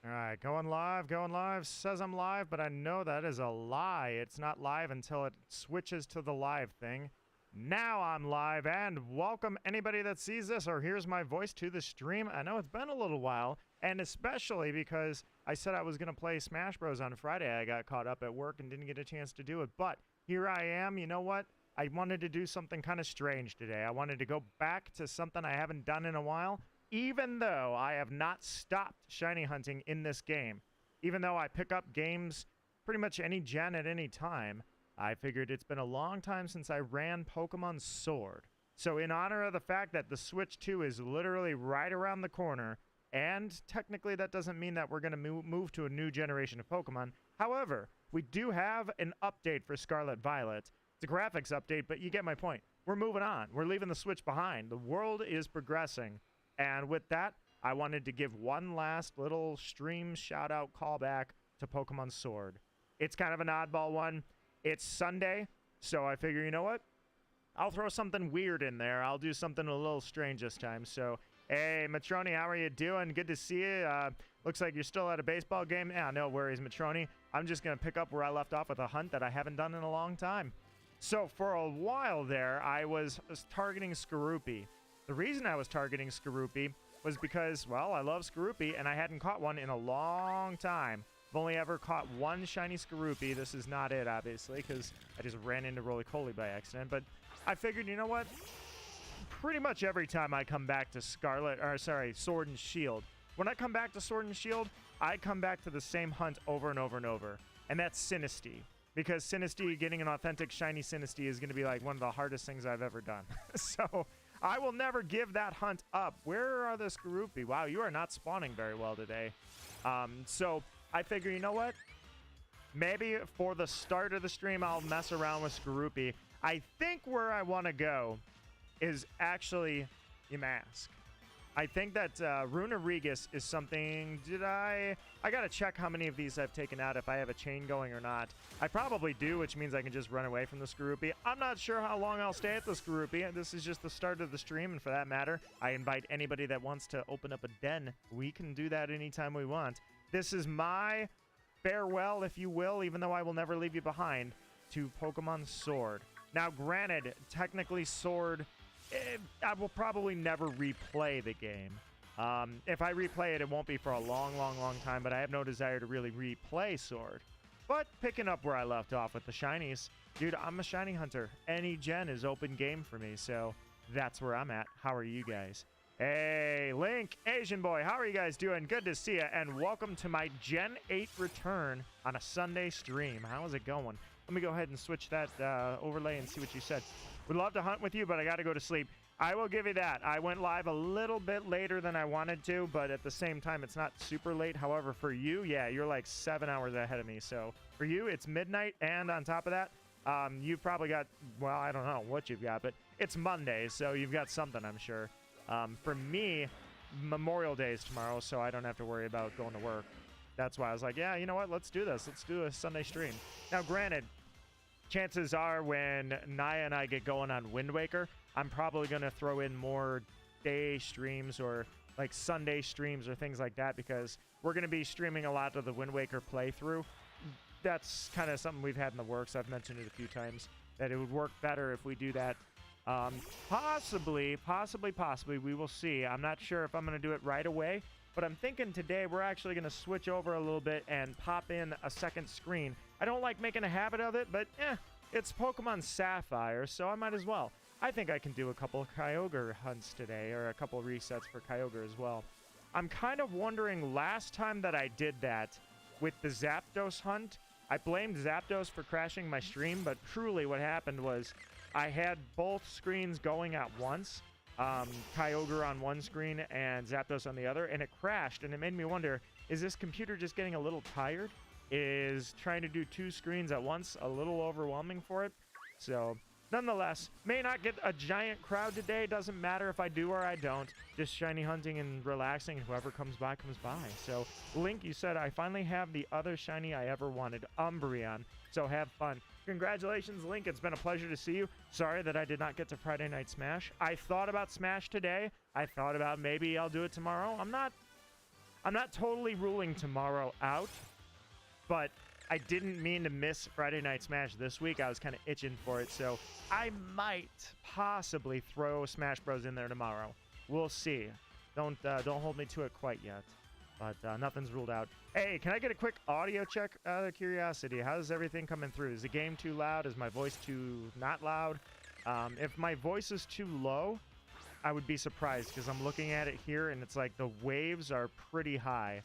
All right, going live, going live. Says I'm live, but I know that is a lie. It's not live until it switches to the live thing. Now I'm live, and welcome anybody that sees this or hears my voice to the stream. I know it's been a little while, and especially because I said I was going to play Smash Bros. On Friday. I got caught up at work and didn't get a chance to do it, but here I am. You know what? I wanted to do something kind of strange today. I wanted to go back to something I haven't done in a while. Even though I have not stopped shiny hunting in this game, even though I pick up games pretty much any gen at any time, I figured it's been a long time since I ran Pokemon Sword. So in honor of the fact that the Switch 2 is literally right around the corner, and technically that doesn't mean that we're going to move to a new generation of Pokemon. However, we do have an update for Scarlet Violet. It's a graphics update, but you get my point. We're moving on. We're leaving the Switch behind. The world is progressing. And with that, I wanted to give one last little stream shout-out callback to Pokemon Sword. It's kind of an oddball one. It's Sunday, so I figure, you know what? I'll throw something weird in there. I'll do something a little strange this time. So, hey, Matroni, how are you doing? Good to see you. Looks like you're still at a baseball game. Yeah, no worries, Matroni. I'm just going to pick up where I left off with a hunt that I haven't done in a long time. So, for a while there, I was targeting Skorupi. The reason I was targeting Skorupi was because, well, I love Skorupi, and I hadn't caught one in a long time. I've only ever caught one shiny Skorupi. This is not it, obviously, because I just ran into Roly-Poly by accident. But I figured, you know what? Pretty much every time I come back to Sword and Shield. When I come back to Sword and Shield, I come back to the same hunt over and over and over. And that's Sinistea. Because Sinistea, getting an authentic shiny Sinistea is going to be like one of the hardest things I've ever done. So I will never give that hunt up. Where are the Skorupi? Wow, you are not spawning very well today. So I figure, you know what? Maybe for the start of the stream, I'll mess around with Skorupi. I think where I want to go is actually Yamask. I think that Runerigus is something. I got to check how many of these I've taken out, if I have a chain going or not. I probably do, which means I can just run away from the Skorupi. I'm not sure how long I'll stay at the Skorupi. This is just the start of the stream, and for that matter, I invite anybody that wants to open up a den. We can do that anytime we want. This is my farewell, if you will, even though I will never leave you behind, to Pokemon Sword. Now, granted, technically Sword, I will probably never replay the game. If I replay it, it won't be for a long, long, long time, but I have no desire to really replay Sword. But picking up where I left off with the shinies, dude, I'm a shiny hunter. Any gen is open game for me, so that's where I'm at. How are you guys? Hey, Link, Asian boy, how are you guys doing? Good to see you, and welcome to my Gen 8 return on a Sunday stream. How is it going? Let me go ahead and switch that overlay and see what you said. Would love to hunt with you, but I got to go to sleep. I will give you that. I went live a little bit later than I wanted to, but at the same time, it's not super late. However, for you, yeah, you're like 7 hours ahead of me. So for you, it's midnight, and on top of that, you've probably got, well, I don't know what you've got, but it's Monday, so you've got something, I'm sure. For me, Memorial Day is tomorrow, so I don't have to worry about going to work. That's why I was like, yeah, you know what? Let's do this. Let's do a Sunday stream. Now, granted, chances are when Naya and I get going on Wind Waker, I'm probably going to throw in more day streams or like Sunday streams or things like that, because we're going to be streaming a lot of the Wind Waker playthrough. That's kind of something we've had in the works. I've mentioned it a few times, that it would work better if we do that. Possibly, we will see. I'm not sure if I'm going to do it right away, but I'm thinking today we're actually going to switch over a little bit and pop in a second screen. I don't like making a habit of it, but it's Pokemon Sapphire, so I might as well. I think I can do a couple of Kyogre hunts today, or a couple of resets for Kyogre as well. I'm kind of wondering, last time that I did that with the Zapdos hunt, I blamed Zapdos for crashing my stream, but truly what happened was I had both screens going at once, Kyogre on one screen and Zapdos on the other, and it crashed, and it made me wonder, is this computer just getting a little tired? Is trying to do 2 screens at once a little overwhelming for it? So, nonetheless, may not get a giant crowd today, doesn't matter if I do or I don't, just shiny hunting and relaxing, and whoever comes by, comes by. So, Link, you said, I finally have the other shiny I ever wanted, Umbreon, so have fun. Congratulations, Link. It's been a pleasure to see you. Sorry that I did not get to Friday Night Smash. I thought about Smash today. I thought about maybe I'll do it tomorrow. I'm not I'm not totally ruling tomorrow out, but I didn't mean to miss Friday Night Smash this week. I was kind of itching for it, so I might possibly throw Smash Bros in there tomorrow. We'll see. Don't hold me to it quite yet, but nothing's ruled out. Hey, can I get a quick audio check out of curiosity? How's everything coming through? Is the game too loud? Is my voice too not loud? If my voice is too low, I would be surprised because I'm looking at it here and it's like the waves are pretty high.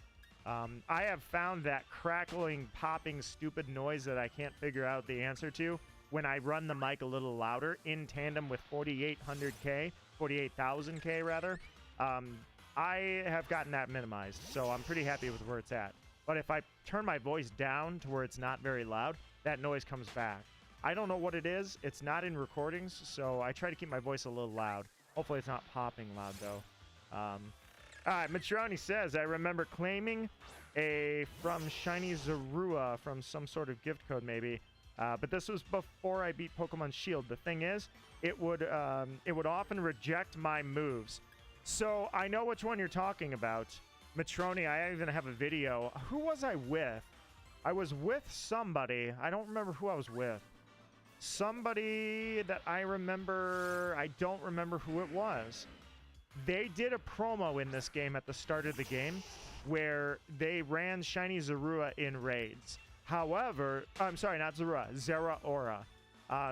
I have found that crackling, popping, stupid noise that I can't figure out the answer to when I run the mic a little louder in tandem with 4800K, 48,000K rather. I have gotten that minimized, so I'm pretty happy with where it's at. But if I turn my voice down to where it's not very loud, that noise comes back. I don't know what it is. It's not in recordings, so I try to keep my voice a little loud. Hopefully it's not popping loud, though. All right, Matroni says, I remember claiming a from Shiny Zorua from some sort of gift code, maybe. But this was before I beat Pokemon Shield. The thing is, it would often reject my moves. So I know which one you're talking about. Matroni, I even have a video. Who was I with? I was with somebody. I don't remember who I was with. Somebody that I remember. I don't remember who it was. They did a promo in this game at the start of the game where they ran Shiny Zorua in raids. However, I'm sorry, not Zorua, Zeraora.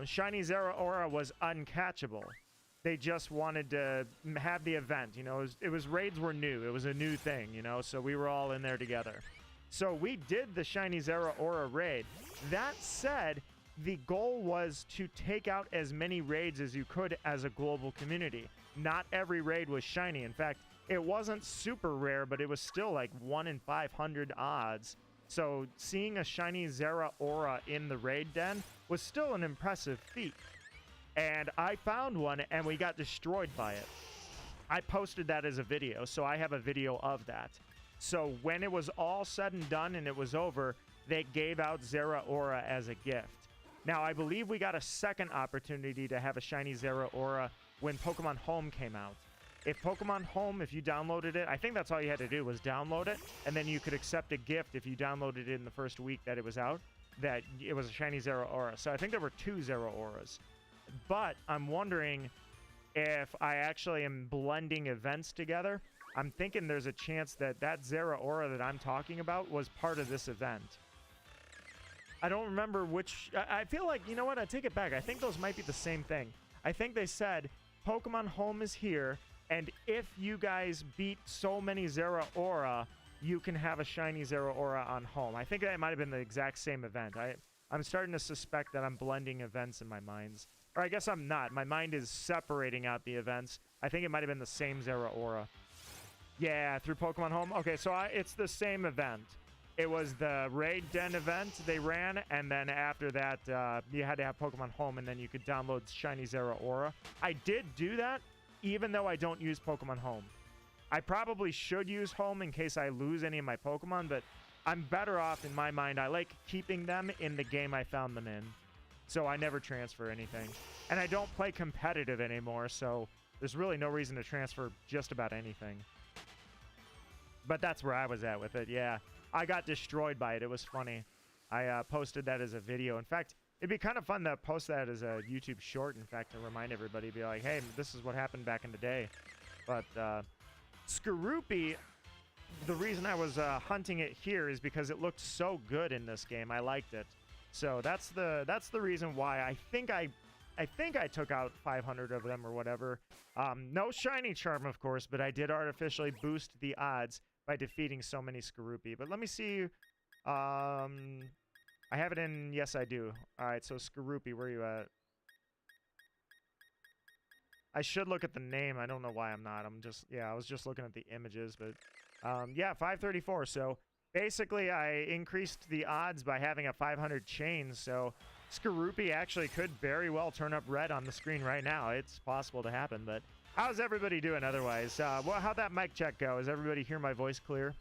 Shiny Zeraora was uncatchable. They just wanted to have the event, you know, it was raids were new. It was a new thing, you know, so we were all in there together. So we did the Shiny Zeraora raid. That said, the goal was to take out as many raids as you could as a global community. Not every raid was shiny. In fact, it wasn't super rare, but it was still like 1 in 500 odds. So seeing a shiny Zeraora in the raid den was still an impressive feat. And I found one and we got destroyed by it. I posted that as a video, so I have a video of that. So when it was all said and done and it was over, they gave out Zeraora as a gift. Now, I believe we got a second opportunity to have a shiny Zeraora when Pokemon Home came out. If Pokemon Home, if you downloaded it, I think that's all you had to do was download it, and then you could accept a gift if you downloaded it in the first week that it was out, that it was a shiny Zeraora. So I think there were 2 Zeraoras. But I'm wondering if I actually am blending events together. I'm thinking there's a chance that that Zeraora that I'm talking about was part of this event. I don't remember which. I feel like, you know what? I take it back. I think those might be the same thing. I think they said Pokemon Home is here, and if you guys beat so many Zeraora, you can have a shiny Zeraora on Home. I think that might have been the exact same event. I'm starting to suspect that I'm blending events in my minds. Or I guess I'm not. My mind is separating out the events. I think it might have been the same Zeraora. Yeah, through Pokemon Home. Okay, so it's the same event. It was the Raid Den event they ran, and then after that, you had to have Pokemon Home, and then you could download Shiny Zeraora. I did do that, even though I don't use Pokemon Home. I probably should use Home in case I lose any of my Pokemon, but I'm better off in my mind. I like keeping them in the game I found them in, so I never transfer anything. And I don't play competitive anymore, so there's really no reason to transfer just about anything. But that's where I was at with it, yeah. I got destroyed by it. It was funny. I posted that as a video. In fact, it'd be kind of fun to post that as a YouTube short, in fact, to remind everybody, be like, hey, this is what happened back in the day. But Skorupi, the reason I was hunting it here is because it looked so good in this game. I liked it. So that's the reason why I think I took out 500 of them or whatever. No shiny charm, of course, but I did artificially boost the odds by defeating so many Skorupi. But let me see. I have it in. Yes, I do. All right, so Skorupi, where are you at? I should look at the name. I don't know why I'm not. I was just looking at the images. But yeah, 534. So basically, I increased the odds by having a 500 chain. So Skorupi actually could very well turn up red on the screen right now. It's possible to happen, but how's everybody doing otherwise? How'd that mic check go? Does everybody hear my voice clear?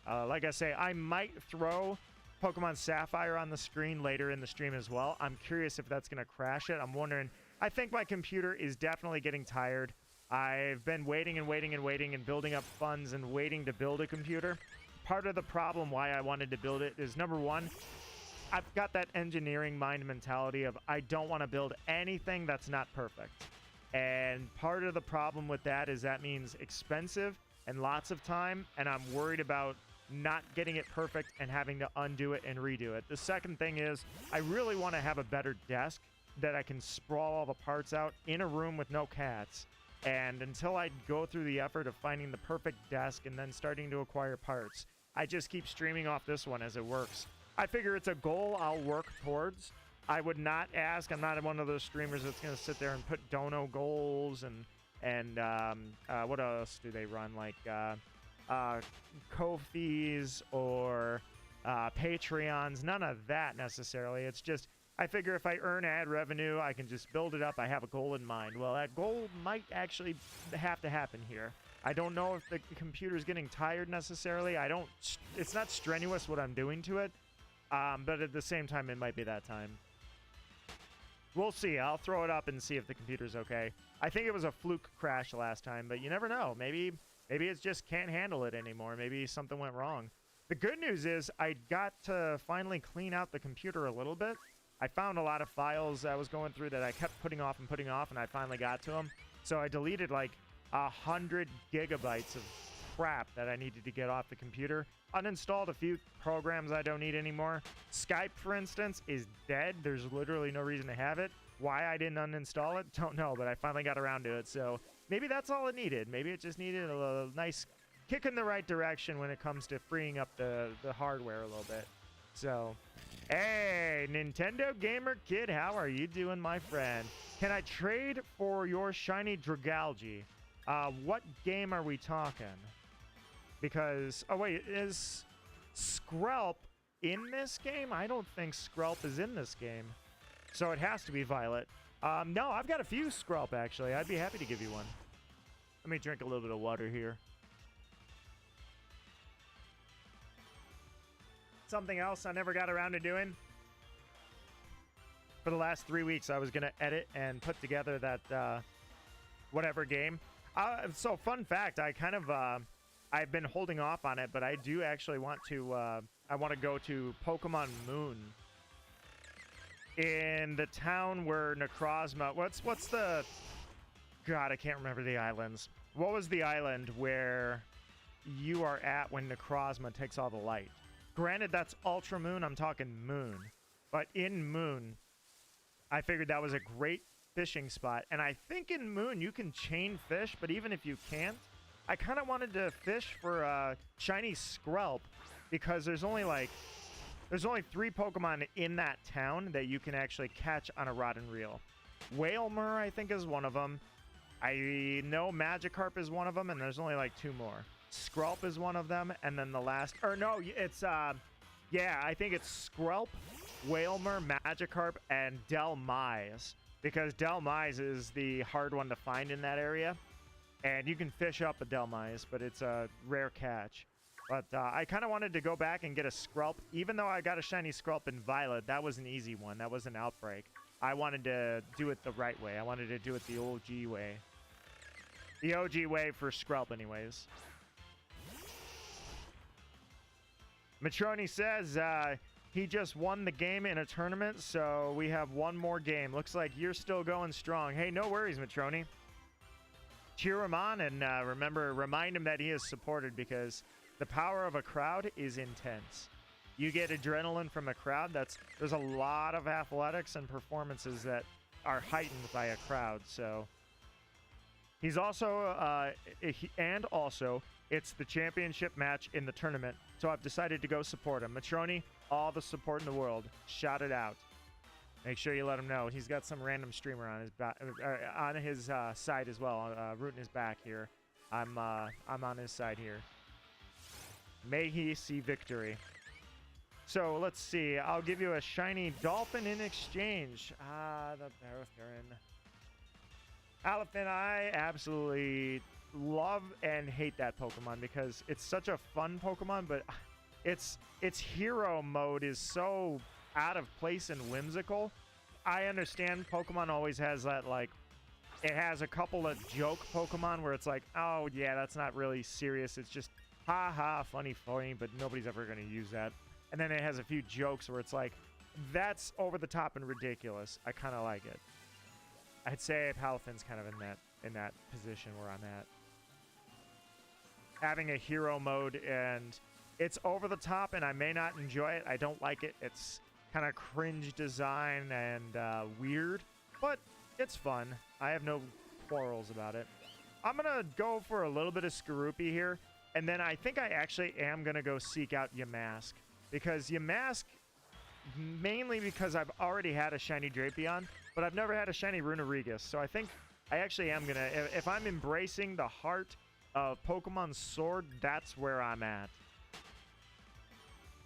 Like I say, I might throw Pokemon Sapphire on the screen later in the stream as well. I'm curious if that's going to crash it. I'm wondering. I think my computer is definitely getting tired. I've been waiting and waiting and waiting and building up funds and waiting to build a computer. Part of the problem why I wanted to build it is, number one, I've got that engineering mind mentality of I don't want to build anything that's not perfect. And part of the problem with that is that means expensive and lots of time, and I'm worried about not getting it perfect and having to undo it and redo it. The second thing is I really want to have a better desk that I can sprawl all the parts out in a room with no cats. And until I go through the effort of finding the perfect desk and then starting to acquire parts, I just keep streaming off this one as it works. I figure it's a goal I'll work towards. I would not ask. I'm not one of those streamers that's going to sit there and put dono goals and what else do they run? Like Ko-fis or Patreons. None of that necessarily. It's just I figure if I earn ad revenue, I can just build it up. I have a goal in mind. Well, that goal might actually have to happen here. I don't know if the computer's getting tired necessarily. It's not strenuous what I'm doing to it. But at the same time, it might be that time. We'll see. I'll throw it up and see if the computer's okay. I think it was a fluke crash last time, but you never know. Maybe it just can't handle it anymore. Maybe something went wrong. The good news is I got to finally clean out the computer a little bit. I found a lot of files I was going through that I kept putting off, and I finally got to them. So I deleted like 100 gigabytes of crap that I needed to get off the computer. Uninstalled a few programs I don't need anymore. Skype, for instance, is dead. There's literally no reason to have it. Why I didn't uninstall it, don't know, but I finally got around to it. So maybe that's all it needed. Maybe it just needed a nice kick in the right direction when it comes to freeing up the hardware a little bit. So, hey, Nintendo Gamer Kid, how are you doing, my friend? Can I trade for your shiny Dragalge? What game are we talking? Because, oh wait, is Skrelp in this game? I don't think Skrelp is in this game. So it has to be Violet. No, I've got a few Skrelp, actually. I'd be happy to give you one. Let me drink a little bit of water here. Something else I never got around to doing. For the last 3 weeks, I was going to edit and put together that whatever game. So, fun fact, I've been holding off on it, but I do actually want to, I want to go to Pokemon Moon. In the town where Necrozma, what's the, God, I can't remember the islands. What was the island where you are at when Necrozma takes all the light? Granted, that's Ultra Moon, I'm talking Moon. But in Moon, I figured that was a great fishing spot. And I think in Moon, you can chain fish, but even if you can't, I kind of wanted to fish for shiny Skrelp because there's only 3 Pokemon in that town that you can actually catch on a rod and reel. Whalmer, I think, is one of them. I know Magikarp is one of them, and there's only like 2 more. Skrelp is one of them, and then the last, or no, it's yeah, I think it's Skrelp, Whalmer, Magikarp, and Delmise, because Delmise is the hard one to find in that area. And you can fish up a Delmise, but it's a rare catch. But I kind of wanted to go back and get a Skrelp. Even though I got a shiny Skrelp in Violet, that was an easy one. That was an Outbreak. I wanted to do it the right way. I wanted to do it the OG way. The OG way for Skrelp anyways. Matroni says he just won the game in a tournament, so we have one more game. Looks like you're still going strong. Hey, no worries, Matroni. Cheer him on, and remember, remind him that he is supported, because the power of a crowd is intense. You get adrenaline from a crowd. There's a lot of athletics and performances that are heightened by a crowd. So he's also it's the championship match in the tournament. So I've decided to go support him. Matroni, all the support in the world. Shout it out. Make sure you let him know. He's got some random streamer on his on his side as well, rooting his back here. I'm on his side here. May he see victory. So let's see. I'll give you a shiny Dolphin in exchange. The Barathurin. Elephant, I absolutely love and hate that Pokemon because it's such a fun Pokemon, but its hero mode is so out of place and whimsical. I understand Pokemon always has that like It has a couple of joke Pokemon where it's like, oh, yeah, that's not really serious. It's just, ha ha, funny, but nobody's ever going to use that. And then it has a few jokes where it's like, that's over the top and ridiculous. I kind of like it. I'd say Palafin's kind of in that position where I'm at. Having a hero mode, and it's over the top, and I may not enjoy it. I don't like it. It's kind of cringe design and weird, but it's fun. I have no quarrels about it. I'm going to go for a little bit of Skorupi here, and then I think I actually am going to go seek out Yamask, because Yamask, mainly because I've already had a shiny Drapion, but I've never had a shiny Runerigus, so I think I actually am going to, if I'm embracing the heart of Pokemon Sword, that's where I'm at.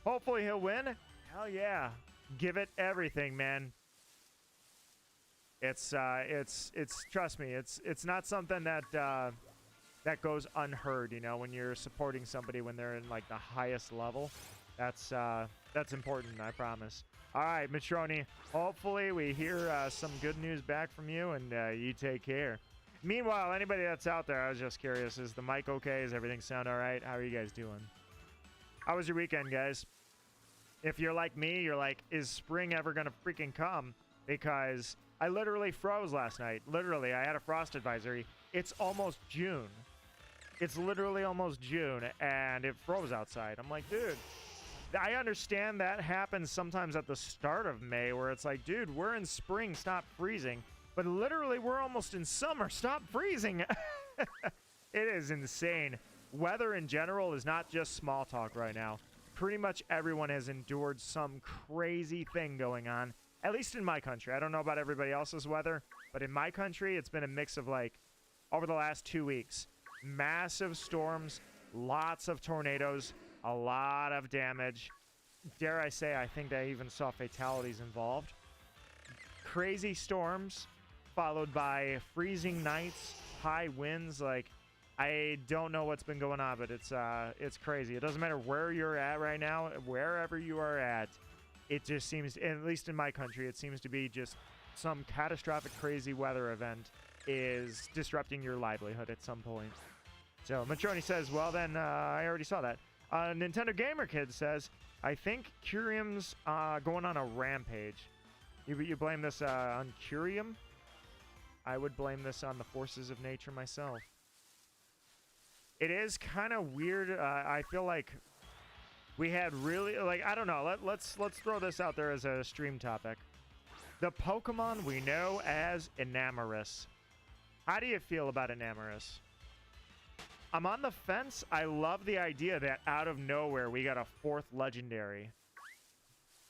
Hopefully he'll win. Hell yeah. Give it everything, man. It's trust me, it's not something that that goes unheard, you know, when you're supporting somebody when they're in like the highest level. That's important, I promise. All right, Matroni, hopefully we hear some good news back from you, and you take care. Meanwhile, anybody that's out there, I was just curious, is the mic okay? Does everything sound all right? How are you guys doing? How was your weekend, guys? If you're like me, you're like, is spring ever going to freaking come? Because I literally froze last night. Literally, I had a frost advisory. It's almost June. It's literally almost June, and it froze outside. I'm like, dude, I understand that happens sometimes at the start of May, where it's like, dude, we're in spring, stop freezing. But literally, we're almost in summer, stop freezing. It is insane. Weather in general is not just small talk right now. Pretty much everyone has endured some crazy thing going on, at least in my country. I don't know about everybody else's weather, but in my country, it's been a mix of, like, over the last 2 weeks, massive storms, lots of tornadoes, a lot of damage. Dare I say, I think I even saw fatalities involved. Crazy storms, followed by freezing nights, high winds. Like, I don't know what's been going on, but it's crazy. It doesn't matter where you're at right now, wherever you are at, it just seems, at least in my country, it seems to be just some catastrophic crazy weather event is disrupting your livelihood at some point. So Matroni says, well then, I already saw that. Nintendo Gamer Kid says, I think Curium's going on a rampage. You blame this on Curium? I would blame this on the forces of nature myself. It is kind of weird. I feel like we had really, like, I don't know. Let's throw this out there as a stream topic. The Pokemon we know as Enamorus. How do you feel about Enamorus? I'm on the fence. I love the idea that out of nowhere we got a 4th legendary.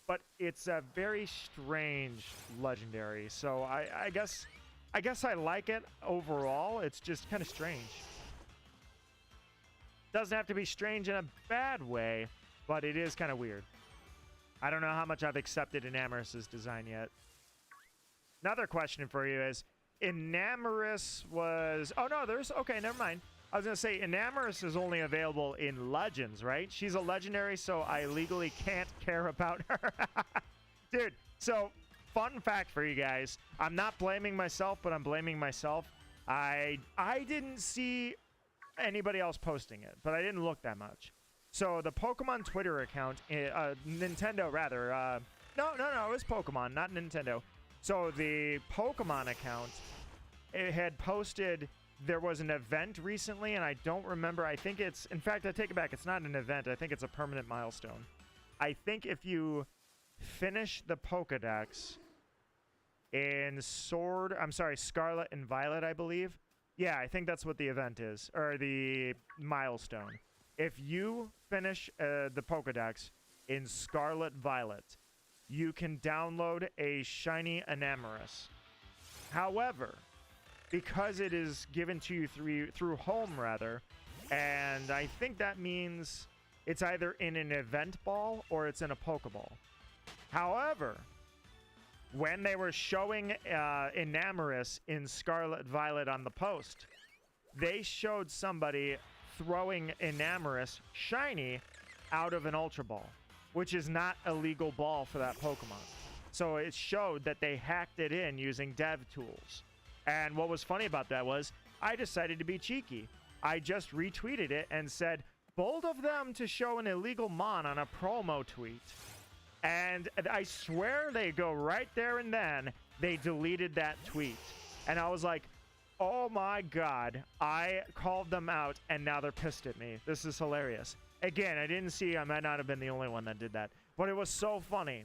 But it's a very strange legendary. So I guess I like it overall. It's just kind of strange. Doesn't have to be strange in a bad way, but it is kind of weird. I don't know how much I've accepted Enamorus's design yet. Another question for you is, Enamorus was... Oh, no, there's... Okay, never mind. I was going to say, Enamorus is only available in Legends, right? She's a legendary, so I legally can't care about her. Dude, so, fun fact for you guys. I'm not blaming myself, but I'm blaming myself. I didn't see anybody else posting it, but I didn't look that much. So, the Pokemon Twitter account, Nintendo, rather. No, it was Pokemon, not Nintendo. So, the Pokemon account, it had posted... There was an event recently, and I don't remember. I think it's... In fact, I take it back. It's not an event. I think it's a permanent milestone. I think if you finish the Pokedex in Scarlet and Violet, I believe. Yeah, I think that's what the event is, or the milestone. If you finish the Pokedex in Scarlet Violet, you can download a shiny Enamorus. However... because it is given to you through home, rather, and I think that means it's either in an event ball or it's in a Pokeball. However, when they were showing Enamorus in Scarlet Violet on the post, they showed somebody throwing Enamorus shiny out of an Ultra Ball, which is not a legal ball for that Pokemon. So it showed that they hacked it in using dev tools. And what was funny about that was I decided to be cheeky. I just retweeted it and said, bold of them to show an illegal mon on a promo tweet. And I swear they go right there and then, they deleted that tweet. And I was like, oh my God, I called them out and now they're pissed at me. This is hilarious. Again, I didn't see, I might not have been the only one that did that, but it was so funny.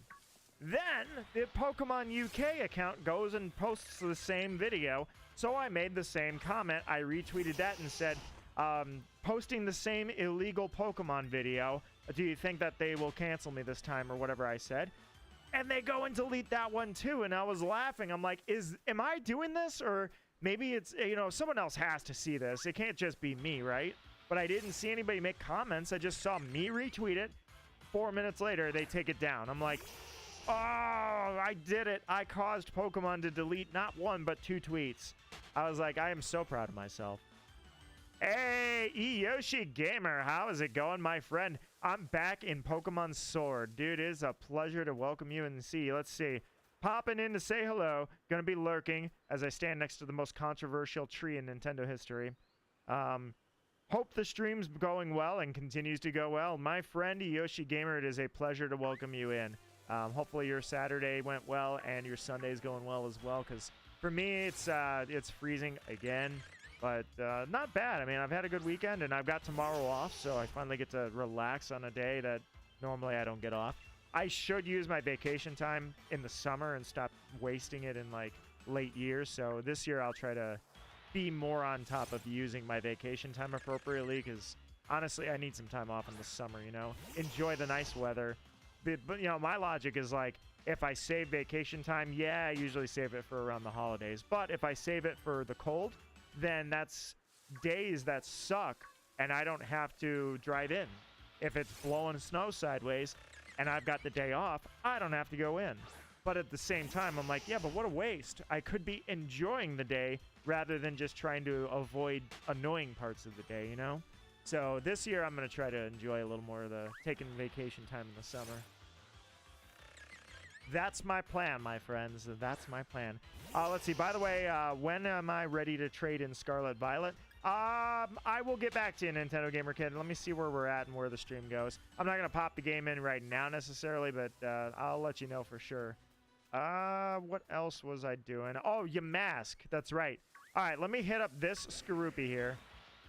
Then the Pokemon UK account goes and posts the same video. So I made the same comment. I retweeted that and said, posting the same illegal Pokemon video. Do you think that they will cancel me this time or whatever I said? And they go and delete that one too. And I was laughing. I'm like, am I doing this? Or maybe it's, someone else has to see this. It can't just be me, right? But I didn't see anybody make comments. I just saw me retweet it. 4 minutes later, they take it down. I'm like, oh, I did it. I caused Pokemon to delete not one, but 2 tweets. I was like, I am so proud of myself. Hey, Yoshi Gamer, how is it going, my friend? I'm back in Pokemon Sword. Dude, it is a pleasure to welcome you and see you. Let's see. Popping in to say hello. Gonna be lurking as I stand next to the most controversial tree in Nintendo history. Hope the stream's going well and continues to go well. My friend Yoshi Gamer, it is a pleasure to welcome you in. Hopefully your Saturday went well and your Sunday's going well as well, because for me it's freezing again, but not bad. I mean, I've had a good weekend and I've got tomorrow off, so I finally get to relax on a day that normally I don't get off. I should use my vacation time in the summer and stop wasting it in like late years, so this year I'll try to be more on top of using my vacation time appropriately, because honestly I need some time off in the summer, enjoy the nice weather. But my logic is like, if I save vacation time, yeah, I usually save it for around the holidays, but if I save it for the cold, then that's days that suck and I don't have to drive in. If it's blowing snow sideways and I've got the day off, I don't have to go in. But at the same time, I'm like, yeah, but what a waste. I could be enjoying the day rather than just trying to avoid annoying parts of the day, So this year, I'm going to try to enjoy a little more of the taking vacation time in the summer. That's my plan, my friends. That's my plan. Let's see. By the way, when am I ready to trade in Scarlet Violet? I will get back to you, Nintendo Gamer Kid. Let me see where we're at and where the stream goes. I'm not going to pop the game in right now necessarily, but I'll let you know for sure. What else was I doing? Oh, Yamask. That's right. All right, let me hit up this Skorupi here.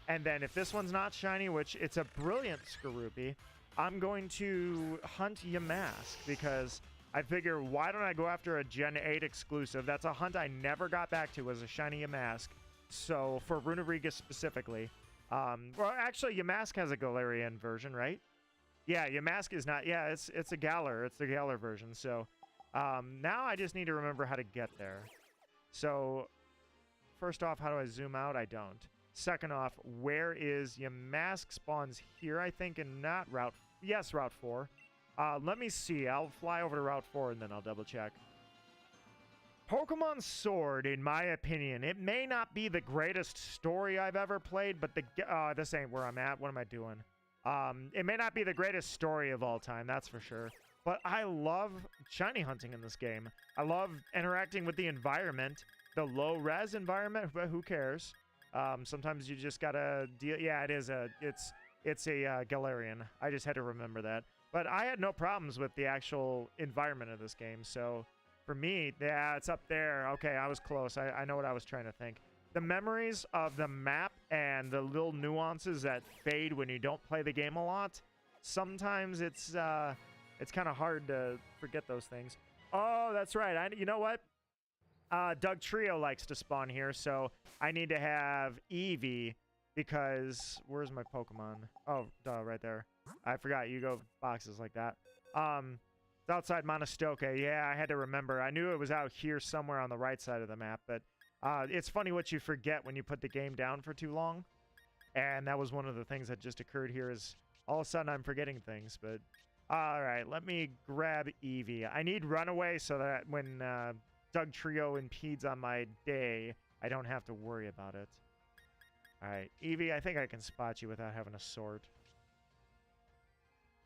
And then if this one's not shiny, which it's a brilliant Skorupi, I'm going to hunt Yamask because I figure, why don't I go after a Gen 8 exclusive? That's a hunt I never got back to, was a shiny Yamask. So for Runeriga specifically. Well, actually, Yamask has a Galarian version, right? Yeah, Yamask is not. Yeah, it's a Galar. It's the Galar version. So now I just need to remember how to get there. So first off, how do I zoom out? I don't. Second off, where is Yamask? Spawns here, I think, and not Route... Yes, Route 4. Let me see. I'll fly over to Route 4 and then I'll double check. Pokemon Sword, in my opinion, it may not be the greatest story I've ever played, but this ain't where I'm at. What am I doing? It may not be the greatest story of all time, that's for sure. But I love shiny hunting in this game. I love interacting with the environment, the low-res environment, but who cares? Sometimes you just gotta deal. Yeah, it's a Galarian. I just had to remember that. But I had no problems with the actual environment of this game, so for me, yeah, it's up there. Okay, I was close. I know what I was trying to think. The memories of the map and the little nuances that fade when you don't play the game a lot, sometimes it's kind of hard to forget those things. Oh, that's right. You know what? Doug Trio likes to spawn here, so I need to have Eevee because... Where's my Pokemon? Oh, duh, right there. I forgot you go boxes like that. It's outside Monostoke. Yeah, I had to remember. I knew it was out here somewhere on the right side of the map, but it's funny what you forget when you put the game down for too long. And that was one of the things that just occurred here is all of a sudden I'm forgetting things, but... All right, let me grab Eevee. I need Runaway so that when Doug Trio impedes on my day, I don't have to worry about it. All right, Eevee, I think I can spot you without having a sword.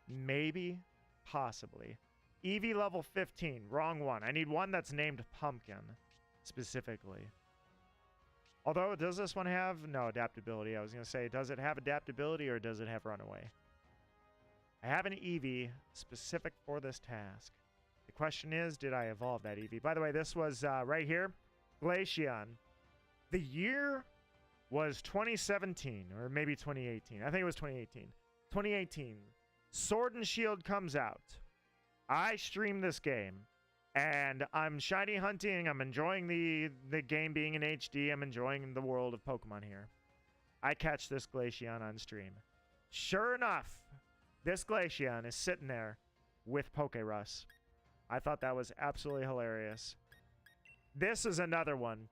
Maybe, possibly. Eevee level 15, wrong one. I need one that's named Pumpkin, specifically. Although, does this one have no adaptability? I was going to say, does it have adaptability or does it have runaway? I have an Eevee specific for this task. The question is, did I evolve that Eevee? By the way, this was right here, Glaceon. The year was 2017 or maybe 2018. I think it was 2018. 2018. Sword and Shield comes out. I stream this game. And I'm shiny hunting. I'm enjoying the game being in HD. I'm enjoying the world of Pokemon here. I catch this Glaceon on stream. Sure enough, this Glaceon is sitting there with Pokerus. I thought that was absolutely hilarious. This is another one.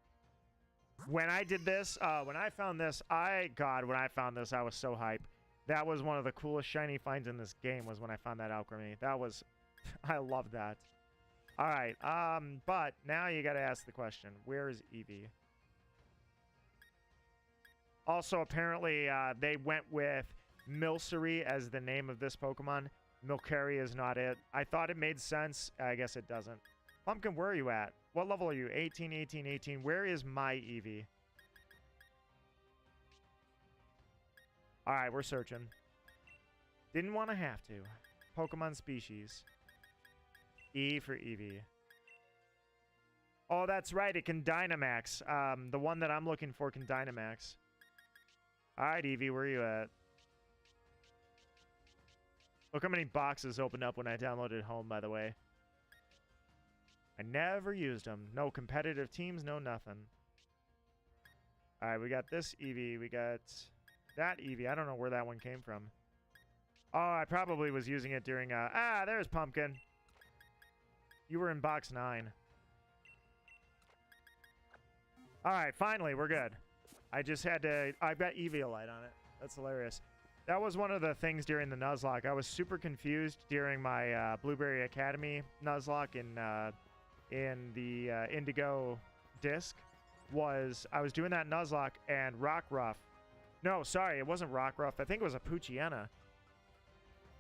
When I did this, when I found this, when I found this, I was so hyped. That was one of the coolest shiny finds in this game was when I found that Alchemy. That was, I love that. All right, but now you got to ask the question, where is Eevee? Also, apparently, they went with Milcery as the name of this Pokemon. Milcery is not it. I thought it made sense. I guess it doesn't. Pumpkin, where are you at? What level are you? 18, 18, 18. Where is my Eevee? All right, we're searching. Didn't want to have to. Pokemon species. E for Eevee. Oh, that's right. It can Dynamax. The one that I'm looking for can Dynamax. All right, Eevee, where are you at? Look how many boxes opened up when I downloaded home, by the way. I never used them. No competitive teams, no nothing. All right, we got this Eevee. We got that Eevee. I don't know where that one came from. Oh, I probably was using it during... there's Pumpkin. You were in box 9. All right, finally, we're good. I just had to... I've got Eviolite on it. That's hilarious. That was one of the things during the Nuzlocke. I was super confused during my Blueberry Academy Nuzlocke in the Indigo disc. I was doing that Nuzlocke and Rockruff. No, sorry, it wasn't Rockruff. I think it was a Poochyena.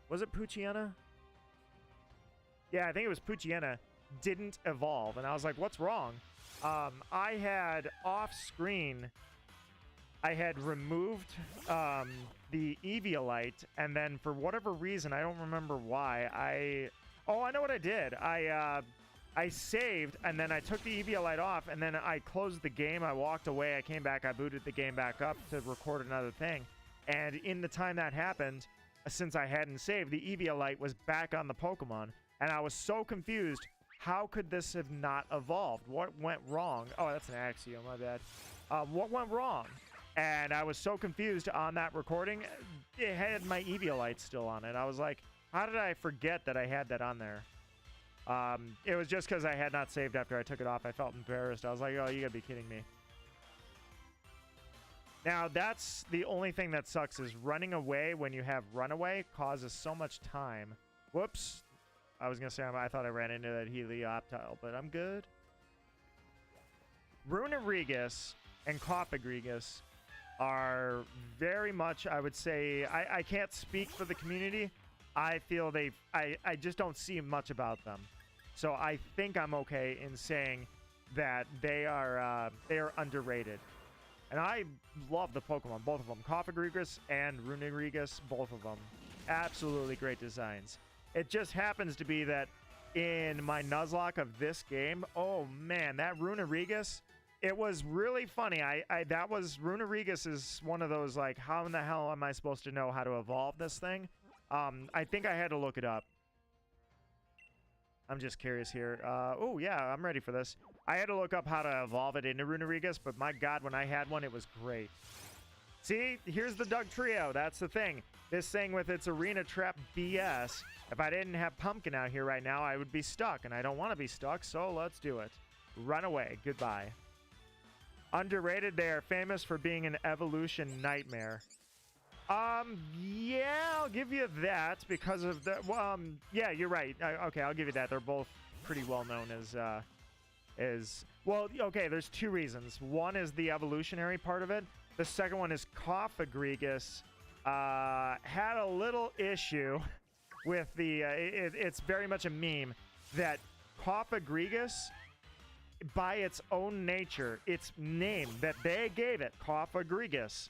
Was it Poochyena? Yeah, I think it was Poochyena. Didn't evolve. And I was like, what's wrong? I had off-screen... I had removed the Eviolite, and then for whatever reason, I don't remember why, Oh, I know what I did. I saved, and then I took the Eviolite off, and then I closed the game. I walked away. I came back. I booted the game back up to record another thing. And in the time that happened, since I hadn't saved, the Eviolite was back on the Pokemon. And I was so confused. How could this have not evolved? What went wrong? Oh, that's an Axio. My bad. What went wrong? And I was so confused on that recording. It had my Eviolite still on it. I was like, how did I forget that I had that on there? It was just because I had not saved after I took it off. I felt embarrassed. I was like, oh, you gotta be kidding me. Now, that's the only thing that sucks is running away when you have runaway causes so much time. Whoops. I was gonna say, I thought I ran into that Helioptile, but I'm good. Runerigus and Cofagrigus are very much, I would say, I can't speak for the community. I feel I just don't see much about them. So I think I'm okay in saying that they are underrated. And I love the Pokemon, both of them. Cofagrigus and Runerigus, both of them. Absolutely great designs. It just happens to be that in my Nuzlocke of this game, oh man, that Runerigus... It was really funny. Runerigus is one of those, like, how in the hell am I supposed to know how to evolve this thing? I think I had to look it up. I'm just curious here. Oh, yeah, I'm ready for this. I had to look up how to evolve it into Runerigus, but my god, when I had one, it was great. See, here's the Doug Trio. That's the thing. This thing with its arena trap BS, if I didn't have Pumpkin out here right now, I would be stuck, and I don't want to be stuck, so let's do it. Run away. Goodbye. Underrated, they are famous for being an evolution nightmare. Yeah, I'll give you that because of the, yeah, you're right. Okay, I'll give you that. They're both pretty well known well, okay, there's two reasons. One is the evolutionary part of it. The second one is Cofagrigus had a little issue with the, it's very much a meme that Cofagrigus by its own nature, its name that they gave it, Cough-a-Grigus,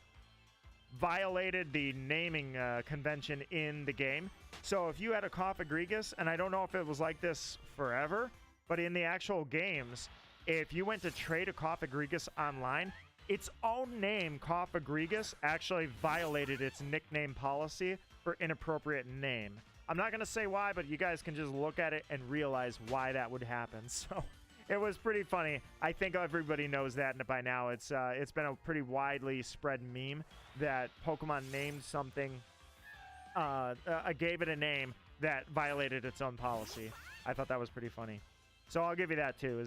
violated the naming convention in the game. So if you had a Cough-a-Grigus, and I don't know if it was like this forever, but in the actual games, if you went to trade a Cough-a-Grigus online, its own name, Cough-a-Grigus, actually violated its nickname policy for inappropriate name. I'm not going to say why, but you guys can just look at it and realize why that would happen. So it was pretty funny. I think everybody knows that by now. It's been a pretty widely spread meme that Pokemon named something, gave it a name that violated its own policy. I thought that was pretty funny. So I'll give you that too.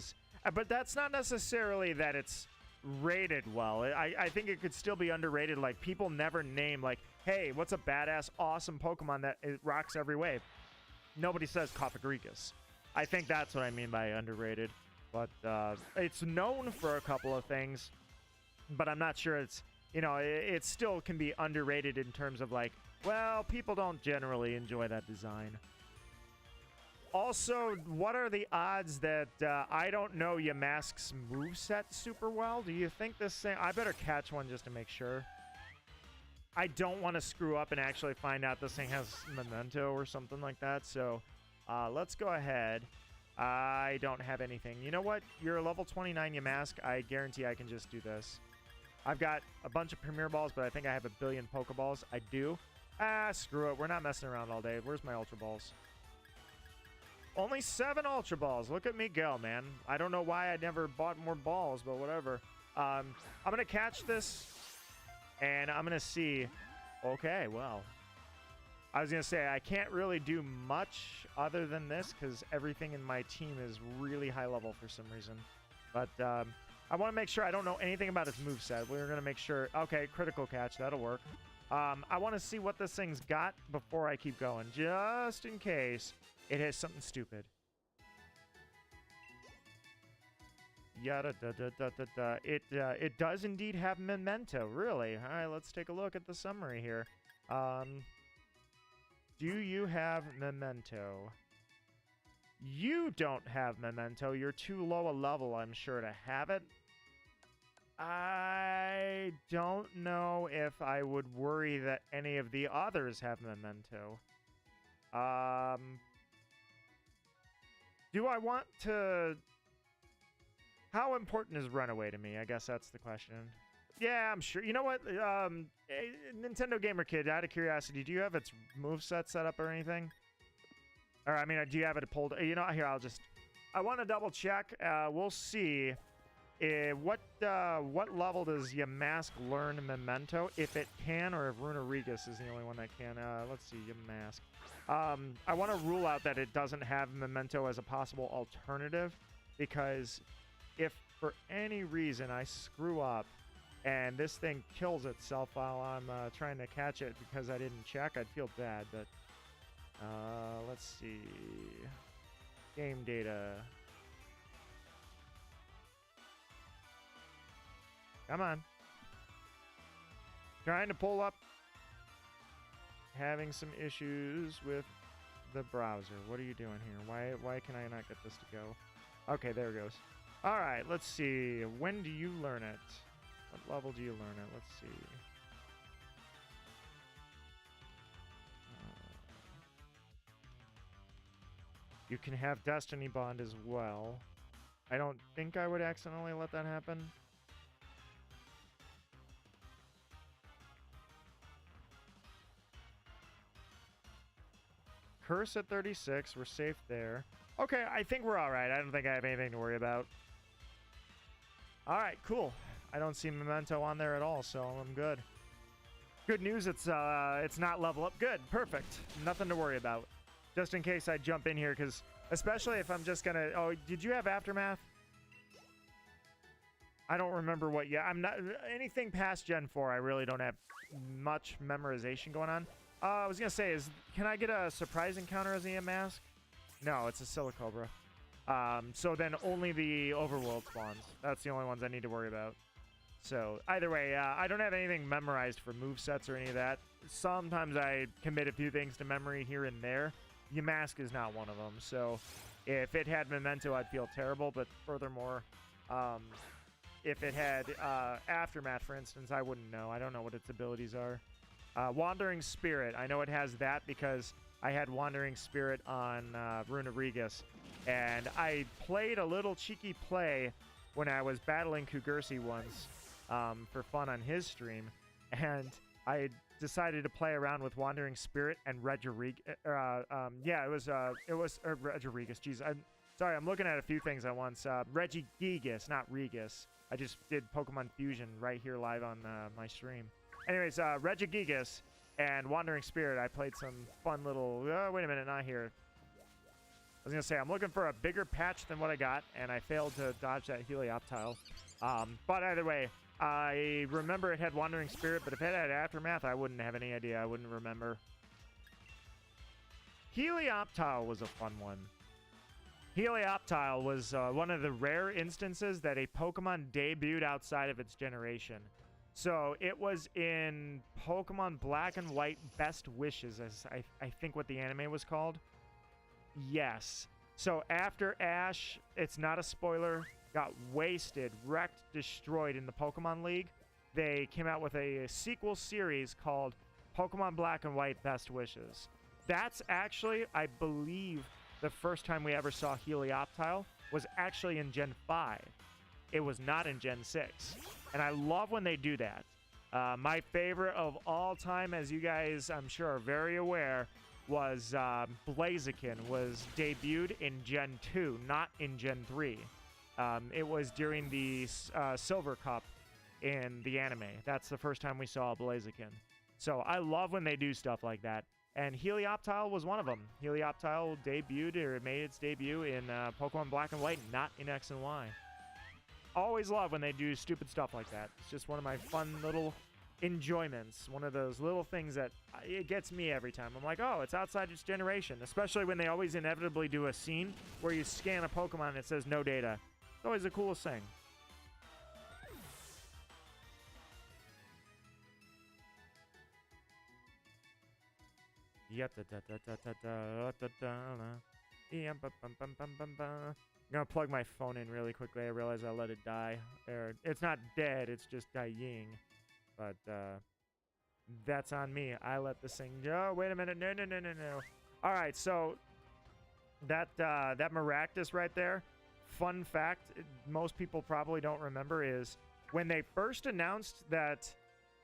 But that's not necessarily that it's rated well. I think it could still be underrated. Like, people never name, like, hey, what's a badass, awesome Pokemon that it rocks every wave? Nobody says Cough-a-Grigus. I think that's what I mean by underrated. But it's known for a couple of things, but I'm not sure it's, you know, it still can be underrated in terms of, like, well, people don't generally enjoy that design. Also, what are the odds that I don't know Yamask's moveset super well? Do you think this thing... I better catch one just to make sure. I don't want to screw up and actually find out this thing has Memento or something like that. So let's go ahead. I don't have anything. You know what? You're a level 29 Yamask. I guarantee I can just do this. I've got a bunch of Premier Balls, but I think I have a billion Pokeballs. I do. Screw it. We're not messing around all day. Where's my Ultra Balls? Only 7 Ultra Balls. Look at me go, man. I don't know why I never bought more balls, but whatever. I'm going to catch this, and I'm going to see. Okay, well. I was going to say, I can't really do much other than this because everything in my team is really high level for some reason. But I want to make sure I don't know anything about its moveset. We're going to make sure. Okay, critical catch. That'll work. I want to see what this thing's got before I keep going, just in case it has something stupid. Yada da da da da da. It does indeed have Memento. Really? All right, let's take a look at the summary here. Do you have Memento? You don't have Memento. You're too low a level, I'm sure, to have it. I don't know if I would worry that any of the others have Memento. Do I want to... How important is Runaway to me? I guess that's the question. Yeah, I'm sure. You know what? Nintendo Gamer Kid, out of curiosity, do you have its moveset set up or anything? Or, I mean, do you have it pulled? You know, here, I want to double check. We'll see. What level does Yamask learn Memento? If it can, or if Runarigus is the only one that can. Let's see, Yamask. I want to rule out that it doesn't have Memento as a possible alternative, because if for any reason I screw up and this thing kills itself while I'm trying to catch it because I didn't check, I'd feel bad. But let's see. Game data. Come on. Trying to pull up. Having some issues with the browser. What are you doing here? Why can I not get this to go? Okay, there it goes. All right, let's see. When do you learn it? What level do you learn it? Let's see. You can have Destiny Bond as well. I don't think I would accidentally let that happen. Curse at 36. We're safe there. Okay, I think we're all right. I don't think I have anything to worry about. All right, cool. I don't see Memento on there at all, so I'm good. Good news, it's not level up. Good, perfect. Nothing to worry about. Just in case I jump in here, because especially if I'm just gonna... Oh, did you have Aftermath? I don't remember what... Yeah, I'm not... Anything past Gen 4, I really don't have much memorization going on. I was gonna say, can I get a surprise encounter as a mask? No, it's a Silicobra. So then only the overworld spawns. That's the only ones I need to worry about. So either way, I don't have anything memorized for movesets or any of that. Sometimes I commit a few things to memory here and there. Yamask is not one of them. So If it had Memento, I'd feel terrible, but furthermore, if it had Aftermath, for instance, I wouldn't know. I don't know what its abilities are. Wandering Spirit. I know it has that because I had Wandering Spirit on Rune of Regis. And I played a little cheeky play when I was battling Kugursi once for fun on his stream. And I decided to play around with Wandering Spirit and Regiregis. Yeah, it was Regiregis. Jeez, sorry, I'm looking at a few things at once. Regigigas, not Regis. I just did Pokemon Fusion right here live on my stream. Anyways, Regigigas and Wandering Spirit, I played some fun little... wait a minute, not here. I was going to say, I'm looking for a bigger patch than what I got, and I failed to dodge that Helioptile. But either way, I remember it had Wandering Spirit, but if it had Aftermath, I wouldn't have any idea. I wouldn't remember. Helioptile was a fun one. Helioptile was one of the rare instances that a Pokemon debuted outside of its generation. So it was in Pokemon Black and White Best Wishes, as I think what the anime was called. Yes. So after Ash, it's not a spoiler, got wasted, wrecked, destroyed in the Pokemon League, they came out with a sequel series called Pokemon Black and White Best Wishes. That's actually, I believe, the first time we ever saw Helioptile was actually in Gen 5. It was not in Gen 6. And I love when they do that. My favorite of all time, as you guys, I'm sure, are very aware, was Blaziken was debuted in Gen 2, not in Gen 3. It was during the Silver Cup in the anime. That's the first time we saw Blaziken. So I love when they do stuff like that. And Helioptile was one of them. Helioptile debuted, or made its debut in Pokemon Black and White, not in X and Y. Always love when they do stupid stuff like that. It's just one of my fun little enjoyments. One of those little things that it gets me every time. I'm like, oh, it's outside its generation. Especially when they always inevitably do a scene where you scan a Pokemon and it says no data. It's always the coolest thing. I'm gonna plug my phone in really quickly. I realize I let it die. It's not dead, it's just dying. But that's on me. I let this thing go. Wait a minute. No. Alright, so that Maractus right there, fun fact, most people probably don't remember, is when they first announced that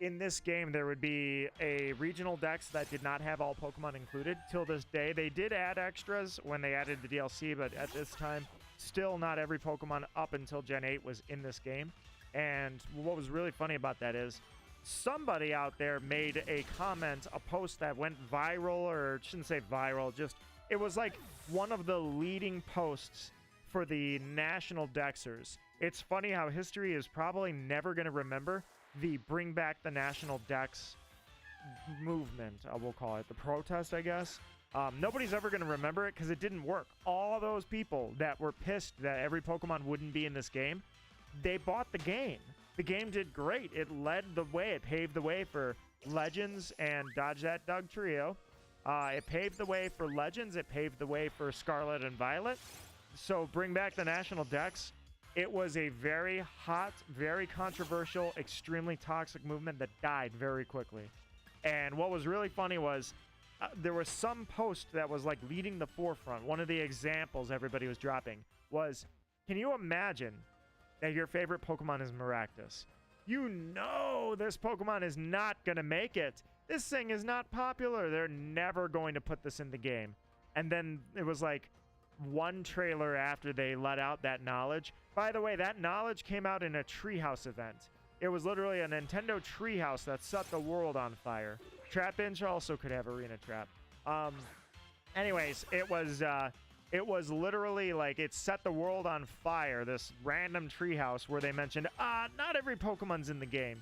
in this game there would be a regional dex that did not have all Pokemon included. Till this day, they did add extras when they added the DLC, but at this time, still not every Pokemon up until Gen 8 was in this game. And what was really funny about that is somebody out there made a comment, a post that went viral, or shouldn't say viral, just it was like one of the leading posts for the national dexers. It's funny how history is probably never going to remember the bring back the national dex movement, we'll call it the protest, I guess. Nobody's ever going to remember it because it didn't work. All those people that were pissed that every Pokemon wouldn't be in this game, they bought the game. The game did great. It led the way. It paved the way for Legends and Dodge That Doug Trio. It paved the way for Legends. It paved the way for Scarlet and Violet. So bring back the national dex. It was a very hot, very controversial, extremely toxic movement that died very quickly. And what was really funny was there was some post that was like leading the forefront. One of the examples everybody was dropping was, can you imagine that your favorite Pokemon is Maractus? You know this Pokemon is not going to make it. This thing is not popular. They're never going to put this in the game. And then it was like one trailer after they let out that knowledge. By the way, that knowledge came out in a Treehouse event. It was literally a Nintendo Treehouse that set the world on fire. Trapinch also could have Arena Trap. Anyways, it was literally like it set the world on fire, this random treehouse where they mentioned, not every Pokemon's in the game.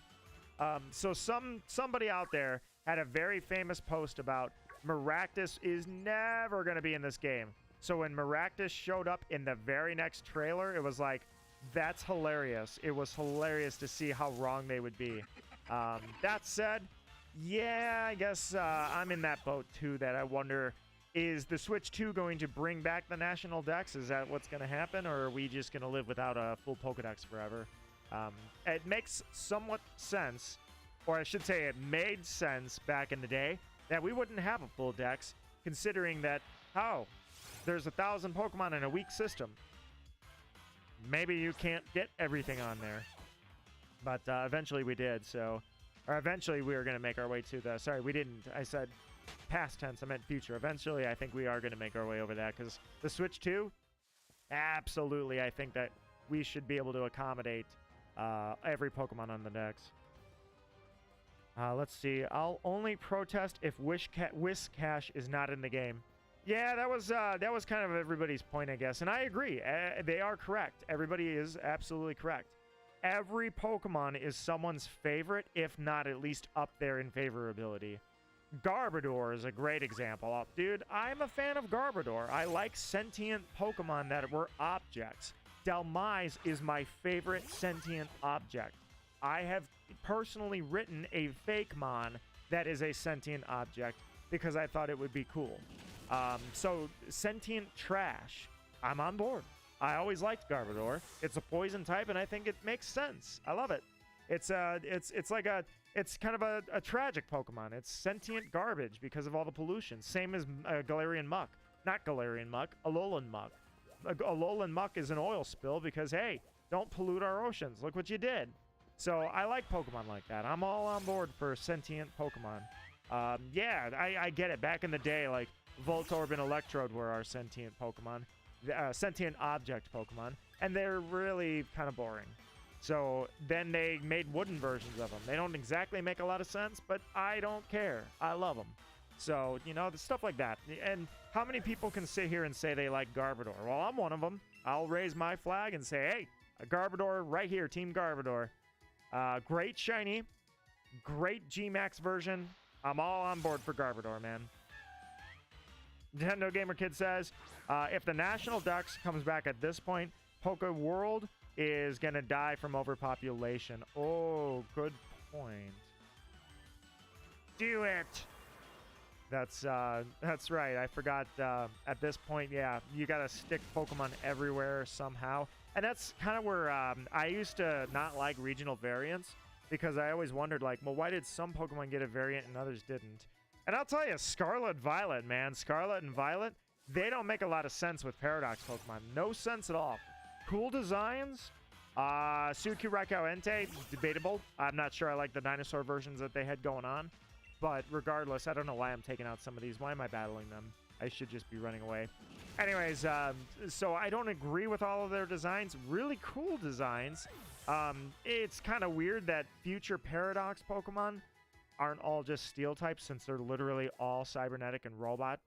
So somebody out there had a very famous post about Maractus is never going to be in this game. So when Maractus showed up in the very next trailer, it was like, that's hilarious. It was hilarious to see how wrong they would be. That said, yeah, I guess I'm in that boat too, that I wonder Is the Switch 2 going to bring back the national dex? Is that what's going to happen, or are we just going to live without a full Pokedex forever? It makes somewhat sense, or I should say it made sense back in the day, that we wouldn't have a full dex, considering that, there's 1,000 Pokemon in a weak system. Maybe you can't get everything on there. But eventually we did, so... Or eventually we were going to make our way to the... Sorry, we didn't. I said past tense, I meant future. Eventually, I think we are going to make our way over that, because the Switch 2, absolutely, I think that we should be able to accommodate every Pokemon on the Dex. Let's see. I'll only protest if Whiscash is not in the game. Yeah, that was kind of everybody's point, I guess. And I agree. They are correct. Everybody is absolutely correct. Every Pokemon is someone's favorite, if not at least up there in favorability. Garbodor is a great example. Dude, I'm a fan of Garbodor. I like sentient Pokemon that were objects. Dhelmise is my favorite sentient object. I have personally written a Fakemon that is a sentient object because I thought it would be cool. So sentient trash, I'm on board. I always liked Garbodor. It's a poison type, and I think it makes sense. I love it. It's kind of a tragic Pokemon. It's sentient garbage because of all the pollution. Same as Galarian Muck. Not Galarian Muck, Alolan Muck. Alolan Muck is an oil spill because, hey, don't pollute our oceans. Look what you did. So I like Pokemon like that. I'm all on board for sentient Pokemon. Yeah, I get it. Back in the day, like, Voltorb and Electrode were our sentient Pokemon. Sentient object Pokemon. And they're really kind of boring. So then they made wooden versions of them. They don't exactly make a lot of sense, but I don't care. I love them. So, you know, the stuff like that. And how many people can sit here and say they like Garbodor? Well, I'm one of them. I'll raise my flag and say, hey, a Garbodor right here, Team Garbodor. Great shiny. Great G-Max version. I'm all on board for Garbodor, man. Nintendo Gamer Kid says, if the National Dex comes back at this point, Poke World is going to die from overpopulation. Oh, good point. Do it! That's right. I forgot, at this point, yeah, you got to stick Pokemon everywhere somehow. And that's kind of where I used to not like regional variants, because I always wondered, like, well, why did some Pokemon get a variant and others didn't? And I'll tell you, Scarlet Violet, man. Scarlet and Violet, they don't make a lot of sense with Paradox Pokemon. No sense at all. Cool designs. Suicune Raikau Entei, debatable. I'm not sure I like the dinosaur versions that they had going on. But regardless, I don't know why I'm taking out some of these. Why am I battling them? I should just be running away. Anyways, so I don't agree with all of their designs. Really cool designs. It's kind of weird that future Paradox Pokemon aren't all just Steel types, since they're literally all Cybernetic and Robot.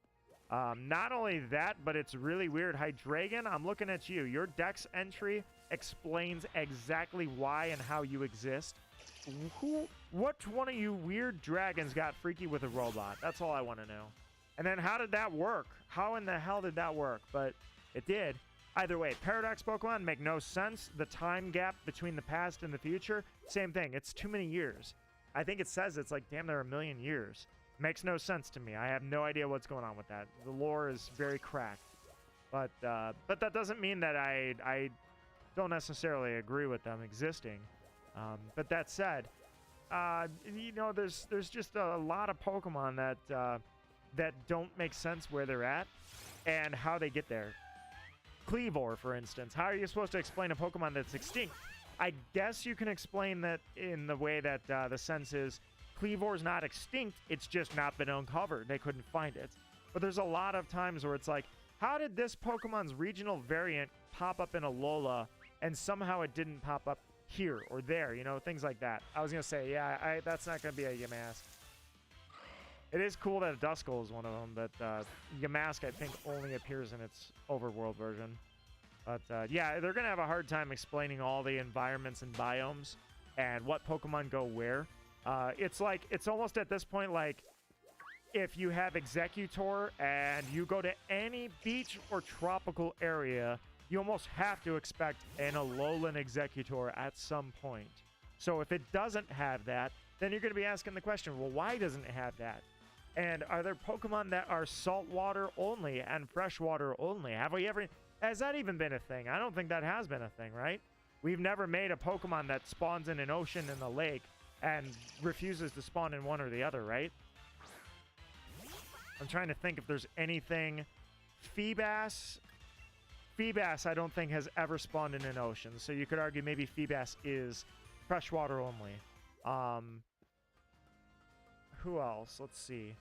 Not only that, but it's really weird. Hydreigon, I'm looking at you. Your Dex entry explains exactly why and how you exist. What one of you weird dragons got freaky with a robot? That's all I want to know. And then how did that work? How in the hell did that work? But it did. Either way, Paradox Pokemon make no sense. The time gap between the past and the future, same thing. It's too many years. I think it says it's like, damn, they're a million years. Makes no sense to me. I have no idea what's going on with that. The lore is very cracked. But that doesn't mean that I don't necessarily agree with them existing. But that said, you know, there's just a lot of Pokemon that don't make sense where they're at and how they get there. Cleavor, for instance. How are you supposed to explain a Pokemon that's extinct? I guess you can explain that in the way that the sense is Cleavor's not extinct, it's just not been uncovered. They couldn't find it. But there's a lot of times where it's like, how did this Pokemon's regional variant pop up in Alola and somehow it didn't pop up here or there? You know, things like that. I was going to say, yeah, that's not going to be a Yamask. It is cool that a Duskull is one of them, but Yamask, I think, only appears in its overworld version. But yeah, they're going to have a hard time explaining all the environments and biomes and what Pokemon go where. It's almost at this point like if you have Executor and you go to any beach or tropical area, you almost have to expect an Alolan Executor at some point. So if it doesn't have that, then you're going to be asking the question, well, why doesn't it have that? And are there Pokemon that are saltwater only and freshwater only? Have we ever... Has that even been a thing? I don't think that has been a thing, right? We've never made a Pokemon that spawns in an ocean and a lake and refuses to spawn in one or the other, right? I'm trying to think if there's anything... Feebas, I don't think has ever spawned in an ocean, so you could argue maybe Feebas is freshwater only. Who else? Let's see.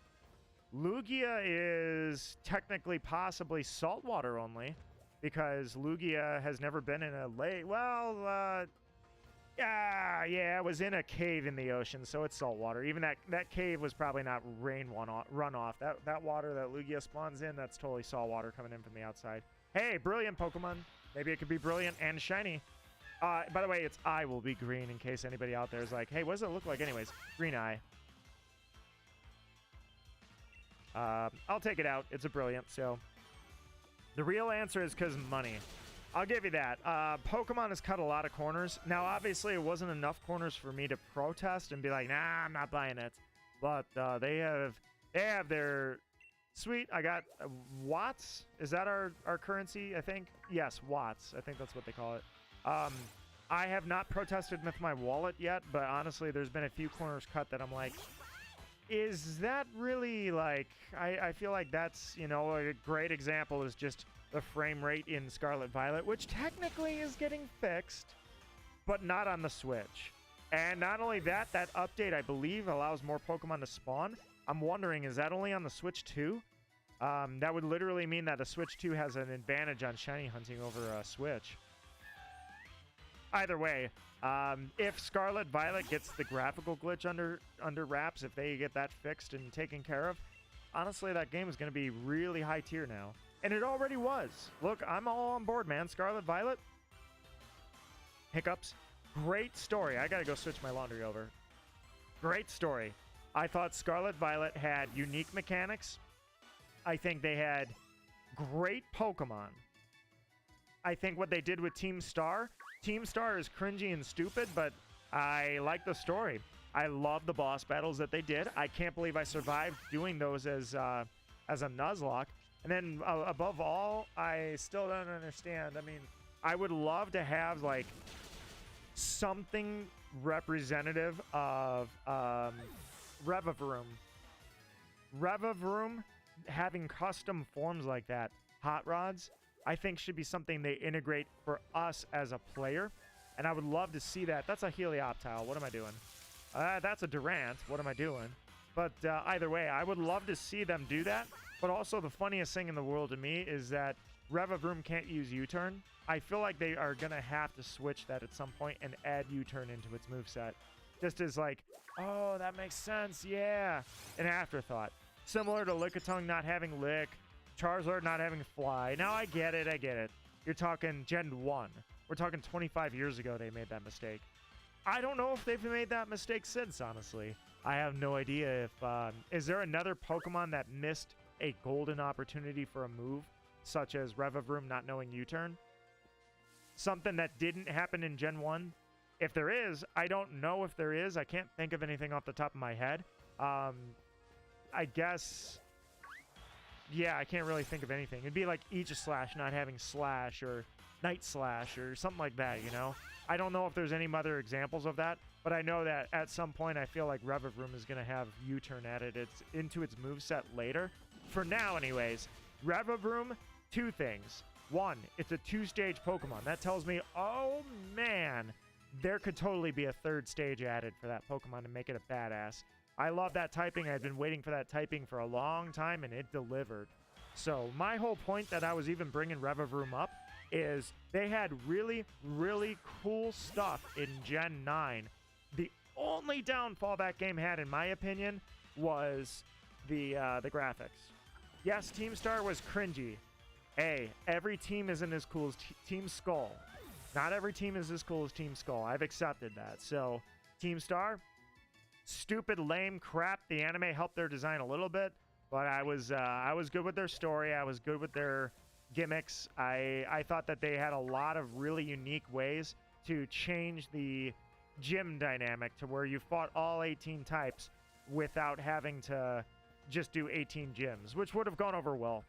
Lugia is technically possibly saltwater only, because Lugia has never been in a lake. Well, yeah, it was in a cave in the ocean, so it's saltwater. Even that cave was probably not runoff. That water that Lugia spawns in, that's totally saltwater coming in from the outside. Hey, brilliant Pokemon. Maybe it could be brilliant and shiny. By the way, its eye will be green in case anybody out there is like, hey, what does it look like anyways? Green eye. I'll take it out. It's a brilliant, so... The real answer is because money. I'll give you that. Pokemon has cut a lot of corners. Now, obviously, it wasn't enough corners for me to protest and be like, nah, I'm not buying it. But they have their... Sweet, I got watts. Is that our currency, I think? Yes, watts. I think that's what they call it. I have not protested with my wallet yet, but honestly, there's been a few corners cut that I'm like, is that really, like... I feel like that's, you know, a great example is just the frame rate in Scarlet Violet, which technically is getting fixed, but not on the Switch. And not only that, that update, I believe, allows more Pokemon to spawn. I'm wondering, is that only on the Switch 2? That would literally mean that a Switch 2 has an advantage on shiny hunting over a Switch. Either way, if Scarlet Violet gets the graphical glitch under wraps, if they get that fixed and taken care of, honestly, that game is going to be really high tier now. And it already was. Look, I'm all on board, man. Scarlet Violet. Hiccups. Great story. I got to go switch my laundry over. Great story. I thought Scarlet Violet had unique mechanics. I think they had great Pokemon. I think what they did with Team Star is cringy and stupid, but I like the story. I love the boss battles that they did. I can't believe I survived doing those as a Nuzlocke. And then above all, I still don't understand. I mean, I would love to have like something representative of Revavroom. Revavroom having custom forms like that, hot rods, I think should be something they integrate for us as a player. And I would love to see that. That's a Helioptile. What am I doing? That's a Durant. What am I doing? But either way, I would love to see them do that. But also the funniest thing in the world to me is that Revavroom can't use U-turn. I feel like they are going to have to switch that at some point and add U-turn into its moveset. Just as like, oh, that makes sense, yeah. An afterthought. Similar to Lickitung not having Lick, Charizard not having Fly. Now I get it. You're talking Gen 1. We're talking 25 years ago they made that mistake. I don't know if they've made that mistake since, honestly. I have no idea if... is there another Pokemon that missed a golden opportunity for a move, such as Revavroom not knowing U-turn? Something that didn't happen in Gen 1? If there is, I don't know if there is. I can't think of anything off the top of my head. I guess... Yeah, I can't really think of anything. It'd be like Aegislash not having Slash or Night Slash or something like that, you know? I don't know if there's any other examples of that, but I know that at some point I feel like Revavroom is going to have U-turn added into its moveset later. For now, anyways, Revavroom, two things. One, it's a two-stage Pokemon. That tells me, oh man, there could totally be a third stage added for that Pokemon to make it a badass. I love that typing. I've been waiting for that typing for a long time, and it delivered. So my whole point that I was even bringing Revavroom up is they had really, really cool stuff in Gen 9. The only downfall that game had, in my opinion, was the graphics. Yes, Team Star was cringy. Hey, every team isn't as cool as Team Skull. Not every team is as cool as Team Skull. I've accepted that. So, Team Star, stupid, lame crap. The anime helped their design a little bit, but I was good with their story. I was good with their gimmicks. I thought that they had a lot of really unique ways to change the gym dynamic to where you fought all 18 types without having to just do 18 gyms, which would have gone over well.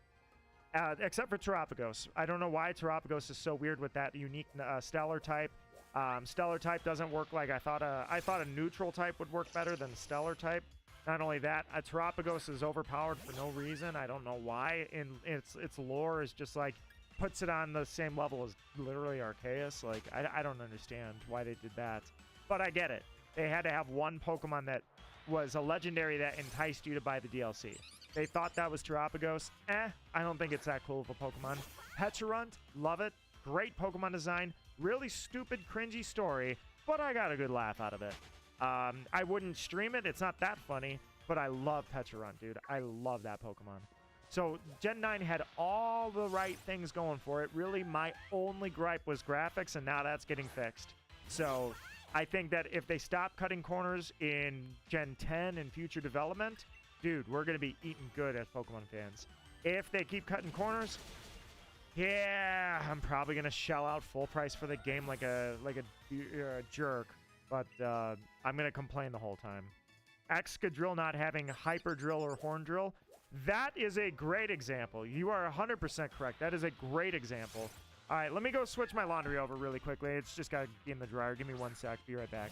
Except for Terapagos. I don't know why Terapagos is so weird with that unique Stellar type. Stellar type doesn't work like I thought a neutral type would work better than Stellar type. Not only that, Terapagos is overpowered for no reason. I don't know why. And its lore is just like puts it on the same level as literally Arceus. Like I don't understand why they did that, but I get it. They had to have one Pokemon that was a legendary that enticed you to buy the DLC. They thought that was Terapagos. I don't think it's that cool of a Pokemon. Pecharunt, love it. Great Pokemon design. Really stupid, cringy story, but I got a good laugh out of it. I wouldn't stream it. It's not that funny, but I love Pecharunt, dude. I love that Pokemon. So Gen 9 had all the right things going for it. Really, my only gripe was graphics, and now that's getting fixed. So I think that if they stop cutting corners in Gen 10 and future development, dude, we're going to be eating good as Pokemon fans. If they keep cutting corners, yeah, I'm probably going to shell out full price for the game like a jerk. But I'm going to complain the whole time. Excadrill not having Hyper Drill or Horn Drill, that is a great example. You are 100% correct. That is a great example. All right, let me go switch my laundry over really quickly. It's just got to be in the dryer. Give me 1 sec. Be right back.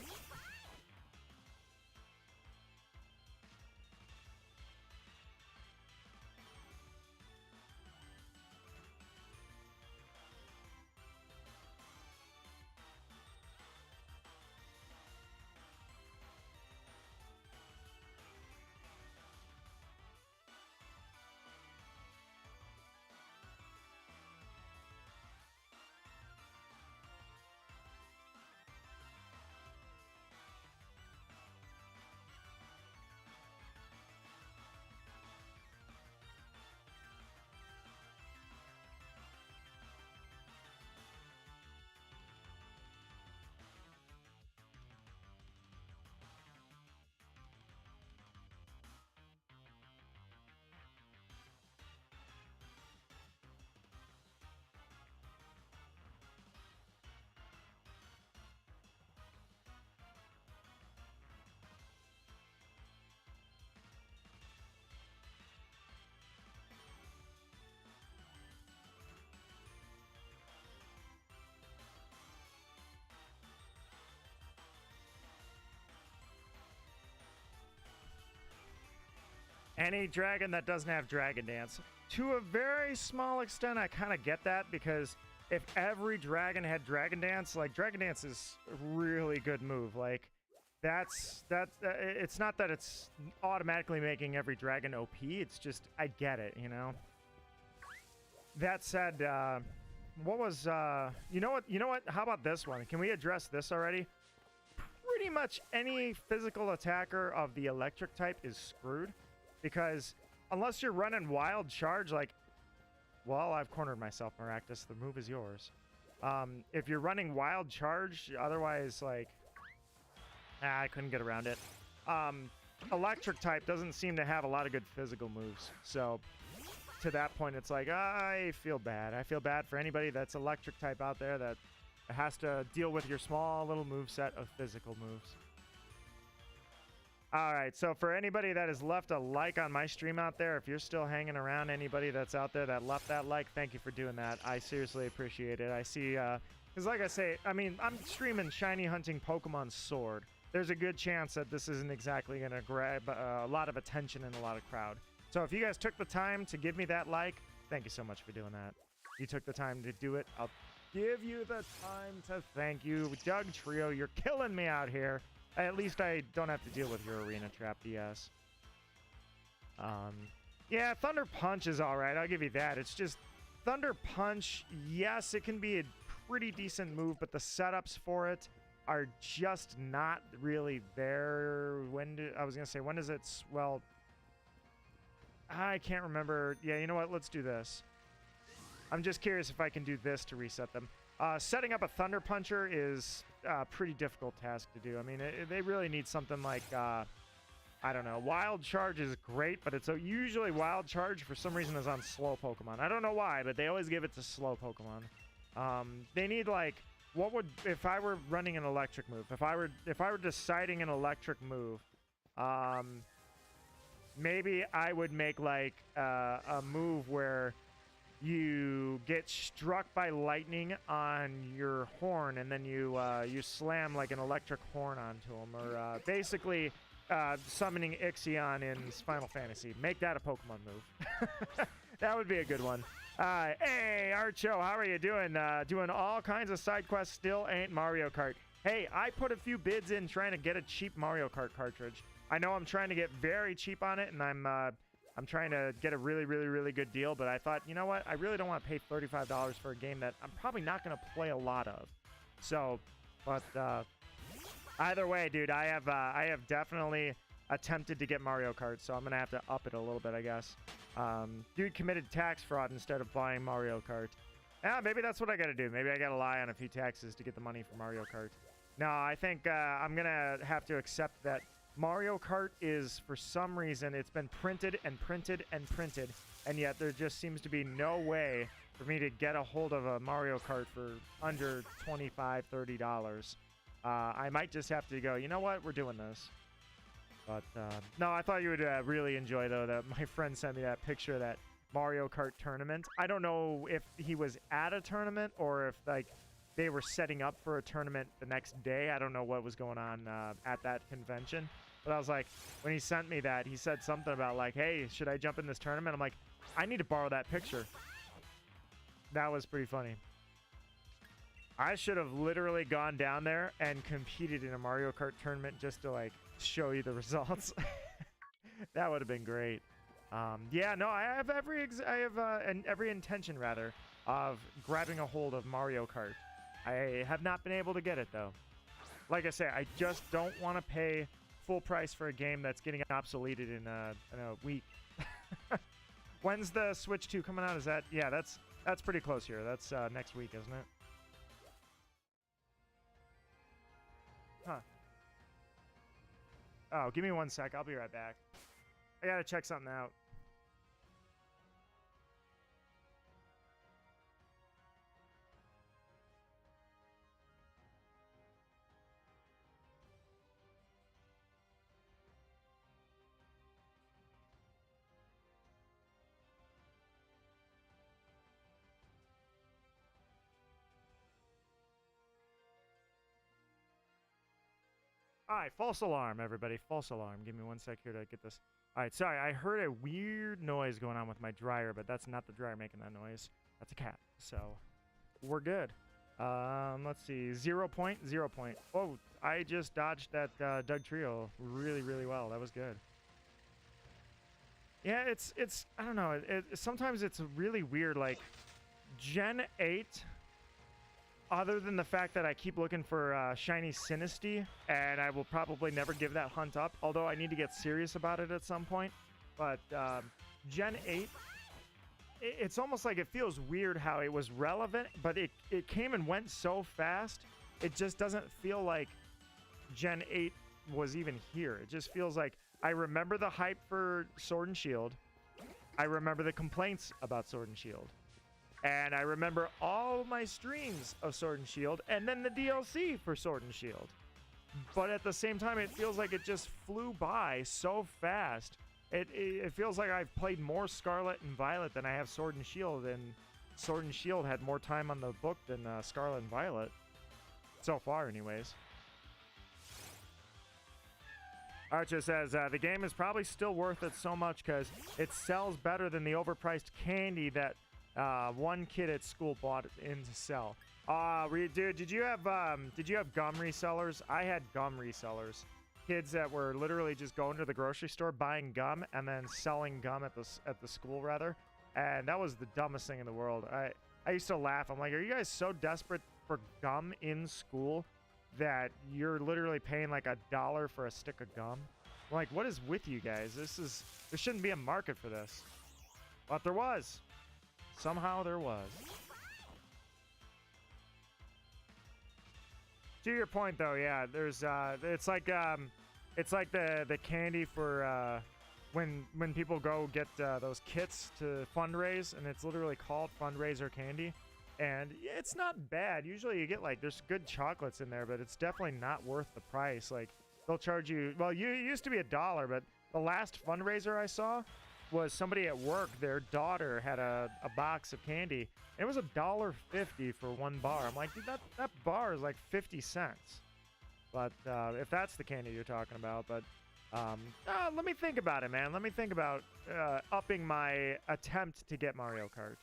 Any dragon that doesn't have Dragon Dance. To a very small extent, I kind of get that, because if every dragon had Dragon Dance, like, Dragon Dance is a really good move. Like, it's not that it's automatically making every dragon OP, it's just, I get it, you know? That said, what was, you know what, how about this one? Can we address this already? Pretty much any physical attacker of the electric type is screwed. Because unless you're running Wild Charge, like, well, I've cornered myself, Maractus. The move is yours. If you're running Wild Charge, otherwise, like, I couldn't get around it. Electric type doesn't seem to have a lot of good physical moves. So to that point, it's like, I feel bad. I feel bad for anybody that's electric type out there that has to deal with your small little moveset of physical moves. All right, so for anybody that has left a like on my stream out there, if you're still hanging around, anybody that's out there that left that like, thank you for doing that. I seriously appreciate it. I see, because like I say, I mean, I'm streaming Shiny Hunting Pokemon Sword. There's a good chance that this isn't exactly going to grab a lot of attention and a lot of crowd. So if you guys took the time to give me that like, thank you so much for doing that. You took the time to do it. I'll give you the time to thank you. Doug Trio, you're killing me out here. At least I don't have to deal with your Arena Trap DS. Yeah, Thunder Punch is alright. I'll give you that. It's just Thunder Punch, yes, it can be a pretty decent move, but the setups for it are just not really there. I was going to say, when does it... Well, I can't remember. Yeah, you know what? Let's do this. I'm just curious if I can do this to reset them. Setting up a Thunder Puncher is a pretty difficult task to do. I mean, they really need something like, I don't know, Wild Charge is great, but it's usually Wild Charge for some reason is on slow Pokemon. I don't know why, but they always give it to slow Pokemon. They need, like, what would, if I were running an electric move, if I were deciding an electric move, maybe I would make like a move where you get struck by lightning on your horn, and then you you slam like an electric horn onto him, or basically summoning Ixion in Final Fantasy. Make that a Pokemon move. That would be a good one. Hey, Archo, how are you doing? Doing all kinds of side quests, still ain't Mario Kart. Hey, I put a few bids in trying to get a cheap Mario Kart cartridge. I know I'm trying to get very cheap on it, and I'm trying to get a really good deal, but I thought, you know what? I really don't want to pay $35 for a game that I'm probably not going to play a lot of. So, but either way, dude, I have definitely attempted to get Mario Kart, so I'm going to have to up it a little bit, I guess. Dude committed tax fraud instead of buying Mario Kart. Yeah, maybe that's what I got to do. Maybe I got to lie on a few taxes to get the money for Mario Kart. No, I think I'm going to have to accept that Mario Kart is, for some reason, it's been printed and printed and printed, and yet there just seems to be no way for me to get a hold of a Mario Kart for under $25, $30. I might just have to go, you know what, we're doing this. But, no, I thought you would really enjoy, though, that my friend sent me that picture of that Mario Kart tournament. I don't know if he was at a tournament or if, like, they were setting up for a tournament the next day. I don't know what was going on at that convention. But I was like, when he sent me that, he said something about like, hey, should I jump in this tournament? I'm like, I need to borrow that picture. That was pretty funny. I should have literally gone down there and competed in a Mario Kart tournament just to like show you the results. That would have been great. Yeah, no, I have every intention rather of grabbing a hold of Mario Kart. I have not been able to get it though. Like I say, I just don't want to pay full price for a game that's getting obsoleted in a week. When's the Switch 2 coming out? Is that, yeah, that's pretty close here. That's next week, isn't it? Huh. Oh, give me 1 sec. I'll be right back. I gotta check something out. All right, false alarm, everybody. False alarm. Give me 1 sec here to get this. All right, sorry. I heard a weird noise going on with my dryer, but that's not the dryer making that noise. That's a cat. So we're good. Let's see. 0 point, 0 point. Oh, I just dodged that Doug Trio really well. That was good. Yeah, it's I don't know. Sometimes it's really weird. Like Gen 8. Other than the fact that I keep looking for shiny Sinisty, and I will probably never give that hunt up, although I need to get serious about it at some point. But Gen 8, it's almost like it feels weird how it was relevant, but it came and went so fast, it just doesn't feel like Gen 8 was even here. It just feels like I remember the hype for Sword and Shield. I remember the complaints about Sword and Shield. And I remember all my streams of Sword and Shield, and then the DLC for Sword and Shield. But at the same time, it feels like it just flew by so fast. It feels like I've played more Scarlet and Violet than I have Sword and Shield, and Sword and Shield had more time on the book than Scarlet and Violet. So far, anyways. Archer says, the game is probably still worth it so much because it sells better than the overpriced candy that one kid at school bought it in to sell. Dude, did you have gum resellers? I had gum resellers. Kids that were literally just going to the grocery store, buying gum, and then selling gum at the school rather. And that was the dumbest thing in the world. I used to laugh. I'm like, are you guys so desperate for gum in school that you're literally paying like $1 for a stick of gum? I'm like, what is with you guys? There shouldn't be a market for this. But there was. Somehow there was. To your point, though, yeah, there's it's like the candy for when people go get those kits to fundraise, and it's literally called fundraiser candy, and it's not bad. Usually you get like there's good chocolates in there, but it's definitely not worth the price. Like they'll charge you. Well, it used to be $1, but The last fundraiser I saw was somebody at work. Their daughter had a box of candy. And it was $1.50 for one bar. I'm like, dude, that bar is like 50 cents. But if that's the candy you're talking about, but let me think about it, man. Let me think about upping my attempt to get Mario Kart.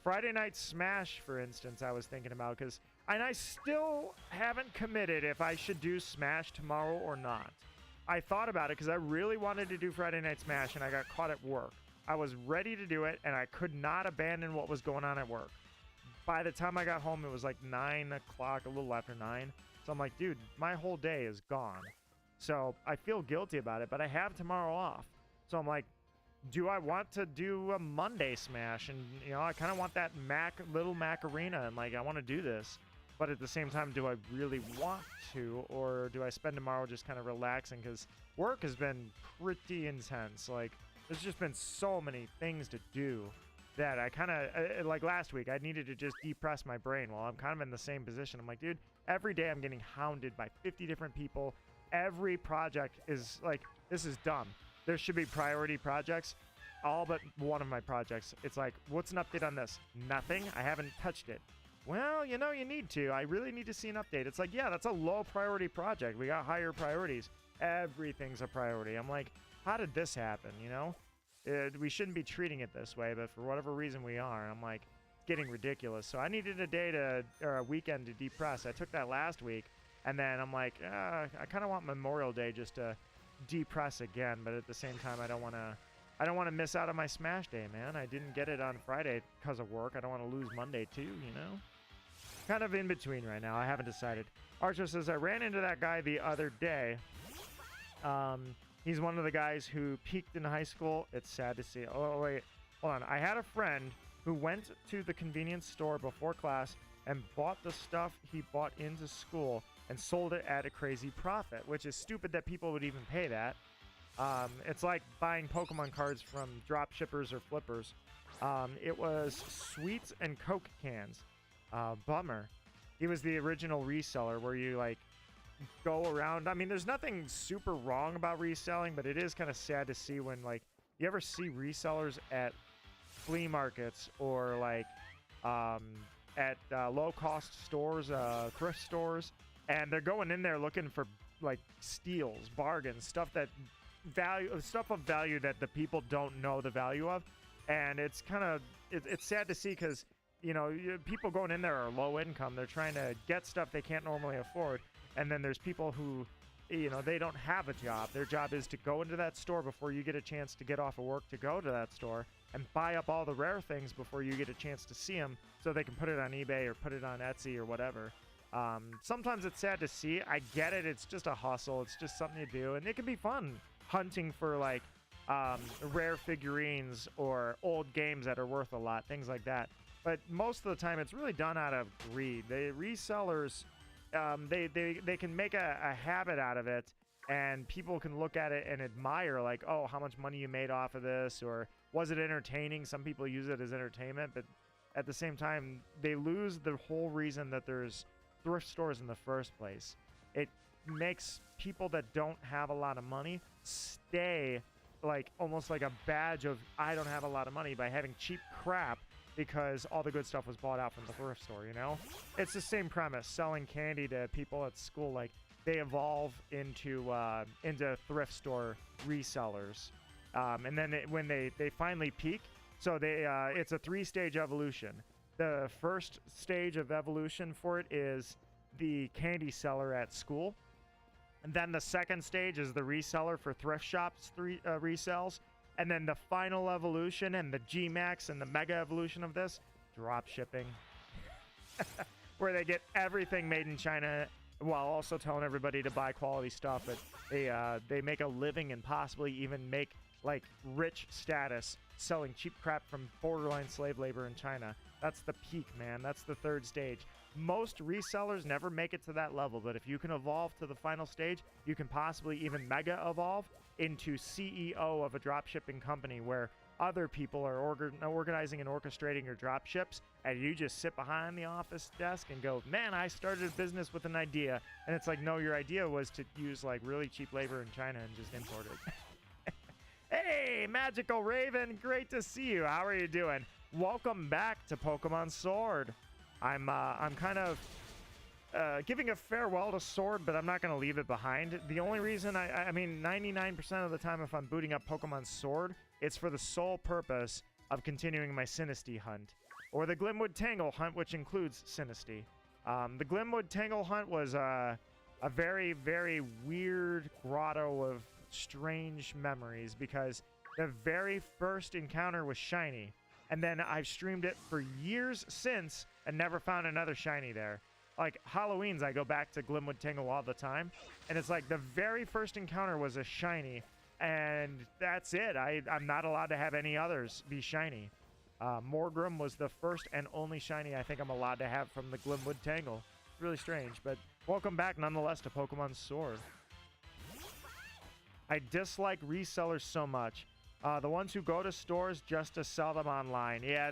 Friday Night Smash, for instance, I was thinking about, and I still haven't committed if I should do Smash tomorrow or not. I thought about it because I really wanted to do Friday Night Smash, and I got caught at work. I was ready to do it, and I could not abandon what was going on at work. By the time I got home, it was like 9 o'clock, a little after 9. So I'm like, dude, my whole day is gone. So I feel guilty about it, but I have tomorrow off. So I'm like, do I want to do a Monday Smash? And, you know, I kind of want that little Mac arena, and like, I want to do this. But at the same time, do I really want to, or do I spend tomorrow just kind of relaxing? Because work has been pretty intense. Like, there's just been so many things to do that I kind of, like last week, I needed to just depress my brain. Well, I'm kind of in the same position. I'm like, dude, every day I'm getting hounded by 50 different people. Every project is like, this is dumb. There should be priority projects. All but one of my projects, it's like, what's an update on this? Nothing. I haven't touched it. Well, you know, you need to. I really need to see an update. It's like, yeah, that's a low priority project. We got higher priorities. Everything's a priority. I'm like, how did this happen, you know? We shouldn't be treating it this way, but for whatever reason we are. I'm like, it's getting ridiculous. So I needed a day or a weekend to depress. I took that last week, and then I'm like, I kind of want Memorial Day just to depress again, but at the same time, I don't want to miss out on my Smash Day, man. I didn't get it on Friday because of work. I don't want to lose Monday too, you know? Kind of in between right now. I haven't decided. Archer says, I ran into that guy the other day. He's one of the guys who peaked in high school. It's sad to see. Oh, wait. Hold on. I had a friend who went to the convenience store before class and bought the stuff he bought into school and sold it at a crazy profit, which is stupid that people would even pay that. It's like buying Pokemon cards from drop shippers or flippers. It was sweets and Coke cans. Bummer. He was the original reseller where you like go around. I mean, there's nothing super wrong about reselling, but it is kind of sad to see when like you ever see resellers at flea markets or like at low cost stores, thrift stores, and they're going in there looking for like steals, bargains, stuff of value that the people don't know the value of. And it's kind of it's sad to see because, you know, people going in there are low income. They're trying to get stuff they can't normally afford. And then there's people who, you know, they don't have a job. Their job is to go into that store before you get a chance to get off of work to go to that store and buy up all the rare things before you get a chance to see them so they can put it on eBay or put it on Etsy or whatever. Sometimes it's sad to see. I get it. It's just a hustle. It's just something you do. And it can be fun hunting for like rare figurines or old games that are worth a lot, things like that. But most of the time, it's really done out of greed. The resellers, they can make a habit out of it, and people can look at it and admire, like, oh, how much money you made off of this, or was it entertaining? Some people use it as entertainment, but at the same time, they lose the whole reason that there's thrift stores in the first place. It makes people that don't have a lot of money stay, like, almost like a badge of, I don't have a lot of money, by having cheap crap because all the good stuff was bought out from the thrift store, you know? It's the same premise, selling candy to people at school. Like, they evolve into thrift store resellers. And then when they finally peak, so it's a 3-stage evolution. The first stage of evolution for it is the candy seller at school. And then the second stage is the reseller for thrift shops resells. And then the final evolution and the G-Max and the mega evolution of this, drop shipping. Where they get everything made in China while also telling everybody to buy quality stuff. But they make a living and possibly even make like rich status selling cheap crap from borderline slave labor in China. That's the peak, man. That's the third stage. Most resellers never make it to that level, but if you can evolve to the final stage, you can possibly even mega evolve into CEO of a dropshipping company where other people are organizing and orchestrating your drop ships, and you just sit behind the office desk and go, man, I started a business with an idea. And it's like, no, your idea was to use like really cheap labor in China and just import it. Hey, Magical Raven, great to see you. How are you doing? Welcome back to Pokemon Sword. I'm kind of giving a farewell to Sword, but I'm not going to leave it behind. The only reason I mean, 99% of the time if I'm booting up Pokemon Sword, it's for the sole purpose of continuing my Sinistea hunt, or the Glimwood Tangle hunt, which includes Sinistea. The Glimwood Tangle hunt was a very, very weird grotto of strange memories, because the very first encounter was shiny, and then I've streamed it for years since and never found another shiny there. Like Halloween's, I go back to Glimwood Tangle all the time, and it's like the very first encounter was a shiny, and that's it. I'm not allowed to have any others be shiny. Morgrim was the first and only shiny I think I'm allowed to have from the Glimwood Tangle. It's really strange, but welcome back nonetheless to Pokemon Sword. I dislike resellers so much. The ones who go to stores just to sell them online. Yeah,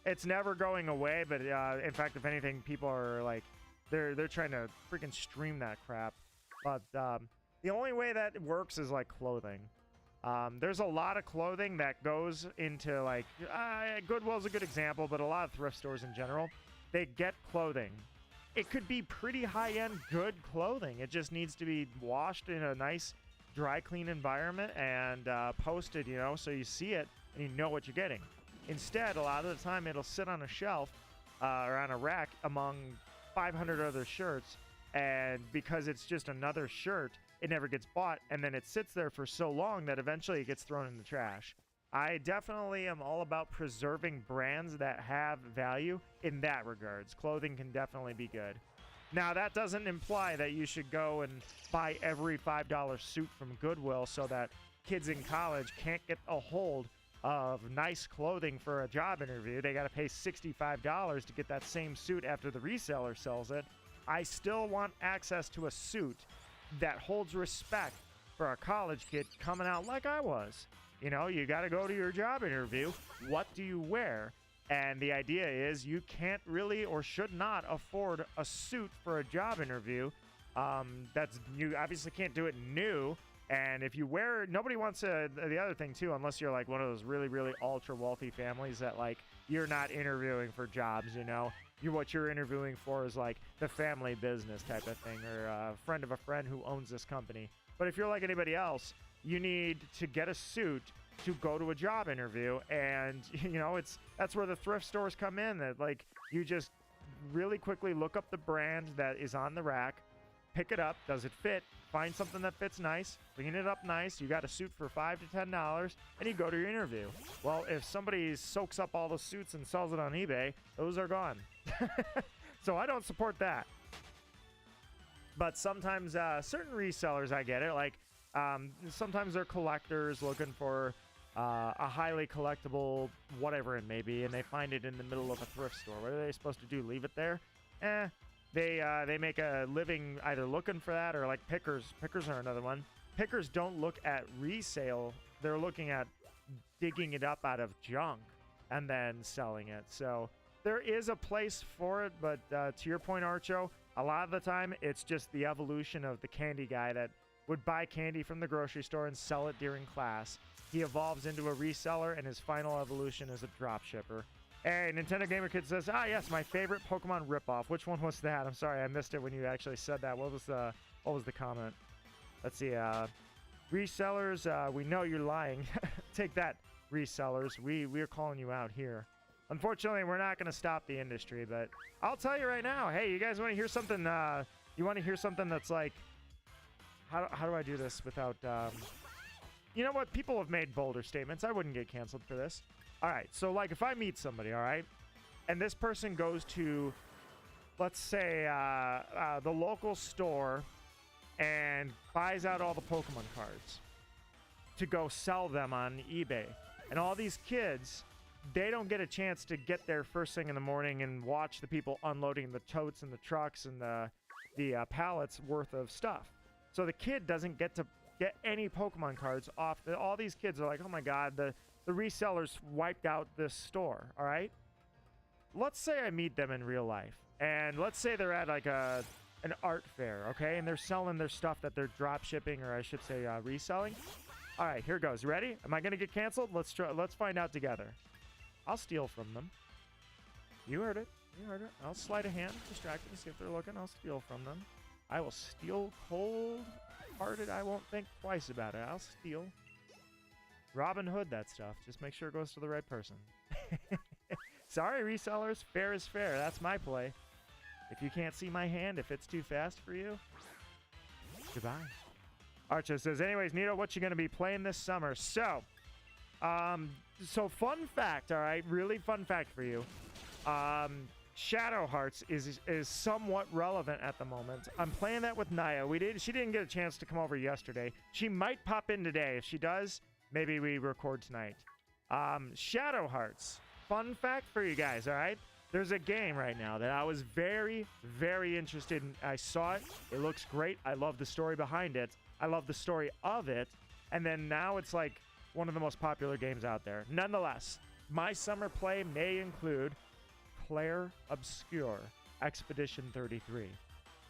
it's never going away, but in fact, if anything, people are like, they're trying to freaking stream that crap. But the only way that works is like clothing. There's a lot of clothing that goes into like, Goodwill's a good example, but a lot of thrift stores in general, they get clothing. It could be pretty high-end good clothing. It just needs to be washed in a nice dry clean environment and posted, you know, so you see it and you know what you're getting. Instead, a lot of the time it'll sit on a shelf or on a rack among 500 other shirts, and because it's just another shirt, it never gets bought, and then it sits there for so long that eventually it gets thrown in the trash. I definitely am all about preserving brands that have value in that regards. Clothing can definitely be good. Now, that doesn't imply that you should go and buy every $5 suit from Goodwill so that kids in college can't get a hold of nice clothing for a job interview. They got to pay $65 to get that same suit after the reseller sells it. I still want access to a suit that holds respect for a college kid coming out like I was. You know, you got to go to your job interview. What do you wear? And the idea is you can't really or should not afford a suit for a job interview. You obviously can't do it new. And if you wear, nobody wants the other thing too, unless you're like one of those really, really ultra wealthy families that like you're not interviewing for jobs, you know. What you're interviewing for is like the family business type of thing, or a friend of a friend who owns this company. But if you're like anybody else, you need to get a suit to go to a job interview, and you know that's where the thrift stores come in. That like you just really quickly look up the brand that is on the rack, pick it up, does it fit, find something that fits nice, clean it up nice, you got a suit for $5 to $10, and you go to your interview. Well, if somebody soaks up all the suits and sells it on eBay, those are gone. So I don't support that. But sometimes certain resellers, I get it, like sometimes they're collectors looking for a highly collectible whatever it may be, and they find it in the middle of a thrift store. What are they supposed to do, leave it there? They make a living either looking for that, or like pickers are another one. Pickers don't look at resale, they're looking at digging it up out of junk and then selling it. So there is a place for it, but to your point, Archo, a lot of the time it's just the evolution of the candy guy that would buy candy from the grocery store and sell it during class. He evolves into a reseller, and his final evolution is a drop shipper. Hey, Nintendo Gamer Kid says, yes, my favorite Pokemon ripoff. Which one was that? I'm sorry, I missed it when you actually said that. What was the comment? Let's see. Resellers, we know you're lying. Take that, resellers. We're calling you out here. Unfortunately, we're not going to stop the industry, but I'll tell you right now. Hey, you guys want to hear something? You want to hear something that's like, how do I do this without? You know what? People have made bolder statements. I wouldn't get canceled for this. All right, so like if I meet somebody, all right, and this person goes to, let's say, the local store and buys out all the Pokemon cards to go sell them on eBay. And all these kids, they don't get a chance to get there first thing in the morning and watch the people unloading the totes and the trucks and the pallets worth of stuff. So the kid doesn't get to get any Pokemon cards off. All these kids are like, oh my God, the the resellers wiped out this store, all right? Let's say I meet them in real life, and let's say they're at like an art fair, okay? And they're selling their stuff that they're drop shipping, or I should say reselling. All right, here goes. Ready? Am I gonna get canceled? Let's find out together. I'll steal from them. You heard it. You heard it. I'll slide a hand, distract them, see if they're looking. I'll steal from them. I will steal cold-hearted. I won't think twice about it. I'll steal. Robin Hood that stuff. Just make sure it goes to the right person. Sorry, resellers. Fair is fair. That's my play. If you can't see my hand, if it's too fast for you, goodbye. Archer says, anyways, Nito, what you going to be playing this summer? So fun fact, all right? Really fun fact for you. Shadow Hearts is somewhat relevant at the moment. I'm playing that with Naya. She didn't get a chance to come over yesterday. She might pop in today. If she does, maybe we record tonight. Shadow Hearts. Fun fact for you guys, all right? There's a game right now that I was very, very interested in. I saw it. It looks great. I love the story behind it. I love the story of it. And then now it's like one of the most popular games out there. Nonetheless, my summer play may include Clair Obscure Expedition 33.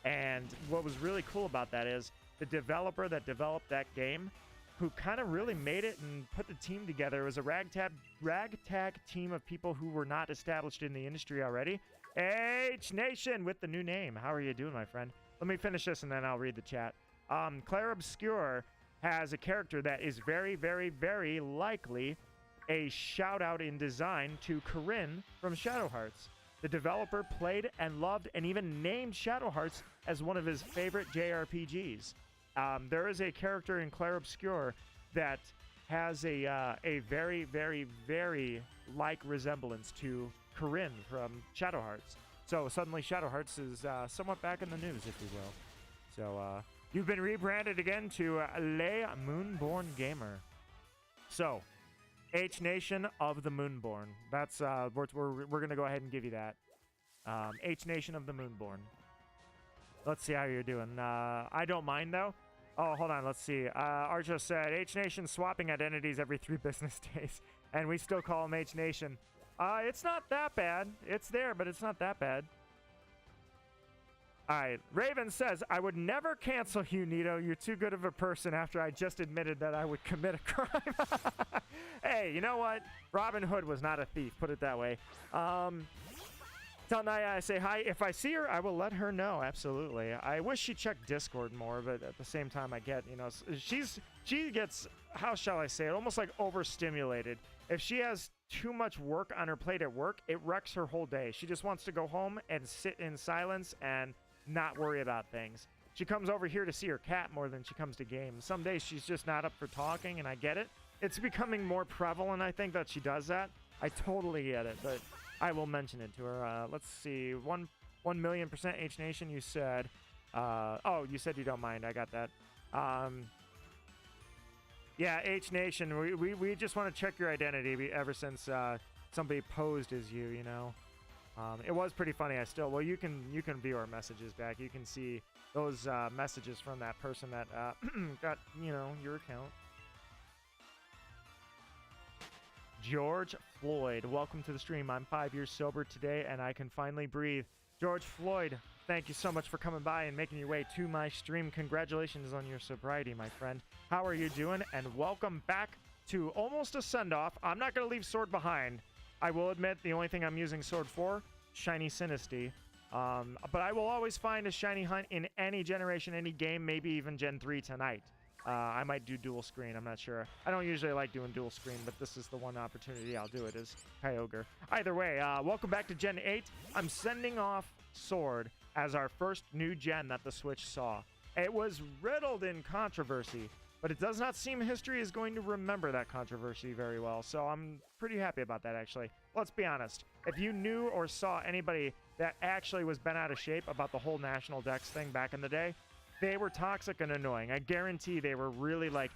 And what was really cool about that is the developer that developed that game, who kind of really made it and put the team together. It was a ragtag team of people who were not established in the industry already. H Nation with the new name. How are you doing, my friend? Let me finish this and then I'll read the chat. Clair Obscure has a character that is very, very, very likely a shout out in design to Corinne from Shadow Hearts. The developer played and loved and even named Shadow Hearts as one of his favorite JRPGs. There is a character in Clair Obscure that has a very, very, very like resemblance to Corinne from Shadow Hearts. So suddenly Shadow Hearts is somewhat back in the news, if you will. So you've been rebranded again to Le Moonborn Gamer. So H Nation of the Moonborn. That's we're gonna go ahead and give you that. H Nation of the Moonborn. Let's see how you're doing. I don't mind though. Oh, hold on. Let's see. Arjo said H Nation swapping identities every 3 business days, and we still call them H Nation. It's not that bad. It's there, but it's not that bad. All right. Raven says, I would never cancel you, Nito. You're too good of a person after I just admitted that I would commit a crime. Hey, you know what? Robin Hood was not a thief. Put it that way. Tell Naya I say hi. If I see her, I will let her know. Absolutely. I wish she checked Discord more, but at the same time, I get, you know, she gets, how shall I say it, almost like overstimulated. If she has too much work on her plate at work, it wrecks her whole day. She just wants to go home and sit in silence and not worry about things. She comes over here to see her cat more than she comes to games. Some days she's just not up for talking, and I get it. It's becoming more prevalent, I think, that she does that. I totally get it, but I will mention it to her. Let's see. 1,000,000% H Nation, you said. Oh, you said you don't mind. I got that. Yeah, H Nation, we just want to check your identity ever since somebody posed as you, you know. It was pretty funny. Well, you can view our messages back. You can see those messages from that person that got, you know, your account. George Floyd, welcome to the stream. I'm 5 years sober today, and I can finally breathe. George Floyd, thank you so much for coming by and making your way to my stream. Congratulations on your sobriety, my friend. How are you doing? And welcome back to almost a send-off. I'm not going to leave Sword behind. I will admit the only thing I'm using Sword for, Shiny Sinisty. But I will always find a Shiny Hunt in any generation, any game, maybe even Gen 3 tonight. I might do dual screen. I'm not sure. I don't usually like doing dual screen, but this is the one opportunity I'll do it is Kyogre. Either way, welcome back to Gen 8. I'm sending off Sword as our first new gen that the Switch saw. It was riddled in controversy, but it does not seem history is going to remember that controversy very well, so I'm pretty happy about that, actually. Let's be honest. If you knew or saw anybody that actually was bent out of shape about the whole National Dex thing back in the day, they were toxic and annoying. I guarantee they were really like,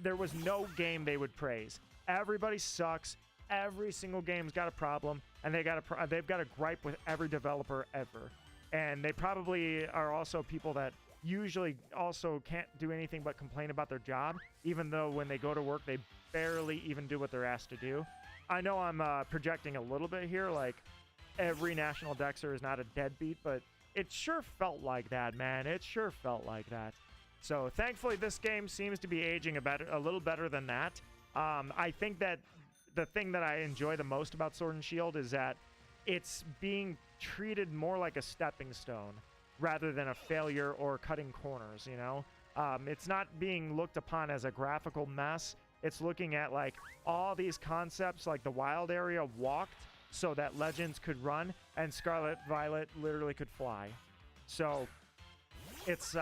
there was no game they would praise. Everybody sucks. Every single game's got a problem, and they've got a gripe with every developer ever. And they probably are also people that usually also can't do anything but complain about their job, even though when they go to work, they barely even do what they're asked to do. I know I'm projecting a little bit here, like every National Dexter is not a deadbeat, but it sure felt like that, man. It sure felt like that. So thankfully, this game seems to be aging a little better than that. I think that the thing that I enjoy the most about Sword and Shield is that it's being treated more like a stepping stone rather than a failure or cutting corners, you know? It's not being looked upon as a graphical mess. It's looking at like all these concepts, like the wild area walked so that Legends could run and Scarlet Violet literally could fly. So it's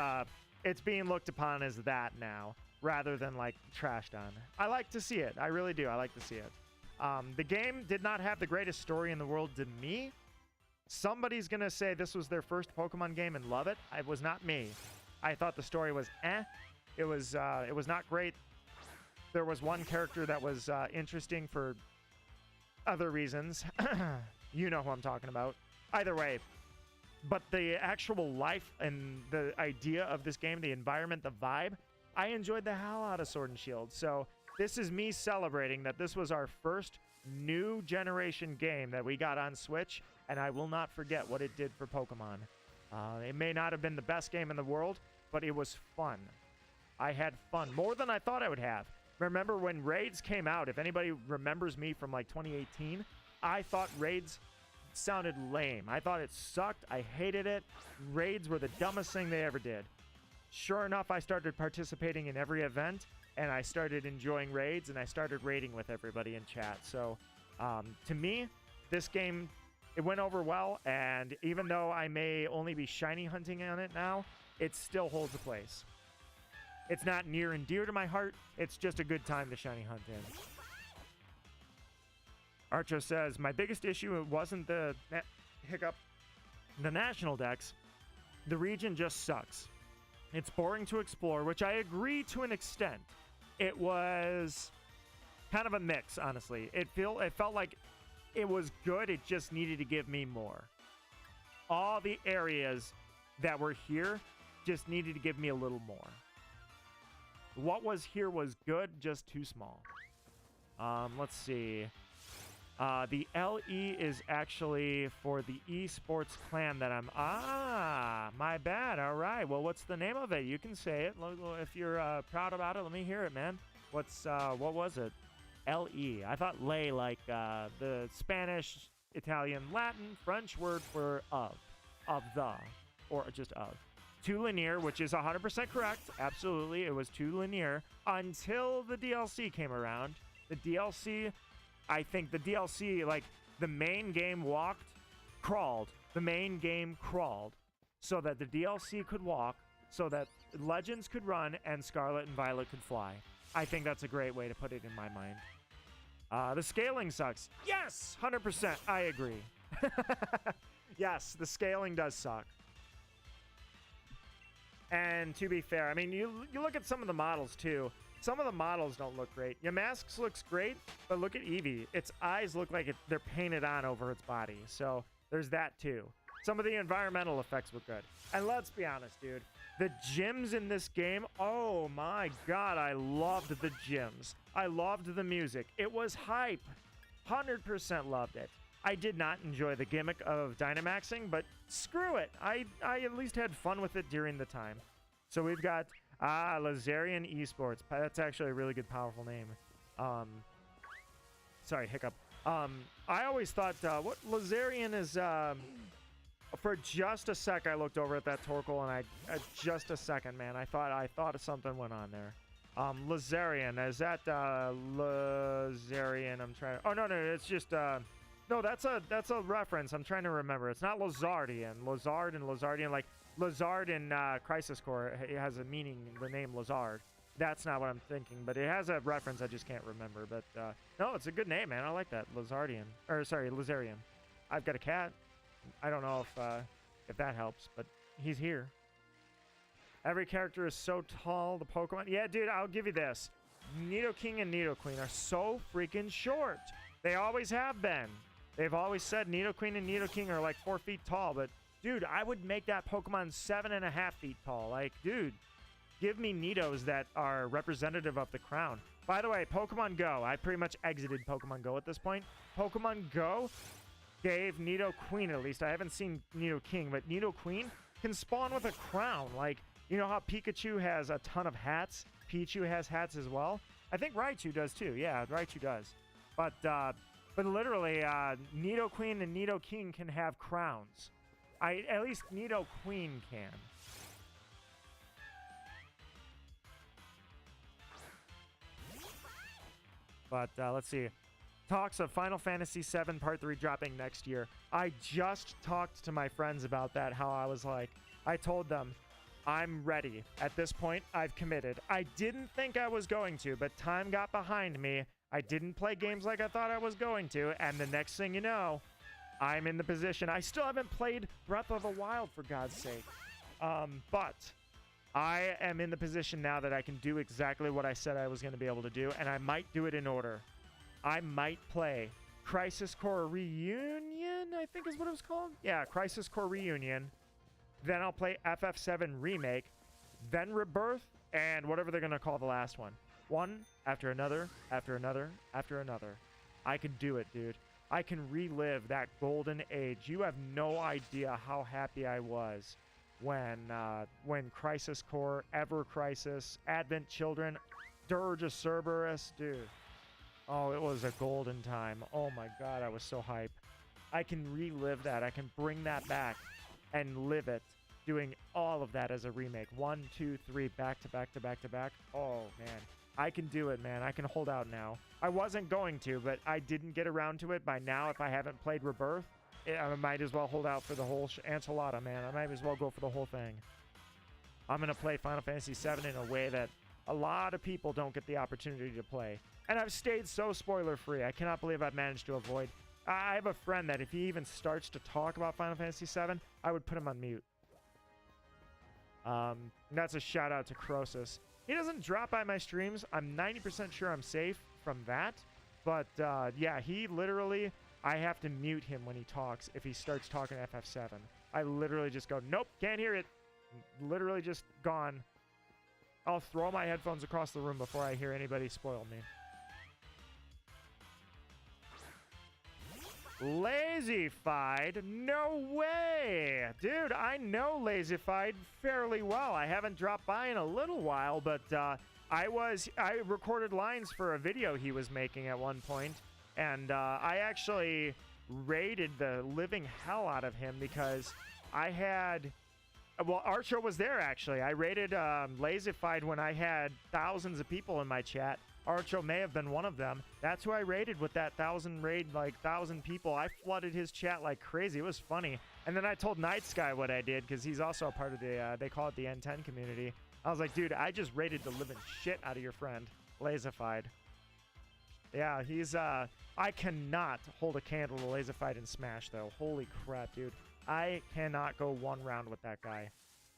being looked upon as that now rather than like trashed on. I like to see it. I really do. I like to see it. The game did not have the greatest story in the world to me. Somebody's gonna say this was their first Pokemon game and love it. It was not me. I thought the story was eh. It was not great. There was one character that was interesting for other reasons. You know who I'm talking about. Either way, but the actual life and the idea of this game, the environment, the vibe, I enjoyed the hell out of Sword and Shield. So this is me celebrating that this was our first new generation game that we got on Switch, and I will not forget what it did for Pokemon. It may not have been the best game in the world, but it was fun. I had fun, more than I thought I would have. Remember when Raids came out, if anybody remembers me from like 2018, I thought Raids sounded lame. I thought it sucked. I hated it. Raids were the dumbest thing they ever did. Sure enough, I started participating in every event, and I started enjoying Raids, and I started raiding with everybody in chat. So to me, this game, it went over well, and even though I may only be shiny hunting on it now, it still holds a place. It's not near and dear to my heart. It's just a good time to shiny hunt in. Archo says, my biggest issue wasn't the national dex. The region just sucks. It's boring to explore, which I agree to an extent. It was kind of a mix, honestly. It felt like it was good. It just needed to give me more. All the areas that were here just needed to give me a little more. What was here was good, just too small. Let's see. The LE is actually for the esports clan that I'm... Ah, my bad. All right. Well, what's the name of it? You can say it. If you're proud about it, let me hear it, man. What was it? LE. I thought lay like the Spanish, Italian, Latin, French word for of the, or just of. Too linear, which is 100% correct. Absolutely, it was too linear until the DLC came around. The DLC, I think the DLC, like the main game crawled. The main game crawled so that the DLC could walk, so that Legends could run, and Scarlet and Violet could fly. I think that's a great way to put it in my mind. The scaling sucks. Yes, 100%. I agree. Yes, the scaling does suck. And to be fair, I mean, you look at some of the models, too. Some of the models don't look great. Yamask's looks great, but look at Eevee. Its eyes look like they're painted on over its body. So there's that, too. Some of the environmental effects look good. And let's be honest, dude. The gyms in this game, oh my god, I loved the gyms. I loved the music. It was hype. 100% loved it. I did not enjoy the gimmick of Dynamaxing, but screw it. I at least had fun with it during the time. So we've got Lazarian Esports. That's actually a really good, powerful name. Sorry, hiccup. I always thought what Lazarian is. For just a sec, I looked over at that Torkoal, and just a second, man, I thought something went on there. Lazarian, is that Lazarian? I'm trying. Oh no, it's just no, that's a reference. I'm trying to remember. It's not Lazardian. Lazard and Lazardian, like Lazard in Crisis Core, it has a meaning. The name Lazard. That's not what I'm thinking, but it has a reference. I just can't remember. But no, it's a good name, man. I like that. Lazardian, or sorry, Lazarian. I've got a cat. I don't know if that helps, but he's here. Every character is so tall. The Pokemon, yeah, dude. I'll give you this. Nidoking and Nidoqueen are so freaking short. They always have been. They've always said Nidoqueen and Nidoking are like 4 feet tall, but dude, I would make that Pokemon 7.5 feet tall. Like, dude, give me Nidos that are representative of the crown. By the way, Pokemon Go. I pretty much exited Pokemon Go at this point. Pokemon Go gave Nidoqueen, at least. I haven't seen Nidoking, but Nidoqueen can spawn with a crown. Like, you know how Pikachu has a ton of hats? Pichu has hats as well. I think Raichu does too. Yeah, Raichu does. But literally, Nidoqueen and Nidoking can have crowns. At least Nidoqueen can. But let's see. Talks of Final Fantasy VII Part 3 dropping next year. I just talked to my friends about that, how I was like, I told them, I'm ready. At this point, I've committed. I didn't think I was going to, but time got behind me. I didn't play games like I thought I was going to, and the next thing you know, I'm in the position. I still haven't played Breath of the Wild, for God's sake. But I am in the position now that I can do exactly what I said I was going to be able to do, and I might do it in order. I might play Crisis Core Reunion, I think is what it was called. Yeah, Crisis Core Reunion. Then I'll play FF7 Remake, then Rebirth, and whatever they're going to call the last one. One after another, after another, after another. I can do it, dude. I can relive that golden age. You have no idea how happy I was when Crisis Core, Ever Crisis, Advent Children, Dirge of Cerberus, dude. Oh, it was a golden time. Oh my God, I was so hyped. I can relive that. I can bring that back and live it, doing all of that as a remake. 1, 2, 3, back to back to back to back. Oh man, I can do it, man. I can hold out now. I wasn't going to, but I didn't get around to it. By now, if I haven't played Rebirth, I might as well hold out for the whole enchilada, man. I might as well go for the whole thing. I'm going to play Final Fantasy VII in a way that a lot of people don't get the opportunity to play. And I've stayed so spoiler-free. I cannot believe I've managed to avoid. I have a friend that if he even starts to talk about Final Fantasy VII, I would put him on mute. That's a shout-out to Croesus. He doesn't drop by my streams. I'm 90% sure I'm safe from that. But, yeah, he literally... I have to mute him when he talks if he starts talking FF7. I literally just go, nope, can't hear it. Literally just gone. I'll throw my headphones across the room before I hear anybody spoil me. Lazyfied? No way! Dude, I know Lazyfied fairly well. I haven't dropped by in a little while, but I recorded lines for a video he was making at one point, and I actually raided the living hell out of him because I had... Well, Archo was there, actually. I raided Lazyfied when I had thousands of people in my chat. Archo may have been one of them. That's who I raided with that 1,000 people. I flooded his chat like crazy. It was funny. And then I told Night Sky what I did because he's also a part of the, they call it the N10 community. I was like, dude, I just raided the living shit out of your friend, Lazyfied. Yeah, he's, I cannot hold a candle to Lazyfied in Smash, though. Holy crap, dude. I cannot go one round with that guy.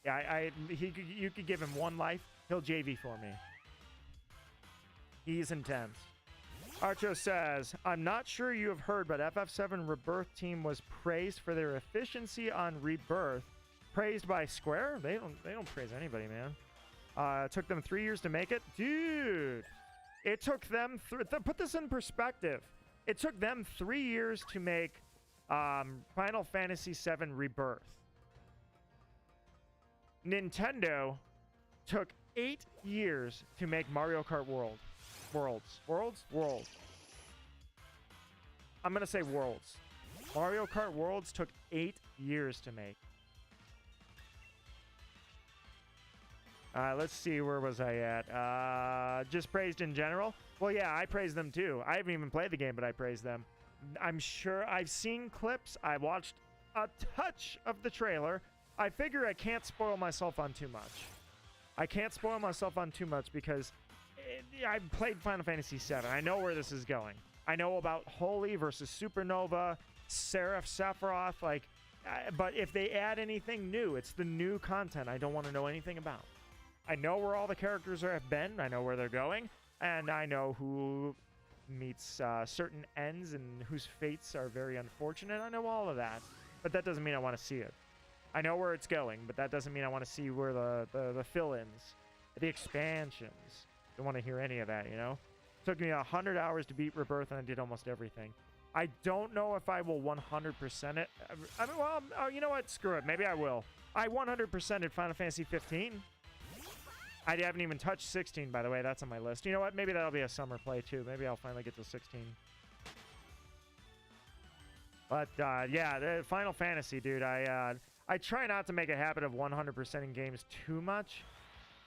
Yeah, you could give him one life, he'll JV for me. He's intense. Archo says, I'm not sure you have heard, but FF7 Rebirth team was praised for their efficiency on Rebirth. Praised by Square? They don't praise anybody, man. It took them 3 years to make it. Dude, it took them, put this in perspective. It took them 3 years to make Final Fantasy VII Rebirth. Nintendo took 8 years to make Mario Kart Worlds. I'm gonna say Worlds. Mario Kart Worlds took 8 years to make. Let's see, where was I at? Just praised in general? Well, yeah, I praised them too. I haven't even played the game, but I praised them. I'm sure I've seen clips. I watched a touch of the trailer. I figure I can't spoil myself on too much. I can't spoil myself on too much because I played Final Fantasy VII. I know where this is going. I know about Holy versus Supernova, Seraph, Sephiroth, like, but if they add anything new, it's the new content I don't want to know anything about. I know where all the characters have been. I know where they're going, and I know who meets certain ends and whose fates are very unfortunate. I know all of that, but that doesn't mean I want to see it. I know where it's going, but that doesn't mean I want to see where the fill-ins, the expansions. Don't want to hear any of that, you know? Took me 100 hours to beat Rebirth, and I did almost everything. I don't know if I will 100% it. I mean, well, oh, you know what? Screw it. Maybe I will. I 100%ed Final Fantasy 15. I haven't even touched 16, by the way. That's on my list. You know what? Maybe that'll be a summer play, too. Maybe I'll finally get to 16. But, yeah, the Final Fantasy, dude, I try not to make a habit of 100% in games too much,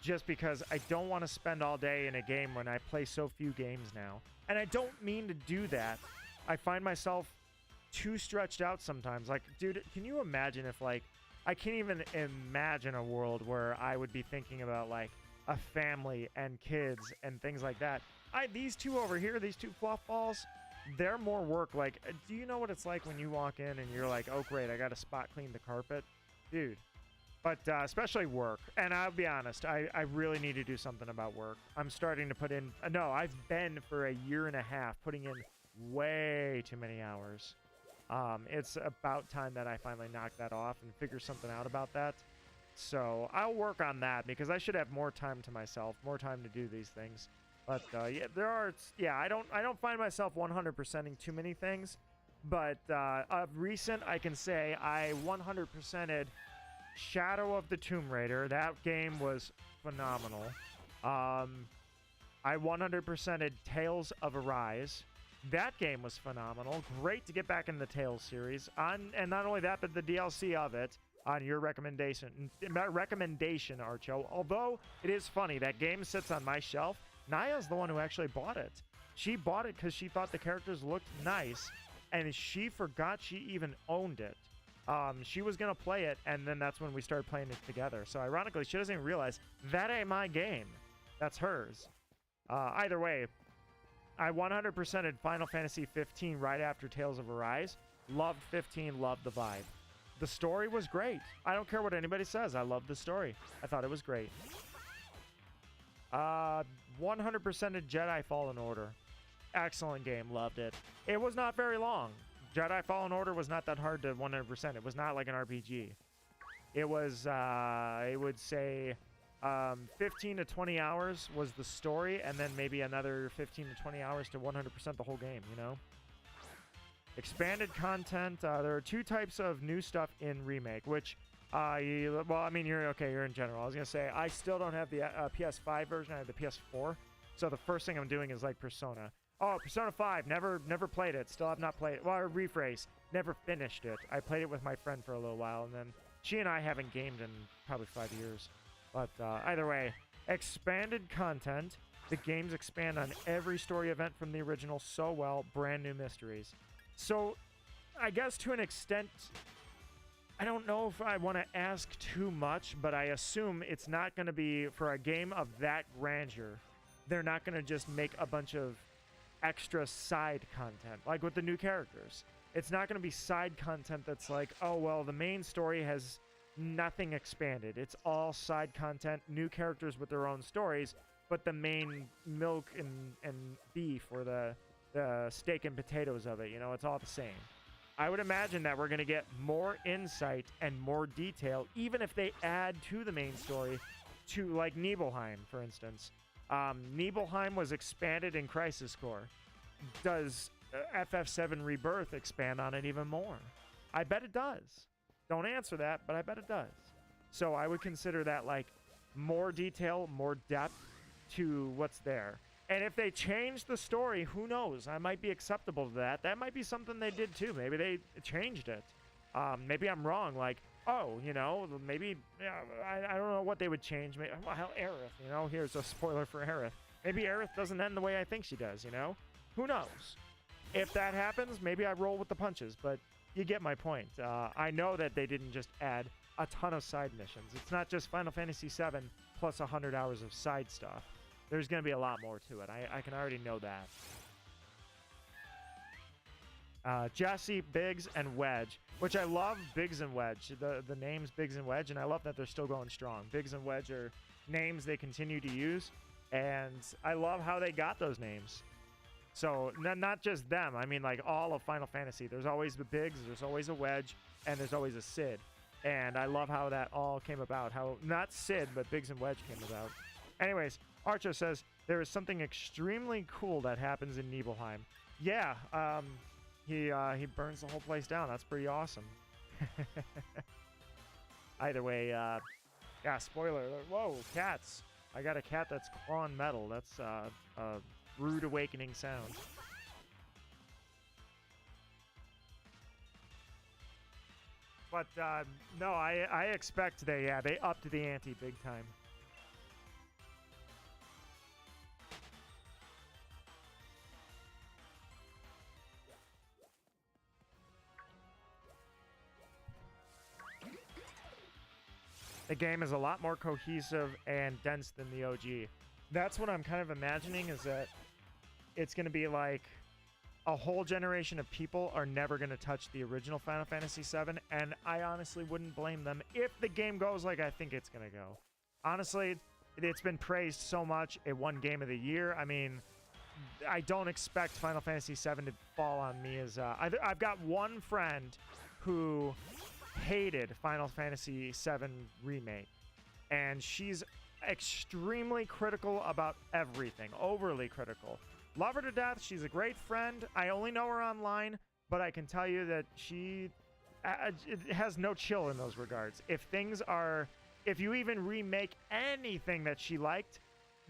just because I don't want to spend all day in a game when I play so few games now. And I don't mean to do that. I find myself too stretched out sometimes. Like, dude, can you imagine if, like, I can't even imagine a world where I would be thinking about, like, a family and kids and things like that. These two over here, these two fluff balls, they're more work. Like, do you know what it's like when you walk in and you're like, oh, great, I got to spot clean the carpet? Dude. But especially work. And I'll be honest, I really need to do something about work. I'm starting to put in... no, I've been for a year and a half putting in way too many hours. It's about time that I finally knock that off and figure something out about that. So I'll work on that because I should have more time to myself, more time to do these things. But yeah, there are... yeah, I don't find myself 100%ing too many things. But of recent, I can say I 100%ed Shadow of the Tomb Raider. That game was phenomenal. I 100%ed Tales of Arise. That game was phenomenal. Great to get back in the Tales series. And not only that, but the DLC of it on your recommendation, Archo. Although it is funny, that game sits on my shelf. Naya's the one who actually bought it. She bought it because she thought the characters looked nice, and she forgot she even owned it. She was going to play it, and then that's when we started playing it together. So ironically, she doesn't even realize that ain't my game. That's hers. Either way, I 100%ed Final Fantasy 15 right after Tales of Arise. Loved 15, loved the vibe. The story was great. I don't care what anybody says. I loved the story. I thought it was great. 100%ed Jedi Fallen Order. Excellent game. Loved it. It was not very long. Jedi Fallen Order was not that hard to 100%. It was not like an RPG. It was, I would say, 15 to 20 hours was the story, and then maybe another 15 to 20 hours to 100% the whole game, you know? Expanded content. There are two types of new stuff in Remake, which, well, I mean, you're in general. I was going to say, I still don't have the PS5 version. I have the PS4. So the first thing I'm doing is like Persona. Oh, Persona 5. Never played it. Still have not played it. Well, rephrase. Never finished it. I played it with my friend for a little while, and then she and I haven't gamed in probably 5 years. But either way, expanded content. The games expand on every story event from the original so well. Brand new mysteries. So, I guess to an extent, I don't know if I want to ask too much, but I assume it's not going to be, for a game of that grandeur, they're not going to just make a bunch of extra side content, like with the new characters. It's not going to be side content that's like, oh, well, the main story has nothing expanded. It's all side content, new characters with their own stories, but the main milk and beef or the steak and potatoes of it, you know, it's all the same. I would imagine that we're going to get more insight and more detail, even if they add to the main story, to like Nibelheim, for instance. Nibelheim was expanded in Crisis Core. Does FF7 Rebirth expand on it even more? I bet it does. Don't answer that, but I bet it does. So I would consider that like more detail, more depth to what's there. And if they change the story, who knows? I might be acceptable to that. That might be something they did too. Maybe they changed it. Maybe I'm wrong. Like, oh, you know, maybe, I don't know what they would change. Maybe, well, hell, Aerith, you know, here's a spoiler for Aerith. Maybe Aerith doesn't end the way I think she does, you know? Who knows? If that happens, maybe I roll with the punches, but you get my point. I know that they didn't just add a ton of side missions. It's not just Final Fantasy VII plus 100 hours of side stuff. There's going to be a lot more to it. I can already know that. Jesse, Biggs, and Wedge, which I love. Biggs and Wedge, the names Biggs and Wedge, and I love that they're still going strong. Biggs and Wedge are names they continue to use, and I love how they got those names. So not just them. I mean, like all of Final Fantasy. There's always the Biggs, there's always a Wedge, and there's always a Sid. And I love how that all came about. How, not Sid, but Biggs and Wedge came about. Anyways, Archer says, there is something extremely cool that happens in Nibelheim. Yeah, he burns the whole place down. That's pretty awesome. Either way, yeah, spoiler alert. Whoa, cats. I got a cat that's clawing metal. That's a rude awakening sound. But no, I expect they upped the ante big time. The game is a lot more cohesive and dense than the OG. That's what I'm kind of imagining, is that it's going to be like a whole generation of people are never going to touch the original Final Fantasy VII, and I honestly wouldn't blame them if the game goes like I think it's going to go. Honestly, it's been praised so much. It won Game of the Year. I mean, I don't expect Final Fantasy VII to fall on me as... I've got one friend who hated Final Fantasy VII Remake, and she's extremely critical about everything, overly critical. Love her to death. She's a great friend. I only know her online, but I can tell you that she has no chill in those regards. If you even remake anything that she liked,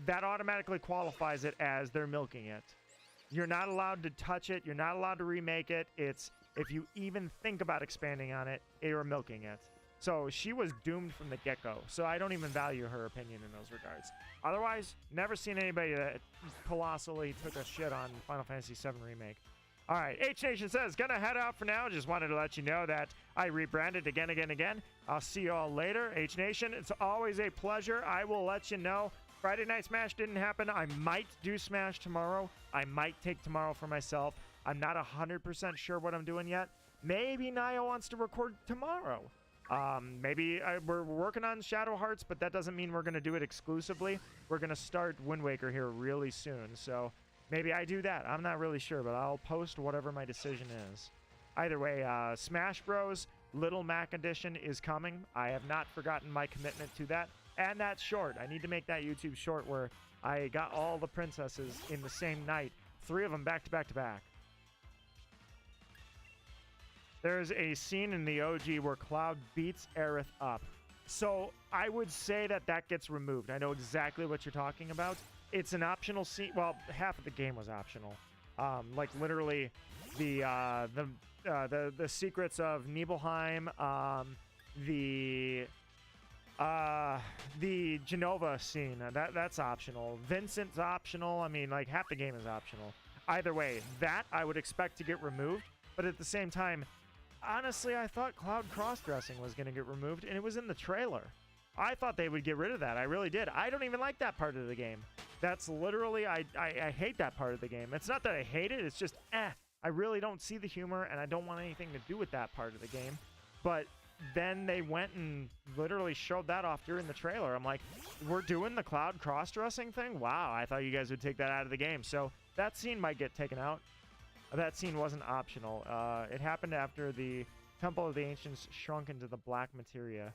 that automatically qualifies it as they're milking it. You're not allowed to touch it. You're not allowed to remake it. It's, if you even think about expanding on it, you're milking it. So she was doomed from the get-go. So I don't even value her opinion in those regards. Otherwise, never seen anybody that colossally took a shit on Final Fantasy VII Remake. All right, H-Nation says, gonna head out for now. Just wanted to let you know that I rebranded again. I'll see you all later. H-Nation, it's always a pleasure. I will let you know. Friday Night Smash didn't happen. I might do Smash tomorrow. I might take tomorrow for myself. I'm not 100% sure what I'm doing yet. Maybe Naya wants to record tomorrow. Maybe we're working on Shadow Hearts, but that doesn't mean we're going to do it exclusively. We're going to start Wind Waker here really soon, so maybe I do that. I'm not really sure, but I'll post whatever my decision is. Either way, Smash Bros. Little Mac Edition is coming. I have not forgotten my commitment to that. And that short. I need to make that YouTube short where I got all the princesses in the same night. 3 of them back to back to back. There's a scene in the OG where Cloud beats Aerith up. So I would say that that gets removed. I know exactly what you're talking about. It's an optional scene. Well, half of the game was optional. Like literally the secrets of Nibelheim, the Genova scene, that's optional. Vincent's optional. I mean, like half the game is optional. Either way, that I would expect to get removed. But at the same time, honestly, I thought Cloud cross-dressing was going to get removed, and it was in the trailer. I thought they would get rid of that. I really did. I don't even like that part of the game. That's literally, I hate that part of the game. It's not that I hate it. It's just, I really don't see the humor, and I don't want anything to do with that part of the game. But then they went and literally showed that off during the trailer. I'm like, we're doing the Cloud cross-dressing thing? Wow, I thought you guys would take that out of the game. So that scene might get taken out. That scene wasn't optional. It happened after the Temple of the Ancients shrunk into the black materia.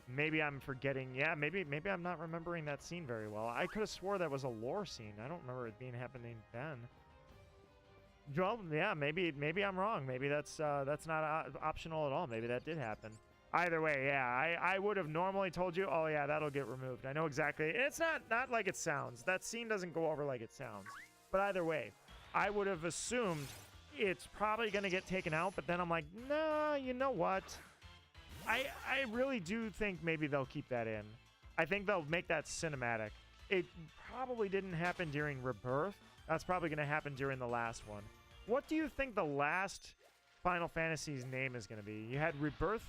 Maybe I'm forgetting. Yeah, maybe I'm not remembering that scene very well. I could have swore that was a lore scene. I don't remember it happening then. Well, yeah, maybe I'm wrong. Maybe that's not optional at all. Maybe that did happen. Either way, yeah, I would have normally told you, oh yeah, that'll get removed. I know exactly. It's not like it sounds. That scene doesn't go over like it sounds. But either way, I would have assumed it's probably going to get taken out, but then I'm like, nah, you know what? I really do think maybe they'll keep that in. I think they'll make that cinematic. It probably didn't happen during Rebirth. That's probably going to happen during the last one. What do you think the last Final Fantasy's name is going to be? You had Rebirth.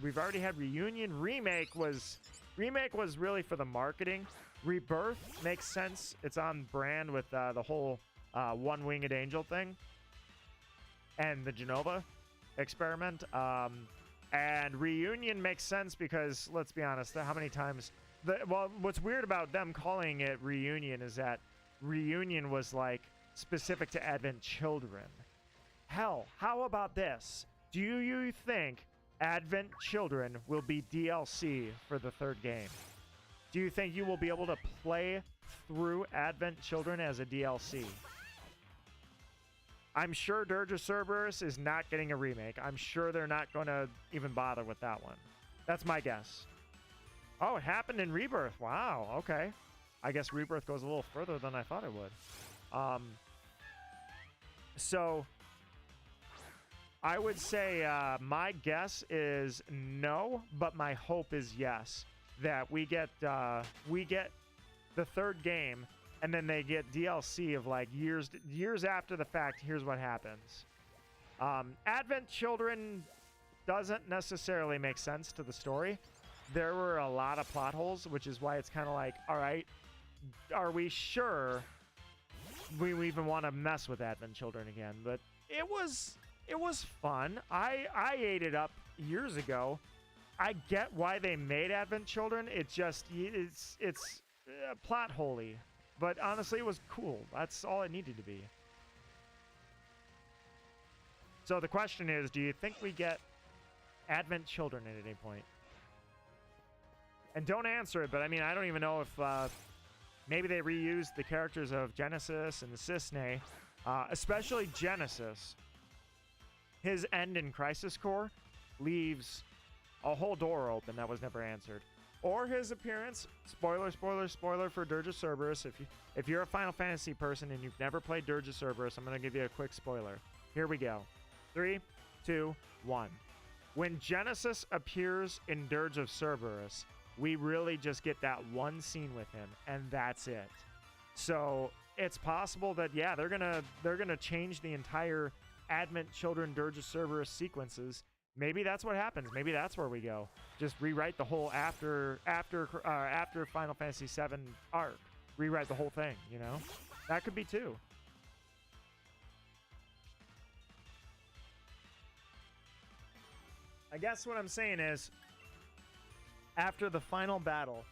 We've already had Reunion. Remake was really for the marketing. Rebirth makes sense. It's on brand with the whole one-winged angel thing and the Genova experiment. And Reunion makes sense because, let's be honest, how many times... well, what's weird about them calling it Reunion is that Reunion was, like, specific to Advent children. Hell, how about this? Do you think Advent Children will be DLC for the third game? Do you think you will be able to play through Advent Children as a DLC? I'm sure Dirge of Cerberus is not getting a remake. I'm sure they're not going to even bother with that one. That's my guess. Oh, it happened in Rebirth. Wow, okay. I guess Rebirth goes a little further than I thought it would. So I would say my guess is no, but my hope is yes. That we get the third game, and then they get DLC of like years after the fact. Here's what happens. Advent Children doesn't necessarily make sense to the story. There were a lot of plot holes, which is why it's kind of like, all right, are we sure we even want to mess with Advent Children again? But it was fun. I ate it up years ago. I get why they made Advent Children. It's plot holy, but honestly, it was cool. That's all it needed to be. So the question is, do you think we get Advent Children at any point? And don't answer it, but I mean, I don't even know if maybe they reused the characters of Genesis and the Cisne, especially Genesis. His end in Crisis Core leaves a whole door open that was never answered. Or his appearance, spoiler for Dirge of Cerberus. If you're a Final Fantasy person and you've never played Dirge of Cerberus, I'm going to give you a quick spoiler. Here we go. 3, 2, 1. When Genesis appears in Dirge of Cerberus, we really just get that one scene with him, and that's it. So it's possible that, yeah, they're gonna change the entire Advent Children Dirge of Cerberus sequences. Maybe that's what happens. Maybe that's where we go. Just rewrite the whole after Final Fantasy VII arc. Rewrite the whole thing, you know? That could be too. I guess what I'm saying is, after the final battle,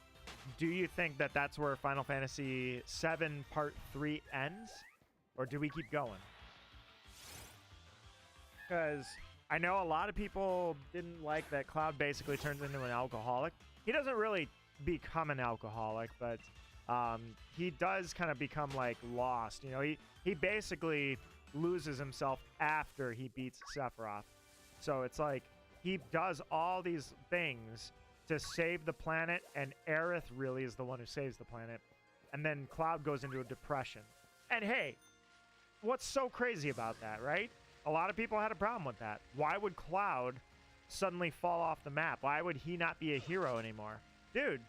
do you think that that's where Final Fantasy VII Part 3 ends? Or do we keep going? Because I know a lot of people didn't like that Cloud basically turns into an alcoholic. He doesn't really become an alcoholic, but he does kind of become like lost. You know, he basically loses himself after he beats Sephiroth. So it's like he does all these things to save the planet, and Aerith really is the one who saves the planet. And then Cloud goes into a depression. And hey, what's so crazy about that, right? A lot of people had a problem with that. Why would Cloud suddenly fall off the map? Why would he not be a hero anymore? Dude,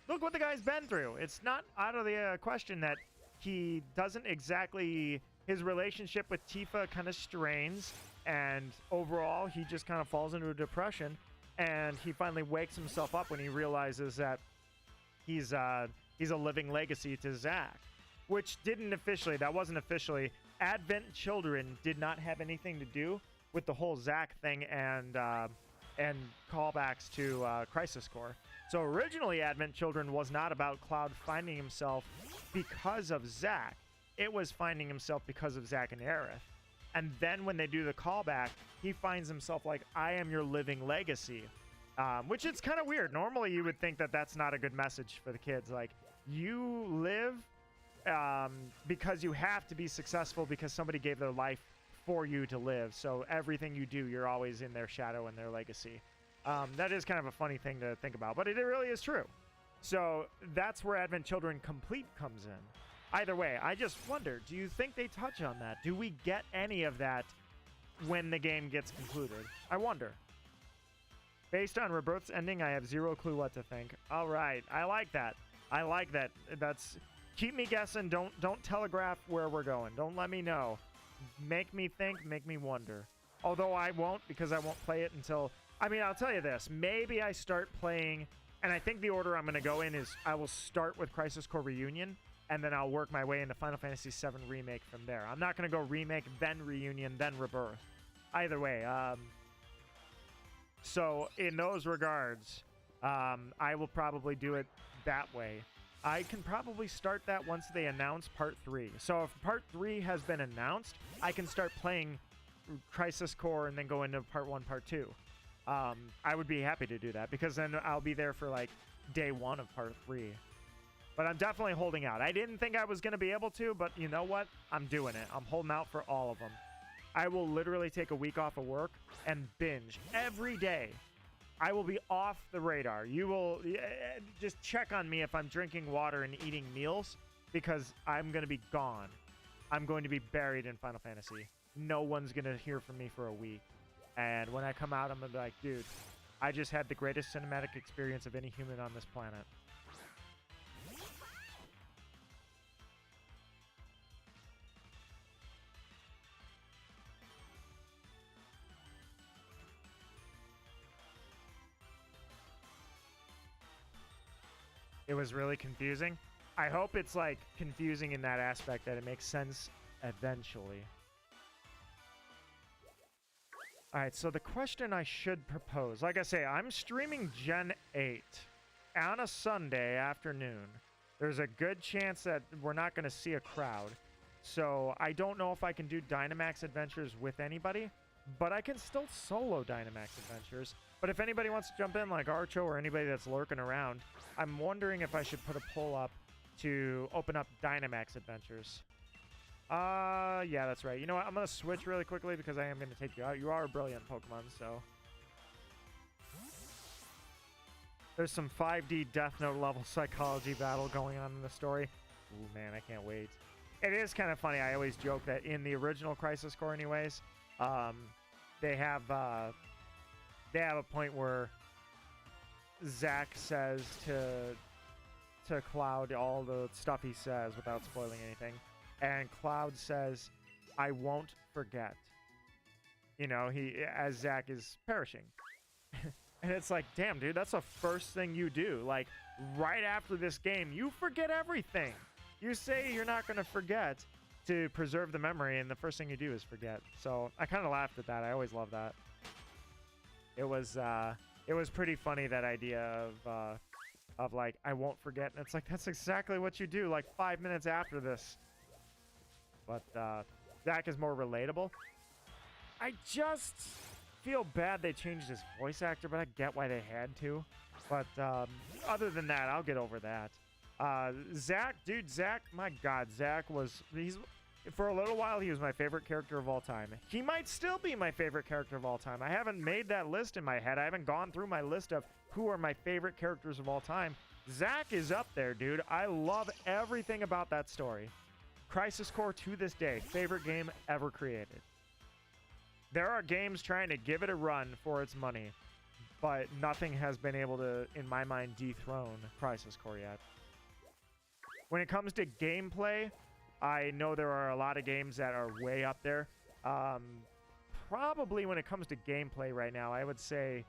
look what the guy's been through. It's not out of the question that he doesn't exactly... His relationship with Tifa kind of strains, and overall, he just kind of falls into a depression, and he finally wakes himself up when he realizes that he's a living legacy to Zack, which that wasn't officially... Advent Children did not have anything to do with the whole Zack thing and callbacks to Crisis Core. So originally, Advent Children was not about Cloud finding himself because of Zack. It was finding himself because of Zack and Aerith. And then when they do the callback, he finds himself like, I am your living legacy. Which is kind of weird. Normally, you would think that that's not a good message for the kids. Like, you live... because you have to be successful because somebody gave their life for you to live. So everything you do, you're always in their shadow and their legacy. That is kind of a funny thing to think about, but it really is true. So that's where Advent Children Complete comes in. Either way, I just wonder, do you think they touch on that? Do we get any of that when the game gets concluded? I wonder. Based on Rebirth's ending, I have zero clue what to think. All right, I like that. I like that. That's... Keep me guessing. Don't telegraph where we're going. Don't let me know. Make me think. Make me wonder. Although I won't, because I won't play it until... I mean, I'll tell you this. Maybe I start playing... And I think the order I'm going to go in is I will start with Crisis Core Reunion, and then I'll work my way into Final Fantasy VII Remake from there. I'm not going to go Remake, then Reunion, then Rebirth. Either way. So, in those regards, I will probably do it that way. I can probably start that once they announce Part 3. So if Part 3 has been announced, I can start playing Crisis Core and then go into part 1, part 2. I would be happy to do that because then I'll be there for like day 1 of part 3. But I'm definitely holding out. I didn't think I was going to be able to, but you know what? I'm doing it. I'm holding out for all of them. I will literally take a week off of work and binge every day. I will be off the radar. You will just check on me if I'm drinking water and eating meals because I'm going to be gone. I'm going to be buried in Final Fantasy. No one's going to hear from me for a week. And when I come out, I'm going to be like, dude, I just had the greatest cinematic experience of any human on this planet. It was really confusing. I hope it's like confusing in that aspect that it makes sense eventually. All right, so the question I should propose, like I say, I'm streaming Gen 8 on a Sunday afternoon. There's a good chance that we're not going to see a crowd. So I don't know if I can do Dynamax Adventures with anybody, but I can still solo Dynamax Adventures. But if anybody wants to jump in, like Archo or anybody that's lurking around, I'm wondering if I should put a poll up to open up Dynamax Adventures. Yeah, that's right. You know what? I'm going to switch really quickly because I am going to take you out. You are a brilliant Pokemon, so. There's some 5D Death Note level psychology battle going on in the story. Ooh, man, I can't wait. It is kind of funny. I always joke that in the original Crisis Core anyways, they have a point where Zack says to Cloud all the stuff he says without spoiling anything. And Cloud says, I won't forget. You know, as Zack is perishing. And it's like, damn, dude, that's the first thing you do. Like, right after this game, you forget everything. You say you're not going to forget to preserve the memory, and the first thing you do is forget. So I kind of laughed at that. I always love that. It was pretty funny, that idea of like, I won't forget. And it's like, that's exactly what you do, like 5 minutes after this. But Zack is more relatable. I just feel bad they changed his voice actor, but I get why they had to. But other than that, I'll get over that. Zack, my God, Zack for a little while, he was my favorite character of all time. He might still be my favorite character of all time. I haven't made that list in my head. I haven't gone through my list of who are my favorite characters of all time. Zack is up there, dude. I love everything about that story. Crisis Core, to this day, favorite game ever created. There are games trying to give it a run for its money, but nothing has been able to, in my mind, dethrone Crisis Core yet. When it comes to gameplay, I know there are a lot of games that are way up there. Probably when it comes to gameplay right now, I would say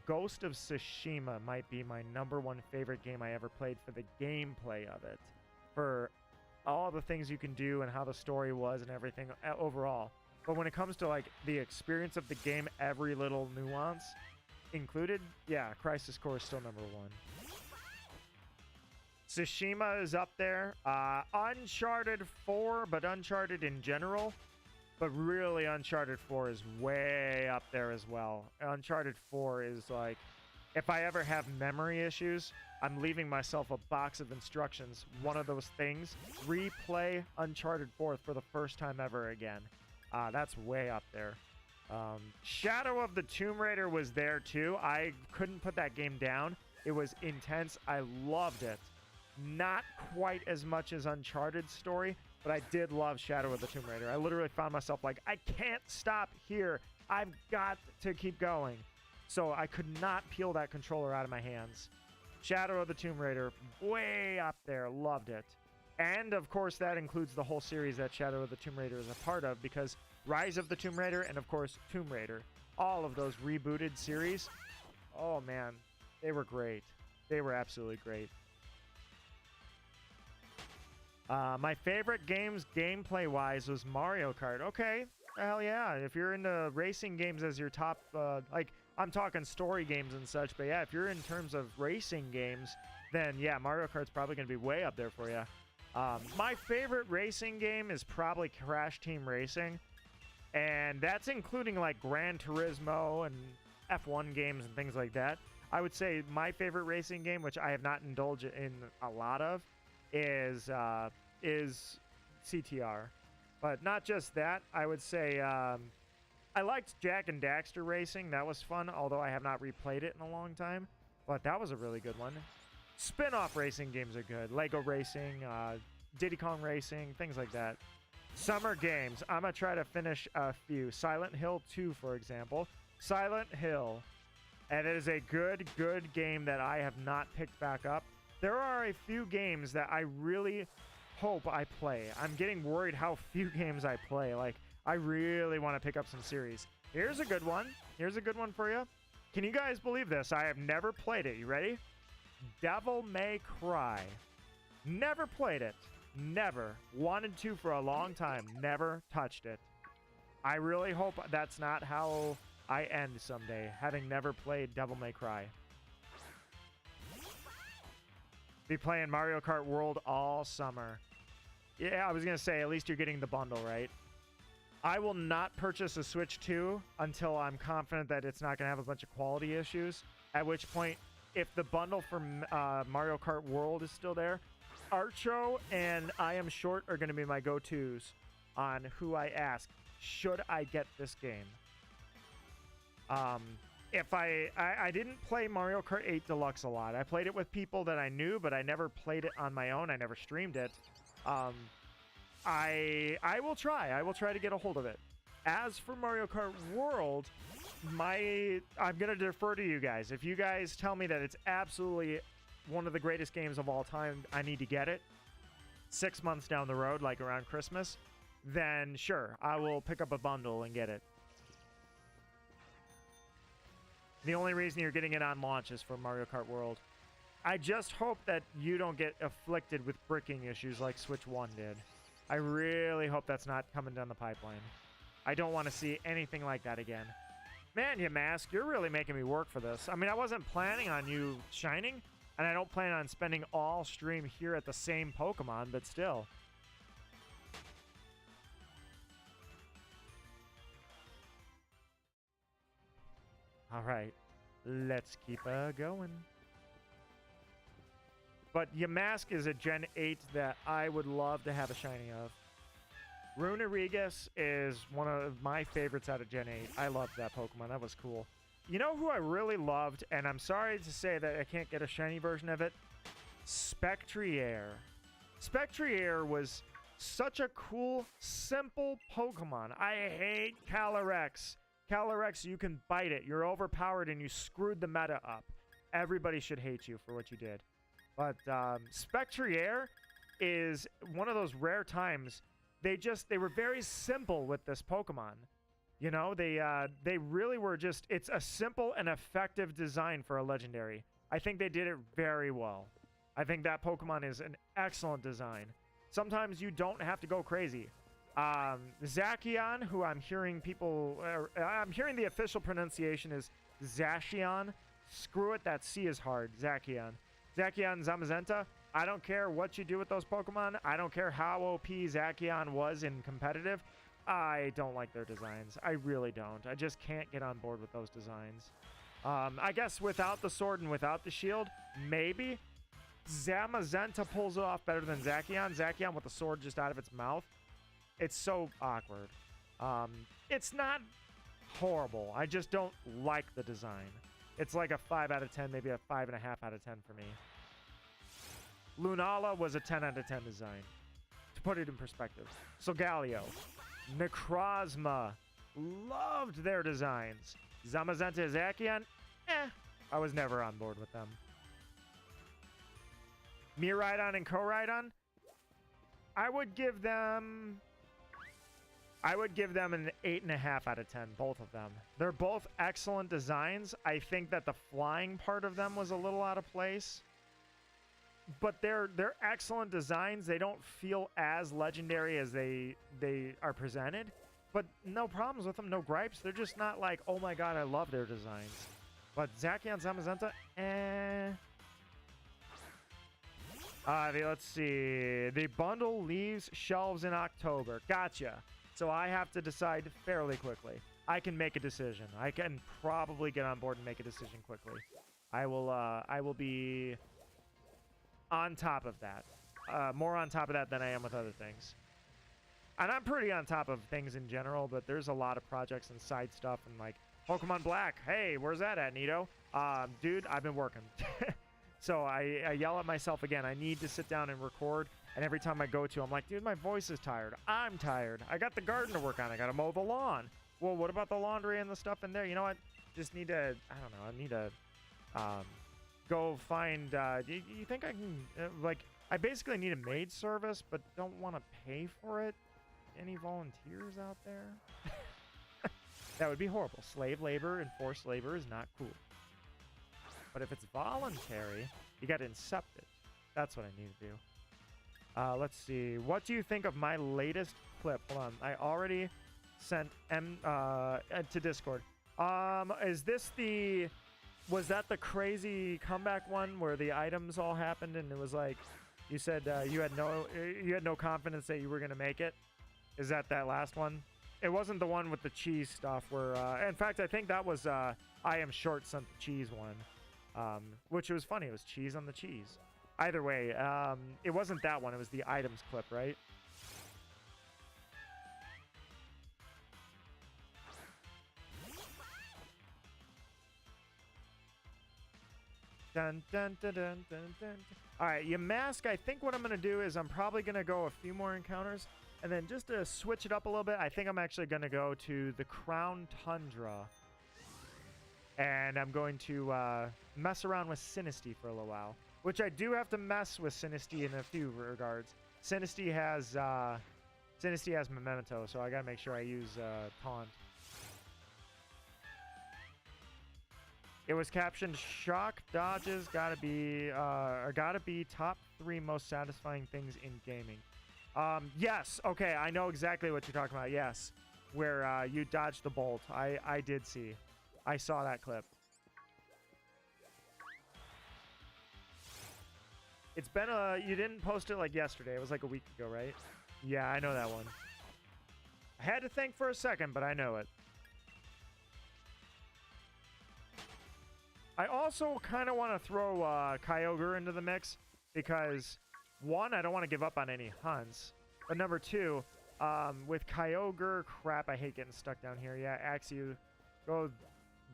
Ghost of Tsushima might be my #1 favorite game I ever played for the gameplay of it. For all the things you can do and how the story was and everything overall. But when it comes to like the experience of the game, every little nuance included, yeah, Crisis Core is still #1. Tsushima is up there. Uncharted 4, but Uncharted in general. But really, Uncharted 4 is way up there as well. Uncharted 4 is like, if I ever have memory issues, I'm leaving myself a box of instructions. One of those things, replay Uncharted 4 for the first time ever again. That's way up there. Shadow of the Tomb Raider was there too. I couldn't put that game down. It was intense. I loved it. Not quite as much as Uncharted's story, but I did love Shadow of the Tomb Raider. I literally found myself like, I can't stop here. I've got to keep going. So I could not peel that controller out of my hands. Shadow of the Tomb Raider, way up there. Loved it. And, of course, that includes the whole series that Shadow of the Tomb Raider is a part of, because Rise of the Tomb Raider and, of course, Tomb Raider, all of those rebooted series, oh, man, they were great. They were absolutely great. My favorite games, gameplay-wise, was Mario Kart. Okay, hell yeah. If you're into racing games as your top, like, I'm talking story games and such, but yeah, if you're in terms of racing games, then yeah, Mario Kart's probably going to be way up there for you. My favorite racing game is probably Crash Team Racing. And that's including like Gran Turismo and F1 games and things like that. I would say my favorite racing game, which I have not indulged in a lot of, is CTR. But not just that, I would say I liked Jack and Daxter Racing. That was fun, although I have not replayed it in a long time. But that was a really good one. Spin-off racing games are good. Lego Racing, Diddy Kong Racing, things like that. Summer games. I'm going to try to finish a few. Silent Hill 2, for example. Silent Hill. And it is a good game that I have not picked back up. There are a few games that I really hope I play. I'm getting worried how few games I play. Like, I really want to pick up some series. Here's a good one. Here's a good one for you. Can you guys believe this? I have never played it. You ready? Devil May Cry. Never played it. Never. Wanted to for a long time. Never touched it. I really hope that's not how I end someday, having never played Devil May Cry. Be playing Mario Kart World all summer. Yeah, I was going to say, at least you're getting the bundle, right? I will not purchase a Switch 2 until I'm confident that it's not going to have a bunch of quality issues. At which point, if the bundle for Mario Kart World is still there, Archo and I Am Short are going to be my go-tos on who I ask, should I get this game? If I didn't play Mario Kart 8 Deluxe a lot. I played it with people that I knew, but I never played it on my own. I never streamed it. I will try. I will try to get a hold of it. As for Mario Kart World, I'm going to defer to you guys. If you guys tell me that it's absolutely one of the greatest games of all time, I need to get it 6 months down the road, like around Christmas, then sure, I will pick up a bundle and get it. The only reason you're getting it on launch is for Mario Kart World. I just hope that you don't get afflicted with bricking issues like Switch 1 did. I really hope that's not coming down the pipeline. I don't want to see anything like that again. Man, you Mask, you're really making me work for this. I mean, I wasn't planning on you shining, and I don't plan on spending all stream here at the same Pokemon, but still. All right, let's keep going. But Yamask is a Gen 8 that I would love to have a shiny of. Runerigus is one of my favorites out of Gen 8. I loved that Pokemon. That was cool. You know who I really loved, and I'm sorry to say that I can't get a shiny version of it? Spectrier. Spectrier was such a cool, simple Pokemon. I hate Calyrex. Calyrex, you can bite it. You're overpowered, and you screwed the meta up. Everybody should hate you for what you did. But Spectrier is one of those rare times. They were very simple with this Pokemon. You know, they really were just, it's a simple and effective design for a legendary. I think they did it very well. I think that Pokemon is an excellent design. Sometimes you don't have to go crazy. Zacian, who I'm hearing I'm hearing the official pronunciation is Zacian. Screw it, that C is hard. Zacian. Zacian Zamazenta. I don't care what you do with those Pokemon. I don't care how OP Zacian was in competitive. I don't like their designs. I really don't. I just can't get on board with those designs. I guess without the sword and without the shield, maybe. Zamazenta pulls it off better than Zacian. Zacian with the sword just out of its mouth. It's so awkward. It's not horrible. I just don't like the design. It's like a 5 out of 10, maybe a 5.5 out of 10 for me. Lunala was a 10 out of 10 design, to put it in perspective. Solgaleo. Necrozma. Loved their designs. Zamazenta Zacian. I was never on board with them. Miraidon and Koraidon. I would give them an 8.5 out of 10, both of them. They're both excellent designs. I think that the flying part of them was a little out of place. But they're excellent designs. They don't feel as legendary as they are presented. But no problems with them, no gripes. They're just not like, oh my god, I love their designs. But Zacian, Zamazenta, let's see. The bundle leaves shelves in October. Gotcha. So I have to decide fairly quickly. I can make a decision. I can probably get on board and make a decision quickly. I will be on top of that. More on top of that than I am with other things. And I'm pretty on top of things in general, but there's a lot of projects and side stuff and like Pokemon Black. Hey, where's that at, Nito? Dude, I've been working. So I yell at myself again. I need to sit down and record. And every time I go to, I'm like, dude, my voice is tired. I'm tired. I got the garden to work on. I got to mow the lawn. Well, what about the laundry and the stuff in there? You know what? Just need to, I don't know. I need to go find, you think I can, like, I basically need a maid service, but don't want to pay for it. Any volunteers out there? That would be horrible. Slave labor and forced labor is not cool. But if it's voluntary, you got to incept it. That's what I need to do. Let's see. What do you think of my latest clip? Hold on. I already sent to Discord. Is this the... Was that the crazy comeback one where the items all happened and it was like... You said you had no confidence that you were going to make it? Is that last one? It wasn't the one with the cheese stuff where... in fact, I think that was I Am Short sent the cheese one. Which was funny. It was cheese on the cheese. Either way, it wasn't that one. It was the items clip, right? Dun, dun, dun, dun, dun, dun. All right, Yamask, I think what I'm going to do is I'm probably going to go a few more encounters. And then just to switch it up a little bit, I think I'm actually going to go to the Crown Tundra. And I'm going to mess around with Sinistea for a little while. Which I do have to mess with Sinistea in a few regards. Sinistea has Memento, so I gotta make sure I use Taunt. It was captioned, shock dodges gotta be top 3 most satisfying things in gaming. Yes, okay, I know exactly what you're talking about. Yes, where you dodged the bolt. I did see. I saw that clip. It's been you didn't post it like yesterday. It was like a week ago, right? Yeah, I know that one. I had to think for a second, but I know it. I also kind of want to throw Kyogre into the mix because, one, I don't want to give up on any hunts. But number two, with Kyogre, crap, I hate getting stuck down here. Yeah, Axew, go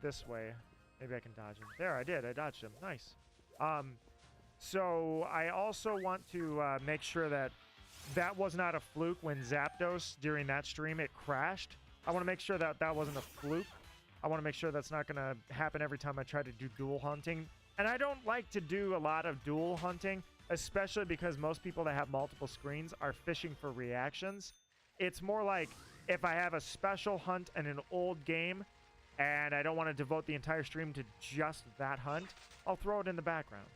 this way. Maybe I can dodge him. There, I did. I dodged him. Nice. So I also want to make sure that that was not a fluke when Zapdos, during that stream, it crashed. I want to make sure that that wasn't a fluke. I want to make sure that's not going to happen every time I try to do dual hunting. And I don't like to do a lot of dual hunting, especially because most people that have multiple screens are fishing for reactions. It's more like if I have a special hunt in an old game and I don't want to devote the entire stream to just that hunt, I'll throw it in the background.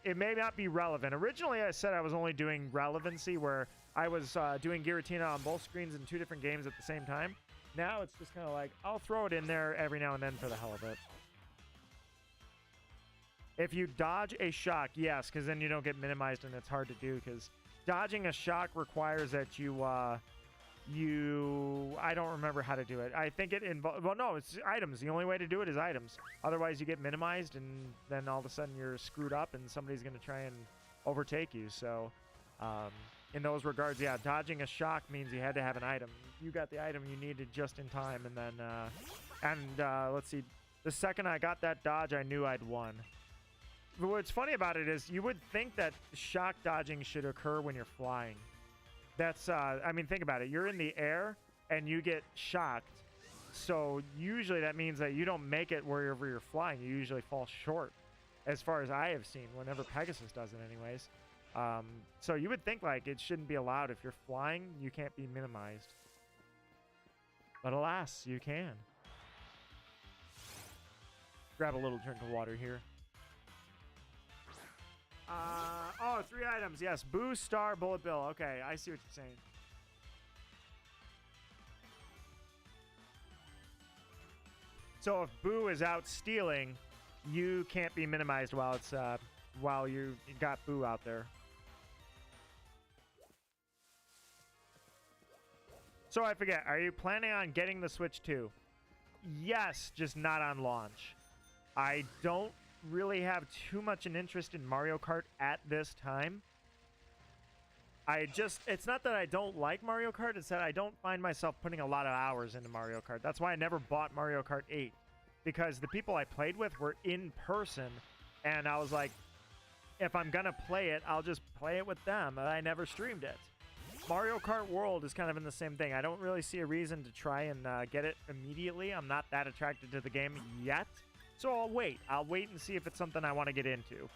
It may not be relevant. Originally, I said I was only doing relevancy, where I was doing Giratina on both screens in 2 different games at the same time. Now it's just kind of like, I'll throw it in there every now and then for the hell of it. If you dodge a shock, yes, because then you don't get minimized and it's hard to do, because dodging a shock requires that you, I don't remember how to do it. I think it involves, well, no, it's items. The only way to do it is items. Otherwise, you get minimized, and then all of a sudden you're screwed up, and somebody's going to try and overtake you. So, in those regards, yeah, dodging a shock means you had to have an item. You got the item you needed just in time, and then, let's see. The second I got that dodge, I knew I'd won. But what's funny about it is you would think that shock dodging should occur when you're flying. That's, I mean, think about it. You're in the air, and you get shocked. So usually that means that you don't make it wherever you're flying. You usually fall short, as far as I have seen, whenever Pegasus does it anyways. So you would think, like, it shouldn't be allowed. If you're flying, you can't be minimized. But alas, you can. Grab a little drink of water here. Oh, 3 items. Yes, Boo, Star, Bullet Bill. Okay, I see what you're saying. So if Boo is out stealing, you can't be minimized while it's while you got Boo out there. So I forget, are you planning on getting the Switch 2? Yes, just not on launch. I don't really have too much an interest in Mario Kart at this time. It's not that I don't like Mario Kart, it's that I don't find myself putting a lot of hours into Mario Kart. That's why I never bought Mario Kart 8, because the people I played with were in person, and I was like, if I'm gonna play it, I'll just play it with them, and I never streamed it. Mario Kart World is kind of in the same thing. I don't really see a reason to try and get it immediately. I'm not that attracted to the game yet, so I'll wait. I'll wait and see if it's something I want to get into.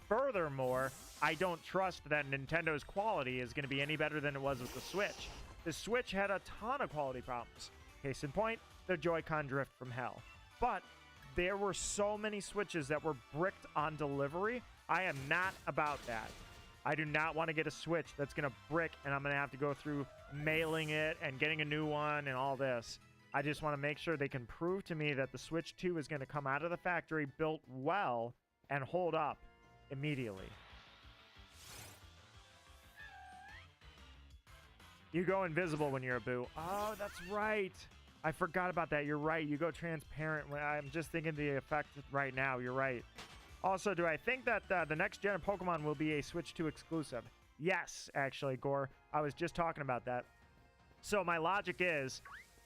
Furthermore, I don't trust that Nintendo's quality is going to be any better than it was with the Switch. The Switch had a ton of quality problems. Case in point, the Joy-Con drift from hell. But there were so many Switches that were bricked on delivery. I am not about that. I do not want to get a Switch that's going to brick and I'm going to have to go through mailing it and getting a new one and all this. I just want to make sure they can prove to me that the Switch 2 is going to come out of the factory built well and hold up immediately. You go invisible when you're a boo. Oh, that's right. I forgot about that. You're right. You go transparent. I'm just thinking the effect right now. You're right. Also, do I think that the next gen of Pokemon will be a Switch 2 exclusive? Yes, actually, Gore. I was just talking about that. So my logic is,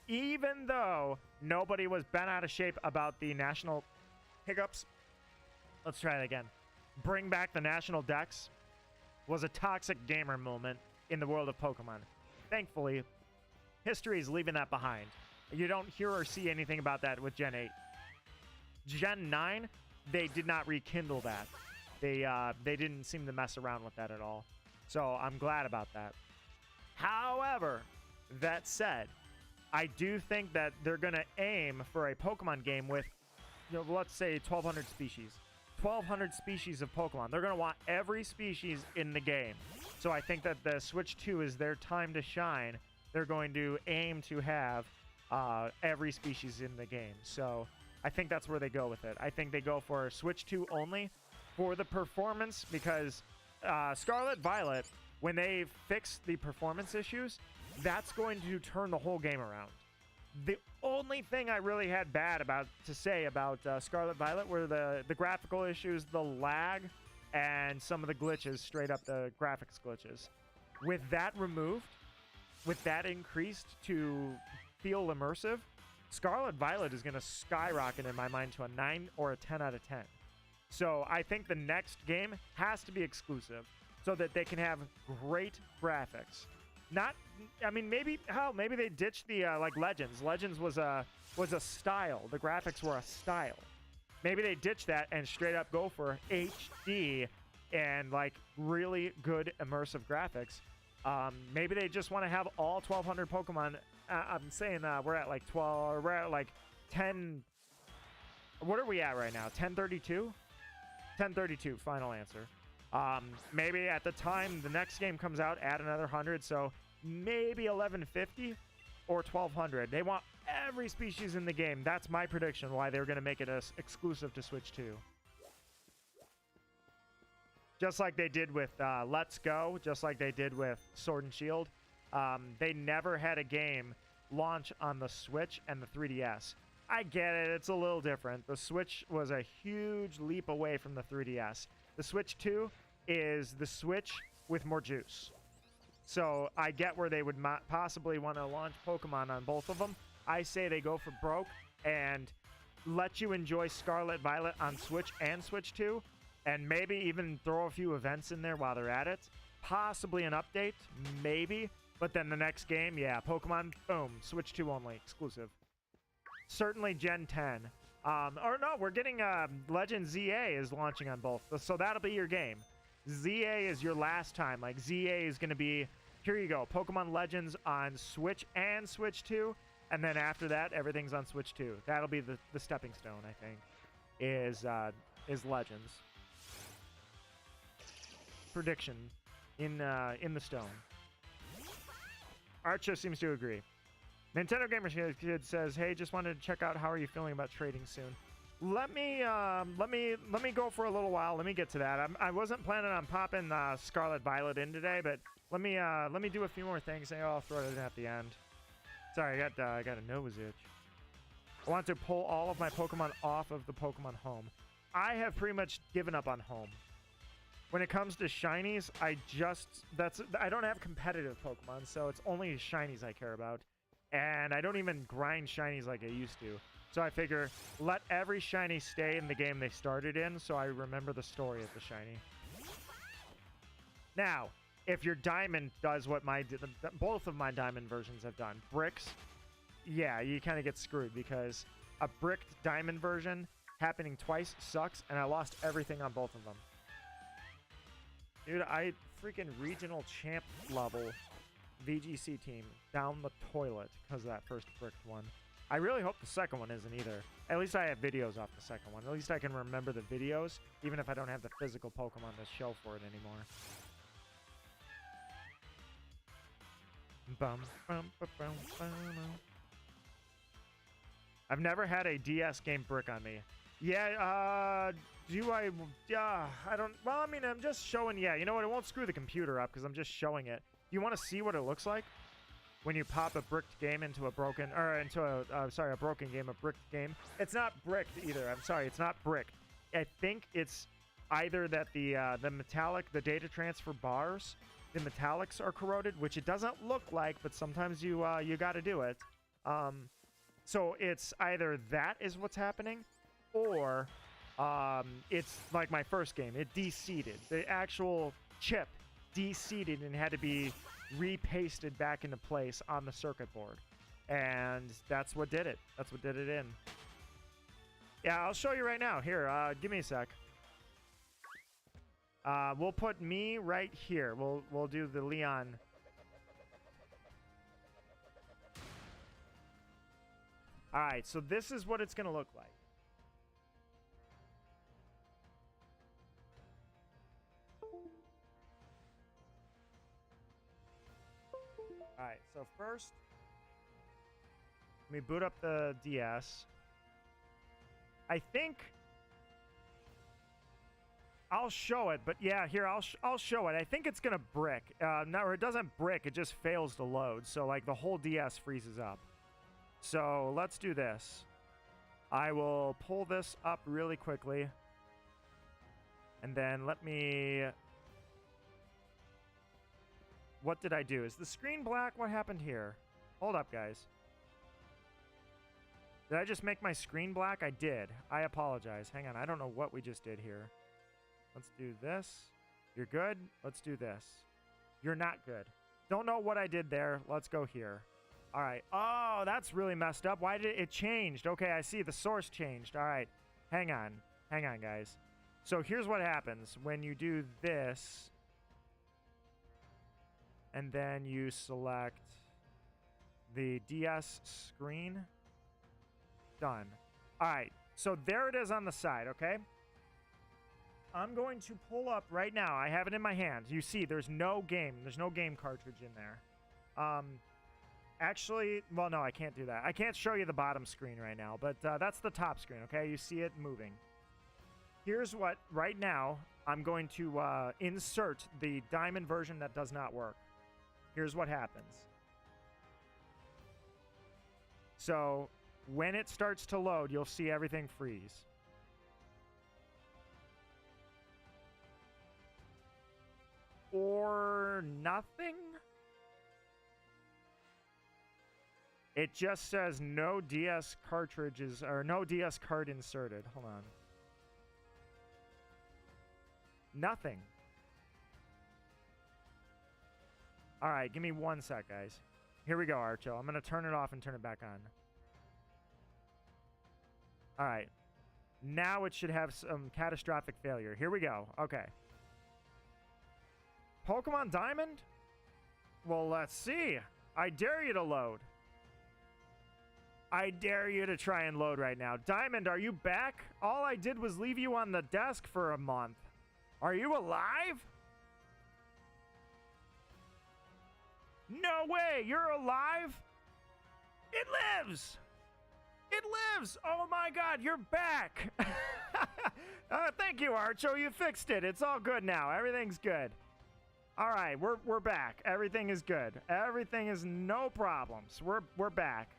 even though nobody was bent out of shape about the national hiccups, let's try it again. Bring back the national dex was a toxic gamer moment in the world of Pokemon. Thankfully, history is leaving that behind. You don't hear or see anything about that with Gen 8. Gen 9, they did not rekindle that. They didn't seem to mess around with that at all. So I'm glad about that. However, that said, I do think that they're going to aim for a Pokemon game with, let's say, 1,200 species. 1,200 species of Pokemon. They're going to want every species in the game. So I think that the Switch 2 is their time to shine. They're going to aim to have every species in the game. So I think that's where they go with it. I think they go for Switch 2 only for the performance, because Scarlet Violet, when they fix the performance issues, that's going to turn the whole game around. The only thing I really had bad to say about Scarlet Violet were the graphical issues, the lag, and some of the glitches, straight up the graphics glitches. With that removed, with that increased to feel immersive, Scarlet Violet is going to skyrocket in my mind to a 9 or a 10 out of 10. So I think the next game has to be exclusive so that they can have great graphics. Maybe they ditched the like Legends. Legends was a style. The graphics were a style. Maybe they ditched that and straight up go for HD and like really good immersive graphics. Maybe they just want to have all 1,200 Pokemon. I'm saying we're at like 12. We're at like 10. What are we at right now? 1032. 1032. Final answer. Maybe at the time the next game comes out, add another 100. So maybe 1150 or 1,200. They want every species in the game. That's my prediction why they're going to make it exclusive to Switch 2. Just like they did with Let's Go, just like they did with Sword and Shield. They never had a game launch on the Switch and the 3DS. I get it. It's a little different. The Switch was a huge leap away from the 3DS. The Switch 2 is the Switch with more juice. So I get where they would possibly want to launch Pokemon on both of them. I say they go for broke and let you enjoy Scarlet Violet on Switch and Switch 2, and maybe even throw a few events in there while they're at it. Possibly an update, maybe. But then the next game, yeah, Pokemon, boom, Switch 2 only, exclusive. Certainly Gen 10. Or no, we're getting Legend ZA is launching on both. So that'll be your game. ZA is your last time. Like, ZA is going to be, here you go, Pokemon Legends on Switch and Switch 2. And then after that, everything's on Switch 2. That'll be the stepping stone, I think, is Legends. Prediction in the stone. Archer seems to agree. Nintendo Gamer Kid says, "Hey, just wanted to check out how are you feeling about trading soon." Let me go for a little while. Let me get to that. I wasn't planning on popping Scarlet Violet in today, but let me do a few more things. And I'll throw it in at the end. Sorry, I got a nose itch. I want to pull all of my Pokemon off of the Pokemon Home. I have pretty much given up on Home. When it comes to shinies, I don't have competitive Pokemon, so it's only shinies I care about. And I don't even grind shinies like I used to. So I figure, let every shiny stay in the game they started in, so I remember the story of the shiny. Now, if your Diamond does what both of my Diamond versions have done, bricks, yeah, you kind of get screwed because a bricked Diamond version happening twice sucks, and I lost everything on both of them. Dude, I freaking regional champ level VGC team down the toilet because of that first bricked one. I really hope the second one isn't either. At least I have videos off the second one. At least I can remember the videos, even if I don't have the physical Pokemon to show for it anymore. I've never had a DS game brick on me. Yeah, I don't, well, I mean, I'm just showing, yeah, you know what, it won't screw the computer up because I'm just showing it. You want to see what it looks like? When you pop a bricked game into a broken, or into a broken game, a bricked game. It's not bricked either. I'm sorry, it's not bricked. I think it's either that the metallic, the data transfer bars, the metallics are corroded, which it doesn't look like, but sometimes you got to do it. So it's either that is what's happening, or it's like my first game. It de-seeded. The actual chip de-seeded and had to be repasted back into place on the circuit board, and that's what did it. That's what did it in. Yeah, I'll show you right now. Here, give me a sec. We'll put me right here. We'll do the Leon. All right, so this is what it's gonna look like. Alright, so first, let me boot up the DS. I think I'll show it, but yeah, here, I'll show it. I think it's gonna brick. No, or it doesn't brick, it just fails to load. So, like, the whole DS freezes up. So, let's do this. I will pull this up really quickly. And then let me... What did I do? Is the screen black? What happened here? Hold up, guys. Did I just make my screen black? I did. I apologize. Hang on. I don't know what we just did here. Let's do this. You're good? Let's do this. You're not good. Don't know what I did there. Let's go here. All right. Oh, that's really messed up. Why did it changed? Okay, I see. The source changed. All right. Hang on. Hang on, guys. So here's what happens when you do this. And then you select the DS screen. Done. All right. So there it is on the side, okay? I'm going to pull up right now. I have it in my hand. You see, there's no game. There's no game cartridge in there. Actually, well, no, I can't do that. I can't show you the bottom screen right now, but that's the top screen, okay? You see it moving. Here's what, right now, I'm going to insert the diamond version that does not work. Here's what happens. So, when it starts to load, you'll see everything freeze. Or nothing? It just says no DS cartridges, or no DS card inserted. Hold on. Nothing. All right, give me 1 sec, guys. Here we go, Archo. I'm going to turn it off and turn it back on. All right. Now it should have some catastrophic failure. Here we go. Okay. Pokemon Diamond? Well, let's see. I dare you to load. I dare you to try and load right now. Diamond, are you back? All I did was leave you on the desk for a month. Are you alive? No way, you're alive? It lives! It lives! Oh my god, you're back! Thank you, Archo, you fixed it. It's all good now. Everything's good. All right, we're back. Everything is good. Everything is no problems. We're back.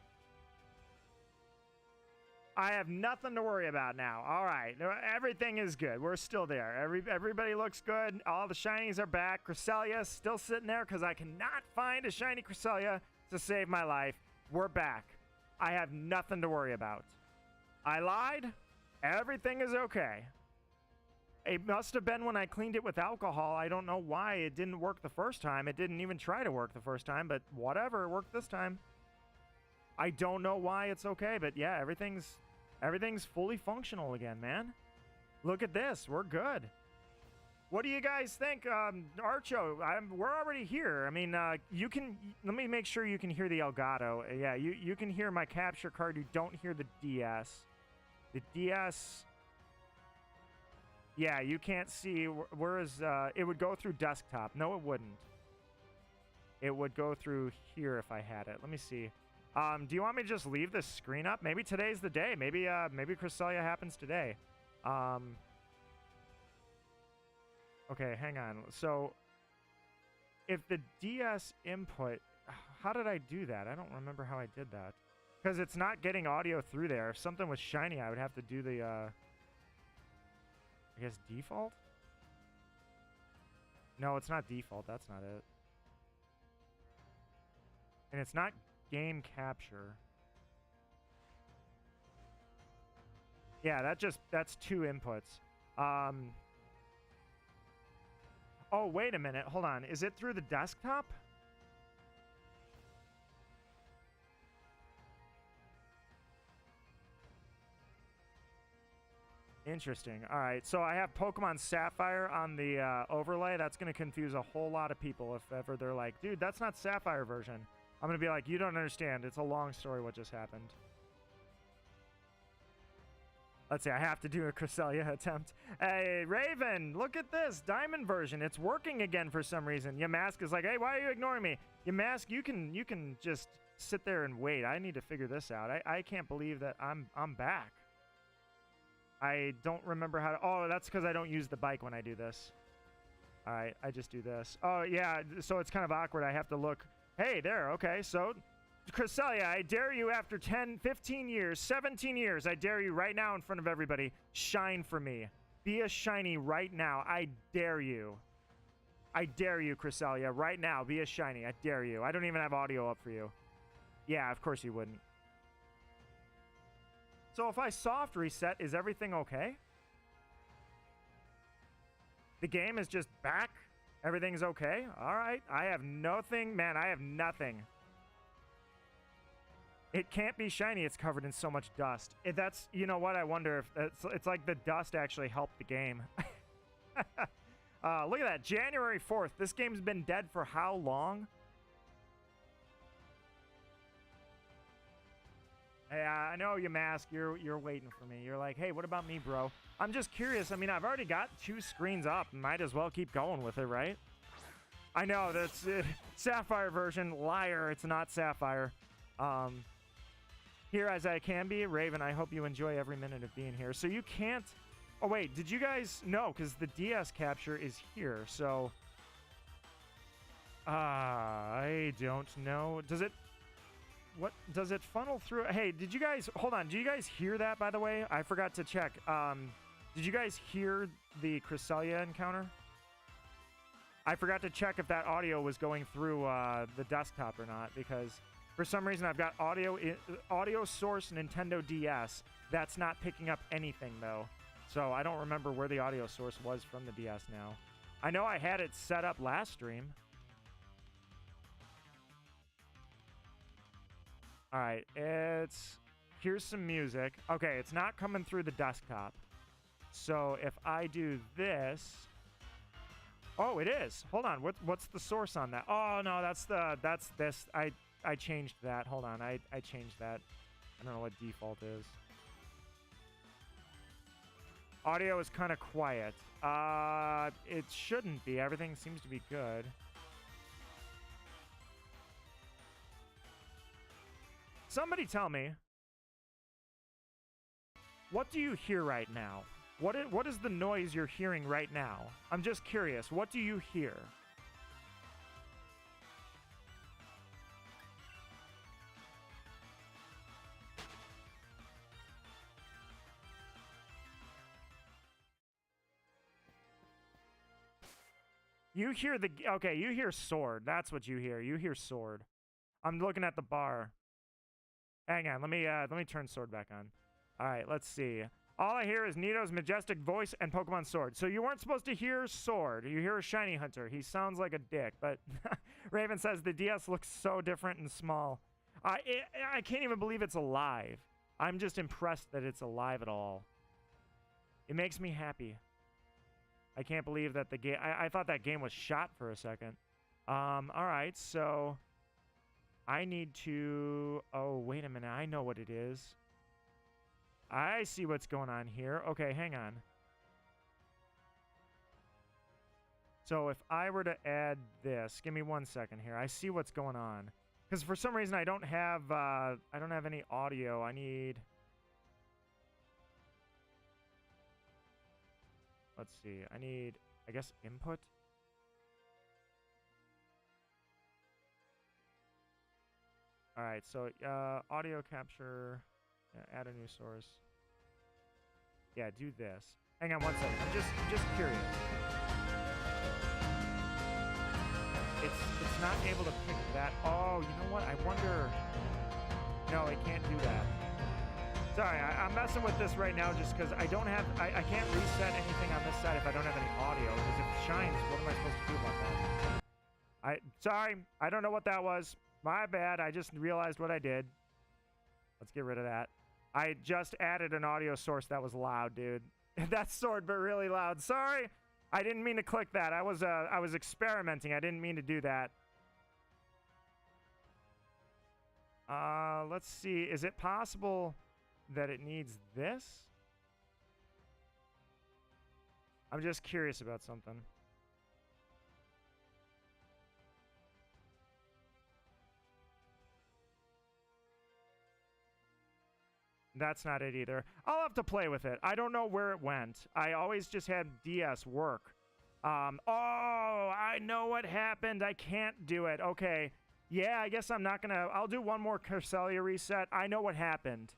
I have nothing to worry about now. All right, everything is good. We're still there. Everybody looks good. All the shinies are back. Cresselia still sitting there because I cannot find a shiny Cresselia to save my life. We're back. I have nothing to worry about. I lied. Everything is okay. It must have been when I cleaned it with alcohol. I don't know why it didn't work the first time. It didn't even try to work the first time, but whatever, it worked this time. I don't know why it's okay, but yeah, everything's fully functional again, man. Look at this. We're good. What do you guys think? Archo, we're already here. I mean, you can... Let me make sure you can hear the Elgato. Yeah, you can hear my capture card. You don't hear the DS. The DS... Yeah, you can't see. Where is... it would go through desktop. No, it wouldn't. It would go through here if I had it. Let me see. Do you want me to just leave this screen up? Maybe today's the day. Maybe Cresselia happens today. Okay, hang on. So, if the DS input... How did I do that? I don't remember how I did that. Because it's not getting audio through there. If something was shiny, I would have to do the... I guess default? No, it's not default. That's not it. And it's not game capture. Yeah, that's two inputs. Oh, wait a minute. Hold on. Is it through the desktop? Interesting. All right, so I have Pokemon Sapphire on the overlay. That's going to confuse a whole lot of people if ever they're like, dude, that's not Sapphire version. I'm going to be like, you don't understand. It's a long story what just happened. Let's see, I have to do a Cresselia attempt. Hey, Raven, look at this. Diamond version. It's working again for some reason. Yamask is like, hey, why are you ignoring me? Yamask, you can just sit there and wait. I need to figure this out. I can't believe that I'm back. I don't remember how to... Oh, that's because I don't use the bike when I do this. All right, I just do this. Oh, yeah, so it's kind of awkward. I have to look... Hey, there, okay, so... Cresselia, I dare you after 10, 15 years, 17 years, I dare you right now in front of everybody, shine for me. Be a shiny right now. I dare you. I dare you, Cresselia, right now. Be a shiny. I dare you. I don't even have audio up for you. Yeah, of course you wouldn't. So if I soft reset, is everything okay? The game is just back? Everything's okay? All right. I have nothing. Man, I have nothing. It can't be shiny. It's covered in so much dust. That's, you know what? I wonder if it's like the dust actually helped the game. Look at that. January 4th. This game's been dead for how long? Hey, I know you mask. You're waiting for me. You're like, hey, what about me, bro? I'm just curious. I mean, I've already got 2 screens up. Might as well keep going with it, right? I know that's Sapphire version. Liar. It's not Sapphire. Here as I can be, Raven. I hope you enjoy every minute of being here. So you can't. Oh wait, did you guys know? Because the DS capture is here. So I don't know. Does it? What does it funnel through? Hey, did you guys hold on? Do you guys hear that, by the way? I forgot to check. Did you guys hear the Cresselia encounter? I forgot to check if that audio was going through the desktop or not, because for some reason I've got audio source Nintendo DS. That's not picking up anything though. So I don't remember where the audio source was from the DS now. I know I had it set up last stream. All right, here's some music. Okay, it's not coming through the desktop. So if I do this, oh, it is. Hold on, what's the source on that? Oh no, that's this. I changed that. Hold on, I changed that. I don't know what default is. Audio is kind of quiet. It shouldn't be. Everything seems to be good. Somebody tell me, what do you hear right now? What is the noise you're hearing right now? I'm just curious. What do you hear? You hear the... Okay, you hear sword. That's what you hear. You hear sword. I'm looking at the bar. Hang on. Let me turn sword back on. All right, let's see. All I hear is Nito's majestic voice and Pokemon Sword. So you weren't supposed to hear Sword. You hear a Shiny Hunter. He sounds like a dick, but Raven says the DS looks so different and small. I can't even believe it's alive. I'm just impressed that it's alive at all. It makes me happy. I can't believe that the game... I thought that game was shot for a second. All right, so... I need to... Oh, wait a minute. I know what it is. I see what's going on here. Okay, hang on. So if I were to add this, give me 1 second here. I see what's going on. Because for some reason I don't have any audio. I need... Let's see. I need, I guess, input. All right, so audio capture. Yeah, add a new source. Yeah, do this. Hang on 1 second. I'm just curious. It's not able to pick that. Oh, you know what? I wonder. No, it can't do that. Sorry, I'm messing with this right now just because I don't have. I can't reset anything on this side if I don't have any audio. Because if it shines, what am I supposed to do about that? Sorry, I don't know what that was. My bad. I just realized what I did. Let's get rid of that. I just added an audio source that was loud, dude. That's sword, but really loud. Sorry, I didn't mean to click that. I was experimenting. I didn't mean to do that. Let's see. Is it possible that it needs this? I'm just curious about something. That's not it either. I'll have to play with it. I don't know where it went. I always just had DS work. Oh, I know what happened. I can't do it. Okay. Yeah, I guess I'm not gonna... I'll do one more Cresselia reset. I know what happened.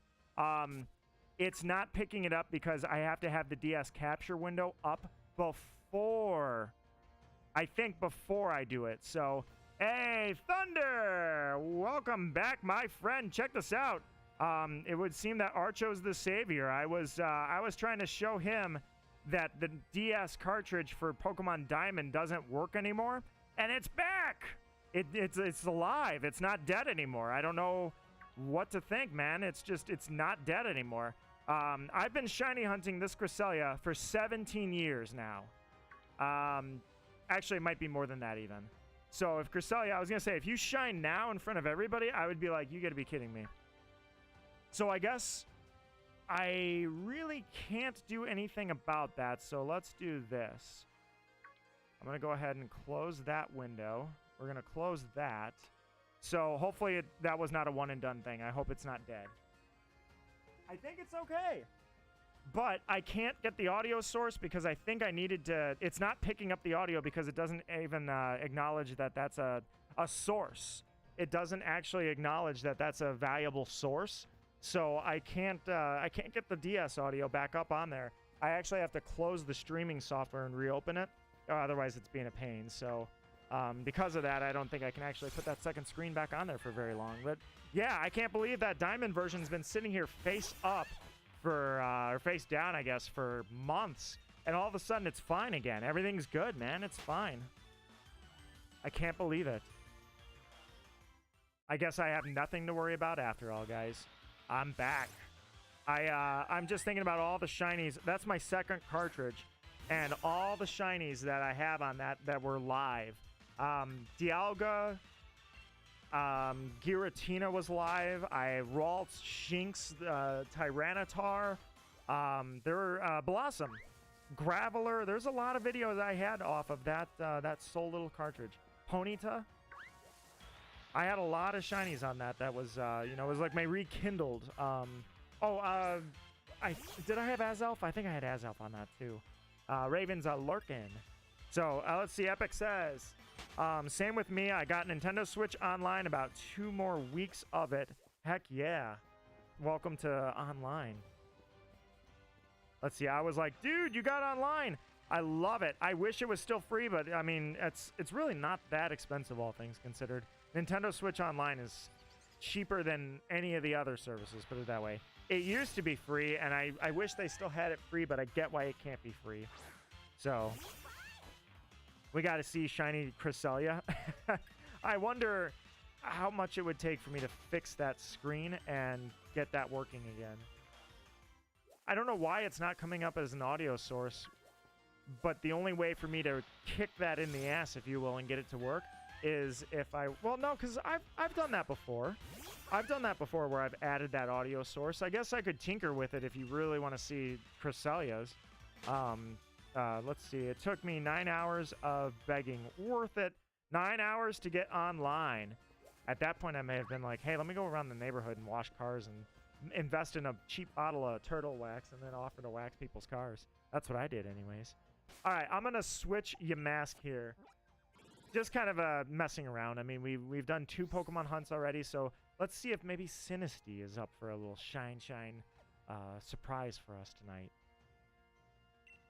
It's not picking it up because I have to have the DS capture window up before... I think before I do it. So, hey, Thunder! Welcome back, my friend. Check this out. It would seem that Archo's the savior. I was trying to show him that the DS cartridge for Pokemon Diamond doesn't work anymore, and it's back. It's alive. It's not dead anymore. I don't know what to think, man. It's not dead anymore. I've been shiny hunting this Cresselia for 17 years now. Actually, it might be more than that even. So if Cresselia, I was gonna say, if you shine now in front of everybody, I would be like, you gotta be kidding me. So I guess I really can't do anything about that, so let's do this. I'm going to go ahead and close that window. We're going to close that. So hopefully that was not a one-and-done thing. I hope it's not dead. I think it's okay. But I can't get the audio source because I think I needed to... It's not picking up the audio because it doesn't even acknowledge that that's a source. It doesn't actually acknowledge that that's a valuable source. So I can't get the DS audio back up on there. I actually have to close the streaming software and reopen it. Otherwise, it's being a pain. So because of that, I don't think I can actually put that second screen back on there for very long. But yeah, I can't believe that Diamond version's been sitting here face up for, or face down, I guess, for months. And all of a sudden, it's fine again. Everything's good, man. It's fine. I can't believe it. I guess I have nothing to worry about after all, guys. I'm back. I'm just thinking about all the shinies. That's my second cartridge. And all the shinies that I have on that were live. Dialga, Giratina was live. Ralts, Shinx, Tyranitar, Blossom, Graveler. There's a lot of videos I had off of that sole little cartridge. Ponyta. I had a lot of shinies on that. That was, you know, it was like my rekindled. Did I have Azelf? I think I had Azelf on that too. Raven's lurking. So let's see. Epic says, same with me. I got Nintendo Switch Online, about 2 more weeks of it. Heck yeah. Welcome to online. Let's see. I was like, dude, you got online. I love it. I wish it was still free, but I mean, it's really not that expensive, all things considered. Nintendo Switch Online is cheaper than any of the other services, put it that way. It used to be free, and I wish they still had it free, but I get why it can't be free. So, we got to see Shiny Cresselia. I wonder how much it would take for me to fix that screen and get that working again. I don't know why it's not coming up as an audio source, but the only way for me to kick that in the ass, if you will, and get it to work is if I... Well, no, because I've done that before. I've done that before where I've added that audio source. I guess I could tinker with it if you really want to see Cresselia's. Let's see. It took me 9 hours of begging. Worth it. 9 hours to get online. At that point, I may have been like, hey, let me go around the neighborhood and wash cars and invest in a cheap bottle of turtle wax and then offer to wax people's cars. That's what I did anyways. All right, I'm going to switch Yamask here. Just kind of messing around. I mean, we've done 2 Pokemon hunts already, so let's see if maybe Sinistea is up for a little shine surprise for us tonight.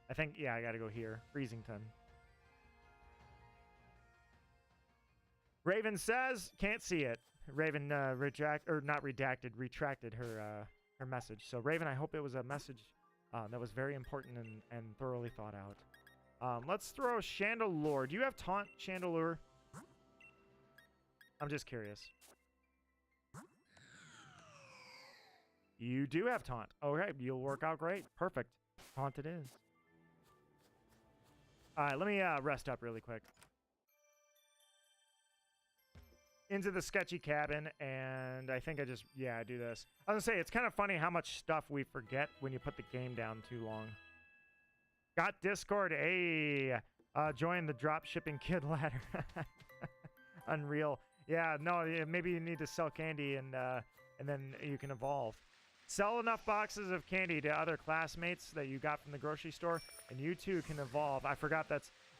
I think, yeah, I got to go here. Freezington. Raven says, can't see it. Raven retracted her message. So Raven, I hope it was a message that was very important and thoroughly thought out. Let's throw Chandelure. Do you have Taunt, Chandelure? I'm just curious. You do have Taunt. Okay, you'll work out great. Perfect. Taunt it is. All right, let me rest up really quick. Into the sketchy cabin, and I think I just, yeah, I do this. I was gonna say, it's kind of funny how much stuff we forget when you put the game down too long. Got Discord, hey, join the drop shipping kid ladder. Unreal. Yeah, no, maybe you need to sell candy and then you can evolve. Sell enough boxes of candy to other classmates that you got from the grocery store, and you too can evolve. I forgot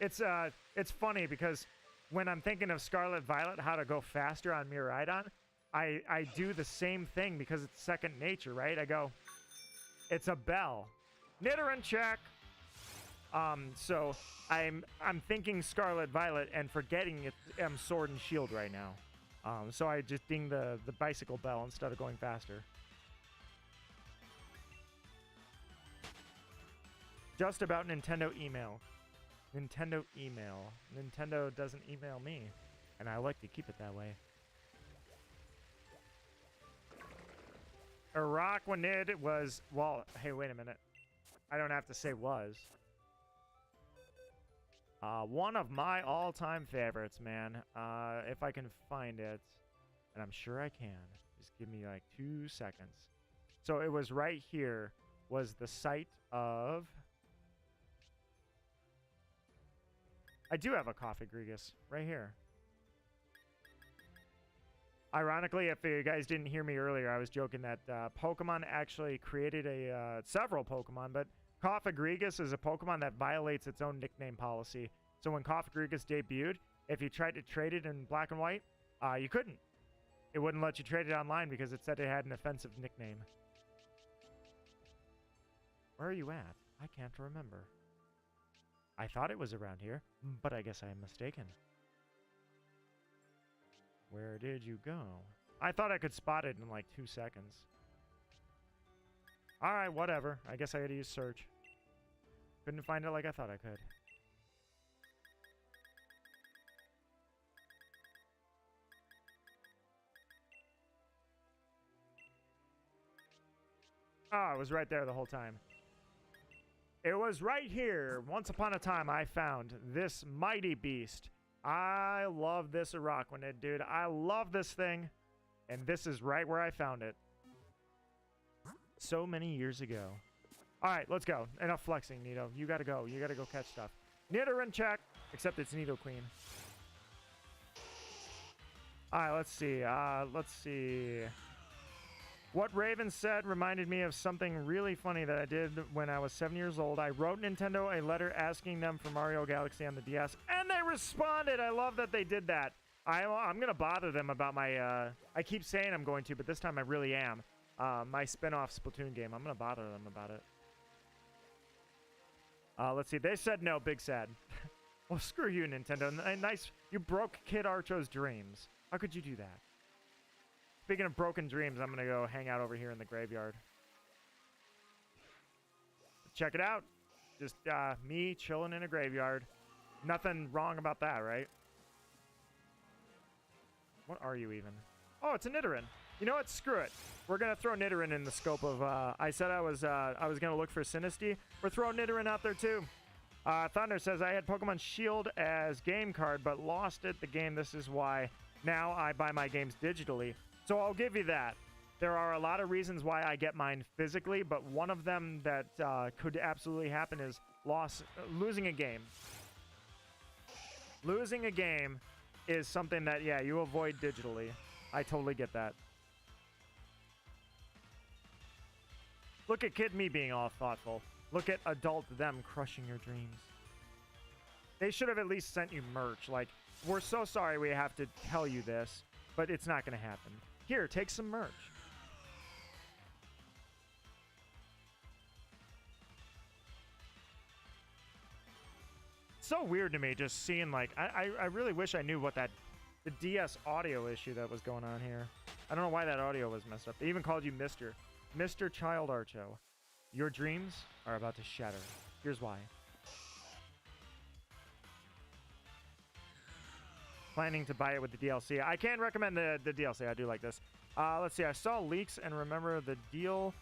it's funny because when I'm thinking of Scarlet Violet, how to go faster on Miraidon, I do the same thing because it's second nature, right? I go, it's a bell. Nidoran check. So I'm thinking Scarlet Violet and forgetting I'm Sword and Shield right now. So I just ding the bicycle bell instead of going faster. Just about Nintendo email. Nintendo email. Nintendo doesn't email me, and I like to keep it that way. Araquanid was, well, hey, wait a minute. I don't have to say was. One of my all-time favorites, man. If I can find it, and I'm sure I can. Just give me like 2 seconds. So it was right here, was the site of... I do have a Coffee-Grigus right here. Ironically, if you guys didn't hear me earlier, I was joking that Pokemon actually created several Pokemon, but Coffee-Grigus is a Pokemon that violates its own nickname policy. So when Coffee-Grigus debuted, if you tried to trade it in black and white, you couldn't. It wouldn't let you trade it online because it said it had an offensive nickname. Where are you at? I can't remember. I thought it was around here, but I guess I am mistaken. Where did you go? I thought I could spot it in like 2 seconds. Alright, whatever. I guess I gotta use search. Couldn't find it like I thought I could. Oh, it was right there the whole time. It was right here. Once upon a time, I found this mighty beast. I love this Araquanid, dude. I love this thing. And this is right where I found it. So many years ago. All right, let's go. Enough flexing, Nido. You gotta go. You gotta go catch stuff. Nidoran check. Except it's Nidoqueen. All right, let's see. Let's see. What Raven said reminded me of something really funny that I did when I was 7 years old. I wrote Nintendo a letter asking them for Mario Galaxy on the DS, and they responded. I love that they did that. I'm going to bother them about my... I keep saying I'm going to, but this time I really am. My spin-off Splatoon game. I'm going to bother them about it. Let's see. They said no. Big sad. Well, screw you, Nintendo. Nice. You broke Kid Archo's dreams. How could you do that? Speaking of broken dreams, I'm going to go hang out over here in the graveyard. Check it out. Just me chilling in a graveyard. Nothing wrong about that, right? What are you even? Oh, it's a Nidoran. You know what? Screw it. We're going to throw Nidoran in the scope of... I said I was going to look for Sinistea. We're throwing Nidoran out there, too. Thunder says, I had Pokemon Shield as game card, but lost it the game. This is why now I buy my games digitally. So I'll give you that. There are a lot of reasons why I get mine physically, but one of them that could absolutely happen is losing a game. Losing a game is something that, yeah, you avoid digitally. I totally get that. Look at kid me being all thoughtful. Look at adult them crushing your dreams. They should have at least sent you merch. Like, we're so sorry we have to tell you this, but it's not going to happen. Here, take some merch. So weird to me just seeing, like, I really wish I knew what the DS audio issue that was going on here. I don't know why that audio was messed up. They even called you Mr. Child Archo. Your dreams are about to shatter. Here's why. Planning to buy it with the DLC. I can recommend the DLC. I do like this. Let's see. I saw leaks and remember the deal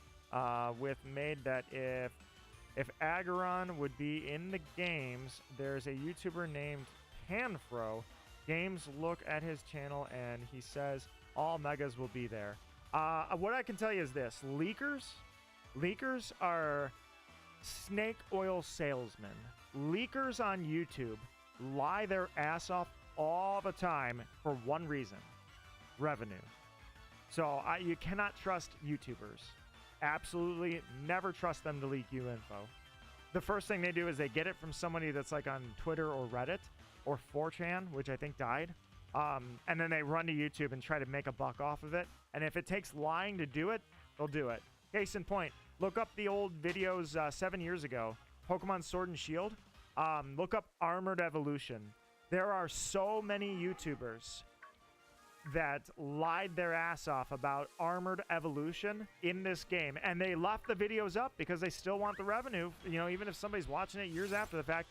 with made that if Agaron would be in the games, there's a YouTuber named Panfro. Games look at his channel and he says all megas will be there. What I can tell you is this. Leakers are snake oil salesmen. Leakers on YouTube lie their ass off all the time for one reason. Revenue. So you cannot trust YouTubers. Absolutely never trust them to leak you info. The first thing they do is they get it from somebody that's like on Twitter or Reddit or 4chan, which I think died. And then they run to YouTube and try to make a buck off of it. And if it takes lying to do it, they'll do it. Case in point, look up the old videos 7 years ago. Pokemon Sword and Shield. Look up Armored Evolution. There are so many YouTubers that lied their ass off about Armored Evolution in this game. And they left the videos up because they still want the revenue. You know, even if somebody's watching it years after the fact,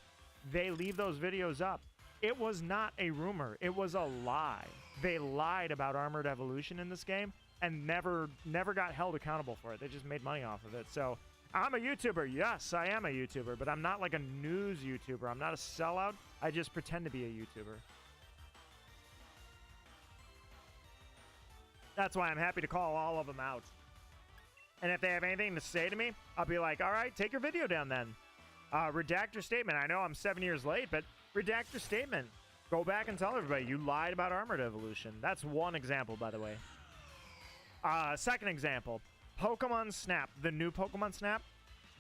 they leave those videos up. It was not a rumor. It was a lie. They lied about Armored Evolution in this game and never got held accountable for it. They just made money off of it. So I'm a YouTuber. Yes, I am a YouTuber, but I'm not like a news YouTuber. I'm not a sellout. I just pretend to be a YouTuber. That's why I'm happy to call all of them out. And if they have anything to say to me, I'll be like, all right, take your video down then. Redact your statement. I know I'm 7 years late, but redact your statement. Go back and tell everybody you lied about Armored Evolution. That's one example, by the way. Second example, Pokemon Snap. The new Pokemon Snap.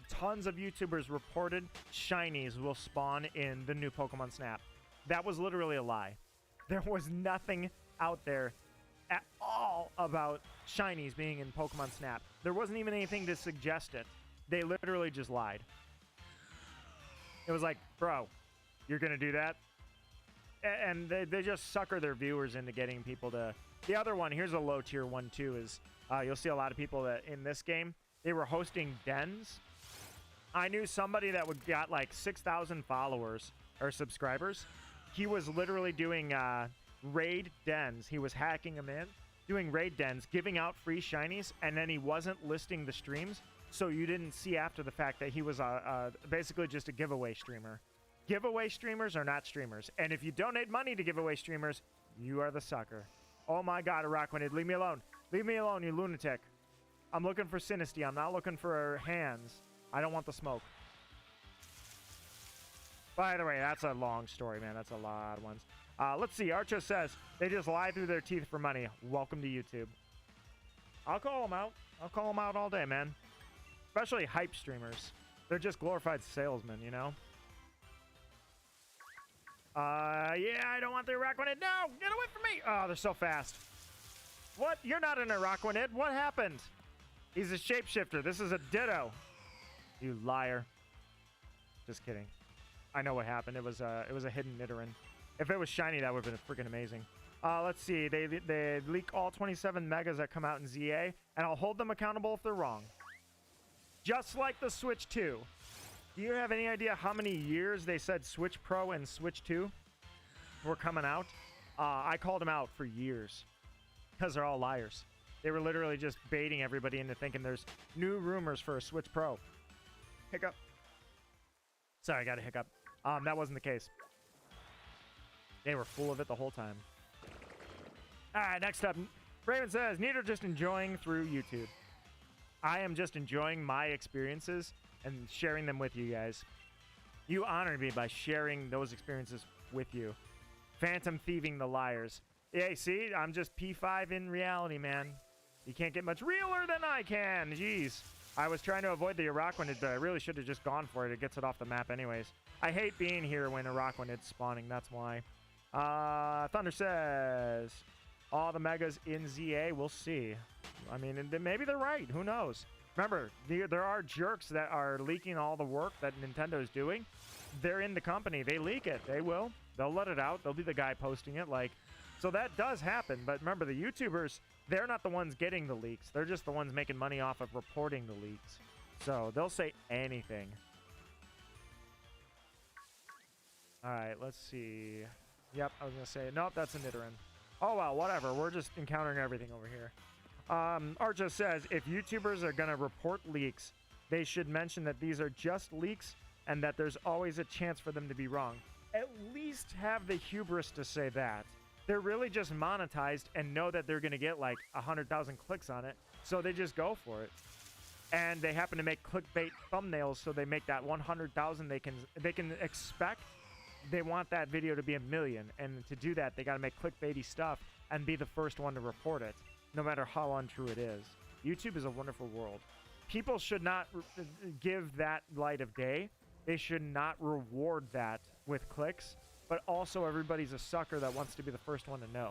Tons of YouTubers reported shinies will spawn in the new Pokemon Snap. That was literally a lie. There was nothing out there at all about shinies being in Pokemon Snap. There wasn't even anything to suggest it. They literally just lied. It was like, bro, you're going to do that? And they just sucker their viewers into getting people to... The other one, here's a low tier one too, is you'll see a lot of people that in this game, they were hosting dens. I knew somebody that got like 6,000 followers or subscribers. He was literally doing raid dens. He was hacking them in, doing raid dens, giving out free shinies, and then he wasn't listing the streams, so you didn't see after the fact that he was basically just a giveaway streamer. Giveaway streamers are not streamers, and if you donate money to giveaway streamers, you are the sucker. Oh my god, Araquanid, leave me alone. Leave me alone, you lunatic. I'm looking for Sinistea. I'm not looking for hands. I don't want the smoke. By the way, that's a long story, man. That's a lot of ones. Let's see. Archo says, they just lie through their teeth for money. Welcome to YouTube. I'll call them out. I'll call them out all day, man. Especially hype streamers. They're just glorified salesmen, you know? Yeah, I don't want the Araquanid. No, get away from me. Oh, they're so fast. What? You're not an Araquanid. What happened? He's a shapeshifter. This is a Ditto. You liar. Just kidding. I know what happened. It was a hidden Nidoran. If it was shiny, that would have been freaking amazing. Let's see. They leak all 27 megas that come out in ZA, and I'll hold them accountable if they're wrong. Just like the Switch 2. Do you have any idea how many years they said Switch Pro and Switch 2 were coming out? I called them out for years because they're all liars. They were literally just baiting everybody into thinking there's new rumors for a Switch Pro. Hiccup. Sorry, I got a hiccup. That wasn't the case. They were full of it the whole time. All right, next up. Raven says, neither just enjoying through YouTube. I am just enjoying my experiences and sharing them with you guys. You honored me by sharing those experiences with you. Phantom thieving the liars. Yeah, see, I'm just P5 in reality, man. You can't get much realer than I can. Jeez. I was trying to avoid the Araquanid, but I really should have just gone for it. It gets it off the map anyways. I hate being here when Araquanid's spawning. That's why. Thunder says, all the megas in ZA. We'll see. I mean, maybe they're right. Who knows? Remember, there are jerks that are leaking all the work that Nintendo's doing. They're in the company. They leak it. They will. They'll let it out. They'll be the guy posting it. Like, so that does happen. But remember, the YouTubers, they're not the ones getting the leaks. They're just the ones making money off of reporting the leaks. So they'll say anything. All right, let's see. Yep, I was going to say, nope, that's a Nidoran. Oh, well, whatever. We're just encountering everything over here. Archa says, if YouTubers are going to report leaks, they should mention that these are just leaks and that there's always a chance for them to be wrong. At least have the hubris to say that. They're really just monetized and know that they're going to get like 100,000 clicks on it, so they just go for it. And they happen to make clickbait thumbnails, so they make that 100,000 they can expect. They want that video to be 1 million, and to do that, they got to make clickbaity stuff and be the first one to report it, no matter how untrue it is. YouTube is a wonderful world. People should not give that light of day. They should not reward that with clicks, but also everybody's a sucker that wants to be the first one to know.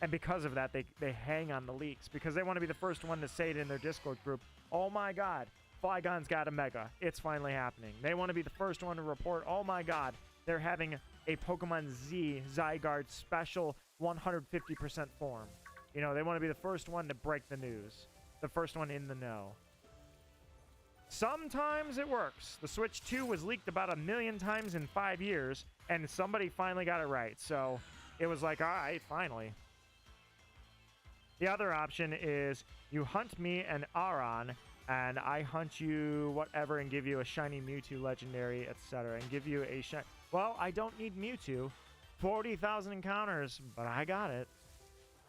And because of that, they hang on the leaks because they want to be the first one to say it in their Discord group. Oh my God, Flygon's got a mega. It's finally happening. They want to be the first one to report, oh my God, they're having a Pokemon Z Zygarde special 150% form. You know, they want to be the first one to break the news. The first one in the know. Sometimes it works. The Switch 2 was leaked about 1 million times in 5 years, and somebody finally got it right. So it was like, all right, finally. The other option is you hunt me and Aron, and I hunt you whatever and give you a shiny Mewtwo legendary, etc. And give you a shiny... Well, I don't need Mewtwo. 40,000 encounters, but I got it.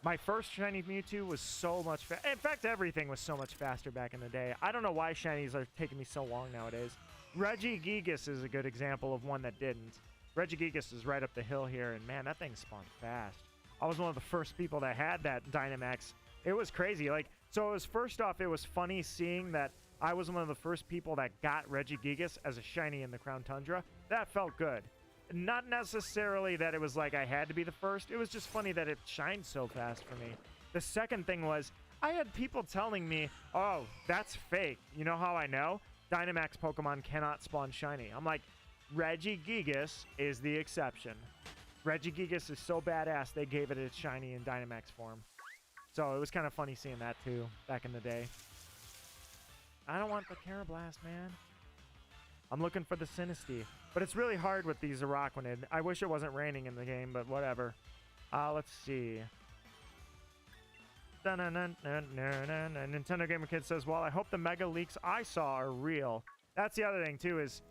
My first shiny Mewtwo was so much faster. In fact, everything was so much faster back in the day. I don't know why shinies are taking me so long nowadays. Regigigas is a good example of one that didn't. Regigigas is right up the hill here, and man, that thing spawned fast. I was one of the first people that had that Dynamax. It was crazy. Like, so it was, first off, it was funny seeing that I was one of the first people that got Regigigas as a shiny in the Crown Tundra. That felt good. Not necessarily that it was like I had to be the first. It was just funny that it shined so fast for me. The second thing was, I had people telling me, oh, that's fake. You know how I know? Dynamax Pokemon cannot spawn shiny. I'm like, Regigigas is the exception. Regigigas is so badass, they gave it a shiny in Dynamax form. So it was kind of funny seeing that too, back in the day. I don't want the Carablast, man. I'm looking for the Sinistea. But it's really hard with these Araquanid. I wish it wasn't raining in the game, but whatever. Let's see. Nintendo Gamer Kid says, well, I hope the mega leaks I saw are real. That's the other thing, too, is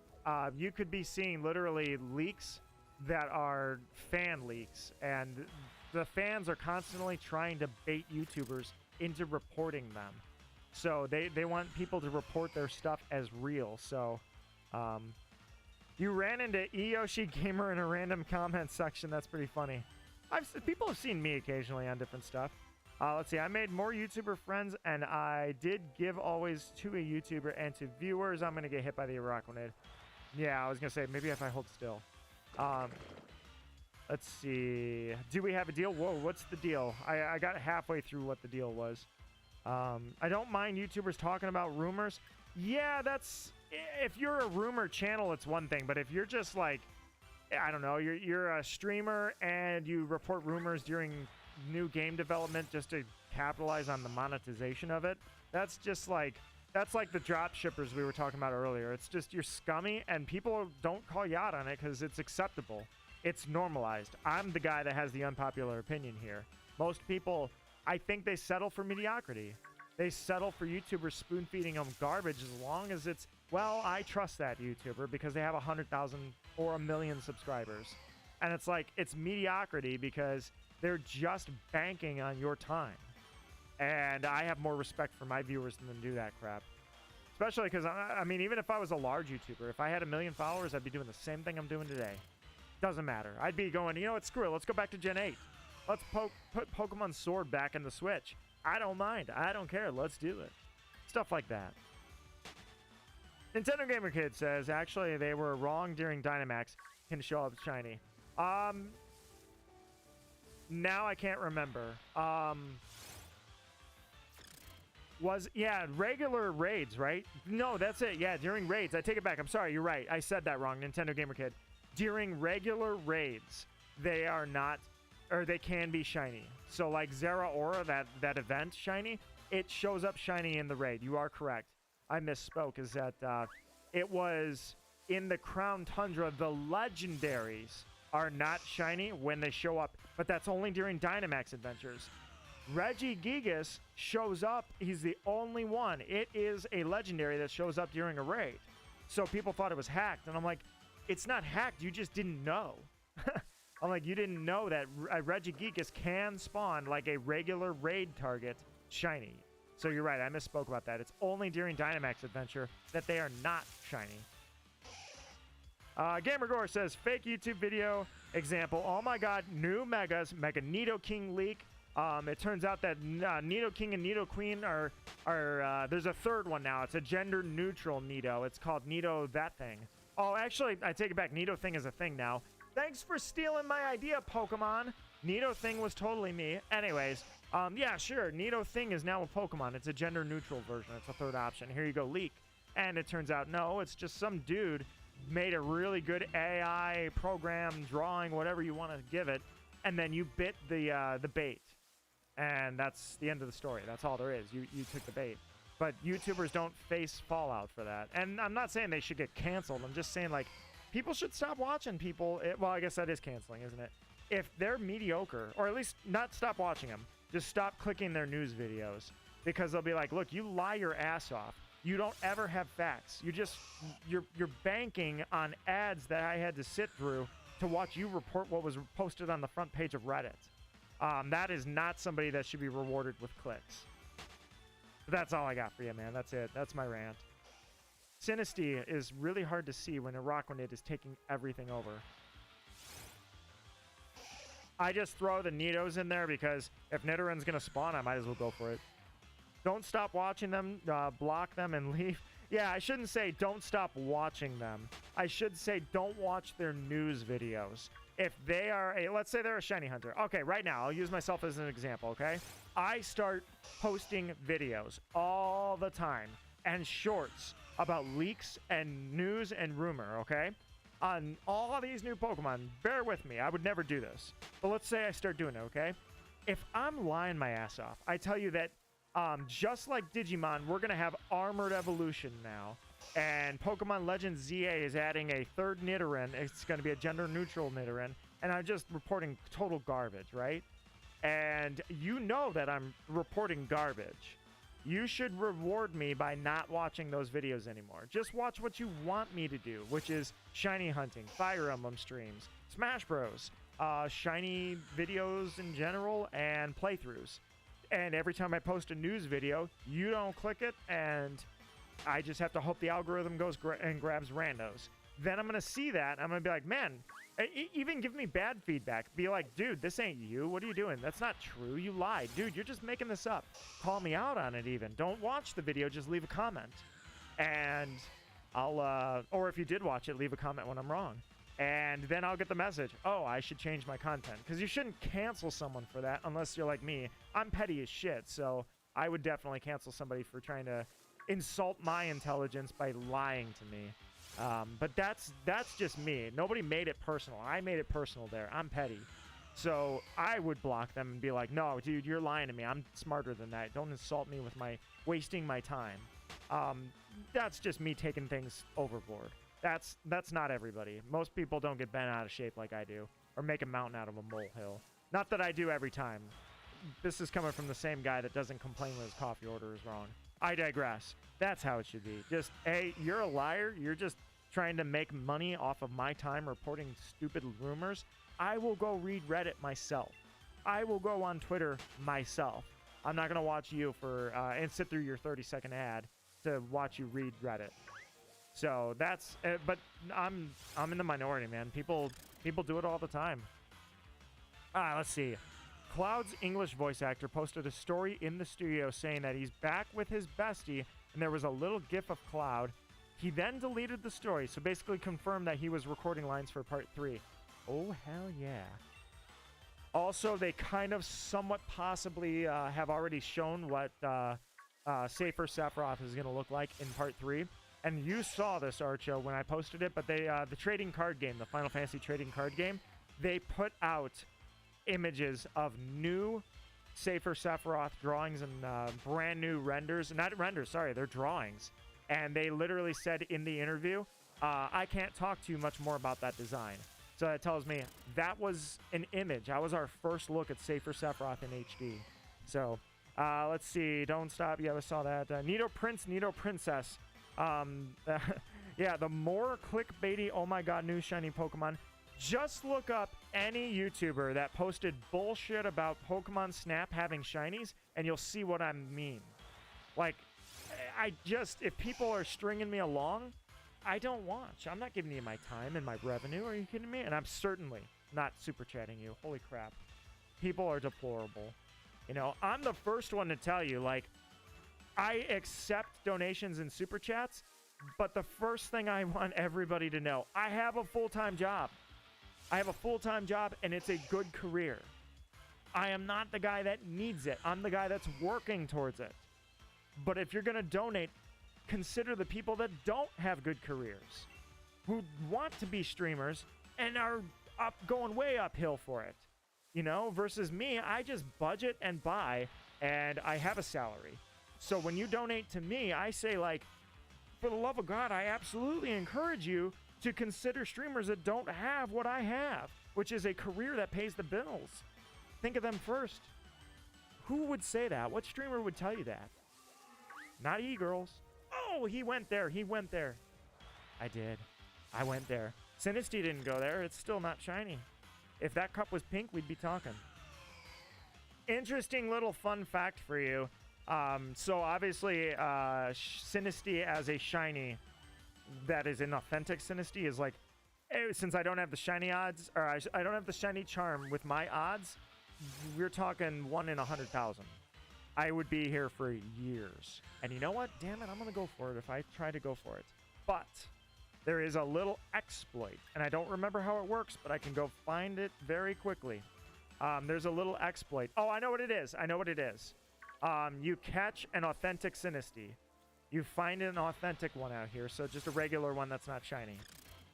you could be seeing literally leaks that are fan leaks. And the fans are constantly trying to bait YouTubers into reporting them. So they want people to report their stuff as real. So, you ran into Eyoshi Gamer in a random comment section. That's pretty funny. People have seen me occasionally on different stuff. Let's see. I made more YouTuber friends, and I did give always to a YouTuber and to viewers. I'm going to get hit by the Araquanid. Yeah, I was going to say, maybe if I hold still. Let's see. Do we have a deal? Whoa, what's the deal? I got halfway through what the deal was. I don't mind YouTubers talking about rumors. Yeah, that's... If you're a rumor channel, it's one thing. But if you're just like... I don't know, you're a streamer and you report rumors during new game development just to capitalize on the monetization of it, that's just like... That's like the drop shippers we were talking about earlier. It's just you're scummy, and people don't call you out on it because it's acceptable. It's normalized. I'm the guy that has the unpopular opinion here. Most people, I think they settle for mediocrity. They settle for YouTubers spoon-feeding them garbage as long as it's, well, I trust that YouTuber because they have 100,000 or 1 million subscribers. And it's like, it's mediocrity because they're just banking on your time. And I have more respect for my viewers than do that crap. Especially because, I mean, even if I was a large YouTuber, if I had 1 million followers, I'd be doing the same thing I'm doing today. Doesn't matter. I'd be going, you know what, screw it. Let's go back to Gen 8. Let's put Pokemon Sword back in the Switch. I don't mind. I don't care. Let's do it. Stuff like that. Nintendo Gamer Kid says, actually, they were wrong during Dynamax. Can show up shiny. Now I can't remember. Yeah, regular raids, right? No, that's it. Yeah, during raids. I take it back. I'm sorry. You're right. I said that wrong, Nintendo Gamer Kid. During regular raids, they are not, or they can be shiny. So like Zera Aura, that event shiny, it shows up shiny in the raid. You are correct. I misspoke. Is that it was in the Crown Tundra, the legendaries are not shiny when they show up, but that's only during Dynamax adventures. Regigigas shows up. He's the only one. It is a legendary that shows up during a raid. So people thought it was hacked. And I'm like, it's not hacked. You just didn't know. I'm like, you didn't know that Regigigas can spawn like a regular raid target shiny. So you're right. I misspoke about that. It's only during Dynamax adventure that they are not shiny. GamerGore says, fake YouTube video example. Oh my god, new megas. Mega Nidoking leak. It turns out that Nidoking and Nidoqueen are there's a third one now. It's a gender-neutral Nido. It's called Nido that thing. Oh, actually, I take it back. Nido thing is a thing now. Thanks for stealing my idea, Pokemon. Nido thing was totally me. Anyways, yeah, sure. Nido thing is now a Pokemon. It's a gender-neutral version. It's a third option. Here you go, leak. And it turns out, no, it's just some dude made a really good AI program, drawing, whatever you want to give it, and then you bit the bait. And that's the end of the story. That's all there is. You took the bait. But YouTubers don't face fallout for that. And I'm not saying they should get canceled. I'm just saying, like, people should stop watching people. Well, I guess that is canceling, isn't it? If they're mediocre, or at least not stop watching them, just stop clicking their news videos. Because they'll be like, look, you lie your ass off. You don't ever have facts. You're banking on ads that I had to sit through to watch you report what was posted on the front page of Reddit. That is not somebody that should be rewarded with clicks. But that's all I got for you, man. That's it. That's my rant. Sinistea is really hard to see when Araquanid is taking everything over. I just throw the Nidos in there because if Nidorann's going to spawn, I might as well go for it. Don't stop watching them, block them, and leave. Yeah, I shouldn't say don't stop watching them. I should say don't watch their news videos. If they are let's say they're a shiny hunter. Okay, right now, I'll use myself as an example, okay? I start posting videos all the time and shorts about leaks and news and rumor, okay? On all these new Pokemon, bear with me. I would never do this. But let's say I start doing it, okay? If I'm lying my ass off, I tell you that just like Digimon, we're going to have Armored Evolution now. And Pokemon Legends ZA is adding a third Nidoran. It's going to be a gender-neutral Nidoran. And I'm just reporting total garbage, right? And you know that I'm reporting garbage. You should reward me by not watching those videos anymore. Just watch what you want me to do, which is shiny hunting, Fire Emblem streams, Smash Bros, shiny videos in general, and playthroughs. And every time I post a news video, you don't click it, and I just have to hope the algorithm goes and grabs randos. Then I'm going to see that. I'm going to be like, man, even give me bad feedback. Be like, dude, this ain't you. What are you doing? That's not true. You lied. Dude, you're just making this up. Call me out on it even. Don't watch the video. Just leave a comment. And I'll, or if you did watch it, leave a comment when I'm wrong. And then I'll get the message, oh, I should change my content. Because you shouldn't cancel someone for that unless you're like me. I'm petty as shit, so I would definitely cancel somebody for trying to insult my intelligence by lying to me. But that's just me. Nobody made it personal. I made it personal there. I'm petty. So I would block them and be like, no, dude, you're lying to me. I'm smarter than that. Don't insult me with wasting my time. That's just me taking things overboard. That's not everybody. Most people don't get bent out of shape like I do, or make a mountain out of a molehill. Not that I do every time. This is coming from the same guy that doesn't complain when his coffee order is wrong. I digress. That's how it should be. Just, hey, you're a liar. You're just trying to make money off of my time reporting stupid rumors. I will go read Reddit myself. I will go on Twitter myself. I'm not going to watch you and sit through your 30-second ad to watch you read Reddit. So that's, but I'm in the minority, man. People do it all the time. Let's see. Cloud's English voice actor posted a story in the studio saying that he's back with his bestie, and there was a little gif of Cloud. He then deleted the story, so basically confirmed that he was recording lines for part 3. Oh, hell yeah. Also, they kind of somewhat possibly have already shown what Safer Sephiroth is going to look like in part 3. And you saw this, Archo, when I posted it, but the trading card game, the Final Fantasy trading card game, they put out images of new Safer Sephiroth drawings and brand new renders. Not renders, sorry, they're drawings. And they literally said in the interview, I can't talk to you much more about that design. So that tells me that was an image. That was our first look at Safer Sephiroth in HD. So let's see. Don't stop. Yeah, I saw that. Nido Prince, Nido Princess. Yeah, the more clickbaity, oh my god, new shiny Pokemon. Just look up any YouTuber that posted bullshit about Pokemon Snap having shinies, and you'll see what I mean. Like, if people are stringing me along, I don't watch. I'm not giving you my time and my revenue. Are you kidding me? And I'm certainly not super chatting you. Holy crap. People are deplorable. You know, I'm the first one to tell you, like, I accept donations and super chats, but the first thing I want everybody to know, I have a full-time job. I have a full-time job, and it's a good career. I am not the guy that needs it. I'm the guy that's working towards it. But if you're going to donate, consider the people that don't have good careers, who want to be streamers and are going way uphill for it. You know, versus me, I just budget and buy, and I have a salary. So when you donate to me, I say, like, for the love of God, I absolutely encourage you to consider streamers that don't have what I have, which is a career that pays the bills. Think of them first. Who would say that? What streamer would tell you that? Not e-girls. Oh, he went there. He went there. I did. I went there. Sinisty didn't go there. It's still not shiny. If that cup was pink, we'd be talking. Interesting little fun fact for you. So obviously, Sinisty as a shiny that is an authentic Sinisty is like, since I don't have the shiny odds, or I don't have the shiny charm with my odds, we're talking 1 in 100,000. I would be here for years. And you know what? Damn it, I'm going to go for it if I try to go for it. But there is a little exploit, and I don't remember how it works, but I can go find it very quickly. There's a little exploit. Oh, I know what it is. I know what it is. You catch an authentic Sinisty. You find an authentic one out here, so just a regular one that's not shiny.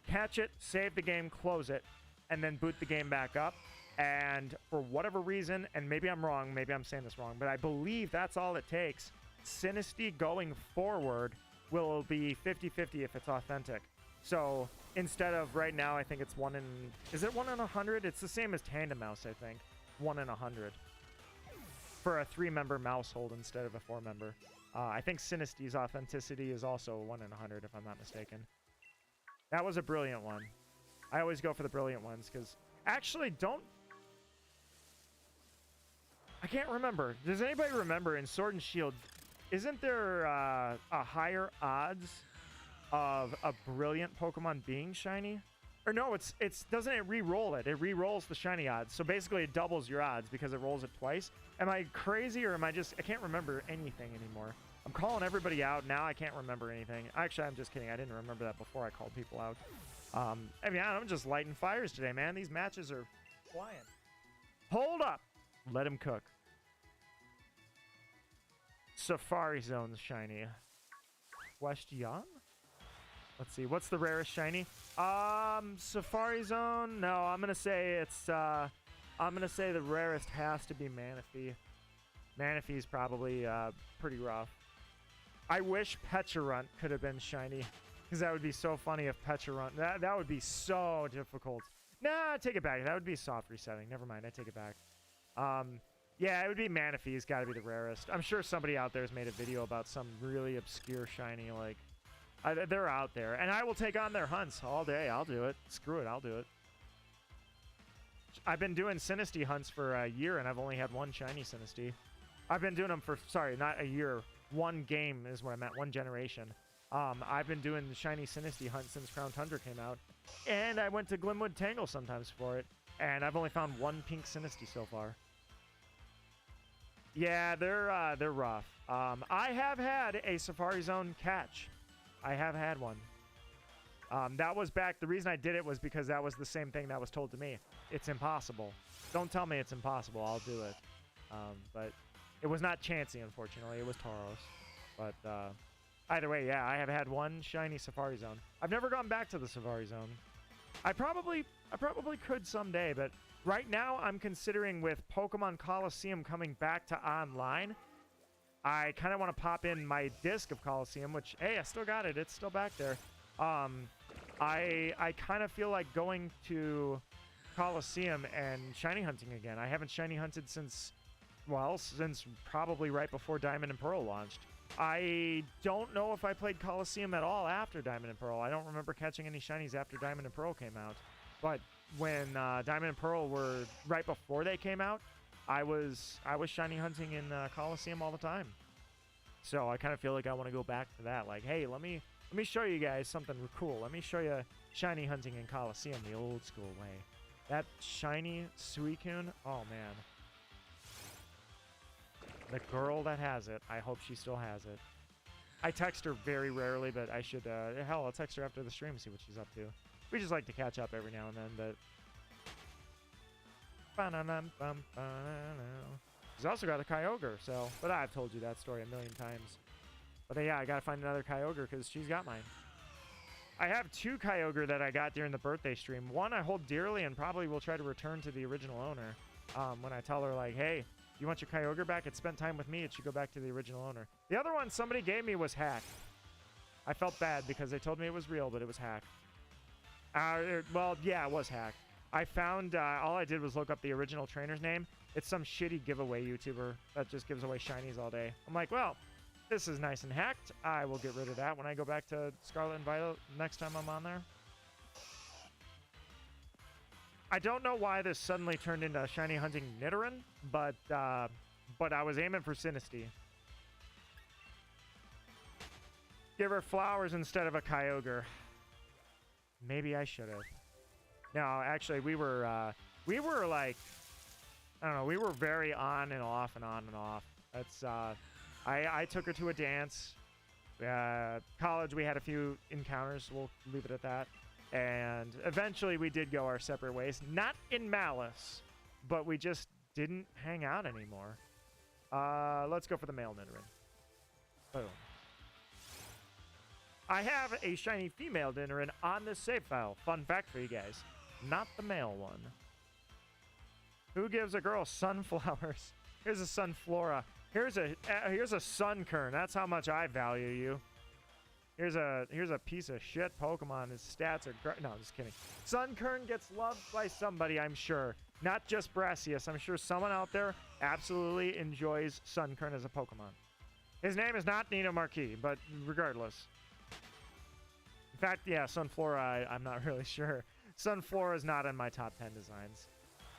Catch it, save the game, close it, and then boot the game back up. And for whatever reason, and maybe I'm wrong, maybe I'm saying this wrong, but I believe that's all it takes. Sinisty going forward will be 50-50 if it's authentic. So instead of right now, I think it's 1 in... Is it 1 in 100? It's the same as Tandem Mouse, I think. 1 in 100. For a 3-member mousehold instead of a 4-member. I think Sinisty's authenticity is also 1 in 100, if I'm not mistaken. That was a brilliant one. I always go for the brilliant ones, because... Actually, don't... I can't remember. Does anybody remember in Sword and Shield, isn't there a higher odds of a brilliant Pokemon being shiny? Or no, it's doesn't it re-roll it? It re-rolls the shiny odds. So basically it doubles your odds because it rolls it twice. Am I crazy or am I just... I can't remember anything anymore. I'm calling everybody out. Now I can't remember anything. Actually, I'm just kidding. I didn't remember that before I called people out. I mean, I'm just lighting fires today, man. These matches are flying. Hold up. Let him cook. Safari Zone's shiny. question. Let's see. What's the rarest shiny? Safari Zone. No, I'm gonna say it's. I'm gonna say the rarest has to be Manaphy. Manaphy's probably pretty rough. I wish Pecharunt could have been shiny, because that would be so funny if Pecharunt. That would be so difficult. Nah, take it back. That would be soft resetting. Never mind. I take it back. Yeah, it would be Manaphy's got to be the rarest. I'm sure somebody out there has made a video about some really obscure shiny. Like, they're out there, and I will take on their hunts all day. I'll do it. Screw it. I'll do it. I've been doing Sinisty hunts for a year, and I've only had one shiny Sinisty. I've been doing them for, sorry, not a year. One game is what I meant, one generation. I've been doing the shiny Sinisty hunt since Crown Tundra came out. And I went to Glimwood Tangle sometimes for it. And I've only found one pink Sinisty so far. Yeah, they're rough. I have had a Safari Zone catch. I have had one. That was back, the reason I did it was because that was the same thing that was told to me. It's impossible. Don't tell me it's impossible, I'll do it. But it was not Chansey, unfortunately, it was Tauros. But either way, yeah, I have had one shiny Safari Zone. I've never gone back to the Safari Zone. I probably could someday, but right now I'm considering with Pokemon Coliseum coming back to online, I kind of want to pop in my disc of Coliseum, which, hey, I still got it. It's still back there. I kind of feel like going to Coliseum and shiny hunting again. I haven't shiny hunted since, well, since probably right before Diamond and Pearl launched. I don't know if I played Coliseum at all after Diamond and Pearl. I don't remember catching any shinies after Diamond and Pearl came out. But when Diamond and Pearl were right before they came out, I was shiny hunting in Coliseum all the time. So I kind of feel like I want to go back to that. Like, hey, let me show you guys something cool. Let me show you shiny hunting in Coliseum the old school way. That shiny Suicune, oh man. The girl that has it, I hope she still has it. I text her very rarely, but I should, hell, I'll text her after the stream, see what she's up to. We just like to catch up every now and then, but... She's also got a Kyogre, so... But I've told you that story a million times. But yeah, I gotta find another Kyogre, because she's got mine. I have two Kyogre that I got during the birthday stream. One I hold dearly and probably will try to return to the original owner. When I tell her, like, hey... You want your Kyogre back? It spent time with me. It should go back to the original owner. The other one somebody gave me was hacked. I felt bad because they told me it was real, but it was hacked. Well, yeah, it was hacked. I found, all I did was look up the original trainer's name. It's some shitty giveaway YouTuber that just gives away shinies all day. I'm like, well, this is nice and hacked. I will get rid of that when I go back to Scarlet and Violet next time I'm on there. I don't know why this suddenly turned into shiny hunting Nidoran, but I was aiming for Sinisty. Give her flowers instead of a Kyogre. Maybe I should have. No, actually, we were like, I don't know, we were very on and off and on and off. That's, I took her to a dance. College, we had a few encounters. We'll leave it at that. And eventually we did go our separate ways. Not in malice, but we just didn't hang out anymore. Let's go for the male Nidoran. Boom. I have a shiny female Nidoran on this save file. Fun fact for you guys. Not the male one. Who gives a girl sunflowers? Here's a Sunflora. Here's a Sunkern. That's how much I value you. Here's a piece of shit Pokemon. His stats are great. No, I'm just kidding. Sunkern gets loved by somebody, I'm sure. Not just Brassius. I'm sure someone out there absolutely enjoys Sunkern as a Pokemon. His name is not Nino Marquis, but regardless. In fact, yeah, Sunflora, I'm not really sure. Sunflora is not in my top 10 designs.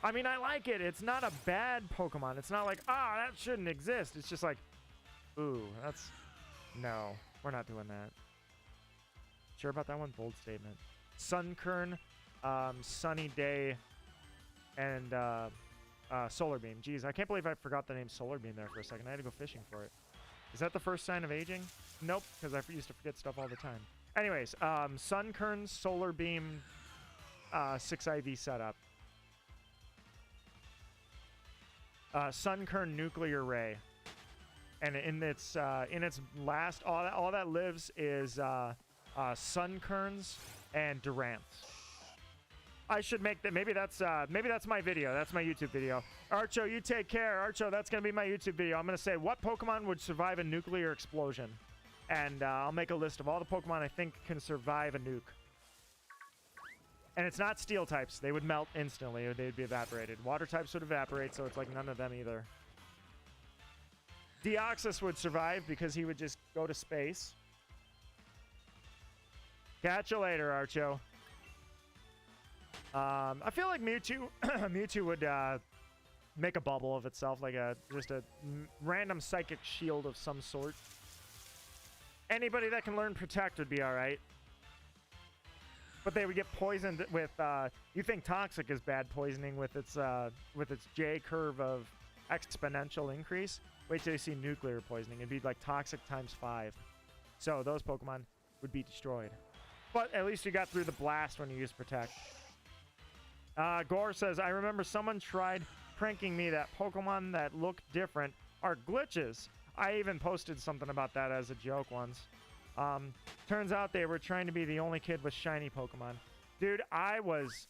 I mean, I like it. It's not a bad Pokemon. It's not like, that shouldn't exist. It's just like, ooh, that's... No, we're not doing that. Sure about that one? Bold statement. Sunkern, Sunny Day, and Solar Beam. Jeez, I can't believe I forgot the name Solar Beam there for a second. I had to go fishing for it. Is that the first sign of aging? Nope, because I used to forget stuff all the time. Anyways, Sunkern, Solar Beam, 6 IV setup. Sunkern Nuclear Ray. and in its last, all that lives is sun kerns and durants. I should make that. Maybe that's my video. That's my YouTube video. Archo, you take care. Archo, that's gonna be my YouTube video. I'm gonna say what Pokemon would survive a nuclear explosion, and I'll make a list of all the Pokemon I think can survive a nuke. And it's not steel types. They would melt instantly, or they'd be evaporated. Water types would evaporate, so it's like none of them either. Deoxys would survive because he would just go to space. Catch you later, Archo. I feel like Mewtwo, Mewtwo would make a bubble of itself, like just a random psychic shield of some sort. Anybody that can learn Protect would be all right. But they would get poisoned with, you think Toxic is bad poisoning with its J curve of exponential increase? Wait till you see Nuclear poisoning. It'd be like Toxic times 5. So those Pokemon would be destroyed. But at least you got through the blast when you used Protect. Gore says, I remember someone tried pranking me that Pokemon that look different are glitches. I even posted something about that as a joke once. Turns out they were trying to be the only kid with shiny Pokemon. Dude, I was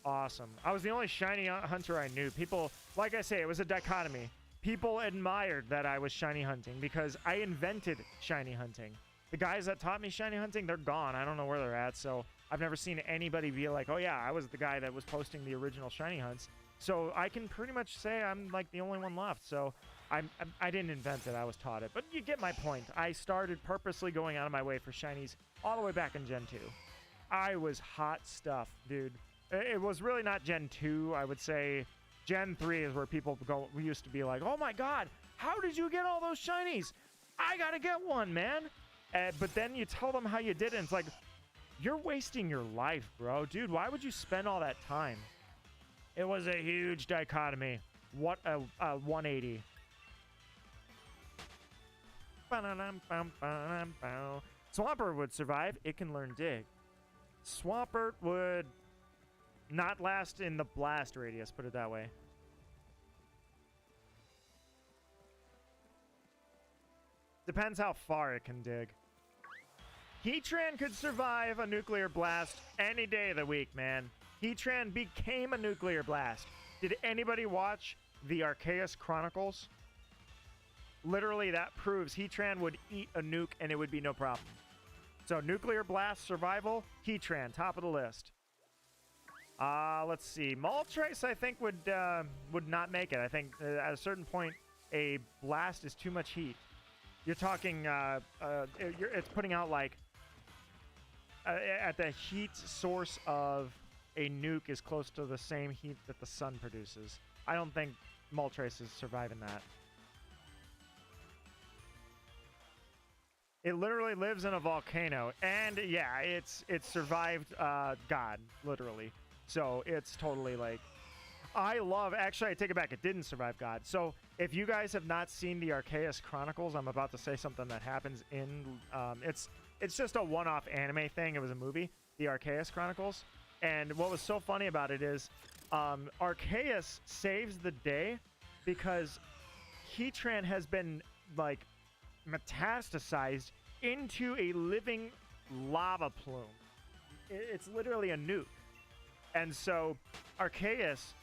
awesome. I was the only shiny hunter I knew. People, like I say, it was a dichotomy. People admired that I was shiny hunting because I invented shiny hunting. The guys that taught me shiny hunting, they're gone. I don't know where they're at, so I've never seen anybody be like, oh yeah, I was the guy that was posting the original shiny hunts. So I can pretty much say I'm like the only one left. So I didn't invent it, I was taught it. But you get my point. I started purposely going out of my way for shinies all the way back in Gen 2. I was hot stuff, dude. It was really not Gen 2, I would say. Gen 3 is where people we used to be like, oh my god, how did you get all those shinies? I gotta get one, man. But then you tell them how you did it, and it's like, you're wasting your life, bro. Dude, why would you spend all that time? It was a huge dichotomy. What a 180. Swampert would survive. It can learn Dig. Swampert would not last in the blast radius, put it that way. Depends how far it can dig. Heatran could survive a nuclear blast any day of the week, man. Heatran became a nuclear blast. Did anybody watch the Arceus Chronicles? Literally, that proves Heatran would eat a nuke and it would be no problem. So, nuclear blast survival, Heatran, top of the list. Let's see. Moltres, I think, would not make it. I think at a certain point, a blast is too much heat. You're talking, it's putting out like, at the heat source of a nuke is close to the same heat that the sun produces. I don't think Moltres is surviving that. It literally lives in a volcano, and yeah, it survived God, literally. So it's totally like, actually I take it back, it didn't survive God. So if you guys have not seen the Arceus Chronicles, I'm about to say something that happens in, it's just a one-off anime thing. It was a movie, the Arceus Chronicles. And what was so funny about it is, Arceus saves the day because Heatran has been, like, metastasized into a living lava plume. It's literally a nuke. And so Arceus,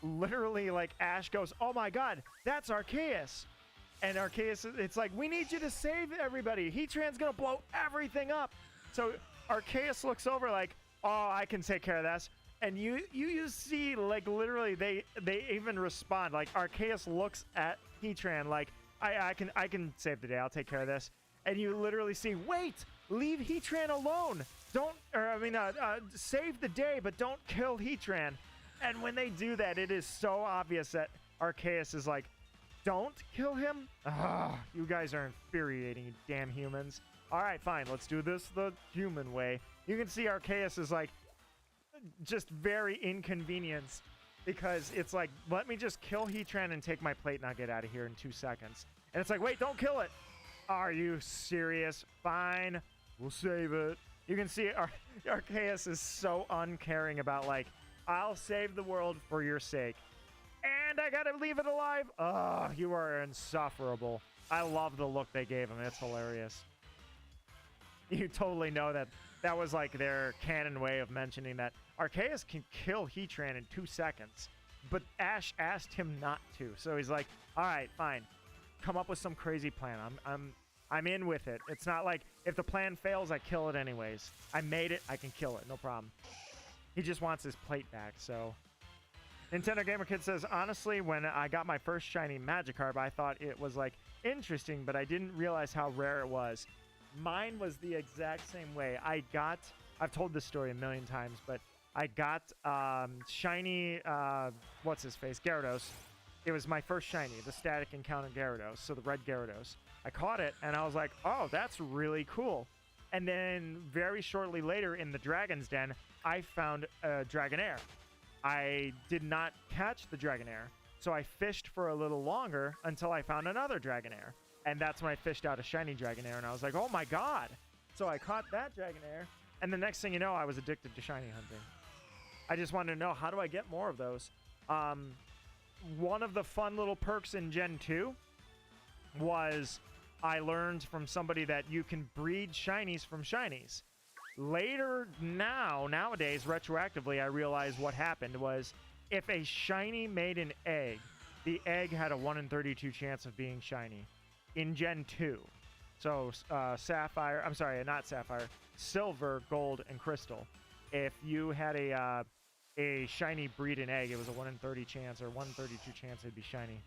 literally, like, Ash goes, oh my god, that's Arceus. And Arceus, it's like, we need you to save everybody. Heatran's gonna blow everything up. So Arceus looks over like, oh, I can take care of this. And you see, like, literally, they even respond. Like, Arceus looks at Heatran like, I can save the day. I'll take care of this. And you literally see, wait, leave Heatran alone. Save the day, but don't kill Heatran. And when they do that, it is so obvious that Arceus is like, don't kill him? Ah, you guys are infuriating, you damn humans. All right, fine, let's do this the human way. You can see Arceus is like, just very inconvenienced because it's like, let me just kill Heatran and take my plate and I'll get out of here in 2 seconds. And it's like, wait, don't kill it. Are you serious? Fine, we'll save it. You can see Arceus is so uncaring about, like, I'll save the world for your sake. And I gotta leave it alive? Oh, you are insufferable. I love the look they gave him. It's hilarious. You totally know that that was like their canon way of mentioning that Arceus can kill Heatran in 2 seconds, but Ash asked him not to. So he's like, all right, fine. Come up with some crazy plan. I'm in with it. It's not like if the plan fails, I kill it anyways. I made it. I can kill it. No problem. He just wants his plate back, so... Nintendo Gamer Kid says, honestly, when I got my first shiny Magikarp, I thought it was, like, interesting, but I didn't realize how rare it was. Mine was the exact same way. I've told this story a million times, but I got shiny, what's-his-face, Gyarados. It was my first shiny, the static encounter Gyarados, so the red Gyarados. I caught it, and I was like, oh, that's really cool. And then very shortly later in the Dragon's Den, I found a Dragonair. I did not catch the Dragonair, so I fished for a little longer until I found another Dragonair. And that's when I fished out a shiny Dragonair, and I was like, oh my god! So I caught that Dragonair, and the next thing you know, I was addicted to shiny hunting. I just wanted to know, how do I get more of those? One of the fun little perks in Gen 2 was I learned from somebody that you can breed shinies from shinies. Later nowadays, retroactively, I realized what happened was if a shiny made an egg, the egg had a 1 in 32 chance of being shiny in Gen 2. So Sapphire, I'm sorry, not Sapphire, Silver, Gold, and Crystal. If you had a shiny breed an egg, it was a 1 in 30 chance or 1 in 32 chance it'd be shiny.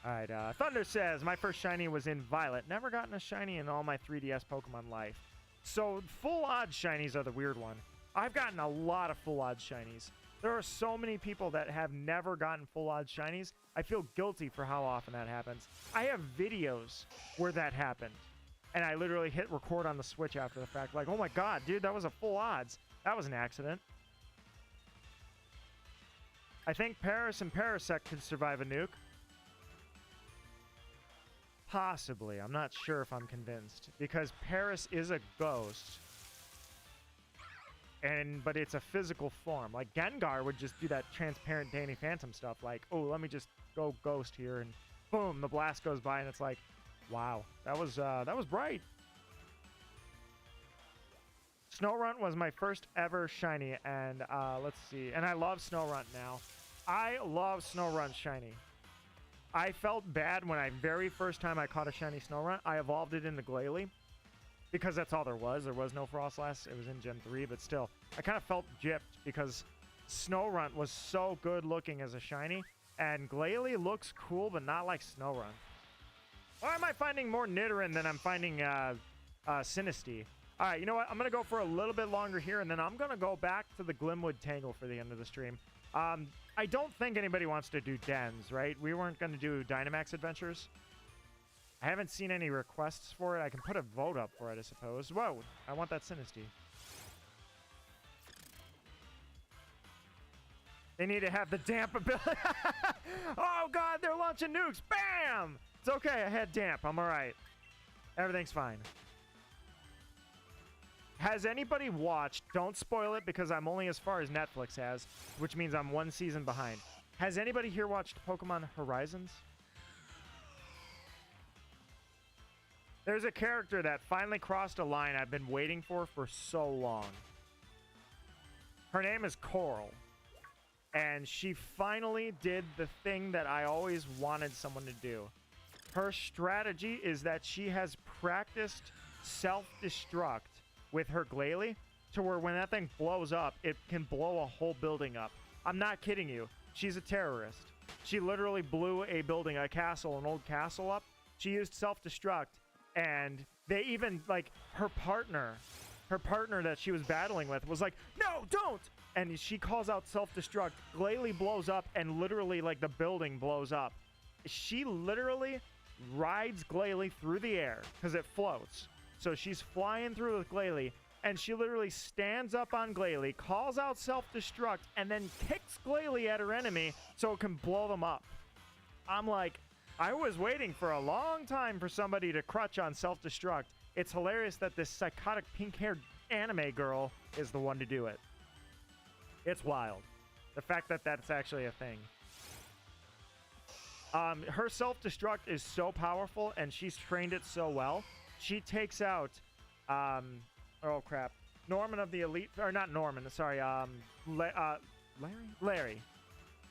All right, Thunder says, my first shiny was in Violet. Never gotten a shiny in all my 3DS Pokemon life. So full odds shinies are the weird one. I've gotten a lot of full odds shinies. There are so many people that have never gotten full odds shinies. I feel guilty for how often that happens. I have videos where that happened. And I literally hit record on the Switch after the fact. Like, oh my god, dude, that was a full odds. That was an accident. I think Paris and Parasect could survive a nuke. Possibly. I'm not sure if I'm convinced. Because Paris is a ghost. But it's a physical form. Like, Gengar would just do that transparent Danny Phantom stuff. Like, oh, let me just go ghost here. And boom, the blast goes by. And it's like, wow. That was bright. Snorunt was my first ever shiny. And let's see. And I love Snorunt now. I love Snorunt shiny. I felt bad when very first time I caught a shiny Snorunt. I evolved it into Glalie because that's all there was. There was no Frostlass. It was in Gen 3, but still, I kind of felt gypped because Snorunt was so good looking as a shiny, and Glalie looks cool, but not like Snorunt. Why am I finding more Nidoran than I'm finding Sinistea? All right, you know what? I'm going to go for a little bit longer here, and then I'm going to go back to the Glimwood Tangle for the end of the stream. I don't think anybody wants to do dens, right? We weren't going to do Dynamax Adventures. I haven't seen any requests for it. I can put a vote up for it, I suppose. Whoa, I want that Sinistea. They need to have the damp ability. Oh, God, they're launching nukes. Bam! It's okay, I had damp. I'm all right. Everything's fine. Has anybody watched, don't spoil it because I'm only as far as Netflix has, which means I'm 1 season behind. Has anybody here watched Pokemon Horizons? There's a character that finally crossed a line I've been waiting for so long. Her name is Coral. And she finally did the thing that I always wanted someone to do. Her strategy is that she has practiced self-destruct with her Glalie to where when that thing blows up, it can blow a whole building up. I'm not kidding you. She's a terrorist. She literally blew a building, a castle, an old castle up. She used self-destruct, and they even, like, her partner that she was battling with was like, no, don't! And she calls out self-destruct. Glalie blows up, and literally, like, the building blows up. She literally rides Glalie through the air because it floats. So she's flying through with Glalie, and she literally stands up on Glalie, calls out self-destruct, and then kicks Glalie at her enemy so it can blow them up. I'm like, I was waiting for a long time for somebody to crutch on self-destruct. It's hilarious that this psychotic pink-haired anime girl is the one to do it. It's wild. The fact that that's actually a thing. Her self-destruct is so powerful, and she's trained it so well. She takes out, oh crap, Norman of the Elite, or not Norman, sorry, Larry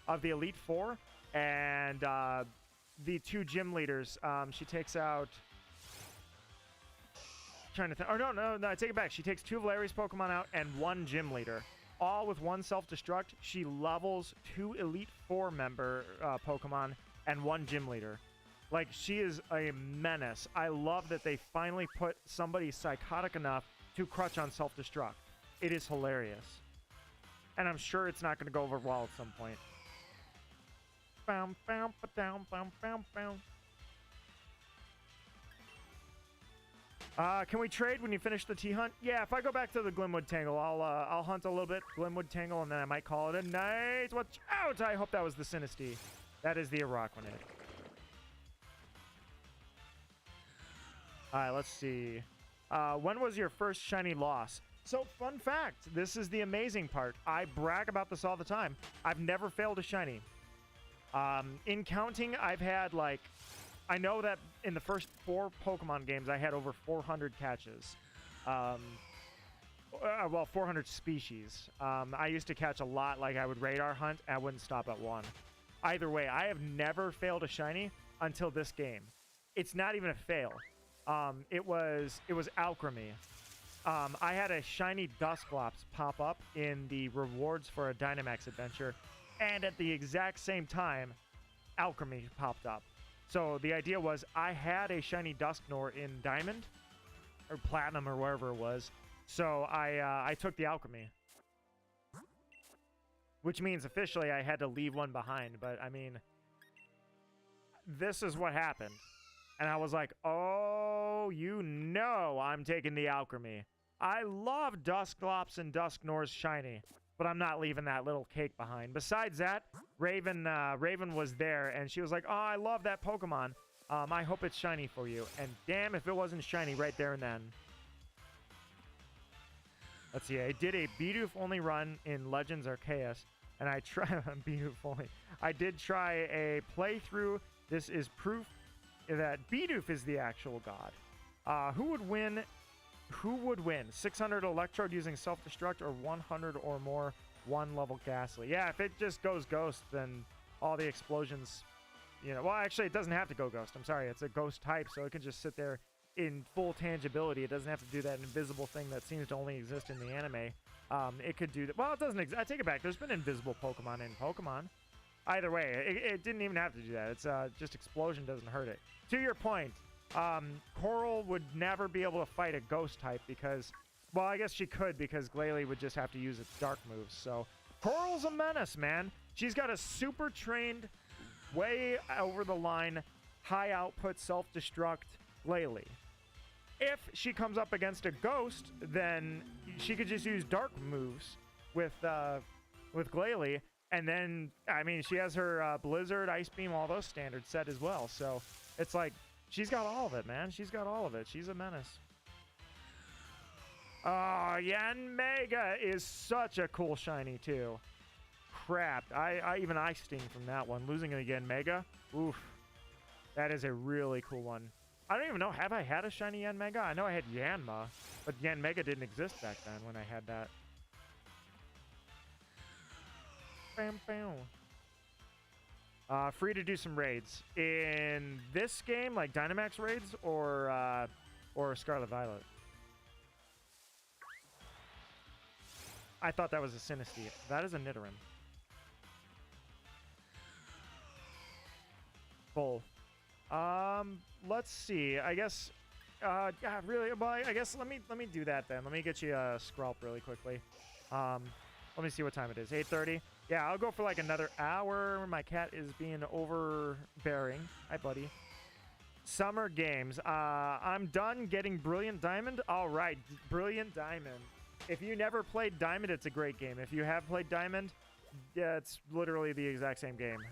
of the Elite Four, and the 2 gym leaders. She takes out. Trying to think. Oh no, I take it back. She takes 2 of Larry's Pokemon out and 1 gym leader, all with 1 self-destruct. She levels 2 Elite Four member Pokemon and 1 gym leader. Like, she is a menace. I love that they finally put somebody psychotic enough to crutch on self-destruct. It is hilarious. And I'm sure it's not going to go over well at some point. Bam, bam, ba-down, bam, bam, bam. Can we trade when you finish the T-Hunt? Yeah, if I go back to the Glimwood Tangle, I'll hunt a little bit, Glimwood Tangle, and then I might call it a night. Watch out! I hope that was the Sinistea. That is the Araquanid. Alright, let's see. When was your first shiny loss? So, fun fact, this is the amazing part. I brag about this all the time. I've never failed a shiny. In counting, I've had, like... I know that in the first 4 Pokemon games, I had over 400 catches. Well, 400 species. I used to catch a lot. Like, I would radar hunt, and I wouldn't stop at 1. Either way, I have never failed a shiny until this game. It's not even a fail. It was Alchemy. I had a shiny Dusclops pop up in the rewards for a Dynamax adventure, and at the exact same time, Alchemy popped up. So the idea was I had a shiny Dusknoir in Diamond, or Platinum, or wherever it was. So I took the Alchemy. Which means officially I had to leave one behind. But I mean, this is what happened. And I was like, oh, you know I'm taking the Alchemy. I love Dusclops and Dusknoir's shiny, but I'm not leaving that little cake behind. Besides that, Raven was there, and she was like, oh, I love that Pokemon. I hope it's shiny for you. And damn if it wasn't shiny right there and then. Let's see, I did a Bidoof only run in Legends Arceus, and I tried Bidoof only. I did try a playthrough. This is proof that Bidoof is the actual god. Who would win? 600 Electrode using self-destruct, or 100 or more 1-level Ghastly? Yeah, if it just goes Ghost, then all the explosions, you know... Well, actually, it doesn't have to go Ghost. I'm sorry. It's a Ghost type, so it can just sit there in full tangibility. It doesn't have to do that invisible thing that seems to only exist in the anime. It could do that. Well, it doesn't exist. I take it back. There's been invisible Pokemon in Pokemon. Either way, it didn't even have to do that. It's just explosion doesn't hurt it. To your point, Coral would never be able to fight a Ghost type because, well, I guess she could because Glalie would just have to use its dark moves. So Coral's a menace, man. She's got a super trained, way over the line, high output self-destruct Glalie. If she comes up against a Ghost, then she could just use dark moves with Glalie. And then, I mean, she has her Blizzard, Ice Beam, all those standards set as well. So it's like, she's got all of it, man. She's got all of it. She's a menace. Oh, Yanmega is such a cool shiny, too. Crap. Even I sting from that one. Losing it again, Mega. Oof. That is a really cool one. I don't even know. Have I had a shiny Yanmega? I know I had Yanma, but Yanmega didn't exist back then when I had that. Bam, bam. Free to do some raids in this game, like Dynamax raids, or Scarlet Violet. I thought that was a Sinistea. That is a Nidoran. Bull. Let's see. I guess. Yeah, really. Well, I guess let me do that then. Let me get you a Skrulp really quickly. Let me see what time it is. 8:30. Yeah, I'll go for like another hour. My cat is being overbearing. Hi, buddy. Summer games. I'm done getting Brilliant Diamond. All right, Brilliant Diamond. If you never played Diamond, it's a great game. If you have played Diamond, yeah, it's literally the exact same game.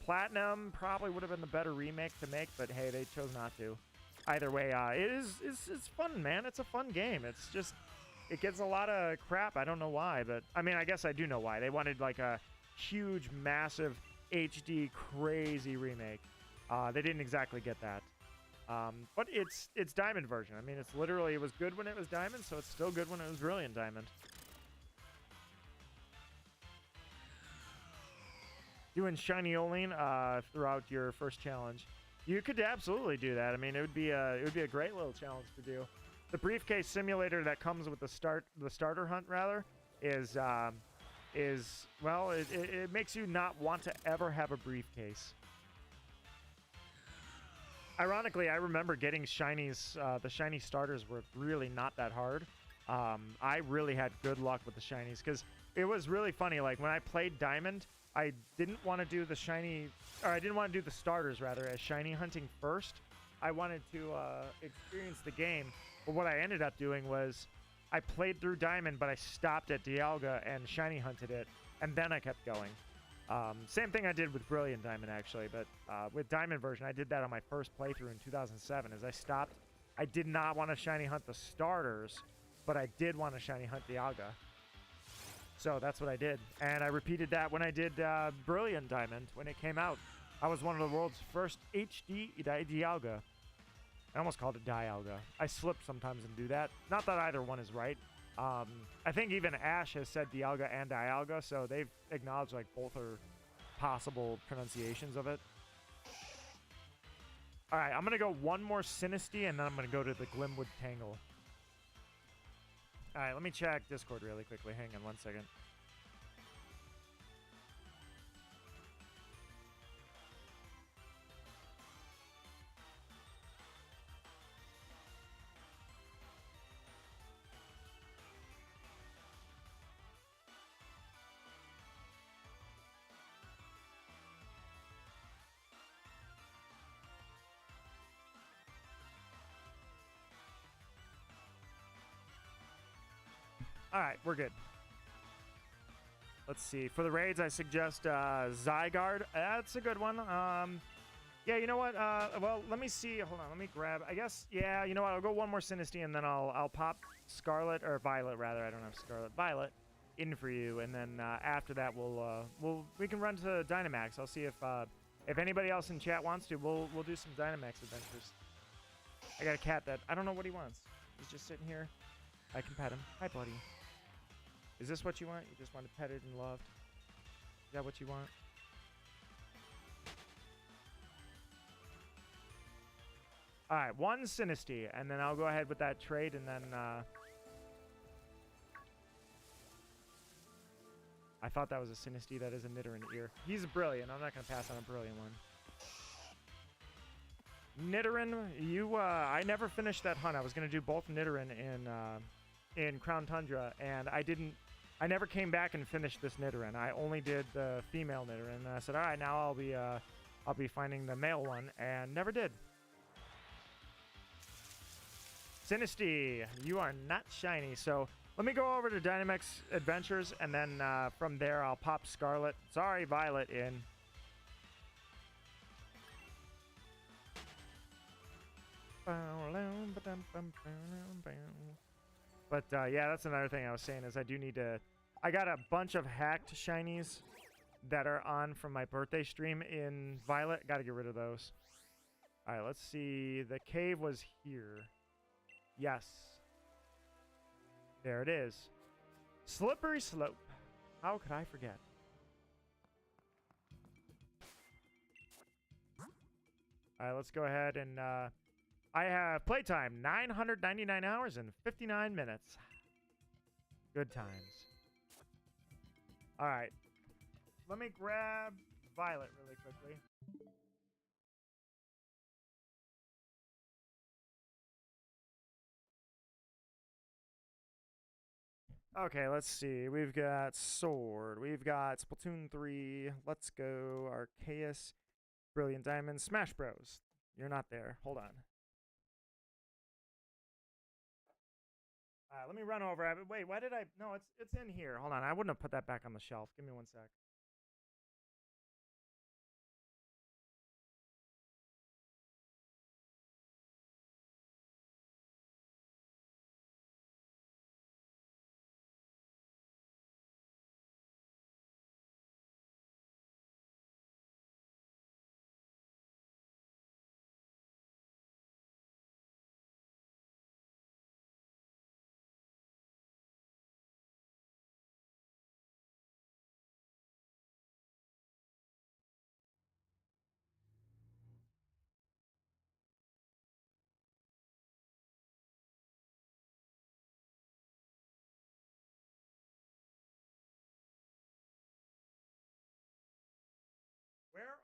Platinum probably would have been the better remake to make, but hey, they chose not to. Either way, it's fun, man. It's a fun game. It's just... It gets a lot of crap. I don't know why, but I mean, I guess I do know why. They wanted like a huge, massive HD crazy remake. They didn't exactly get that. But it's Diamond version. I mean, it's literally, it was good when it was Diamond, so it's still good when it was Brilliant Diamond. Doing shiny Olean throughout your first challenge. You could absolutely do that. I mean, it would be a great little challenge to do. The briefcase simulator that comes with the starter hunt rather is well, it makes you not want to ever have a briefcase. Ironically, I remember getting shinies. The shiny starters were really not that hard. I really had good luck with the shinies because it was really funny. Like when I played Diamond, I didn't want to do the shiny, or I didn't want to do the starters rather as shiny hunting first. I wanted to experience the game, but what I ended up doing was I played through Diamond, but I stopped at Dialga and shiny hunted it, and then I kept going. Same thing I did with Brilliant Diamond, actually, but with Diamond version, I did that on my first playthrough in 2007. As I stopped, I did not want to shiny hunt the starters, but I did want to shiny hunt Dialga. So that's what I did, and I repeated that when I did Brilliant Diamond when it came out. I was one of the world's first HD Dialga. I almost called it Dialga. I slip sometimes and do that. Not that either one is right. I think even Ash has said Dialga and Dialga, so they've acknowledged like both are possible pronunciations of it. All right, I'm gonna go one more Sinisty, and then I'm gonna go to the Glimwood Tangle. All right, let me check Discord really quickly. Hang on one second. All right, we're good. Let's see. For the raids, I suggest Zygarde. That's a good one. Yeah, you know what? Well, let me see. Hold on. Let me grab. I guess. Yeah, you know what? I'll go one more Sinisty, and then I'll pop Scarlet or Violet rather. I don't have Scarlet. Violet in for you, and then after that we can run to Dynamax. I'll see if anybody else in chat wants to. We'll do some Dynamax adventures. I got a cat that I don't know what he wants. He's just sitting here. I can pet him. Hi, buddy. Is this what you want? You just want to pet it and loved? Is that what you want? All right, one Sinisty, and then I'll go ahead with that trade, and then I thought that was a Sinisty. That is a Nidoran ear. He's brilliant. I'm not going to pass on a brilliant one. Nidoran, I never finished that hunt. I was going to do both Nidoran in Crown Tundra, and I never came back and finished this Nidoran. I only did the female Nidoran, and I said, all right, now I'll be finding the male one, and never did. Sinisty, you are not shiny, so let me go over to Dynamax Adventures, and then from there I'll pop Scarlet. Sorry, Violet in. But yeah, that's another thing I was saying is I do need to. I got a bunch of hacked shinies that are on from my birthday stream in Violet. Got to get rid of those. All right, let's see. The cave was here. Yes. There it is. Slippery Slope. How could I forget? All right, let's go ahead and I have playtime 999 hours and 59 minutes. Good times. All right. Let me grab Violet really quickly. Okay, let's see. We've got Sword. We've got Splatoon 3. Let's go. Arceus. Brilliant Diamond. Smash Bros. You're not there. Hold on. Let me run over. Wait, why did I? No, it's in here. Hold on. I wouldn't have put that back on the shelf. Give me one sec.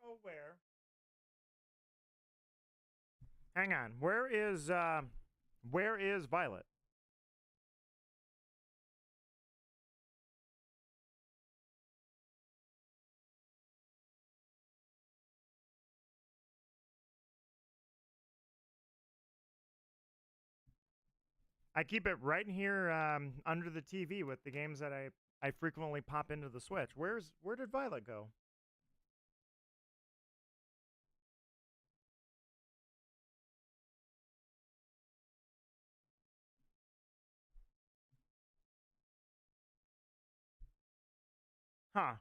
Oh, where? Hang on. Where is Violet? I keep it right here under the TV with the games that I frequently pop into the Switch. Where did Violet go? Huh.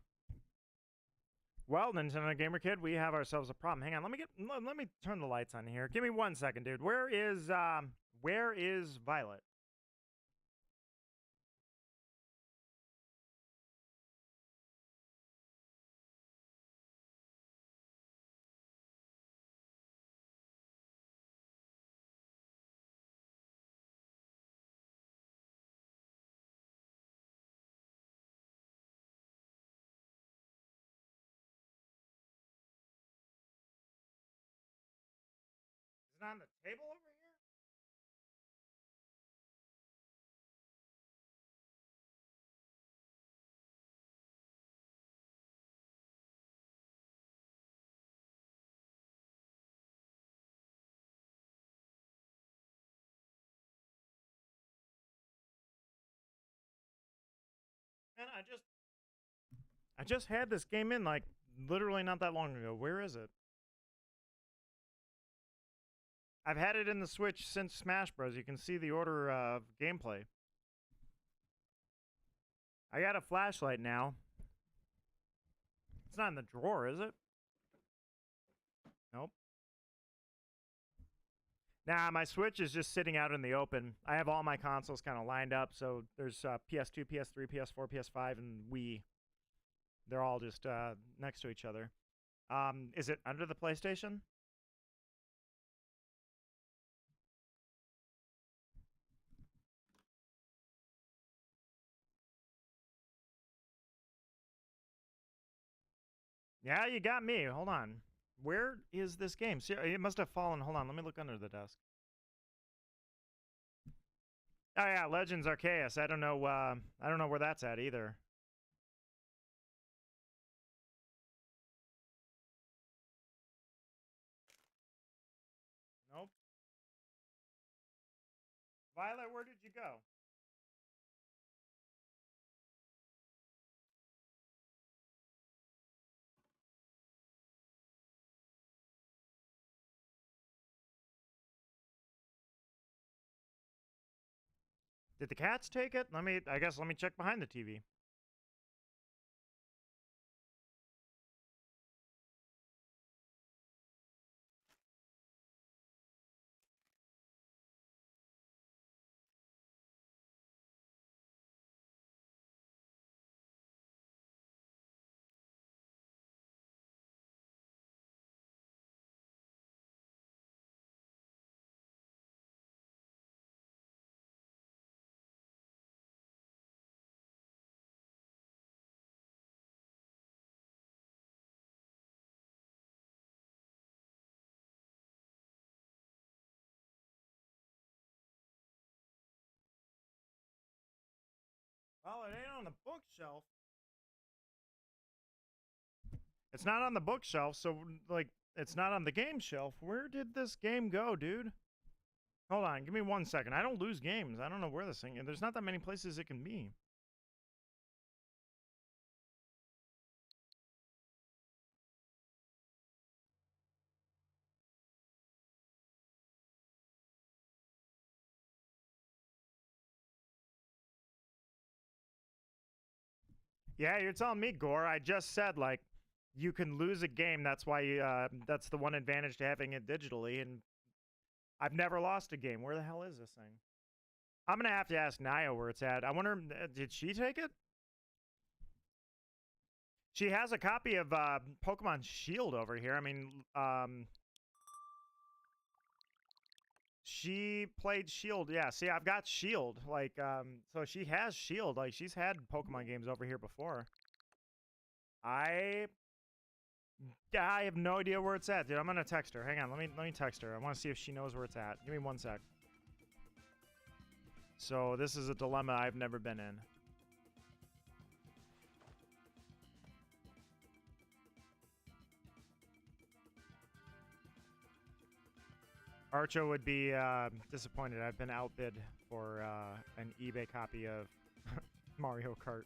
Well, Nintendo Gamer Kid, we have ourselves a problem. Hang on, let me turn the lights on here. Give me 1 second, dude. Where is Violet? Is it on the table over here? Man, I just had this game in like literally not that long ago. Where is it? I've had it in the Switch since Smash Bros. You can see the order of gameplay. I got a flashlight now. It's not in the drawer, is it? Nope. Nah, my Switch is just sitting out in the open. I have all my consoles kind of lined up, so there's PS2, PS3, PS4, PS5, and Wii. They're all just next to each other. Is it under the PlayStation? Yeah, you got me. Hold on. Where is this game? See, it must have fallen. Hold on, let me look under the desk. Oh yeah, Legends Arceus. I don't know where that's at either. Nope. Violet, where did you go? Did the cats take it? I guess let me check behind the TV. Well, it ain't on the bookshelf. It's not on the bookshelf, so like it's not on the game shelf. Where did this game go, dude? Hold on, give me 1 second. I don't lose games. I don't know where this thing is. There's not that many places it can be. Yeah, you're telling me, Gore. I just said like you can lose a game. That's why that's the one advantage to having it digitally. And I've never lost a game. Where the hell is this thing? I'm gonna have to ask Naya where it's at. I wonder, did she take it? She has a copy of Pokemon Shield over here. I mean, she played Shield. Yeah, see, I've got Shield. Like, so she has Shield. Like, she's had Pokemon games over here before. I Yeah, I have no idea where it's at, dude. I'm gonna text her. Hang on, let me text her. I want to see if she knows where it's at. Give me 1 sec. So this is a dilemma I've never been in. Archo would be disappointed. I've been outbid for an eBay copy of Mario Kart.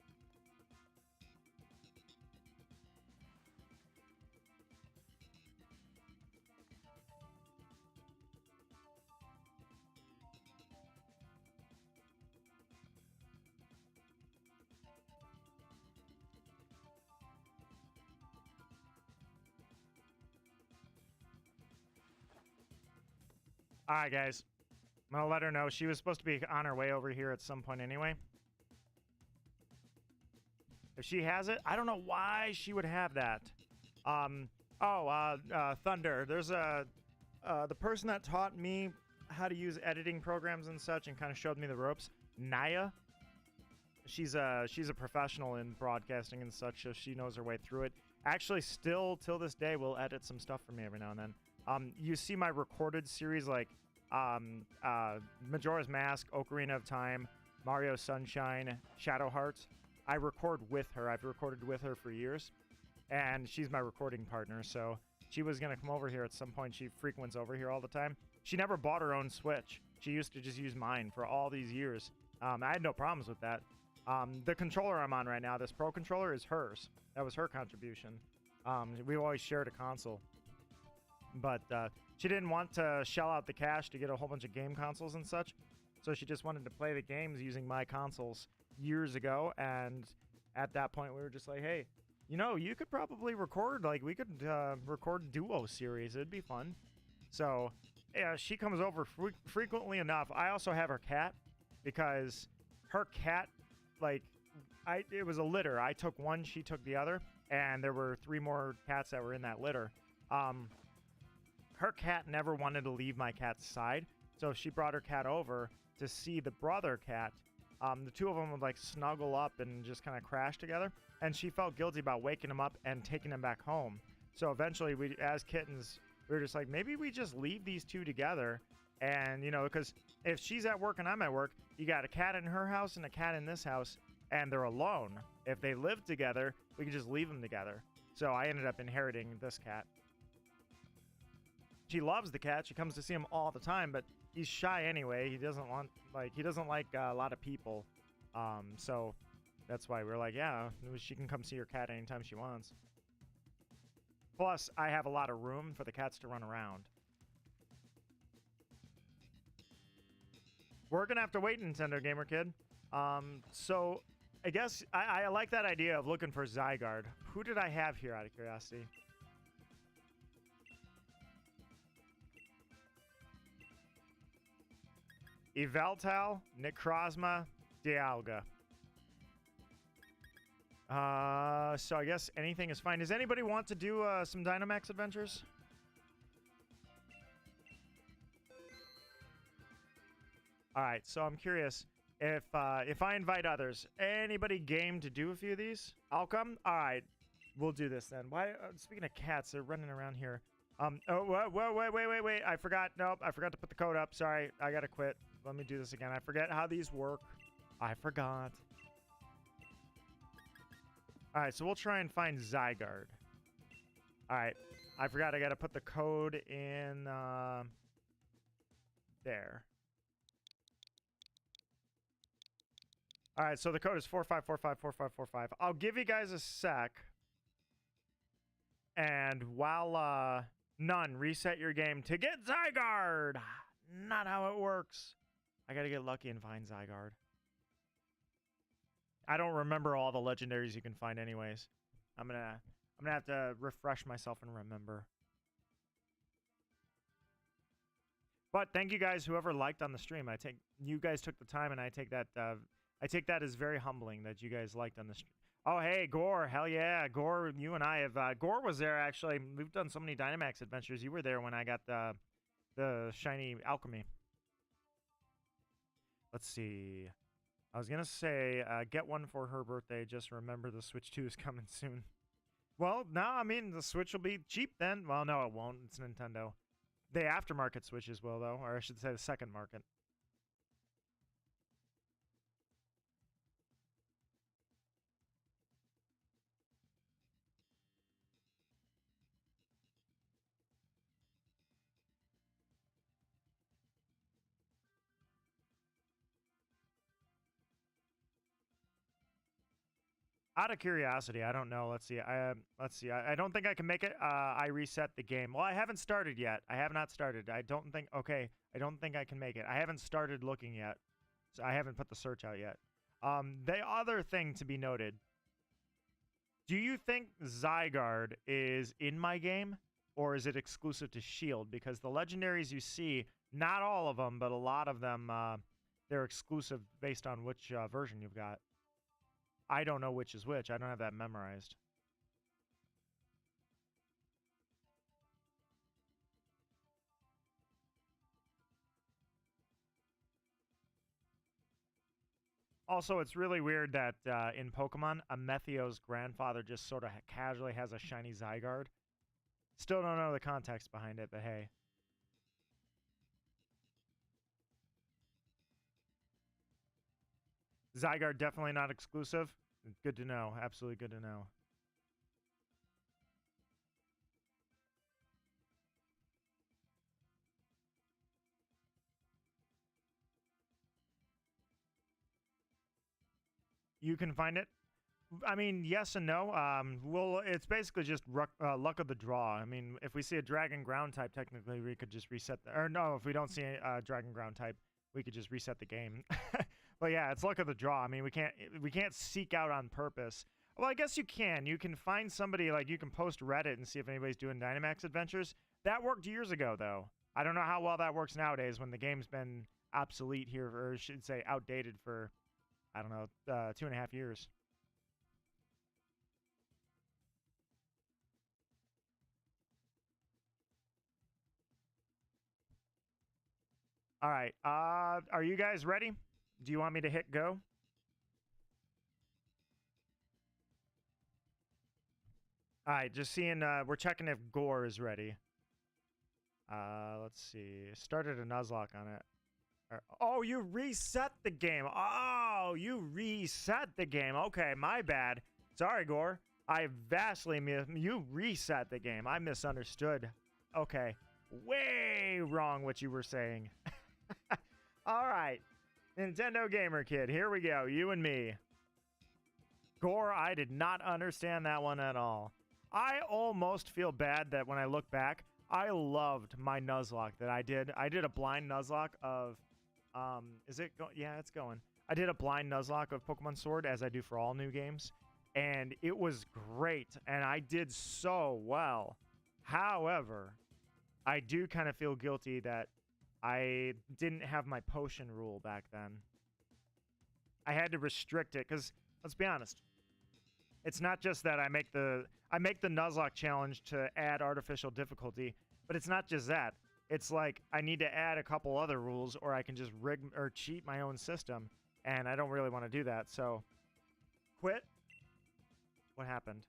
All right, guys. I'm going to let her know. She was supposed to be on her way over here at some point anyway. If she has it, I don't know why she would have that. Thunder. There's the person that taught me how to use editing programs and such and kind of showed me the ropes. Naya. She's a professional in broadcasting and such, so she knows her way through it. Actually, still till this day, will edit some stuff for me every now and then. You see my recorded series like Majora's Mask, Ocarina of Time, Mario Sunshine, Shadow Hearts. I record with her. I've recorded with her for years, and she's my recording partner. So she was gonna come over here at some point. She frequents over here all the time. She never bought her own Switch. She used to just use mine for all these years. I had no problems with that. The controller I'm on right now, this Pro controller, is hers. That was her contribution. We always shared a console. But she didn't want to shell out the cash to get a whole bunch of game consoles and such. So she just wanted to play the games using my consoles years ago. And at that point, we were just like, hey, you know, you could probably record, like, we could record duo series. It'd be fun. So, yeah, she comes over frequently enough. I also have her cat because her cat, like, it was a litter. I took one, she took the other, and there were 3 more cats that were in that litter. Her cat never wanted to leave my cat's side, so she brought her cat over to see the brother cat. The 2 of them would like snuggle up and just kind of crash together, and she felt guilty about waking him up and taking him back home. So eventually, we, as kittens, we were just like, maybe we just leave these 2 together. And, you know, because if she's at work and I'm at work, you got a cat in her house and a cat in this house, and they're alone. If they live together, we can just leave them together. So I ended up inheriting this cat. She loves the cat. She comes to see him all the time, but he's shy anyway. He doesn't like a lot of people. So that's why we're like, yeah, she can come see your cat anytime she wants. Plus, I have a lot of room for the cats to run around. We're gonna have to wait, Nintendo Gamer Kid. So I guess I like that idea of looking for Zygarde. Who did I have here out of curiosity? Yveltal, Necrozma, Dialga. So I guess anything is fine. Does anybody want to do some Dynamax adventures? All right, so I'm curious if I invite others, anybody game to do a few of these? I'll come. All right, we'll do this then. Why? Speaking of cats, they're running around here. Wait. I forgot. Nope, I forgot to put the code up. Sorry, I gotta quit. Let me do this again. I forget how these work. I forgot. All right, so we'll try and find Zygarde. All right, I forgot. I gotta put the code in there. All right, so the code is 45454545. I'll give you guys a sec. And while none, reset your game to get Zygarde. Not how it works. I gotta get lucky and find Zygarde. I don't remember all the legendaries you can find anyways. I'm gonna have to refresh myself and remember. But thank you guys, whoever liked on the stream. You guys took the time, and I take that as very humbling that you guys liked on the stream. Oh, hey, Gore. Hell yeah. Gore, you and I have... Gore was there, actually. We've done so many Dynamax adventures. You were there when I got the shiny alchemy. Let's see. I was going to say, get one for her birthday. Just remember the Switch 2 is coming soon. Well, no, I mean, the Switch will be cheap then. Well, no, it won't. It's Nintendo. The aftermarket Switches will, though, or I should say the second market. Out of curiosity, I don't know. Let's see. Let's see. I don't think I can make it. I reset the game. Well, I haven't started yet. I have not started. I don't think. Okay, I don't think I can make it. I haven't started looking yet, so I haven't put the search out yet. The other thing to be noted. Do you think Zygarde is in my game, or is it exclusive to Shield? Because the legendaries you see, not all of them, but a lot of them, they're exclusive based on which version you've got. I don't know which is which. I don't have that memorized. Also, it's really weird that in Pokemon, Amethio's grandfather just sort of casually has a shiny Zygarde. Still don't know the context behind it, but hey. Zygarde definitely not exclusive. Good to know. Absolutely good to know. You can find it. I mean, yes and no. Well, it's basically just luck of the draw. I mean, if we see a dragon ground type, technically we could just reset the. Or no, if we don't see a dragon ground type, we could just reset the game. But yeah, it's luck of the draw. I mean, we can't seek out on purpose. Well, I guess you can. You can find somebody, like you can post Reddit and see if anybody's doing Dynamax adventures. That worked years ago, though. I don't know how well that works nowadays when the game's been obsolete here, or I should say outdated for, I don't know, 2.5 years. All right. Are you guys ready? Do you want me to hit go? All right. Just seeing. We're checking if Gore is ready. Let's see. Started a Nuzlocke on it. Oh, you reset the game. Oh, you reset the game. Okay, my bad. Sorry, Gore. I vastly you reset the game. I misunderstood. Okay. Way wrong what you were saying. All right. Nintendo Gamer Kid, here we go. You and me. Gore, I did not understand that one at all. I almost feel bad that when I look back, I loved my Nuzlocke that I did. I did a blind Nuzlocke of is it going? Yeah, it's going. I did a blind Nuzlocke of Pokemon Sword, as I do for all new games, and it was great, and I did so well. However, I do kind of feel guilty that I didn't have my potion rule back then. I had to restrict it, because, let's be honest, it's not just that I make the Nuzlocke challenge to add artificial difficulty, but it's not just that. It's like I need to add a couple other rules, or I can just rig or cheat my own system, and I don't really want to do that. So, quit. What happened?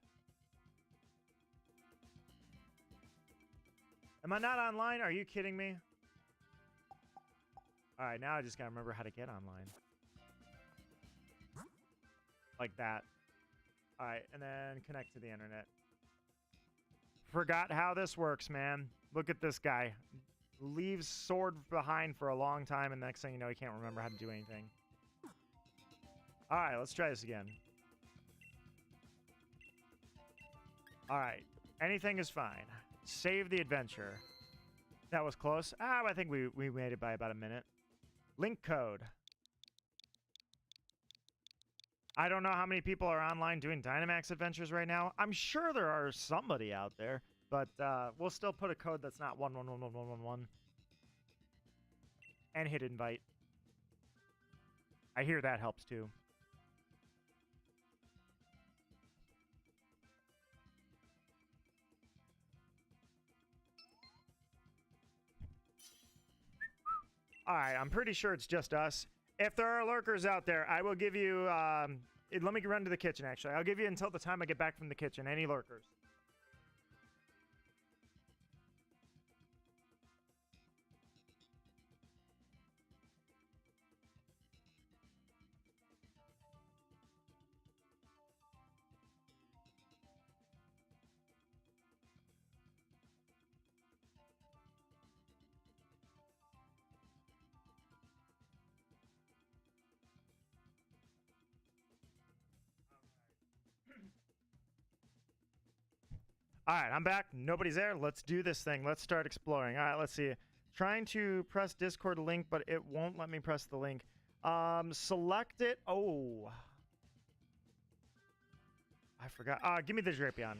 Am I not online? Are you kidding me? All right, now I just gotta remember how to get online. Like that. All right, and then connect to the internet. Forgot how this works, man. Look at this guy. Leaves sword behind for a long time, and next thing you know, he can't remember how to do anything. All right, let's try this again. All right, anything is fine. Save the adventure. That was close. I think we made it by about a minute. Link code. I don't know how many people are online doing Dynamax adventures right now. I'm sure there are somebody out there, but we'll still put a code that's not 111111. And hit invite. I hear that helps too. All right, I'm pretty sure it's just us. If there are lurkers out there, I will give you... let me run to the kitchen, actually. I'll give you until the time I get back from the kitchen. Any lurkers? All right, I'm back. Nobody's there. Let's do this thing. Let's start exploring. All right, let's see. Trying to press Discord link, but it won't let me press the link. Select it. Oh. I forgot. Give me the Drapion.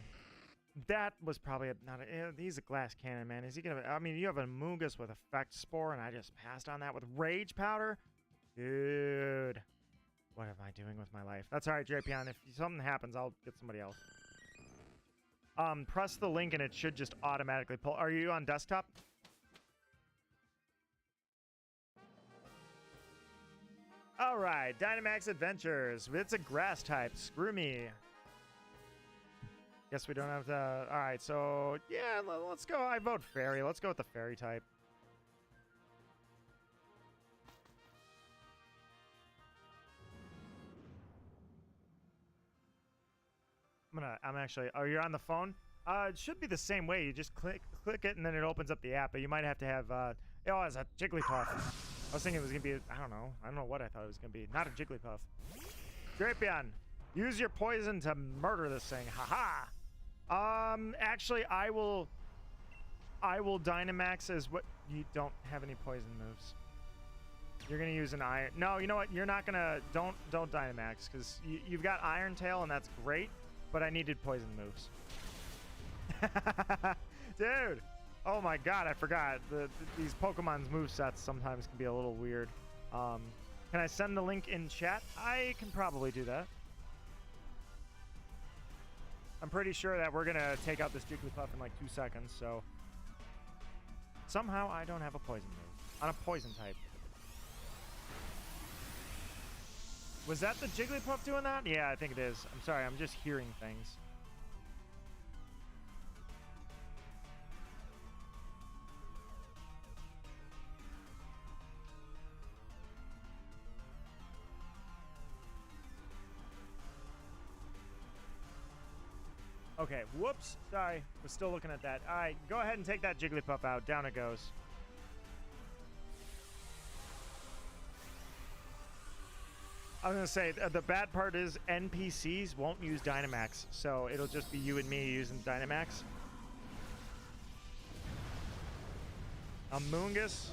That was probably not a... he's a glass cannon, man. Is he going to... I mean, you have a Mungus with Effect Spore, and I just passed on that with Rage Powder? Dude. What am I doing with my life? That's all right, Drapion. If something happens, I'll get somebody else. Press the link, and it should just automatically pull. Are you on desktop? All right, Dynamax Adventures. It's a grass type. Screw me. Guess we don't have to... All right, so... Yeah, let's go. I vote Fairy. Let's go with the Fairy type. I'm actually... Oh, you're on the phone? It should be the same way. You just click it, and then it opens up the app. But you might have to have... oh, it's a Jigglypuff. I was thinking it was going to be... I don't know what I thought it was going to be. Not a Jigglypuff. Drapion, use your poison to murder this thing. Haha. Actually, I will Dynamax as what... You don't have any poison moves. You're going to use an Iron... No, you know what? You're not going to... Don't Dynamax, because you've got Iron Tail, and that's great, but I needed poison moves. Dude! Oh my god, I forgot. These Pokemon's movesets sometimes can be a little weird. Can I send the link in chat? I can probably do that. I'm pretty sure that we're going to take out this Jigglypuff in like 2 seconds, so... Somehow I don't have a poison move. On a poison type. Was that the Jigglypuff doing that? Yeah, I think it is. I'm sorry, I'm just hearing things. Okay, whoops. Sorry, we're still looking at that. All right, go ahead and take that Jigglypuff out. Down it goes. I was going to say, the bad part is NPCs won't use Dynamax, so it'll just be you and me using Dynamax. A Mungus.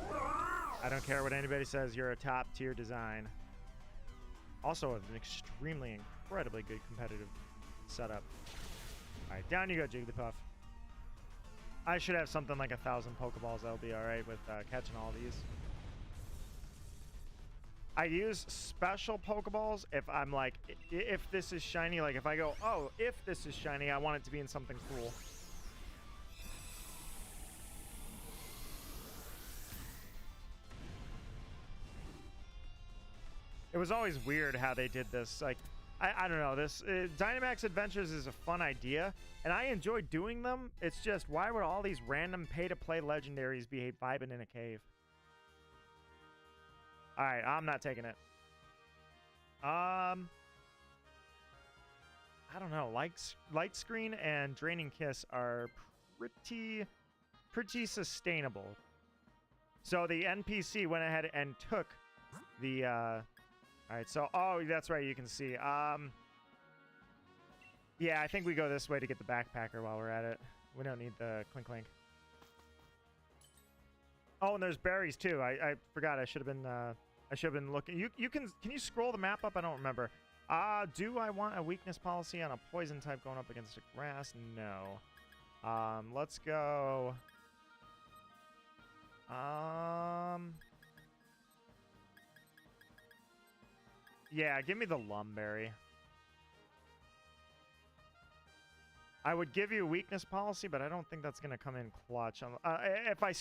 I don't care what anybody says, you're a top-tier design. Also, an extremely, incredibly good competitive setup. Alright, down you go, Jigglypuff. I should have something like 1,000 Pokeballs. That'll be alright with catching all these. I use special Pokeballs if I'm like, if this is shiny, like if I go, oh, if this is shiny, I want it to be in something cool. It was always weird how they did this. Like, I don't know, this Dynamax Adventures is a fun idea, and I enjoy doing them. It's just, why would all these random pay-to-play legendaries be vibing in a cave? Alright, I'm not taking it. I don't know, Light Screen and Draining Kiss are pretty sustainable. So the NPC went ahead and took the... Alright, so, oh, that's right, you can see. Yeah, I think we go this way to get the backpacker while we're at it. We don't need the Clink Clink. Oh, and there's berries too. I forgot. I should have been looking. Can you scroll the map up? I don't remember. Do I want a weakness policy on a poison type going up against a grass? No. Let's go. Yeah, give me the Lumberry. I would give you a weakness policy, but I don't think that's gonna come in clutch. If I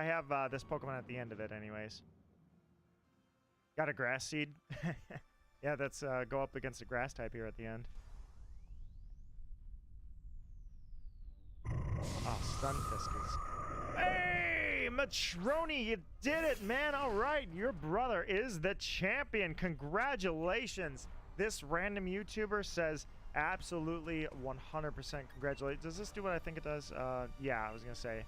have this Pokemon at the end of it, anyways. Got a Grass Seed. Yeah, that's go up against a grass type here at the end. Oh, Stunfisk. Hey, Matroni, you did it, man. All right, your brother is the champion. Congratulations. This random YouTuber says absolutely 100% congratulations. Does this do what I think it does? Yeah, I was going to say.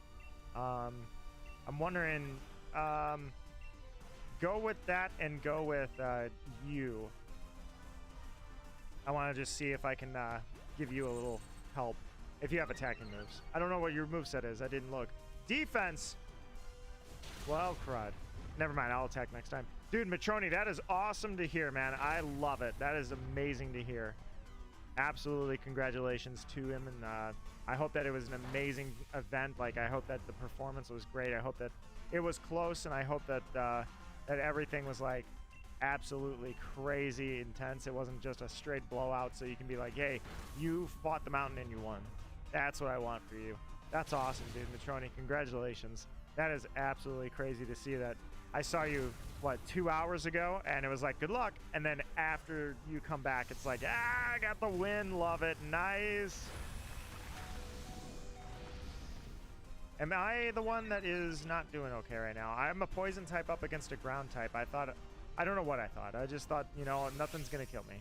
I'm wondering, go with that and go with you. I want to just see if I can give you a little help. if you have attacking moves. I don't know what your moveset is. I didn't look. Defense. Well, crud. Never mind. I'll attack next time. Dude, Matroni, that is awesome to hear, man. I love it. That is amazing to hear. Absolutely, congratulations to him, and I hope that it was an amazing event. Like, I hope that the performance was great. I hope that it was close, and I hope that that everything was like absolutely crazy intense. It wasn't just a straight blowout, so you can be like, hey, you fought the mountain and you won. That's what I want for you. That's awesome, dude. Matroni, congratulations. That is absolutely crazy to see that. I saw you, what, 2 hours ago, and it was like, good luck. And then after you come back, it's like, I got the win. Love it. Nice. Am I the one that is not doing okay right now? I'm a poison type up against a ground type. I don't know what I thought. I just thought, you know, nothing's going to kill me.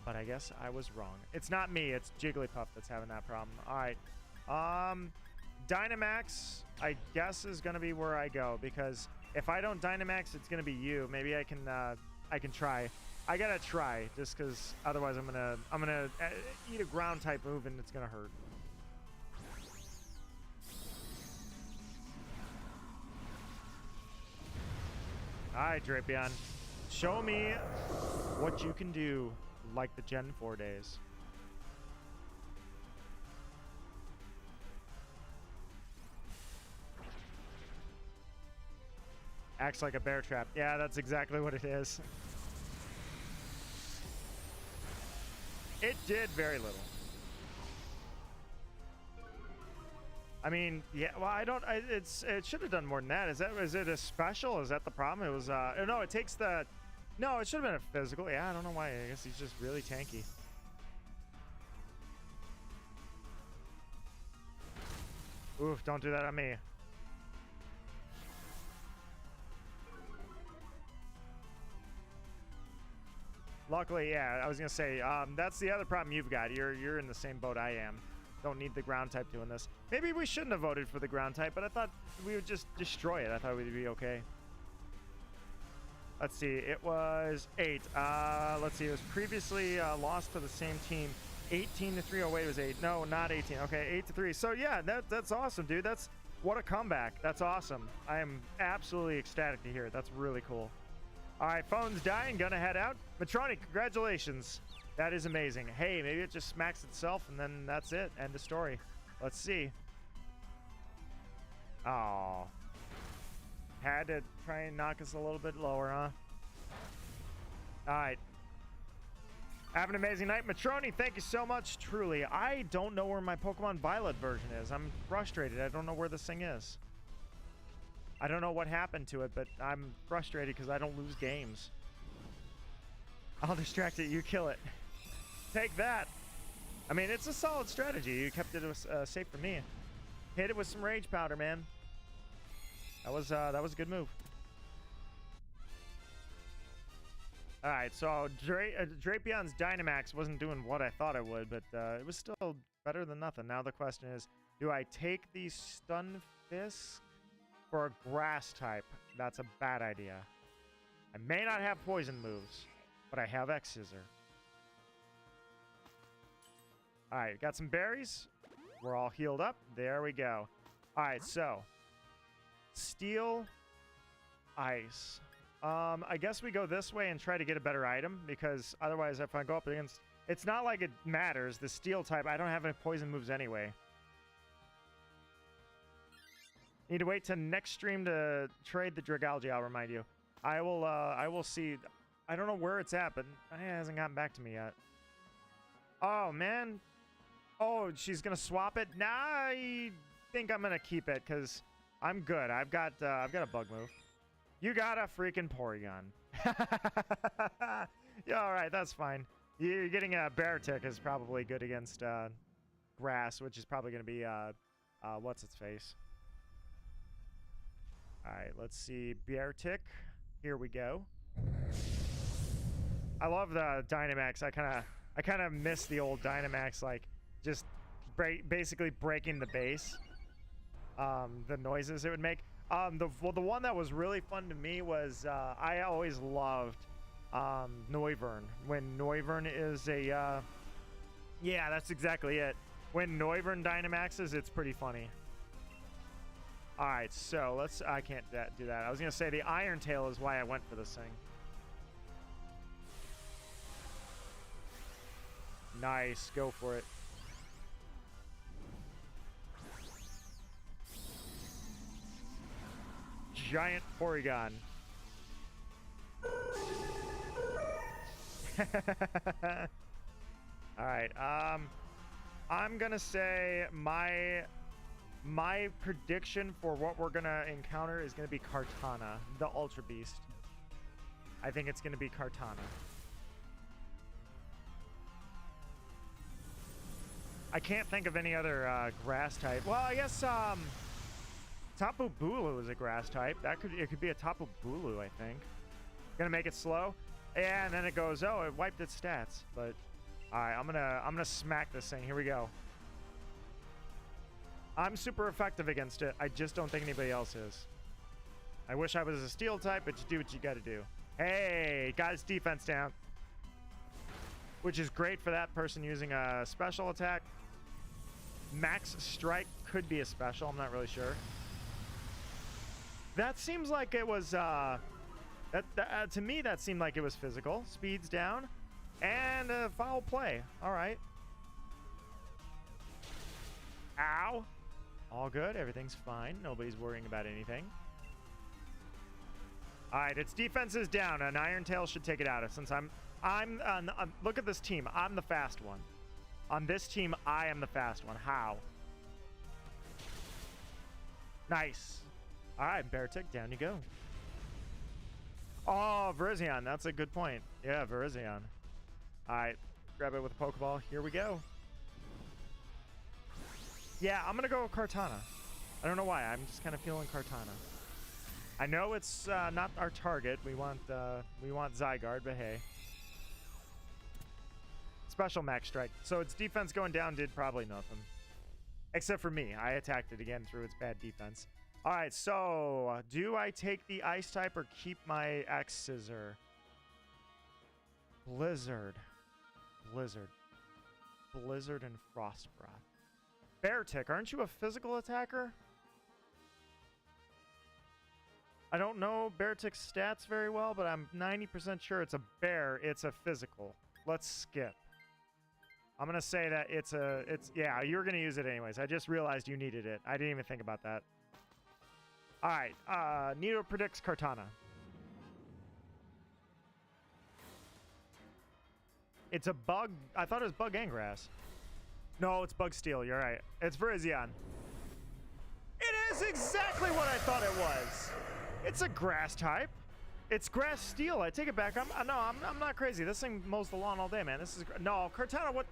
But I guess I was wrong. It's not me. It's Jigglypuff that's having that problem. All right. Dynamax, I guess, is going to be where I go, because if I don't Dynamax, it's going to be you. Maybe I can try. I got to try, just because otherwise I'm going to eat a ground type move and it's going to hurt. All right, Drapion. Show me what you can do like the Gen 4 days. Acts like a bear trap. Yeah, that's exactly what it is. It did very little. I mean, yeah, well, it should have done more than that. Is it a special? Is that the problem? It was, no, it takes the, no, it should have been a physical. Yeah, I don't know why. I guess he's just really tanky. Oof, don't do that on me. Luckily, yeah, I was gonna say, that's the other problem you've got. You're in the same boat I am. Don't need the ground type doing this. Maybe we shouldn't have voted for the ground type, but I thought we would just destroy it. I thought we'd be okay. Let's see, it was 8. Let's see, it was previously lost to the same team. 18-3. Oh wait, it was 8. No, not 18. Okay, 8-3. So yeah, that's awesome, dude. What a comeback. That's awesome. I am absolutely ecstatic to hear it. That's really cool. All right, phone's dying. Gonna head out. Matroni, congratulations. That is amazing. Hey, maybe it just smacks itself and then that's it. End of story. Let's see. Oh. Had to try and knock us a little bit lower, huh? All right. Have an amazing night. Matroni, thank you so much. Truly, I don't know where my Pokemon Violet version is. I'm frustrated. I don't know where this thing is. I don't know what happened to it, but I'm frustrated because I don't lose games. I'll distract it. You kill it. Take that. I mean, it's a solid strategy. You kept it safe for me. Hit it with some Rage Powder, man. That was a good move. All right, so Drapion's Dynamax wasn't doing what I thought it would, but it was still better than nothing. Now the question is, do I take the Stun Fist for a grass type? That's a bad idea. I may not have poison moves, but I have X-Scissor. All right, got some berries. We're all healed up. There we go. All right, so Steel, Ice. I guess we go this way and try to get a better item, because otherwise if I go up against... It's not like it matters. The Steel type, I don't have any poison moves anyway. Need to wait till next stream to trade the Dragalge, I'll remind you. I will see. I don't know where it's at, but it hasn't gotten back to me yet. Oh, man. Oh, she's going to swap it? Nah, I think I'm going to keep it, because I'm good. I've got a bug move. You got a freaking Porygon. Yeah, all right, that's fine. You're getting a Beartic is probably good against grass, which is probably going to be, what's its face? All right, let's see. Beartic. Here we go. I love the Dynamax. I kind of miss the old Dynamax, like just basically breaking the base. The noises it would make. The one that was really fun to me was I always loved Noivern. When Noivern is a Yeah, that's exactly it. When Noivern Dynamaxes, it's pretty funny. All right, so let's... I can't do that. I was going to say the Iron Tail is why I went for this thing. Nice. Go for it. Giant Porygon. All right. I'm gonna say my prediction for what we're gonna encounter is gonna be Kartana, the Ultra Beast. I think it's gonna be Kartana. I can't think of any other grass type. Well, I guess Tapu Bulu is a grass type. It could be a Tapu Bulu, I think. Gonna make it slow. Yeah, and then it goes, oh, it wiped its stats. But all right, I'm gonna smack this thing. Here we go. I'm super effective against it. I just don't think anybody else is. I wish I was a steel type, but you do what you gotta do. Hey, got his defense down. Which is great for that person using a special attack. Max Strike could be a special. I'm not really sure. That seems like it was... to me, that seemed like it was physical. Speed's down. And foul play. All right. Ow. All good. Everything's fine. Nobody's worrying about anything. All right. Its defense is down. An Iron Tail should take it out. Since look at this team. I'm the fast one. On this team, I am the fast one. How? Nice. All right. Beartic, down you go. Oh, Virizion. That's a good point. Yeah, Virizion. All right. Grab it with a Pokeball. Here we go. Yeah, I'm going to go with Kartana. I don't know why. I'm just kind of feeling Kartana. I know it's not our target. We want Zygarde, but hey. Special Max Strike. So its defense going down did probably nothing. Except for me. I attacked it again through its bad defense. All right, so do I take the Ice type or keep my X-Scissor? Blizzard. Blizzard and Frost Breath. Beartic, aren't you a physical attacker? I don't know Beartic's stats very well, but I'm 90% sure it's a bear. It's a physical. Let's skip. I'm going to say that yeah, you're going to use it anyways. I just realized you needed it. I didn't even think about that. All right, Nito predicts Kartana. It's a bug. I thought it was bug and grass. No, it's bug steel. You're right. It's Virizion. It is exactly what I thought it was. It's a grass type. It's grass steel. I take it back. I'm not crazy. This thing mows the lawn all day, man. This is no Kartana. What?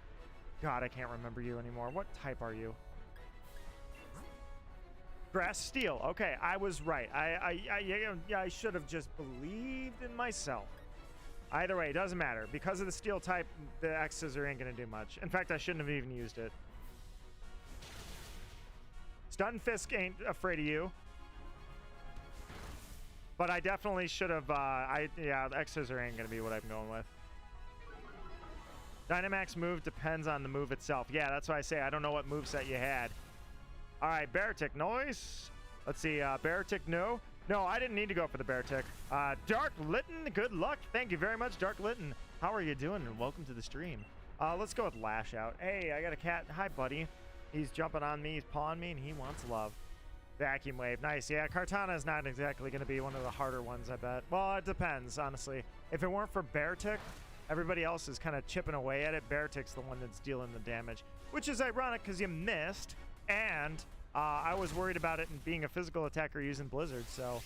God, I can't remember you anymore. What type are you? Grass steel. Okay, I was right. I should have just believed in myself. Either way, it doesn't matter. Because of the steel type, the X-Scissor ain't going to do much. In fact, I shouldn't have even used it. Stunfisk ain't afraid of you. But I definitely should have... yeah, the X-Scissor ain't going to be what I'm going with. Dynamax move depends on the move itself. Yeah, that's why I say I don't know what moveset you had. All right, Beartic, noise. Let's see, Beartic, no. No, I didn't need to go for the Beartic. Dark Litten, good luck. Thank you very much, Dark Litten. How are you doing? And welcome to the stream. Let's go with Lash Out. Hey, I got a cat. Hi, buddy. He's jumping on me. He's pawing me, and he wants love. Vacuum Wave. Nice. Yeah, Kartana is not exactly going to be one of the harder ones, I bet. Well, it depends, honestly. If it weren't for Beartic, everybody else is kind of chipping away at it. Beartic's the one that's dealing the damage, which is ironic because you missed, and I was worried about it and being a physical attacker using Blizzard, so...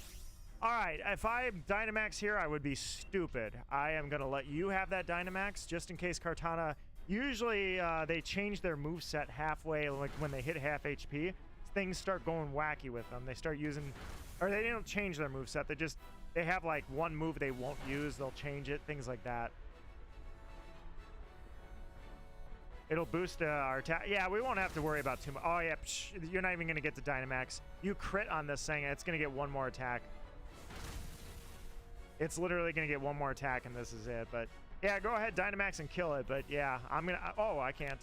Alright, if I Dynamax here, I would be stupid. I am going to let you have that Dynamax, just in case Kartana... Usually, they change their moveset halfway, like when they hit half HP. Things start going wacky with them. They start using... Or they don't change their moveset, they have like one move they won't use, they'll change it, things like that. It'll boost our attack. Yeah, we won't have to worry about too much. Oh, yeah. Psh, you're not even going to get the Dynamax. You crit on this thing, and it's going to get one more attack. It's literally going to get one more attack, and this is it. But Yeah, go ahead, Dynamax, and kill it. But yeah, I'm gonna. Oh, I can't.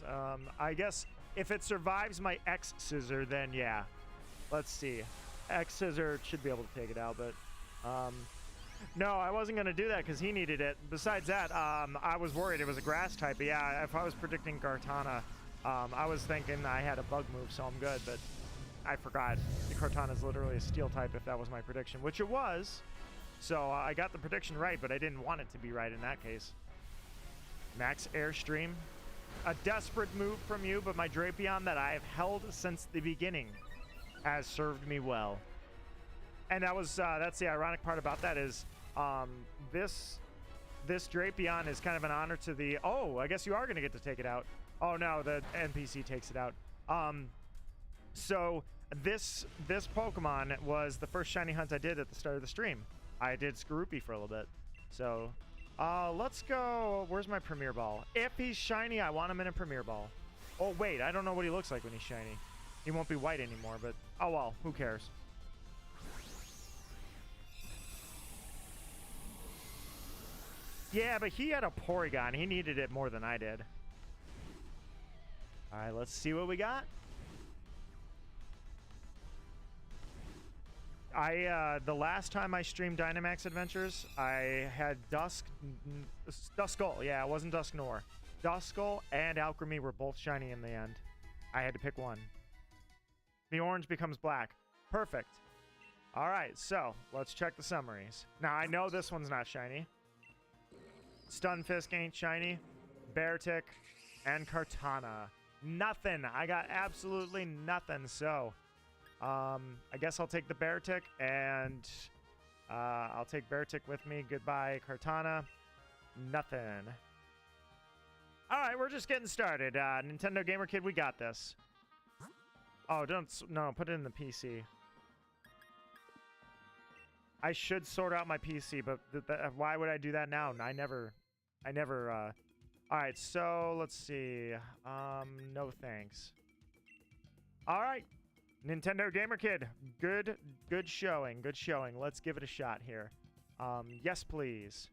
I guess if it survives my X Scissor, then yeah. Let's see. X Scissor should be able to take it out, but no, I wasn't gonna do that because he needed it. Besides that, I was worried it was a grass type. But yeah, if I was predicting Kartana, I was thinking I had a bug move, so I'm good. But I forgot. Kartana is literally a steel type if that was my prediction, which it was. So I got the prediction right, but I didn't want it to be right in that case. Max Airstream. A desperate move from you, but my Drapion that I have held since the beginning has served me well. And that was that's the ironic part about that is this Drapion is kind of an honor to the... Oh, I guess you are going to get to take it out. Oh, no, the NPC takes it out. So this Pokemon was the first shiny hunt I did at the start of the stream. I did Skorupi for a little bit. So let's go... Where's my Premier Ball? If he's shiny, I want him in a Premier Ball. Oh, wait, I don't know what he looks like when he's shiny. He won't be white anymore, but oh well, who cares? Yeah, but he had a Porygon. He needed it more than I did. All right, let's see what we got. The last time I streamed Dynamax Adventures, I had Duskull. Yeah, it wasn't Dusknoir. Duskull and Alchemy were both shiny in the end. I had to pick one. The orange becomes black. Perfect. All right, so let's check the summaries. Now, I know this one's not shiny. Stunfisk ain't shiny. Beartic and Kartana. Nothing. I got absolutely nothing. So, I guess I'll take the Beartic, and I'll take Beartic with me. Goodbye, Kartana. Nothing. All right, we're just getting started. Nintendo Gamer Kid, we got this. Oh, no, put it in the PC. I should sort out my PC, but why would I do that now? I never, all right, so let's see. No thanks. All right, Nintendo Gamer Kid, good showing, good showing. Let's give it a shot here. Yes, please.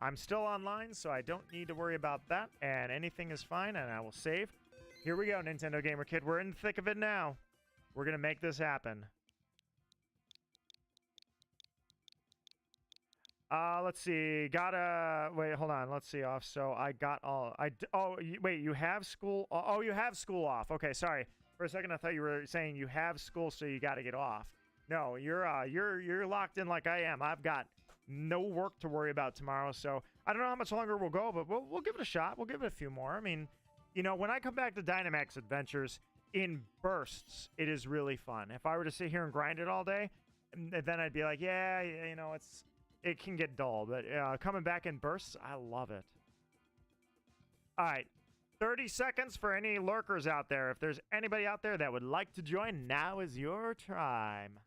I'm still online, so I don't need to worry about that, and anything is fine, and I will save. Here we go, Nintendo Gamer Kid. We're in the thick of it now. We're going to make this happen. Let's see. Wait, hold on. Let's see off. So I got all... wait, you have school... Oh, you have school off. Okay, sorry. For a second, I thought you were saying you have school, so you got to get off. No, you're locked in like I am. I've got no work to worry about tomorrow, so I don't know how much longer we'll go, but we'll give it a shot. We'll give it a few more. I mean, you know, when I come back to Dynamax Adventures in bursts, it is really fun. If I were to sit here and grind it all day, then I'd be like, yeah, you know, it can get dull, but coming back in bursts, I love it. All right, 30 seconds for any lurkers out there. If there's anybody out there that would like to join, now is your time.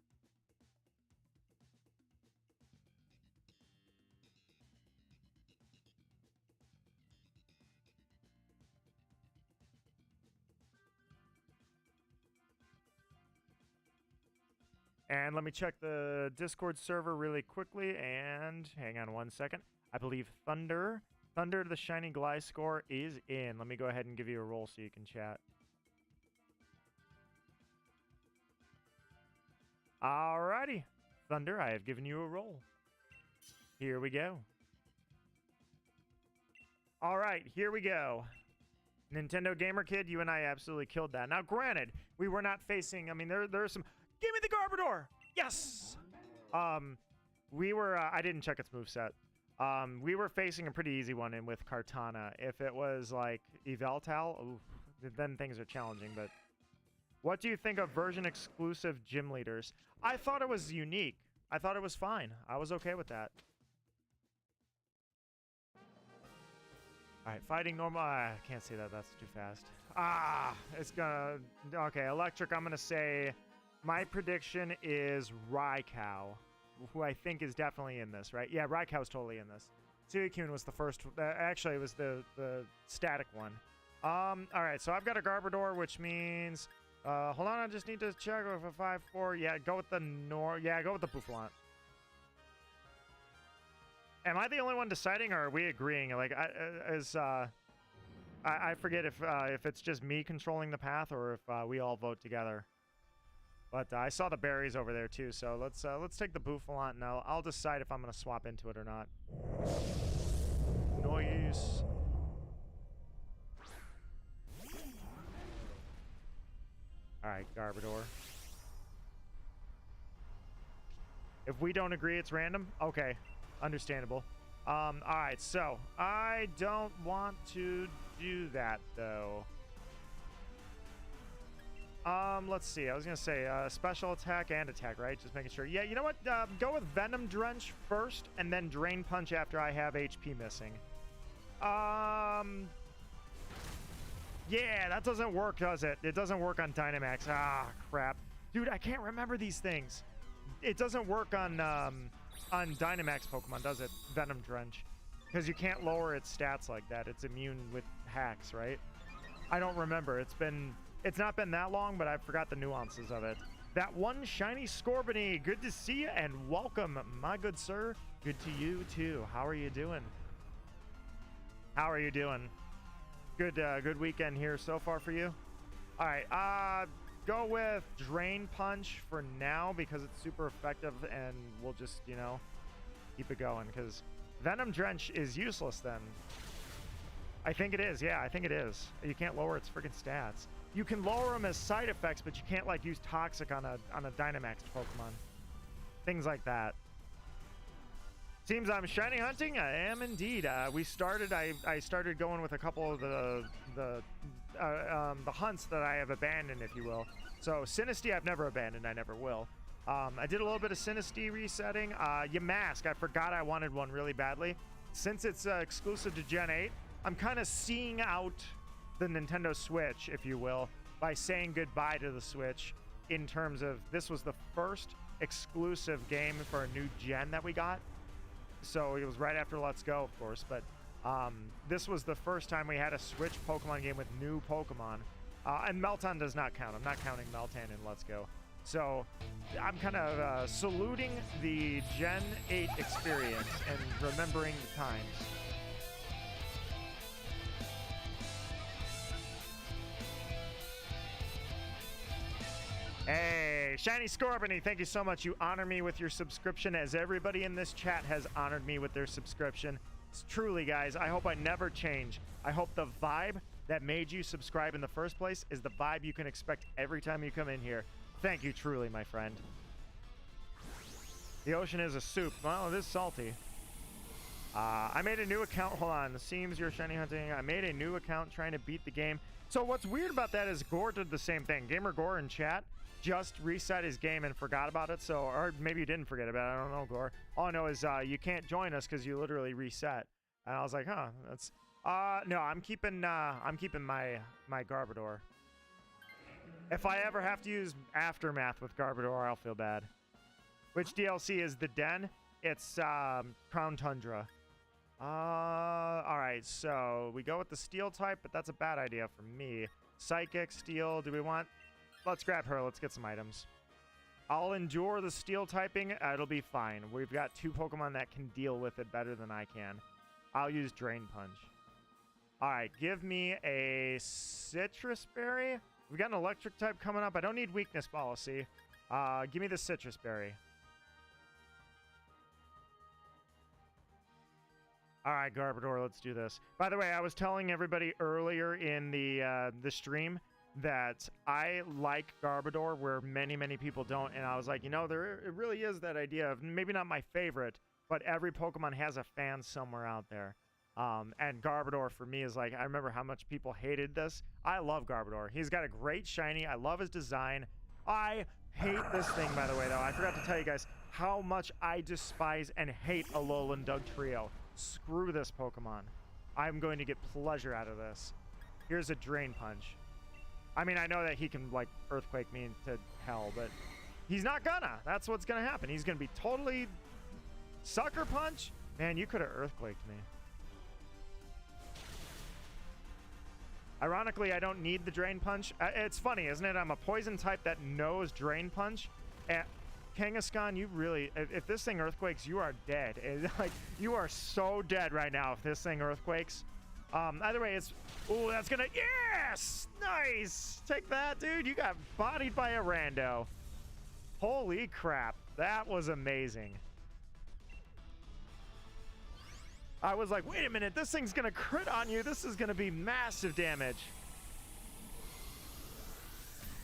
And let me check the Discord server really quickly, and hang on one second. I believe Thunder the Shiny Gliscor is in. Let me go ahead and give you a roll so you can chat. Alrighty. Thunder, I have given you a roll. Here we go. Alright, here we go. Nintendo Gamer Kid, you and I absolutely killed that. Now, granted, we were not facing... I mean, there are some... Give me the Garbodor! Yes! We were... I didn't check its moveset. We were facing a pretty easy one in with Kartana. If it was, like, Yveltal, oof, then things are challenging, but... What do you think of version-exclusive gym leaders? I thought it was unique. I thought it was fine. I was okay with that. Alright, fighting normal... I can't say that. That's too fast. It's gonna... Okay, electric, I'm gonna say... My prediction is Raikou, who I think is definitely in this, right? Yeah, Raikou's totally in this. Suicune was the first... actually, it was the static one. Alright, so I've got a Garbodor, which means... hold on, I just need to check with a 5-4. Yeah, go with the Yeah, go with the Bouffalant. Am I the only one deciding, or are we agreeing? Like, I forget if it's just me controlling the path or if we all vote together. But I saw the berries over there too, so let's take the Bouffalante, and I'll decide if I'm gonna swap into it or not. Noise. All right, Garbodor. If we don't agree, it's random. Okay, understandable. All right, so I don't want to do that though. Let's see. I was gonna say special attack and attack, right? Just making sure. Yeah, you know what? Go with Venom Drench first, and then Drain Punch after I have HP missing. Yeah, that doesn't work, does it? It doesn't work on Dynamax. Ah, crap, dude. I can't remember these things. It doesn't work on Dynamax Pokemon, does it? Venom Drench, because you can't lower its stats like that. It's immune with hacks, right? I don't remember. It's not been that long, but I forgot the nuances of it. That one shiny Scorbunny. Good to see you and welcome, my good sir. Good to you too. How are you doing? How are you doing? Good weekend here so far for you. All right, go with Drain Punch for now because it's super effective, and we'll just, you know, keep it going because Venom Drench is useless then. I think it is. Yeah, I think it is. You can't lower its freaking stats. You can lower them as side effects, but you can't like use Toxic on a Dynamax Pokemon. Things like that. Seems I'm shiny hunting. I am indeed. I started going with a couple of the hunts that I have abandoned, if you will. So Sinistea I've never abandoned. I never will. I did a little bit of Sinistea resetting. Yamask, I forgot I wanted one really badly. Since it's exclusive to Gen 8, I'm kind of seeing out the Nintendo Switch, if you will, by saying goodbye to the Switch in terms of this was the first exclusive game for a new gen that we got. So it was right after Let's Go, of course, but this was the first time we had a Switch Pokemon game with new Pokemon. And Meltan does not count. I'm not counting Meltan in Let's Go. So I'm kind of saluting the Gen 8 experience and remembering the times. Hey, Shiny Scorbunny, thank you so much. You honor me with your subscription, as everybody in this chat has honored me with their subscription. It's truly, guys, I hope I never change. I hope the vibe that made you subscribe in the first place is the vibe you can expect every time you come in here. Thank you, truly, my friend. The ocean is a soup. Well, it is salty. I made a new account. Hold on. It seems you're shiny hunting. I made a new account trying to beat the game. So what's weird about that is Gore did the same thing. Gamer Gore in chat just reset his game and forgot about it. So, or maybe you didn't forget about it. I don't know, Gore. All I know is you can't join us because you literally reset. And I was like, huh, that's no, I'm keeping my Garbodor. If I ever have to use Aftermath with Garbodor, I'll feel bad. Which DLC is the Den? It's Crown Tundra. All right, so we go with the Steel type, but that's a bad idea for me. Psychic, Steel, do we want... Let's grab her. Let's get some items. I'll endure the Steel typing. It'll be fine. We've got two Pokemon that can deal with it better than I can. I'll use Drain Punch. All right, give me a Citrus Berry. We've got an Electric type coming up. I don't need Weakness Policy. Give me the Citrus Berry. All right, Garbodor, let's do this. By the way, I was telling everybody earlier in the stream that I like Garbodor where many, many people don't. And I was like, you know, it really is that idea of maybe not my favorite, but every Pokemon has a fan somewhere out there. And Garbodor for me is like, I remember how much people hated this. I love Garbodor. He's got a great shiny. I love his design. I hate this thing, by the way, though. I forgot to tell you guys how much I despise and hate Alolan Dugtrio. Screw this Pokemon. I'm going to get pleasure out of this. Here's a Drain Punch. I mean, I know that he can, like, Earthquake me into hell, but he's not gonna. That's what's gonna happen. He's gonna be totally Sucker Punch. Man, you could have Earthquaked me. Ironically, I don't need the Drain Punch. It's funny, isn't it? I'm a poison type that knows Drain Punch. And Kangaskhan, you really, if this thing earthquakes, you are dead. Like, you are so dead right now if this thing earthquakes. Either way, it's, oh, that's gonna, yes, nice. Take that, dude. You got bodied by a rando. Holy crap, that was amazing. I was like, wait a minute, this thing's gonna crit on you. This is gonna be massive damage.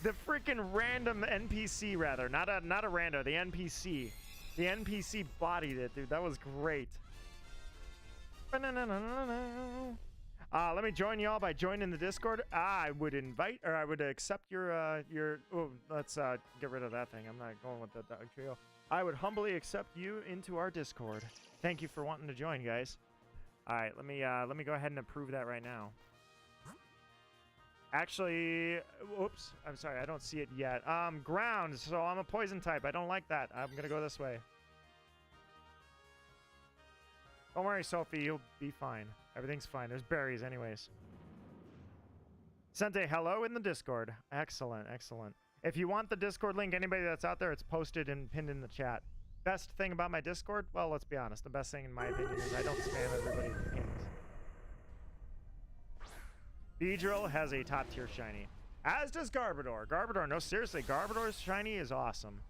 The freaking random NPC, rather, not a rando, the NPC. The NPC bodied it, dude. That was great. Let me join y'all by joining the Discord. I would invite, or I would accept your. Oh, let's get rid of that thing. I'm not going with the dog trio. I would humbly accept you into our Discord. Thank you for wanting to join, guys. All right, let me go ahead and approve that right now. Actually, whoops, I'm sorry, I don't see it yet. Ground, so I'm a poison type. I don't like that. I'm gonna go this way. Don't worry, Sophie, you'll be fine. Everything's fine. There's berries anyways. Sent a hello in the Discord. Excellent, excellent. If you want the Discord link, anybody that's out there, it's posted and pinned in the chat. Best thing about my Discord? Well, let's be honest. The best thing, in my opinion, is I don't spam everybody's pings. Beedrill has a top tier shiny, as does Garbodor. Garbodor, no, seriously, Garbodor's shiny is awesome.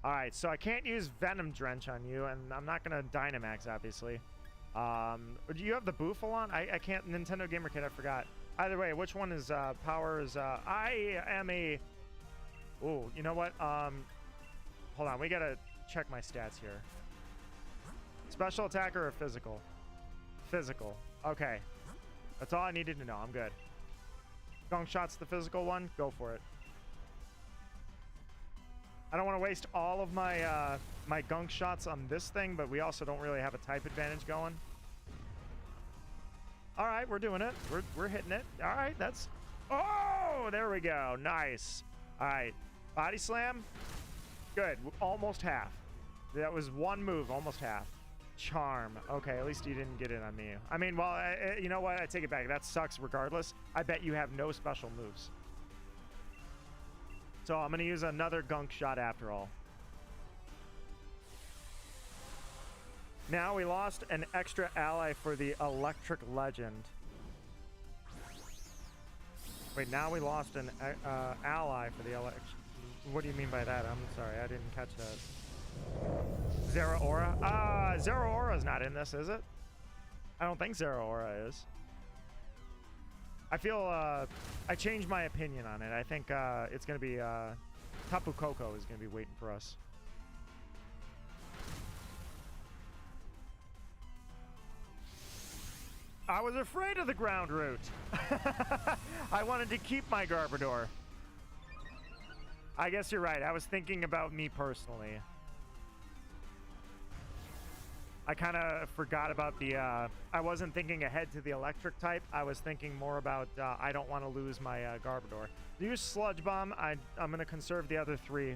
All right, so I can't use Venom Drench on you, and I'm not gonna Dynamax, obviously. Do you have the Boofalon? I can't. Nintendo Gamer Kid, I forgot. Either way, which one is power is? I am a. Oh, you know what? Hold on, we gotta check my stats here. Special attacker or physical? Physical. Okay, that's all I needed to know. I'm good. Gunk Shot's the physical one. Go for it. I don't want to waste all of my my Gunk Shots on this thing, but we also don't really have a type advantage going. All right, we're doing it. We're hitting it. All right, that's. Oh, there we go. Nice. All right, Body Slam. Good. Almost half. That was one move. Almost half. Charm. Okay, at least you didn't get it on me. I mean, well, you know what? I take it back. That sucks regardless. I bet you have no special moves. So I'm going to use another Gunk Shot after all. Now we lost an extra ally for the Electric Legend. Wait, now we lost an ally for the Electric. What do you mean by that? I'm sorry, I didn't catch that. Zeraora? Zeraora's not in this, is it? I don't think Zeraora is. I feel, I changed my opinion on it. I think it's going to be, Tapu Koko is going to be waiting for us. I was afraid of the ground root. I wanted to keep my Garbodor. I guess you're right. I was thinking about me personally. I kind of forgot about the, I wasn't thinking ahead to the electric type. I was thinking more about, I don't want to lose my Garbodor. Use Sludge Bomb. I'm going to conserve the other three.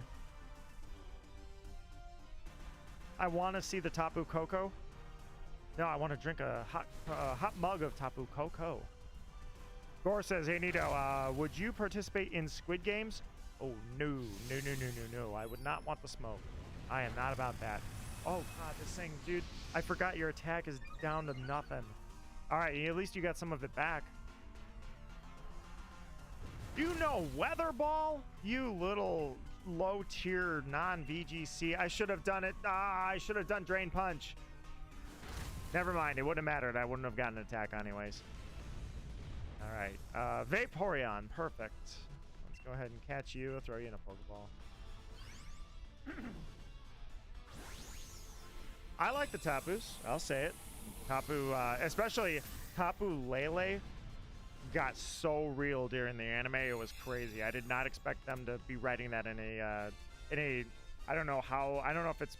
I want to see the Tapu Koko. No, I want to drink a hot mug of Tapu Koko. Gore says, hey, Nito, would you participate in Squid Games? Oh, no. I would not want the smoke. I am not about that. Oh, God, this thing, dude. I forgot your attack is down to nothing. All right, at least you got some of it back. You know Weather Ball? You little low-tier non-VGC. I should have done it. I should have done Drain Punch. Never mind. It wouldn't have mattered. I wouldn't have gotten an attack anyways. All right. Vaporeon. Perfect. Let's go ahead and catch you. I'll throw you in a Pokeball. I like the Tapus. I'll say it. Tapu, especially Tapu Lele, got so real during the anime. It was crazy. I did not expect them to be writing that in a, I don't know how, I don't know if it's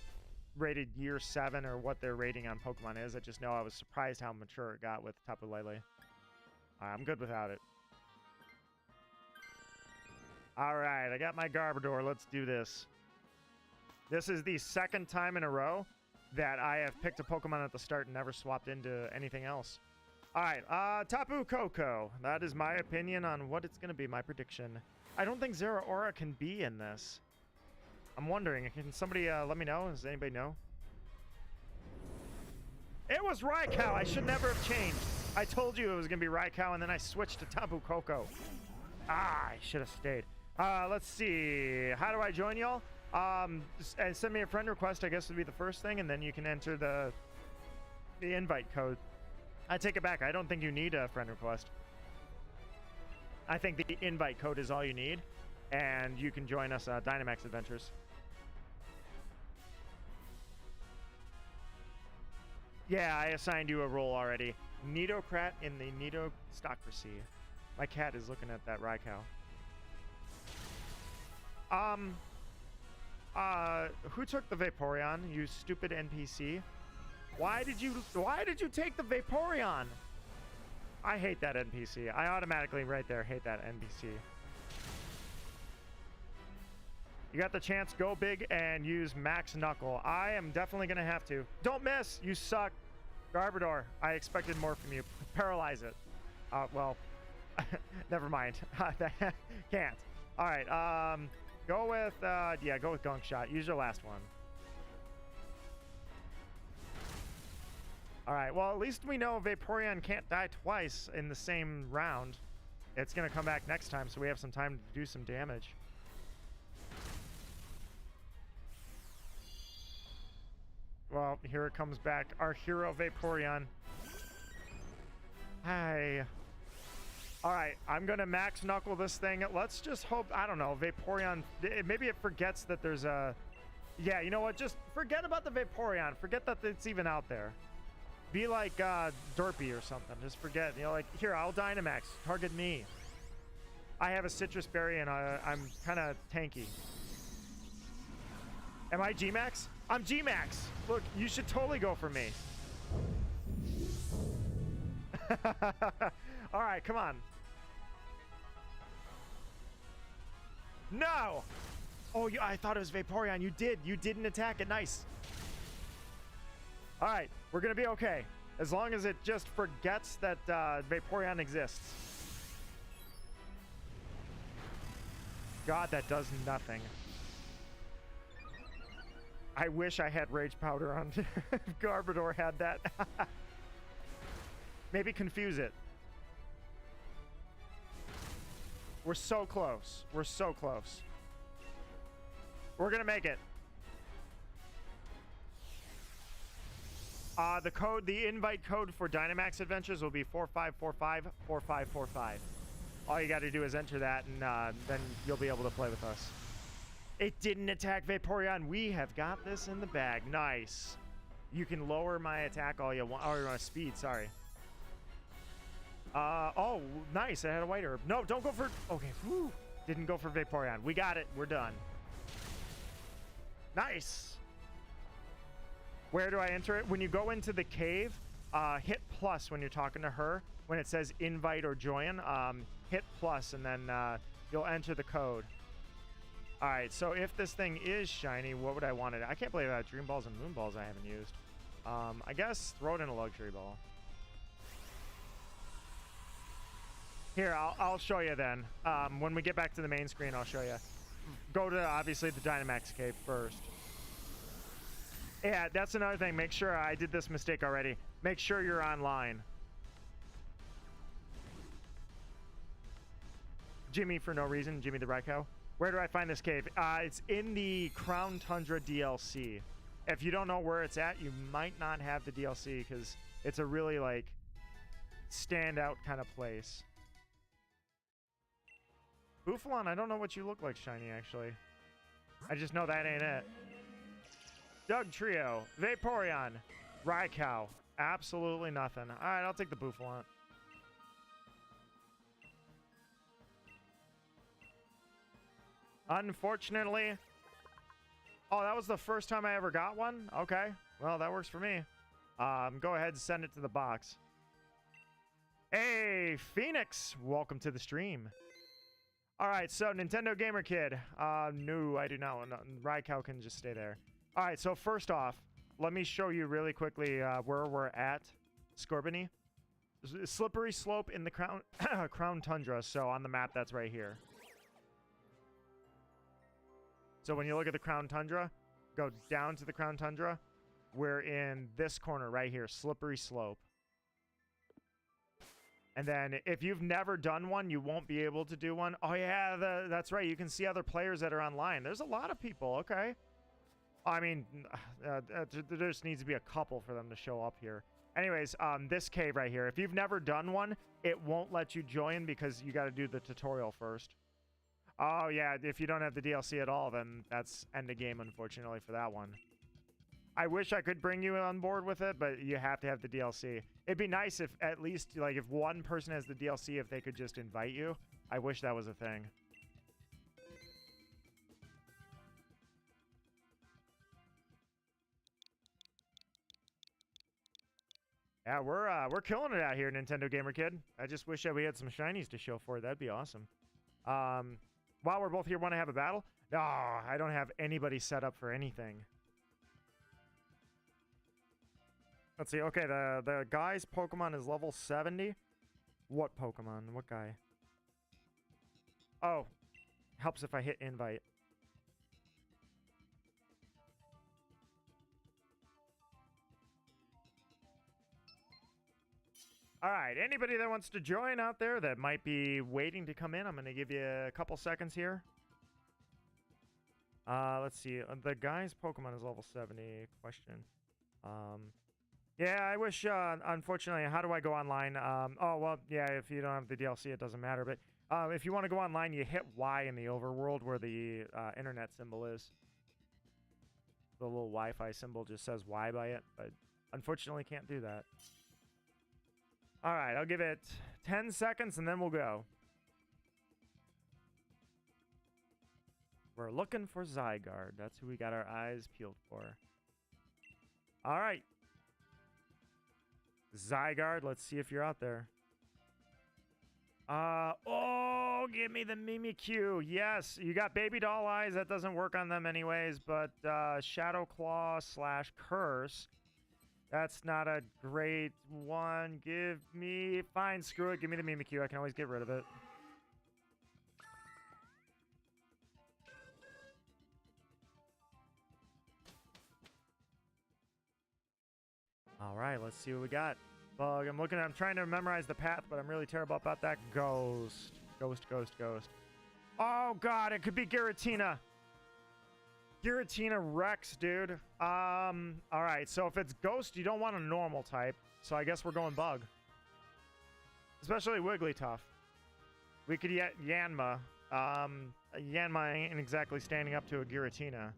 rated year 7 or what their rating on Pokemon is. I just know I was surprised how mature it got with Tapu Lele. I'm good without it. All right, I got my Garbodor. Let's do this. This is the second time in a row that I have picked a Pokemon at the start and never swapped into anything else. All right, Tapu Koko. That is my opinion on what it's going to be, my prediction. I don't think Zeraora can be in this. I'm wondering, can somebody let me know? Does anybody know? It was Raikou. I should never have changed. I told you it was going to be Raikou, and then I switched to Tapu Koko. Ah, I should have stayed. Let's see. How do I join y'all? Send me a friend request, I guess would be the first thing, and then you can enter the invite code. I take it back. I don't think you need a friend request. I think the invite code is all you need, and you can join us Dynamax Adventures. Yeah, I assigned you a role already. Nidocrat in the Nidostocracy. My cat is looking at that Raikou. Who took the Vaporeon? You stupid NPC. Why did you take the Vaporeon? I hate that NPC. I automatically right there hate that NPC. You got the chance, go big and use Max Knuckle. I am definitely gonna have to. Don't miss, you suck. Garbodor, I expected more from you. Paralyze it. Well, never mind. Can't. All right, go with, yeah, go with Gunk Shot. Use your last one. All right, well, at least we know Vaporeon can't die twice in the same round. It's gonna come back next time, so we have some time to do some damage. Well, here it comes back. Our hero Vaporeon. Hi. All right, I'm going to Max Knuckle this thing. Let's just hope, I don't know, Vaporeon, maybe it forgets that there's a... Yeah, you know what? Just forget about the Vaporeon. Forget that it's even out there. Be like Derpy or something. Just forget. You know, like, here, I'll Dynamax. Target me. I have a Citrus Berry, and I'm kind of tanky. Am I G-Max? I'm G-Max. Look, you should totally go for me. All right, come on. No! Oh, I thought it was Vaporeon. You didn't attack it. Nice. All right, we're going to be okay. As long as it just forgets that Vaporeon exists. God, that does nothing. I wish I had Rage Powder on. Garbodor had that. Maybe confuse it. We're so close. We're so close. We're gonna make it. The invite code for Dynamax Adventures will be 45454545. All you got to do is enter that, and then you'll be able to play with us. It didn't attack Vaporeon. We have got this in the bag. Nice. You can lower my attack all you want, or my speed, sorry. Oh, nice. I had a white herb. No, don't go for... Okay, whew. Didn't go for Vaporeon. We got it. We're done. Nice. Where do I enter it? When you go into the cave, hit plus when you're talking to her. When it says invite or join, hit plus, and then you'll enter the code. All right, so if this thing is shiny, what would I want it? I can't believe I have Dream Balls and Moon Balls I haven't used. I guess throw it in a Luxury Ball. Here, I'll show you then. When we get back to the main screen, I'll show you. Go to, obviously, the Dynamax Cave first. Yeah, that's another thing. Make sure, I did this mistake already. Make sure you're online. Jimmy for no reason, Jimmy the Raikou. Where do I find this cave? It's in the Crown Tundra DLC. If you don't know where it's at, you might not have the DLC because it's a really, like, standout kind of place. Bouffalant, I don't know what you look like shiny, actually. I just know that ain't it. Doug Trio, Vaporeon, Raikou. Absolutely nothing. All right, I'll take the Bouffalant. Unfortunately... Oh, that was the first time I ever got one? Okay. Well, that works for me. Go ahead and send it to the box. Hey, Phoenix! Welcome to the stream. All right, so Nintendo Gamer Kid. No, I do not. No, Raikou can just stay there. All right, so first off, let me show you really quickly where we're at. Scorbunny. Slippery slope in the Crown Tundra. So on the map, that's right here. So when you look at the Crown Tundra, go down to the Crown Tundra. We're in this corner right here, slippery slope. And then if you've never done one, you won't be able to do one. Oh, yeah, that's right. You can see other players that are online. There's a lot of people. Okay. I mean, there just needs to be a couple for them to show up here. Anyways, this cave right here, if you've never done one, it won't let you join because you got to do the tutorial first. Oh, yeah, if you don't have the DLC at all, then that's end of game, unfortunately, for that one. I wish I could bring you on board with it, but you have to have the DLC. It'd be nice if at least, like, if one person has the DLC, if they could just invite you. I wish that was a thing. Yeah, we're killing it out here, Nintendo Gamer Kid. I just wish that we had some shinies to show for it. That'd be awesome. While we're both here, want to have a battle? No, I don't have anybody set up for anything. Let's see. Okay, the guy's Pokemon is level 70. What Pokemon? What guy? Oh, helps if I hit invite. All right, anybody that wants to join out there that might be waiting to come in, I'm going to give you a couple seconds here. Let's see. The guy's Pokemon is level 70. Question. Yeah, I wish, unfortunately, how do I go online? Oh, well, yeah, if you don't have the DLC, it doesn't matter. But if you want to go online, you hit Y in the overworld where the internet symbol is. The little Wi-Fi symbol just says Y by it, but unfortunately can't do that. All right, I'll give it 10 seconds and then we'll go. We're looking for Zygarde. That's who we got our eyes peeled for. All right. Zygarde, let's see if you're out there. Oh, give me the Mimikyu. Yes, you got baby doll eyes. That doesn't work on them anyways, but Shadow Claw / Curse. That's not a great one. Give me... Fine, screw it. Give me the Mimikyu. I can always get rid of it. All right, let's see what we got. Bug. I'm trying to memorize the path, but I'm really terrible about that. Ghost. Ghost. Oh, God, it could be Giratina. Giratina Rex, dude. All right, so if it's Ghost, you don't want a normal type. So I guess we're going Bug. Especially Wigglytuff. We could get Yanma. Yanma ain't exactly standing up to a Giratina.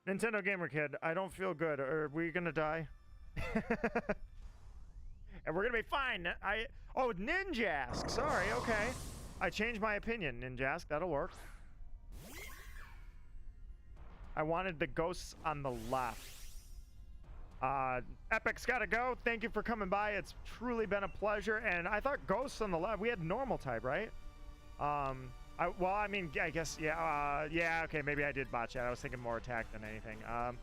Nintendo Gamer Kid, I don't feel good. Are we gonna die? And we're gonna be fine. Oh, Ninjask. Sorry, okay. I changed my opinion, Ninjask. That'll work. I wanted the ghosts on the left. Epic's gotta go. Thank you for coming by. It's truly been a pleasure. And I thought ghosts on the left. We had normal type, right? Well, I mean, I guess, yeah. Yeah, okay, maybe I did botch that. I was thinking more attack than anything. All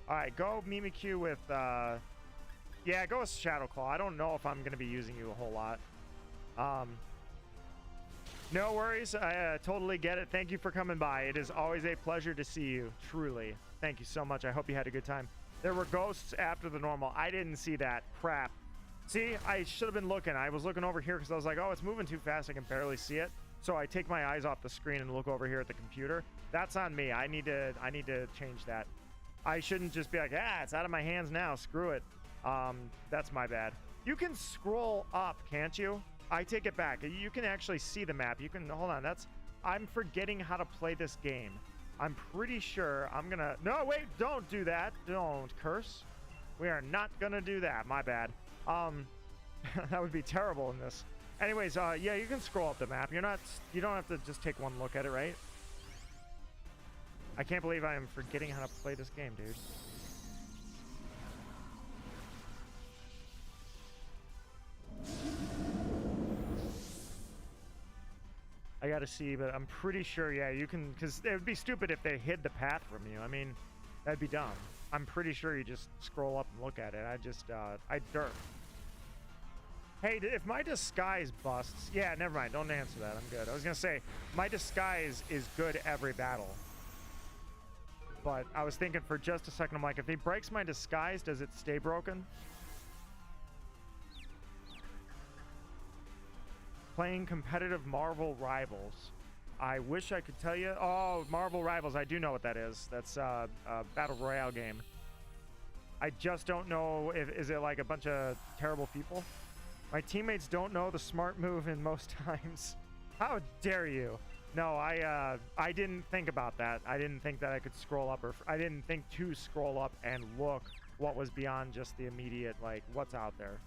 right, go Mimikyu with, yeah, go with Shadow Claw. I don't know if I'm going to be using you a whole lot. No worries. I totally get it. Thank you for coming by. It is always a pleasure to see you, truly. Thank you so much. I hope you had a good time. There were ghosts after the normal. I didn't see that. Crap. See, I should have been looking. I was looking over here because I was like, oh, it's moving too fast. I can barely see it. So I take my eyes off the screen and look over here at the computer. That's on me. I need to change that. I shouldn't just be like, ah, it's out of my hands now. Screw it. That's my bad. You can scroll up, can't you? I take it back. You can actually see the map. You can, hold on. I'm forgetting how to play this game. I'm pretty sure I'm gonna, no, wait, don't do that. Don't curse. We are not gonna do that. My bad. That would be terrible in this. Anyways, yeah, you can scroll up the map. You don't have to just take one look at it, right? I can't believe I am forgetting how to play this game, dude. I gotta see, but I'm pretty sure, yeah, you can, because it would be stupid if they hid the path from you. I mean, that'd be dumb. I'm pretty sure you just scroll up and look at it. I dirt. Hey, if my disguise busts... Yeah, never mind. Don't answer that. I'm good. I was going to say, my disguise is good every battle. But I was thinking for just a second, I'm like, if he breaks my disguise, does it stay broken? Playing competitive Marvel Rivals. I wish I could tell you. Oh, Marvel Rivals. I do know what that is. That's a Battle Royale game. I just don't know if is it like a bunch of terrible people? My teammates don't know the smart move in most times. How dare you? No, I didn't think about that. I didn't think that I could scroll up, or I didn't think to scroll up and look what was beyond just the immediate, like, what's out there.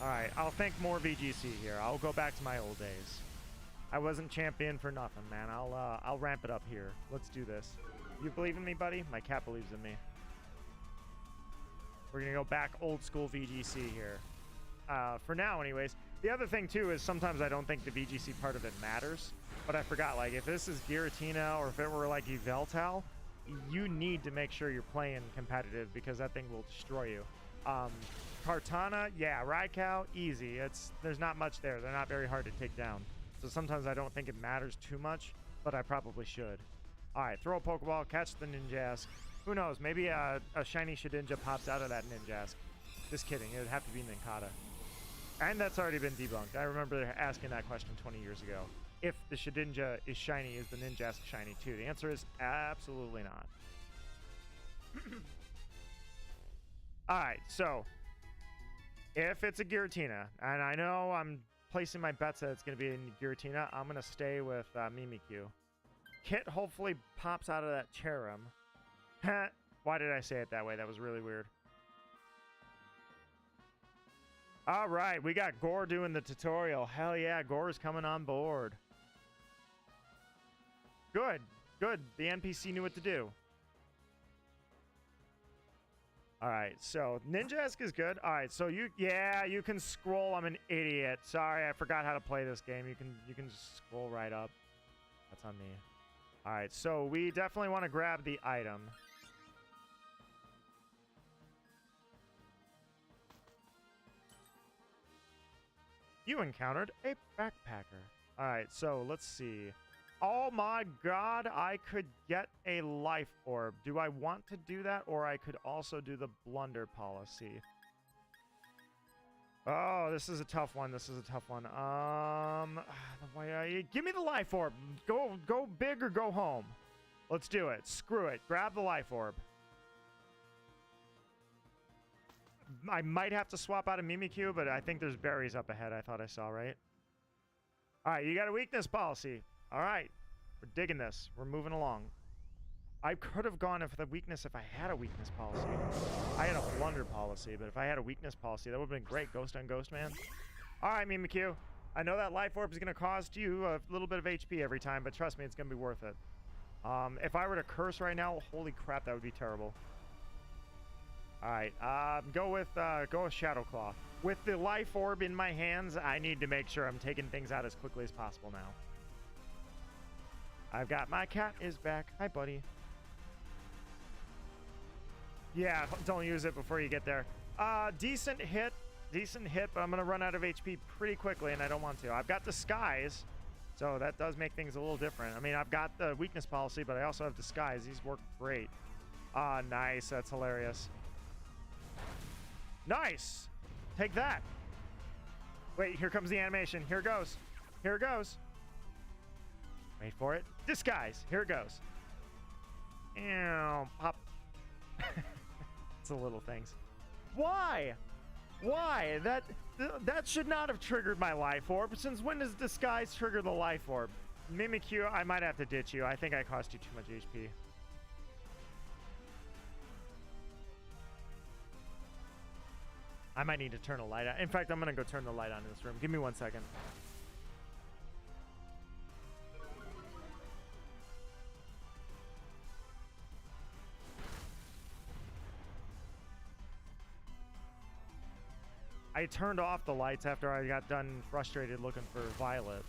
All right, I'll think more VGC here. I'll go back to my old days. I wasn't champion for nothing, man. I'll ramp it up here. Let's do this. You believe in me, buddy? My cat believes in me. We're gonna go back old school VGC here. For now, anyways. The other thing too is sometimes I don't think the VGC part of it matters, but I forgot, like, if this is Giratina or if it were like Yveltal, you need to make sure you're playing competitive because that thing will destroy you. Kartana, yeah, Raikou, easy. There's not much there. They're not very hard to take down. So sometimes I don't think it matters too much, but I probably should. All right, throw a Pokeball, catch the Ninjask. Who knows? Maybe a shiny Shedinja pops out of that Ninjask. Just kidding. It would have to be Ninkata. And that's already been debunked. I remember asking that question 20 years ago. If the Shedinja is shiny, is the Ninjask shiny too? The answer is absolutely not. All right, so if it's a Giratina, and I know I'm placing my bets that it's going to be in Giratina, I'm going to stay with Mimikyu. Kit hopefully pops out of that Cherim. Why did I say it that way? That was really weird. All right, we got Gore doing the tutorial. Hell yeah, Gore's coming on board. Good, good. The NPC knew what to do. All right, so Ninjask is good. All right, so you can scroll. I'm an idiot. Sorry, I forgot how to play this game. You can just scroll right up. That's on me. All right, so we definitely want to grab the item. You encountered a backpacker. All right, so let's see. Oh my god, I could get a life orb. Do I want to do that, or I could also do the blunder policy? Oh, this is a tough one. This is a tough one. Give me the life orb. Go big or go home. Let's do it. Screw it. Grab the life orb. I might have to swap out a Mimikyu, but I think there's berries up ahead. I thought I saw, right? All right, you got a weakness policy. All right, we're digging this. We're moving along. I could have gone for the weakness if I had a weakness policy. I had a blunder policy, but if I had a weakness policy, that would have been great. Ghost on Ghost, man. All right, Mimikyu. I know that life orb is going to cost you a little bit of HP every time, but trust me, it's going to be worth it. If I were to curse right now, holy crap, that would be terrible. All right, go with Shadow Claw. With the life orb in my hands, I need to make sure I'm taking things out as quickly as possible now. I've got my cat is back. Hi, buddy. Yeah, don't use it before you get there. Decent hit, but I'm gonna run out of HP pretty quickly, and I don't want to. I've got Disguise, so that does make things a little different. I mean, I've got the weakness policy, but I also have Disguise. These work great. Ah, nice. That's hilarious. Nice. Take that. Wait, here comes the animation. Here it goes. Here it goes. Wait for it. Disguise. Here it goes. Ew, pop. It's the little things. Why? Why? That should not have triggered my life orb. Since when does Disguise trigger the life orb? Mimikyu, I might have to ditch you. I think I cost you too much HP. I might need to turn a light on. In fact, I'm going to go turn the light on in this room. Give me 1 second. I turned off the lights after I got done frustrated looking for Violet.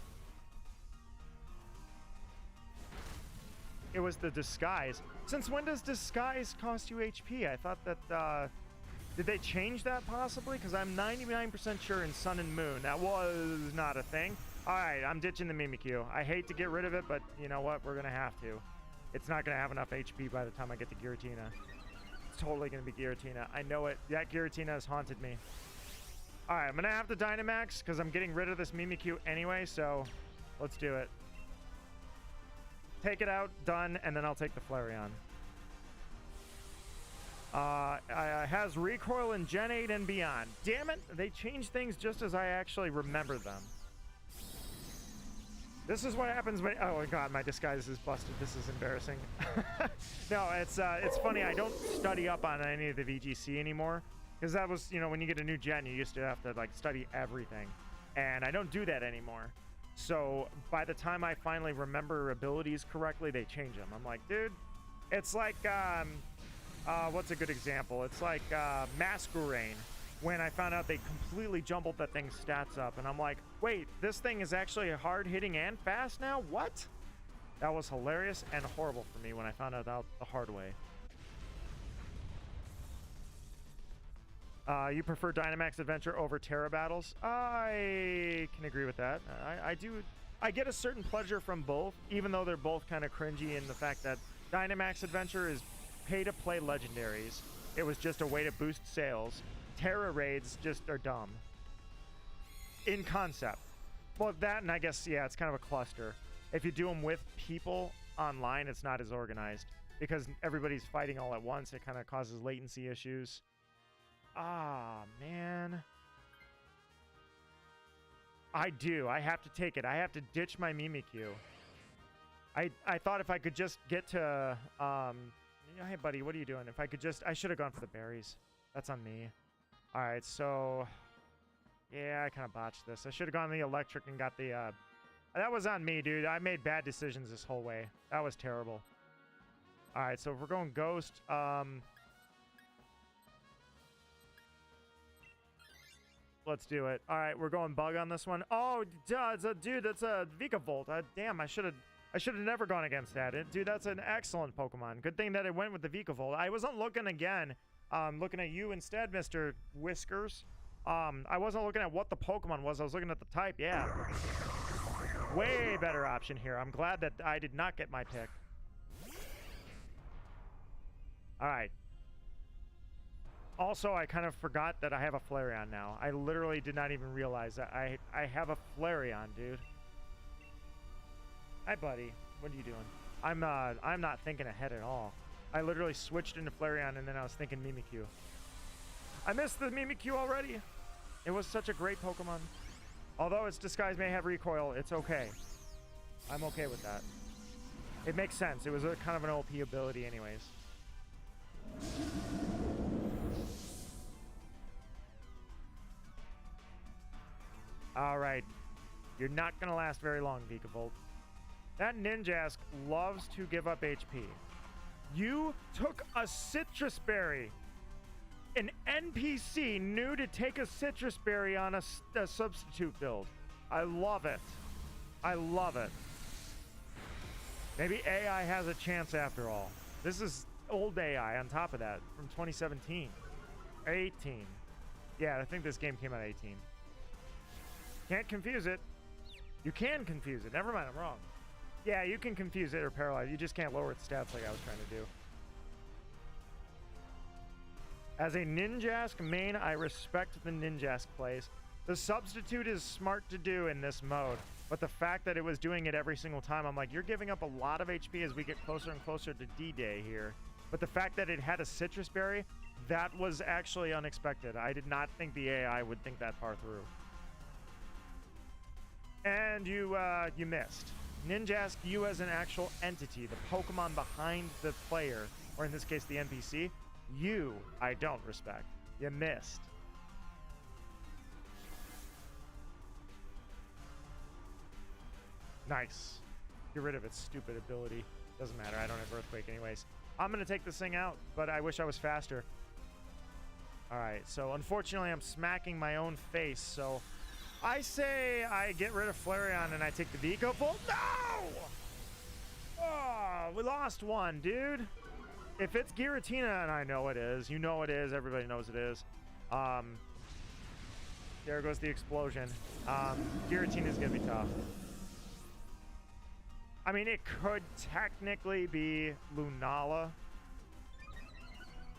It was the Disguise. Since when does Disguise cost you HP? I thought that, did they change that possibly? Because I'm 99% sure in Sun and Moon that was not a thing. Alright, I'm ditching the Mimikyu. I hate to get rid of it, but you know what? We're going to have to. It's not going to have enough HP by the time I get to Giratina. It's totally going to be Giratina. I know it. That Giratina has haunted me. Alright, I'm going to have to Dynamax because I'm getting rid of this Mimikyu anyway, so let's do it. Take it out, done, and then I'll take the Flareon. Has recoil in Gen 8 and beyond. Damn it, they changed things just as I actually remember them. This is what happens when... Oh my god, my disguise is busted. This is embarrassing. No, it's funny. I don't study up on any of the VGC anymore. Because that was, you know, when you get a new gen, you used to have to, like, study everything. And I don't do that anymore. So, by the time I finally remember abilities correctly, they change them. I'm like, dude, it's like, what's a good example? It's like, Masquerain. When I found out they completely jumbled that thing's stats up. And I'm like, wait, this thing is actually hard-hitting and fast now? What? That was hilarious and horrible for me when I found out the hard way. You prefer Dynamax Adventure over Terra Battles? I can agree with that. I do. I get a certain pleasure from both, even though they're both kind of cringy in the fact that Dynamax Adventure is pay-to-play legendaries. It was just a way to boost sales. Terra raids just are dumb. In concept. Well, that and I guess, yeah, it's kind of a cluster. If you do them with people online, it's not as organized. Because everybody's fighting all at once, it kind of causes latency issues. Ah, man. I do. I have to take it. I have to ditch my Mimikyu. I thought if I could just get to... hey, buddy, what are you doing? If I could just... I should have gone for the berries. That's on me. Alright, so... Yeah, I kind of botched this. I should have gone the electric and got the... That was on me, dude. I made bad decisions this whole way. That was terrible. Alright, so if we're going Ghost... Let's do it. Alright, we're going Bug on this one. Oh, dude, that's a Vikavolt. Damn, I should have never gone against that. Dude, that's an excellent Pokemon. Good thing that it went with the Vikavolt. I wasn't looking again... looking at you instead, Mr. Whiskers. I wasn't looking at what the Pokemon was. I was looking at the type. Yeah. Way better option here. I'm glad that I did not get my pick. All right. Also, I kind of forgot that I have a Flareon now. I literally did not even realize that I have a Flareon, dude. Hi, buddy. What are you doing? I'm not thinking ahead at all. I literally switched into Flareon, and then I was thinking Mimikyu. I missed the Mimikyu already. It was such a great Pokemon. Although its disguise may have recoil, it's okay. I'm okay with that. It makes sense. It was a kind of an OP ability anyways. Alright. You're not going to last very long, Vikavolt. That Ninjask loves to give up HP. You took a Citrus Berry. An NPC knew to take a Citrus Berry on a substitute build. I love it. I love it. Maybe AI has a chance after all. This is old AI on top of that from 2017. 18. Yeah, I think this game came out 18. Can't confuse it. You can confuse it. Never mind, I'm wrong. Yeah, you can confuse it or paralyze. You just can't lower its stats like I was trying to do. As a Ninjask main, I respect the Ninjask plays. The substitute is smart to do in this mode, but the fact that it was doing it every single time, I'm like, you're giving up a lot of HP as we get closer and closer to D-Day here. But the fact that it had a Citrus Berry, that was actually unexpected. I did not think the AI would think that far through. And you missed. Ninjask, you as an actual entity, the Pokemon behind the player, or in this case the NPC, you I don't respect. You missed. Nice. Get rid of its stupid ability. Doesn't matter, I don't have Earthquake anyways. I'm gonna take this thing out, but I wish I was faster. Alright, so unfortunately I'm smacking my own face, so I say I get rid of Flareon and I take the Vikavolt. No! Oh, we lost one, dude. If it's Giratina, and I know it is, you know it is, everybody knows it is. There goes the explosion. Giratina is going to be tough. I mean, it could technically be Lunala.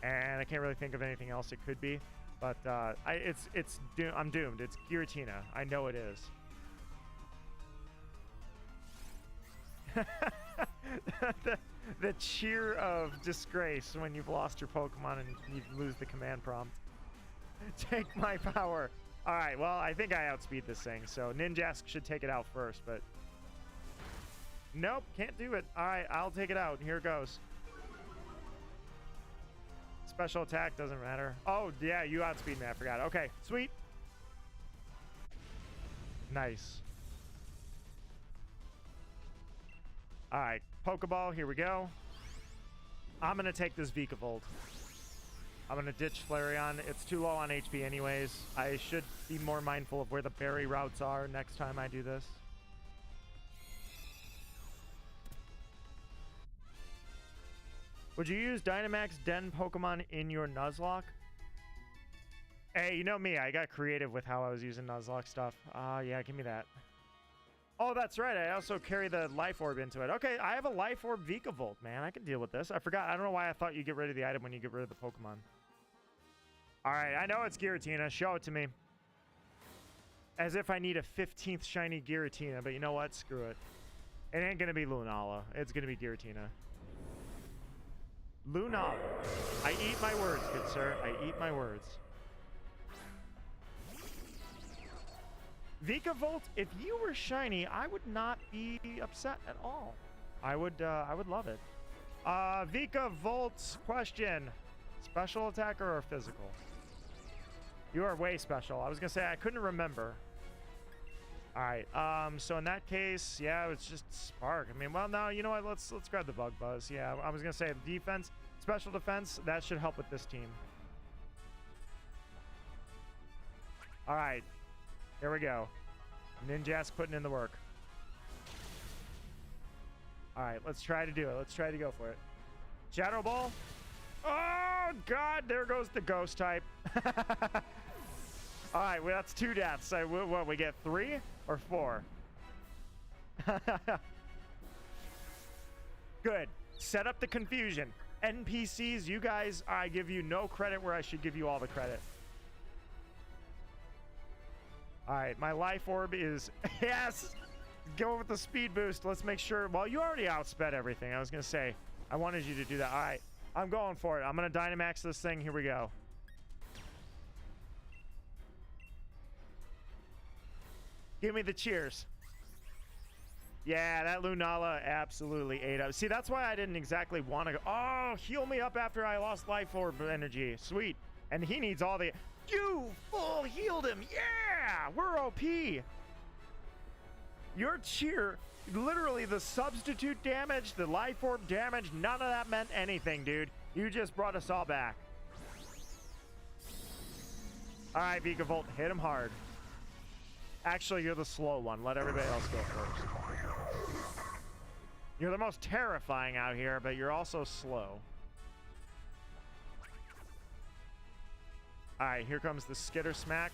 And I can't really think of anything else it could be. But I'm doomed. It's Giratina. I know it is. the cheer of disgrace when you've lost your Pokemon and you lose the command prompt. Take my power. All right, well, I think I outspeed this thing, so Ninjask should take it out first, but nope, can't do it. All right, I'll take it out. Here it goes. Special attack doesn't matter. Oh, yeah, you outspeed me. I forgot. Okay, sweet. Nice. All right, Pokeball, here we go. I'm going to take this Vikavolt. I'm going to ditch Flareon. It's too low on HP anyways. I should be more mindful of where the berry routes are next time I do this. Would you use Dynamax Den Pokemon in your Nuzlocke? Hey, you know me. I got creative with how I was using Nuzlocke stuff. Yeah, give me that. Oh, that's right. I also carry the Life Orb into it. Okay, I have a Life Orb Vikavolt, man. I can deal with this. I forgot. I don't know why I thought you get rid of the item when you get rid of the Pokemon. All right, I know it's Giratina. Show it to me. As if I need a 15th shiny Giratina, but you know what? Screw it. It ain't going to be Lunala. It's going to be Giratina. Lunala. I eat my words, good sir. I eat my words. Vikavolt, if you were shiny, I would not be upset at all. I would love it. Vikavolt question: special attacker or physical? You are way special. I was gonna say I couldn't remember. All right. So in that case, yeah, it's just Spark. I mean, well, no, you know what? Let's grab the Bug Buzz. Yeah, I was gonna say defense, special defense. That should help with this team. All right. Here we go. Ninjask putting in the work. All right, let's try to do it. Let's try to go for it. Shadow Ball. Oh, God, there goes the ghost type. All right, well, that's 2 deaths. So, what, we get 3 or 4? Good. Set up the confusion. NPCs, you guys, I give you no credit where I should give you all the credit. All right, my Life Orb is... Yes! Go with the speed boost. Let's make sure... Well, you already outsped everything. I was going to say, I wanted you to do that. All right, I'm going for it. I'm going to Dynamax this thing. Here we go. Give me the cheers. Yeah, that Lunala absolutely ate up. See, that's why I didn't exactly want to go... Oh, heal me up after I lost Life Orb energy. Sweet. And he needs all the... You full healed him. Yeah, we're OP. Your cheer, literally the substitute damage, the Life Orb damage, none of that meant anything, dude. You just brought us all back. All right, Vikavolt, hit him hard. Actually, you're the slow one. Let everybody else go first. You're the most terrifying out here, but you're also slow. All right, here comes the Skitter Smack.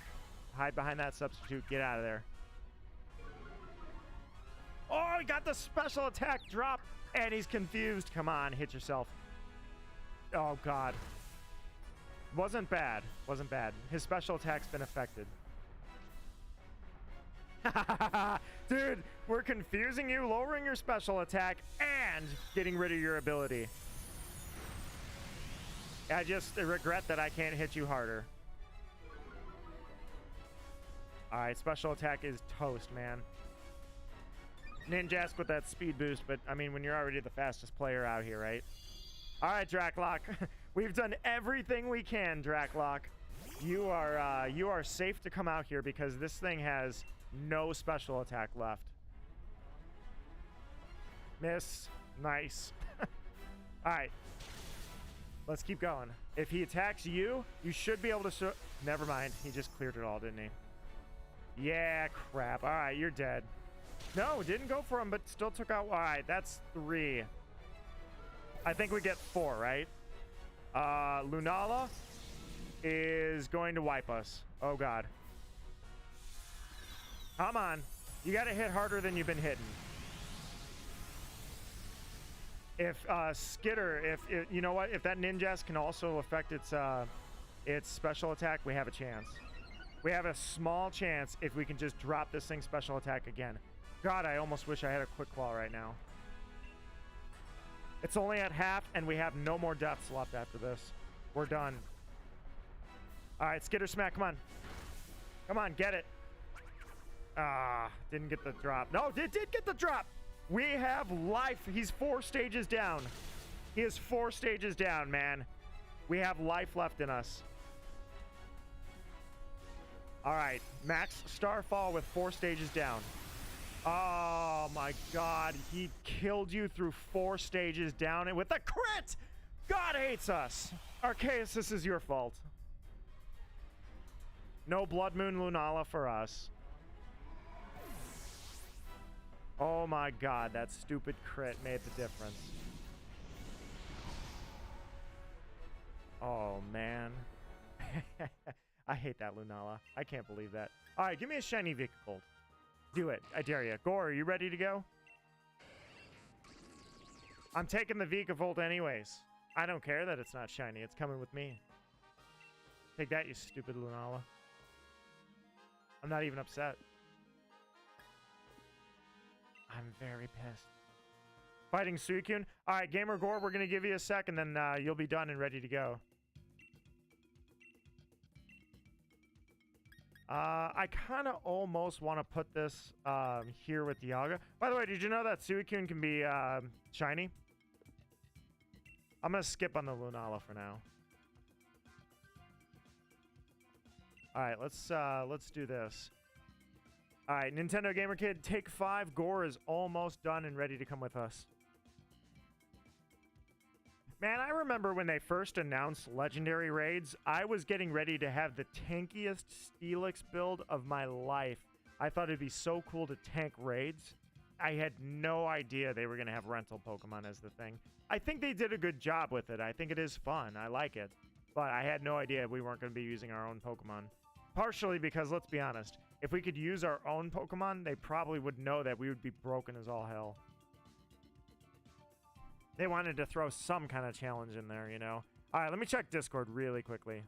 Hide behind that substitute. Get out of there. Oh, he got the special attack drop, and he's confused. Come on, hit yourself. Oh, God. Wasn't bad. Wasn't bad. His special attack's been affected. Dude, we're confusing you, lowering your special attack, and getting rid of your ability. I just regret that I can't hit you harder. All right, special attack is toast, man. Ninjask with that speed boost, but I mean, when you're already the fastest player out here, right? All right, Draclock. We've done everything we can, Draclock. You are safe to come out here because this thing has no special attack left. Miss. Nice. All right. Let's keep going. If he attacks you, you should be able to... Never mind. He just cleared it all, didn't he? Yeah, crap. All right, you're dead. No, didn't go for him, but still took out... All right, that's 3. I think we get 4, right? Lunala is going to wipe us. Oh, God. Come on. You got to hit harder than you've been hitting. If Skitter, if you know what, if that Ninjas can also affect its special attack, we have a chance. We have a small chance if we can just drop this thing's special attack again. God, I almost wish I had a quick claw right now. It's only at half, and we have no more deaths left after this. We're done. All right, Skitter Smack, come on. Come on, get it. Ah, didn't get the drop. No, it did get the drop. We have life. He's 4 stages down. He is 4 stages down, man. We have life left in us. All right, max Starfall with 4 stages down. Oh my God, he killed you through 4 stages down and with a crit! God hates us. Arceus, this is your fault. No Blood Moon Lunala for us. Oh my God, that stupid crit made the difference. Oh man. I hate that Lunala. I can't believe that. All right, give me a shiny Vikavolt. Do it. I dare you. Gore, are you ready to go? I'm taking the Vikavolt anyways. I don't care that it's not shiny. It's coming with me. Take that, you stupid Lunala. I'm not even upset. I'm very pissed. Fighting Suicune. All right, Gamer Gore, we're going to give you a sec, and then you'll be done and ready to go. I kind of almost want to put this here with Dialga. By the way, did you know that Suicune can be shiny? I'm going to skip on the Lunala for now. All right, let's do this. All right, Nintendo Gamer Kid, take 5. Gore is almost done and ready to come with us. Man, I remember when they first announced Legendary Raids, I was getting ready to have the tankiest Steelix build of my life. I thought it'd be so cool to tank raids. I had no idea they were going to have rental Pokemon as the thing. I think they did a good job with it. I think it is fun. I like it. But I had no idea we weren't going to be using our own Pokemon. Partially because, let's be honest, if we could use our own Pokemon, they probably would know that we would be broken as all hell. They wanted to throw some kind of challenge in there, you know? All right, let me check Discord really quickly.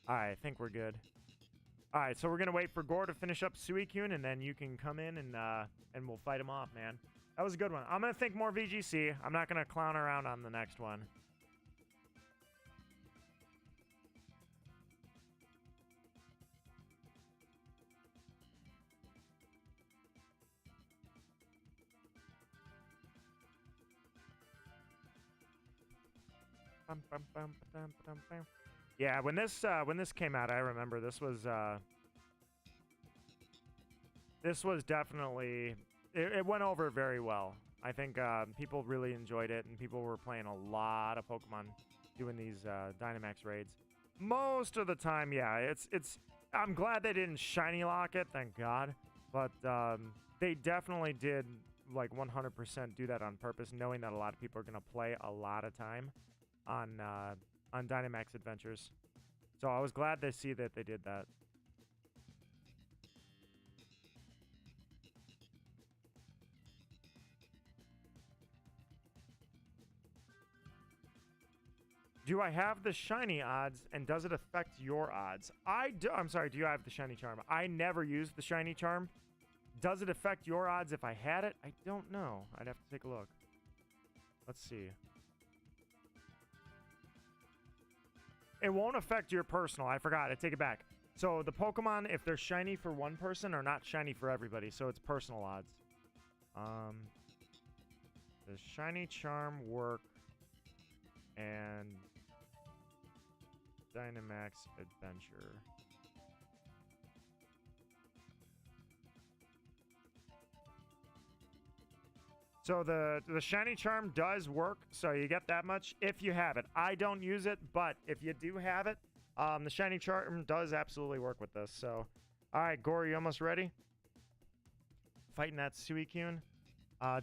All right, I think we're good. All right, so we're going to wait for Gore to finish up Suicune, and then you can come in and we'll fight him off, man. That was a good one. I'm going to think more VGC. I'm not going to clown around on the next one. Yeah, when this came out, I remember this was definitely it went over very well. I think people really enjoyed it, and people were playing a lot of Pokemon doing these Dynamax raids. Most of the time, yeah, it's. I'm glad they didn't shiny lock it, thank God. But they definitely did like 100% do that on purpose, knowing that a lot of people are gonna play a lot of time on Dynamax Adventures. So I was glad to see that they did that. Do I have the shiny odds, and does it affect your odds? I'm sorry, do you have the shiny charm? I never used the shiny charm. Does it affect your odds if I had it? I don't know. I'd have to take a look. Let's see. It won't affect your personal. I forgot. I take it back. So the Pokemon, if they're shiny for one person, are not shiny for everybody. So it's personal odds. Does shiny charm work? And Dynamax Adventure. So the shiny charm does work, so you get that much if you have it. I don't use it, but if you do have it, the shiny charm does absolutely work with this. So, all right, Gore, you almost ready? Fighting that Suicune.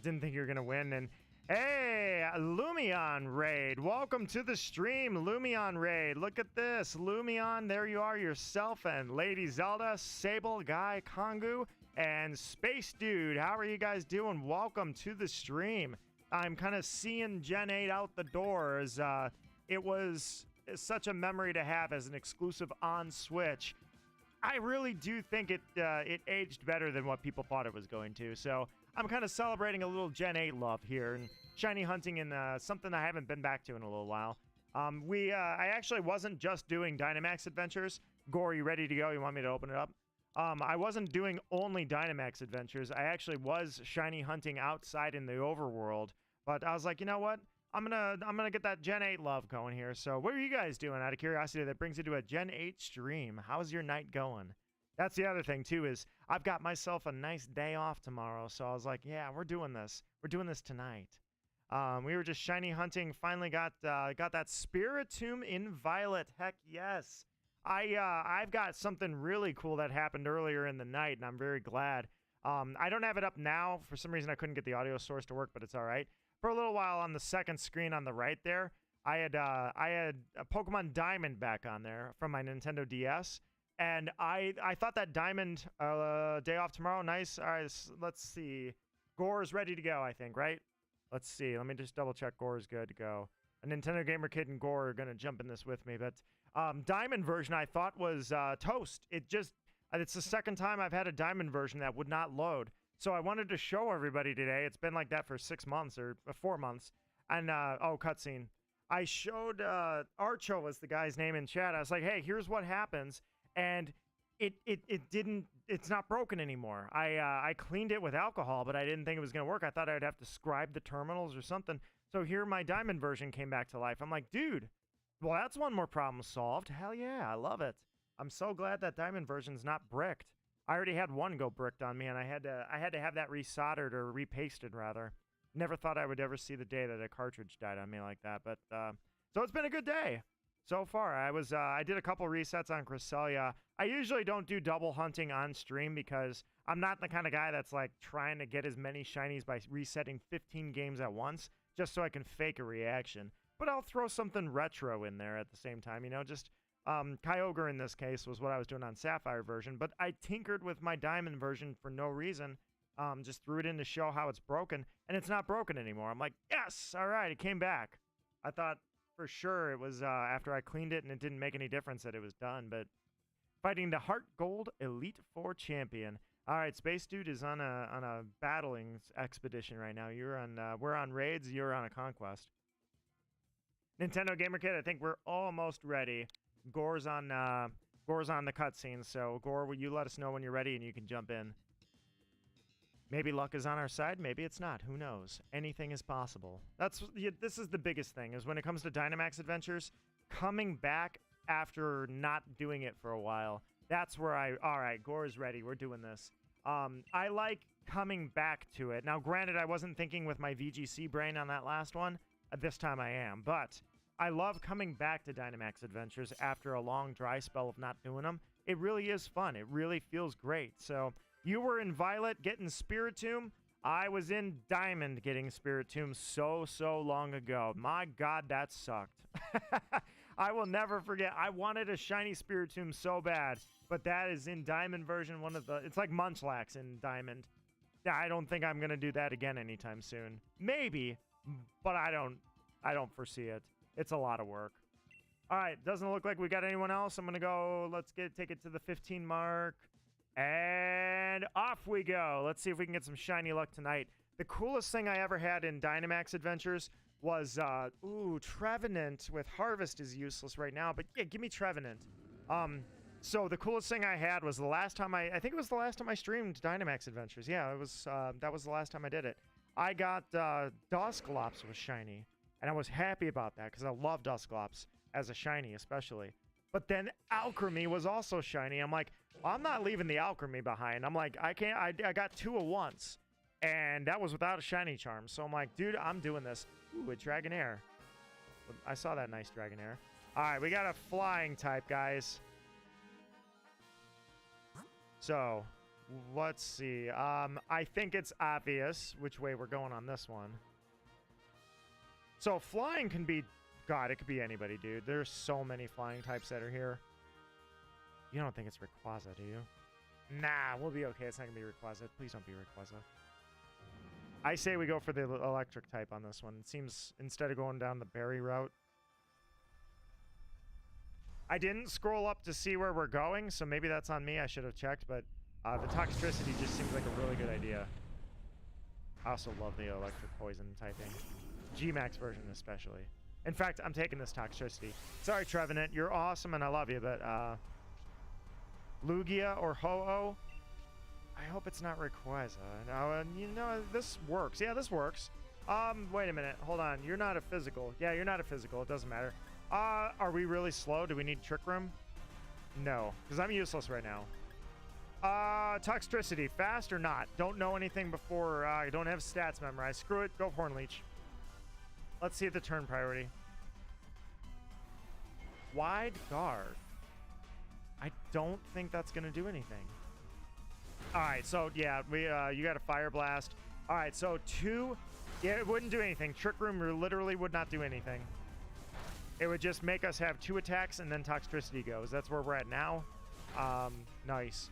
Didn't think you were gonna win, Hey, Lumion Raid. Welcome to the stream, Lumion Raid. Look at this. Lumion, there you are yourself, and Lady Zelda, Sable, Guy, Kongu, and Space Dude. How are you guys doing? Welcome to the stream. I'm kind of seeing Gen 8 out the door as it was such a memory to have as an exclusive on Switch. I really do think it aged better than what people thought it was going to. So I'm kind of celebrating a little Gen 8 love here and shiny hunting in something I haven't been back to in a little while. I actually wasn't just doing Dynamax Adventures. Gore, you ready to go? You want me to open it up? I wasn't doing only Dynamax Adventures. I actually was shiny hunting outside in the overworld. But I was like, you know what? I'm gonna get that Gen 8 love going here. So what are you guys doing out of curiosity that brings you to a Gen 8 stream? How's your night going? That's the other thing too, is I've got myself a nice day off tomorrow. So I was like, yeah, we're doing this. We're doing this tonight. We were just shiny hunting. Finally got that Spiritomb in Violet. Heck yes. I've got something really cool that happened earlier in the night, and I'm very glad. I don't have it up now. For some reason, I couldn't get the audio source to work, but it's all right. For a little while on the second screen on the right there, I had a Pokemon Diamond back on there from my Nintendo DS, and I thought that Diamond day off tomorrow, nice. All right, let's see. Gore's ready to go, I think, right? Let's see. Let me just double check. Gore's good to go. A Nintendo Gamer Kid and Gore are gonna jump in this with me, but Diamond version I thought was toast. It's the second time I've had a Diamond version that would not load. So I wanted to show everybody today. It's been like that for 6 months or 4 months. And, oh, cutscene. I showed, Archo was the guy's name in chat. I was like, hey, here's what happens. And it's not broken anymore. I cleaned it with alcohol, but I didn't think it was going to work. I thought I'd have to scribe the terminals or something. So here my Diamond version came back to life. I'm like, dude, well, that's one more problem solved. Hell yeah, I love it. I'm so glad that Diamond version's not bricked. I already had one go bricked on me, and I had to have that resoldered or repasted rather. Never thought I would ever see the day that a cartridge died on me like that, but so it's been a good day so far. I did a couple resets on Cresselia. I usually don't do double hunting on stream because I'm not the kind of guy that's like trying to get as many shinies by resetting 15 games at once just so I can fake a reaction. But I'll throw something retro in there at the same time, you know, just Kyogre in this case was what I was doing on Sapphire version, but I tinkered with my Diamond version for no reason. Just threw it in to show how it's broken, and it's not broken anymore. I'm like, yes, all right, it came back. I thought for sure it was after I cleaned it and it didn't make any difference that it was done, but fighting the Heart Gold Elite Four champion. All right, Space Dude is on a battling expedition right now. You're on we're on raids. You're on a conquest. Nintendo Gamer Kid, I think we're almost ready. Gore's on the cutscene, so Gore, will you let us know when you're ready and you can jump in? Maybe luck is on our side, maybe it's not. Who knows? Anything is possible. This is the biggest thing, is when it comes to Dynamax Adventures, coming back after not doing it for a while. That's where all right, Gore's ready. We're doing this. I like coming back to it. Now, granted, I wasn't thinking with my VGC brain on that last one. This time I am, but I love coming back to Dynamax Adventures after a long dry spell of not doing them. It really is fun. It really feels great. So you were in Violet getting Spiritomb. I was in Diamond getting Spiritomb so long ago. My God, that sucked. I will never forget. I wanted a shiny Spiritomb so bad, but that is in Diamond version. It's like Munchlax in Diamond. I don't think I'm going to do that again anytime soon. Maybe, but I don't foresee it. It's a lot of work. All right, doesn't look like we got anyone else. I'm gonna go. Let's take it to the 15 mark, and off we go. Let's see if we can get some shiny luck tonight. The coolest thing I ever had in Dynamax Adventures was Trevenant with Harvest is useless right now, but yeah, give me Trevenant. So the coolest thing I had was the last time I think it was the last time I streamed Dynamax Adventures. Yeah, it was. That was the last time I did it. I got Dusclops was shiny. And I was happy about that because I love Dusclops as a shiny especially. But then Alchemy was also shiny. I'm like, well, I'm not leaving the Alchemy behind. I'm like, I got two at once. And that was without a shiny charm. So I'm like, dude, I'm doing this. Ooh, a Dragonair. I saw that nice Dragonair. All right, we got a flying type, guys. So, let's see. I think it's obvious which way we're going on this one. So flying can be, God, it could be anybody, dude. There's so many flying types that are here. You don't think it's Rayquaza, do you? Nah, we'll be okay. It's not gonna be Rayquaza. Please don't be Rayquaza. I say we go for the electric type on this one. It seems, instead of going down the berry route. I didn't scroll up to see where we're going, so maybe that's on me. I should have checked, but the Toxtricity just seems like a really good idea. I also love the electric poison typing. G-Max version especially. In fact, I'm taking this Toxtricity. Sorry, Trevenant. You're awesome and I love you, but Lugia or Ho-Oh? I hope it's not Rayquaza. No, you know, this works. Yeah, this works. Wait a minute. Hold on. You're not a physical. Yeah, you're not a physical. It doesn't matter. Are we really slow? Do we need Trick Room? No, because I'm useless right now. Toxtricity, fast or not? Don't know anything before. I don't have stats memorized. Screw it. Go Horn Leech. Let's see the turn priority. Wide guard. I don't think that's gonna do anything. All right, so yeah, we you got a Fire Blast. All right, so 2. Yeah, it wouldn't do anything. Trick Room literally would not do anything. It would just make us have 2 attacks and then Toxtricity goes. That's where we're at now. Nice.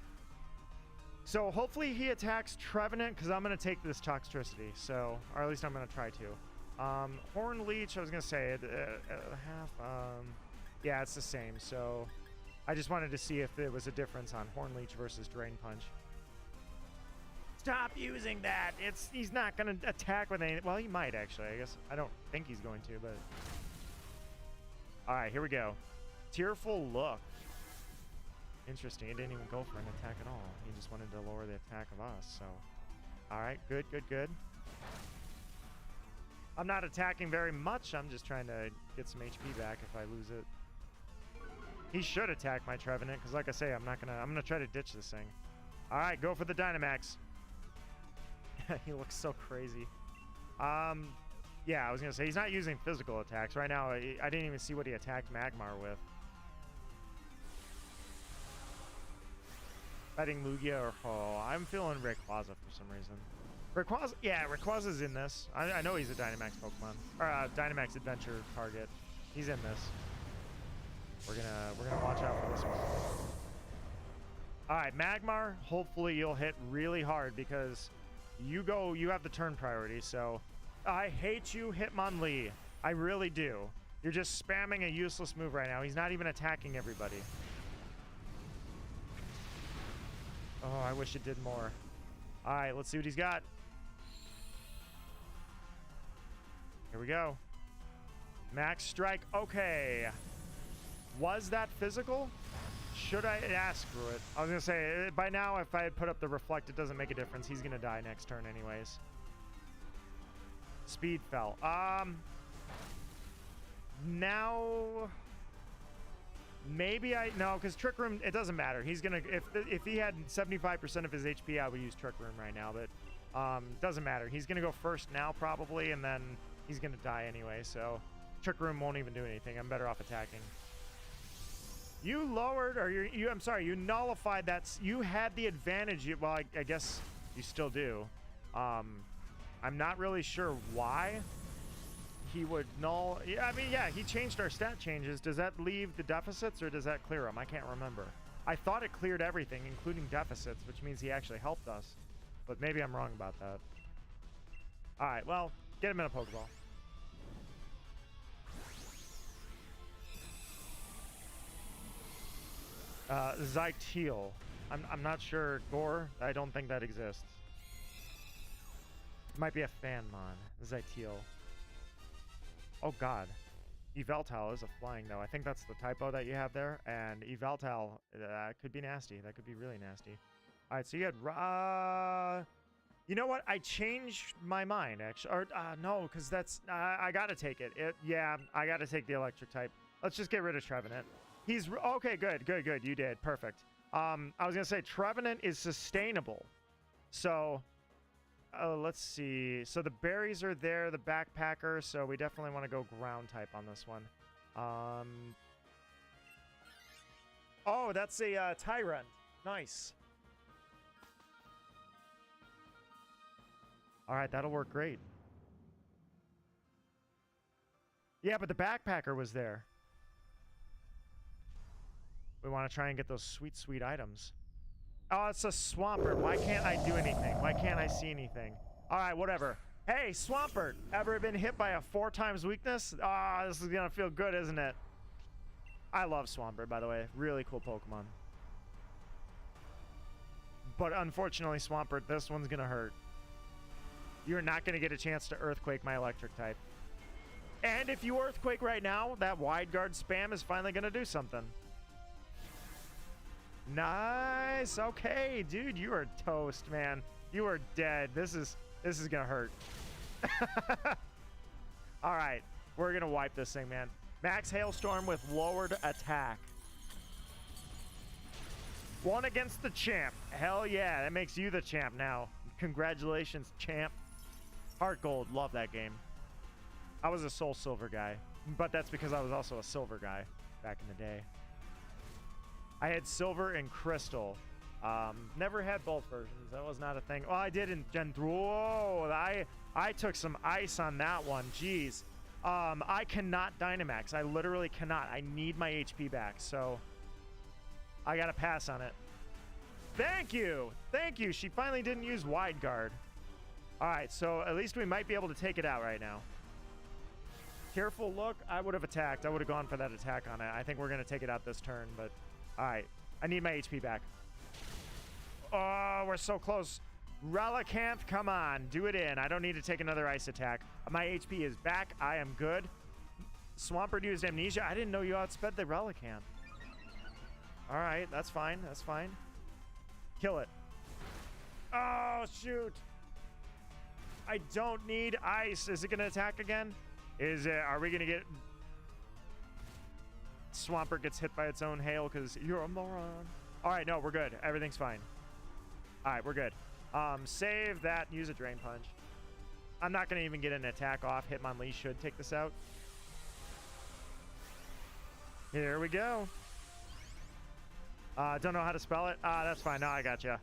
So hopefully he attacks Trevenant because I'm going to take this Toxtricity. So, or at least I'm going to try to. Horn Leech, I was going to say yeah, it's the same. So I just wanted to see if there was a difference on Horn Leech versus Drain Punch. Stop using that. He's not going to attack with anything. Well, he might actually. I guess I don't think he's going to, but all right, here we go. Tearful Look. Interesting. He didn't even go for an attack at all. He just wanted to lower the attack of us. So, all right, good, good, good. I'm not attacking very much. I'm just trying to get some HP back if I lose it. He should attack my Trevenant because, like I say, I'm gonna try to ditch this thing. All right, go for the Dynamax. He looks so crazy. Yeah, I was gonna say he's not using physical attacks right now. I didn't even see what he attacked Magmar with. Betting Lugia or Ho. I'm feeling Rayquaza for some reason. Rayquaza, yeah, Rayquaza's in this. I know he's a Dynamax Pokemon or Dynamax Adventure target. He's in this. We're gonna watch out for this one. All right, Magmar. Hopefully you'll hit really hard because you have the turn priority. So I hate you, Hitmonlee. I really do. You're just spamming a useless move right now. He's not even attacking everybody. Oh, I wish it did more. All right, let's see what he's got. Here we go. Max Strike. Okay. Was that physical? Should I? Screw it. I was going to say, by now, if I had put up the Reflect, it doesn't make a difference. He's going to die next turn anyways. Speed fell. Now... Maybe no, because Trick Room, it doesn't matter. He's gonna if he had 75% of his HP, I would use Trick Room right now, but doesn't matter. He's gonna go first now probably, and then he's gonna die anyway. So Trick Room won't even do anything. I'm better off attacking. You lowered, or I'm sorry, you nullified that. You had the advantage. Well, I guess you still do. I'm not really sure why. He would null. Yeah, I mean, yeah, he changed our stat changes. Does that leave the deficits or does that clear them? I can't remember. I thought it cleared everything, including deficits, which means he actually helped us. But maybe I'm wrong about that. All right, well, get him in a Pokeball. Zyteel. I'm not sure. Gore? I don't think that exists. It might be a Fanmon. Zyteel. Oh god. Eveltal is a flying though. I think that's the typo that you have there. And Eveltal could be nasty. That could be really nasty. Alright, so you had you know what? I changed my mind actually. Or no, because that's I gotta take it. Yeah, I gotta take the electric type. Let's just get rid of Trevenant. He's okay, good. You did. Perfect. I was gonna say Trevenant is sustainable. So let's see. So the berries are there, the backpacker, so we definitely want to go ground type on this one. Oh, that's a Tyrant. Nice. All right, that'll work great. Yeah, but the backpacker was there. We want to try and get those sweet, sweet items. Oh, it's a Swampert. Why can't I do anything? Why can't I see anything? All right, whatever. Hey, Swampert. Ever been hit by a 4 times weakness? Ah, this is going to feel good, isn't it? I love Swampert, by the way. Really cool Pokemon. But unfortunately, Swampert, this one's going to hurt. You're not going to get a chance to Earthquake my electric type. And if you Earthquake right now, that wide guard spam is finally going to do something. Nice. Okay, dude, you are toast, man. You are dead. This is going to hurt. All right, we're going to wipe this thing, man. Max Hailstorm with lowered attack. 1 against the champ. Hell yeah, that makes you the champ now. Congratulations, champ. Heart Gold, love that game. I was a Soul Silver guy, but that's because I was also a Silver guy back in the day. I had Silver and Crystal. Never had both versions. That was not a thing. Well, I did in Gen 3. Whoa, I took some ice on that one. Jeez. I cannot Dynamax. I literally cannot. I need my HP back, so I gotta pass on it. Thank you. Thank you. She finally didn't use Wide Guard. All right, so at least we might be able to take it out right now. Careful look. I would have attacked. I would have gone for that attack on it. I think we're going to take it out this turn, but all right. I need my HP back. Oh, we're so close. Relicanth, come on. Do it in. I don't need to take another ice attack. My HP is back. I am good. Swampert used Amnesia. I didn't know you outsped the Relicanth. All right, that's fine. That's fine. Kill it. Oh, shoot. I don't need ice. Is it going to attack again? Is it? Are we going to get... Swampert gets hit by its own hail because you're a moron. All right, no, we're good. Everything's fine. All right, we're good. Save that. Use a Drain Punch. I'm not going to even get an attack off. Hitmonlee should take this out. Here we go. Don't know how to spell it. That's fine. No, I got you.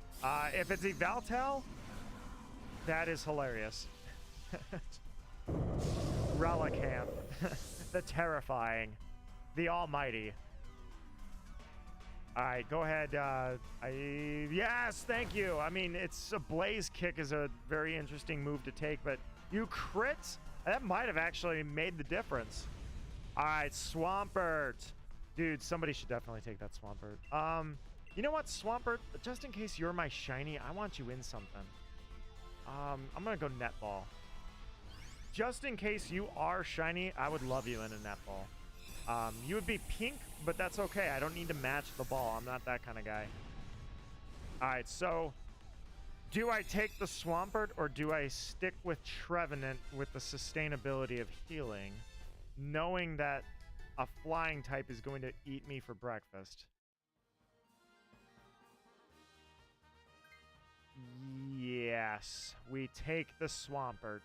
If it's Evaltel, that is hilarious. Relicanth. The terrifying. The almighty. All right, go ahead. Yes, thank you. I mean, it's a Blaze Kick is a very interesting move to take, but you crit? That might have actually made the difference. All right, Swampert. Dude, somebody should definitely take that Swampert. You know what, Swampert? Just in case you're my shiny, I want you in something. I'm going to go Netball. Just in case you are shiny, I would love you in a Netball. You would be pink, but that's okay. I don't need to match the ball. I'm not that kind of guy. All right, so do I take the Swampert or do I stick with Trevenant with the sustainability of healing, knowing that a flying type is going to eat me for breakfast? Yes, we take the Swampert.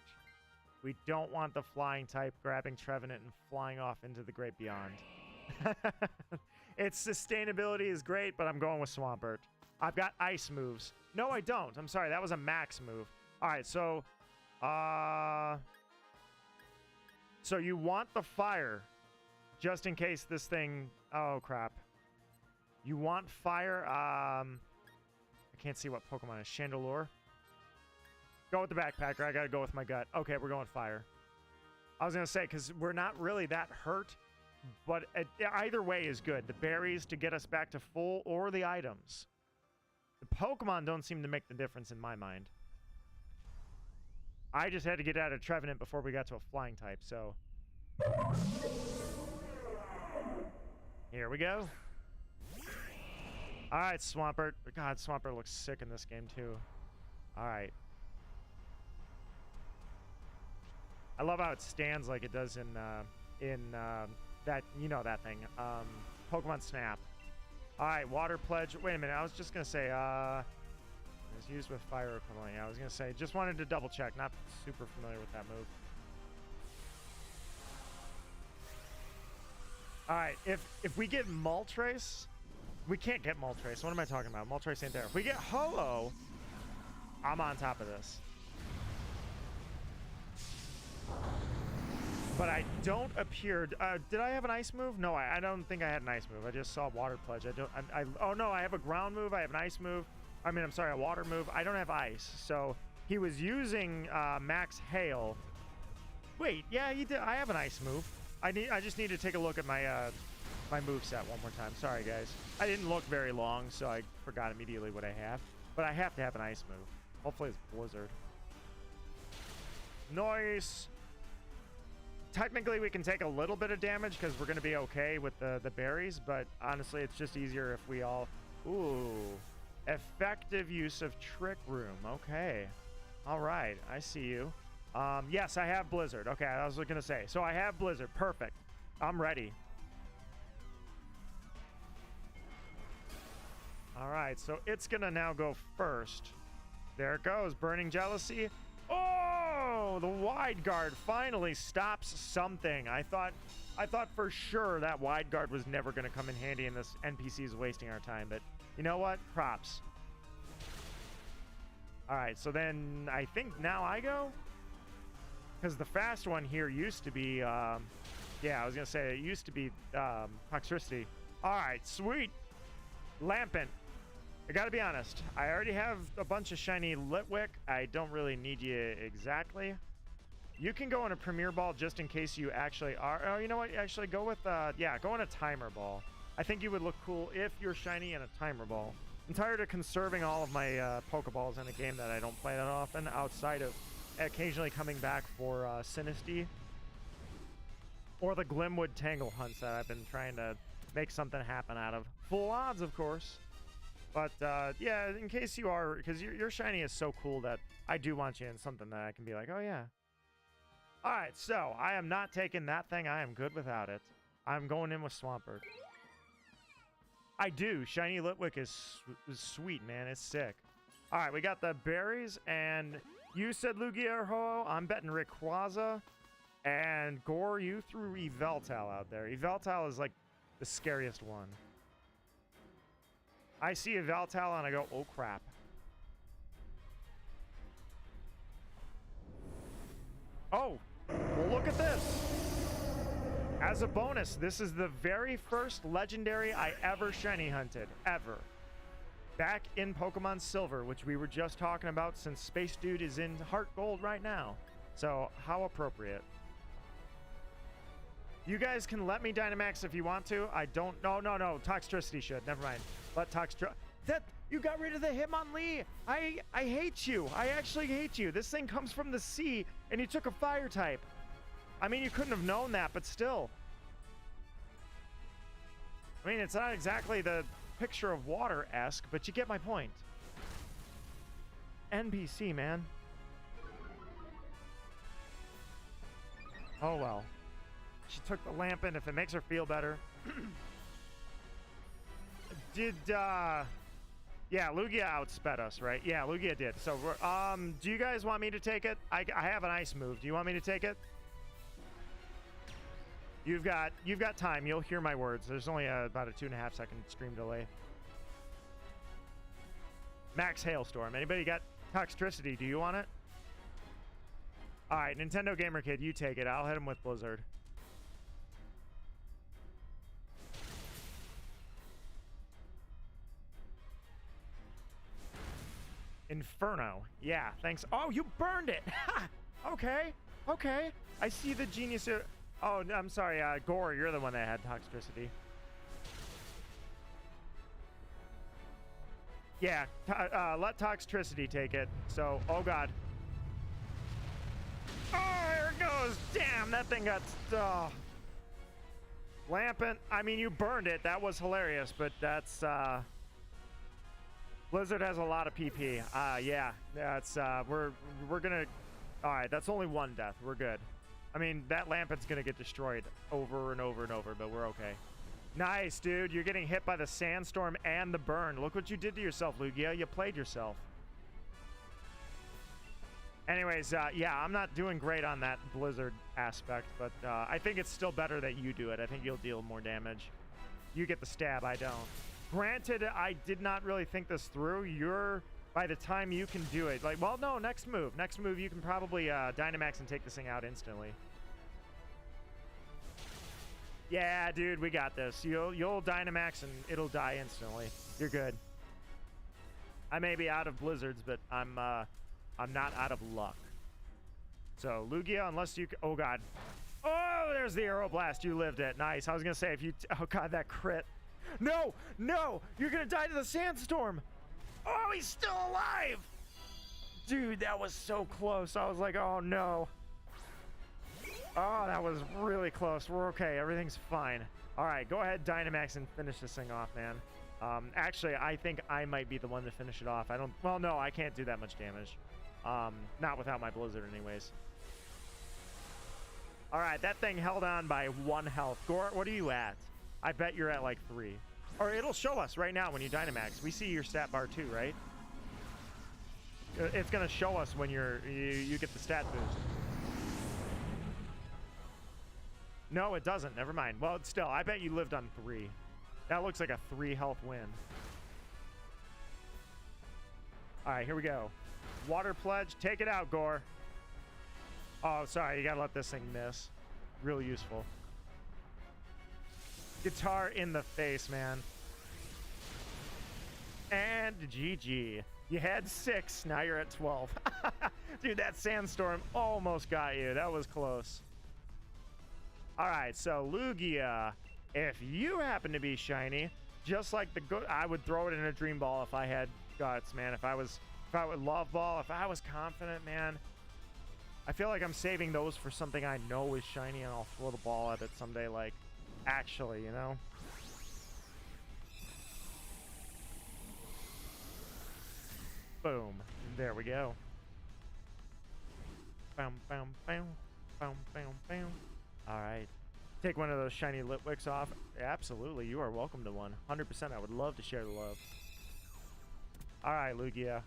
We don't want the flying type grabbing Trevenant and flying off into the great beyond. Its sustainability is great, but I'm going with Swampert. I've got ice moves. No, I don't. I'm sorry. That was a max move. All right, so... So you want the fire, just in case this thing... Oh, crap. You want fire. I can't see what Pokemon is. Chandelure. Go with the backpacker. I got to go with my gut. Okay, we're going fire. I was going to say, because we're not really that hurt, but either way is good. The berries to get us back to full or the items. The Pokemon don't seem to make the difference in my mind. I just had to get out of Trevenant before we got to a flying type, so... Here we go. All right, Swampert. God, Swampert looks sick in this game, too. All right. I love how it stands like it does in that, you know, that thing. Pokemon Snap. All right, Water Pledge. Wait a minute. I was just going to say, it's used with fire equivalent. I was going to say, just wanted to double check. Not super familiar with that move. All right, if we get Moltres, we can't get Moltres. What am I talking about? Moltres ain't there. If we get Ho-Oh, I'm on top of this. But I don't appear. Did I have an ice move? No, I don't think I had an ice move. I just saw water pledge. I don't. Oh no, I have a ground move. I have an ice move. I mean, I'm sorry, a water move. I don't have ice. So he was using max hail. Wait, yeah, he did. I have an ice move. I just need to take a look at my my moveset one more time. Sorry, guys. I didn't look very long, so I forgot immediately what I have. But I have to have an ice move. Hopefully it's Blizzard. Nice. Technically, we can take a little bit of damage because we're going to be okay with the berries, but honestly, it's just easier if we all... Ooh. Effective use of Trick Room. Okay. All right. I see you. Yes, I have Blizzard. Okay, I was going to say. So I have Blizzard. Perfect. I'm ready. All right, so it's going to now go first. There it goes. Burning Jealousy. Oh, the wide guard finally stops something. I thought for sure that wide guard was never going to come in handy and this NPC is wasting our time, but you know what? Props. All right, so then I think now I go? Because the fast one here used to be, yeah, I was going to say it used to be Toxtricity. All right, sweet. Lampent. I gotta be honest, I already have a bunch of shiny Litwick. I don't really need you exactly. You can go in a Premier Ball just in case you actually are. Oh, you know what? Actually, go with, yeah, go in a Timer Ball. I think you would look cool if you're shiny in a Timer Ball. I'm tired of conserving all of my Pokeballs in a game that I don't play that often, outside of occasionally coming back for Sinistea. Or the Glimwood Tangle Hunts that I've been trying to make something happen out of. Full odds, of course. But, yeah, in case you are, because your shiny is so cool that I do want you in something that I can be like, oh, yeah. All right, so I am not taking that thing. I am good without it. I'm going in with Swampert. I do. Shiny Litwick is sweet, man. It's sick. All right, we got the berries, and you said Lugia or Ho. I'm betting Rayquaza. And Gore, you threw Yveltal out there. Yveltal is, like, the scariest one. I see a Yveltal and I go, oh crap. Oh, well, look at this. As a bonus, this is the very first legendary I ever shiny hunted, ever. Back in Pokemon Silver, which we were just talking about since Space Dude is in Heart Gold right now. So, how appropriate. You guys can let me Dynamax if you want to. I don't... No. Toxtricity should. Never mind. Let Toxtricity... That... You got rid of the Hitmonlee! I hate you. I actually hate you. This thing comes from the sea, and you took a fire type. I mean, you couldn't have known that, but still. I mean, it's not exactly the picture of water-esque, but you get my point. NPC, man. Oh, well. She took the Lampent if it makes her feel better. Yeah, Lugia outsped us, right? Yeah, Lugia did. So, do you guys want me to take it? I have an ice move. Do you want me to take it? You've got time. You'll hear my words. There's only about a 2.5 second stream delay. Max Hailstorm. Anybody got Toxtricity? Do you want it? All right, Nintendo Gamer Kid, you take it. I'll hit him with Blizzard. Inferno. Yeah, thanks. Oh, you burned it. Okay. I see the genius. Oh, I'm sorry. Gore, you're the one that had Toxtricity. Yeah, let Toxtricity take it. So, oh god. Oh, here it goes. Damn, that thing got... Lampent. I mean, you burned it. That was hilarious, but that's... Blizzard has a lot of PP. Yeah, that's we're gonna. All right, that's only one death. We're good. I mean, that Lampent's gonna get destroyed over and over and over, but we're okay. Nice, dude. You're getting hit by the sandstorm and the burn. Look what you did to yourself, Lugia. You played yourself. Anyways, yeah, I'm not doing great on that Blizzard aspect, but I think it's still better that you do it. I think you'll deal more damage. You get the stab. I don't. Granted, I did not really think this through. By the time you can do it, like, well, no, next move, you can probably Dynamax and take this thing out instantly. Yeah, dude, we got this. You'll Dynamax and it'll die instantly. You're good. I may be out of blizzards, but I'm not out of luck. So Lugia, unless you, oh god, oh, there's the Aeroblast. You lived it. Nice. I was gonna say if you, oh god, that crit. No, no, you're gonna die to the sandstorm. Oh, he's still alive. Dude, that was so close. I was like, oh no. Oh, that was really close. We're okay. Everything's fine. All right, go ahead, Dynamax, and finish this thing off, man. Actually, I think I might be the one to finish it off. I don't, well, no, I can't do that much damage. Not without my Blizzard anyways. All right, that thing held on by 1 health. Gore, what are you at? I bet you're at like 3. Or it'll show us right now when you Dynamax. We see your stat bar too, right? It's gonna show us when you get the stat boost. No, it doesn't. Never mind. Well, still, I bet you lived on 3. That looks like a 3 health win. All right, here we go. Water Pledge. Take it out, Gore. Oh, sorry. You got to let this thing miss. Real useful. Guitar in the face, man. And GG. You had 6. Now you're at 12. Dude, that sandstorm almost got you. That was close. All right, so Lugia, if you happen to be shiny, just like the good, I would throw it in a Dream Ball if I had guts, man. If I would Love Ball, if I was confident, man. I feel like I'm saving those for something I know is shiny, and I'll throw the ball at it someday, like, actually, you know? Boom. There we go. Bam, bam, bam, bam, bam, bam. All right. Take one of those shiny Litwicks off. Absolutely. You are welcome to one. 100%. I would love to share the love. All right, Lugia.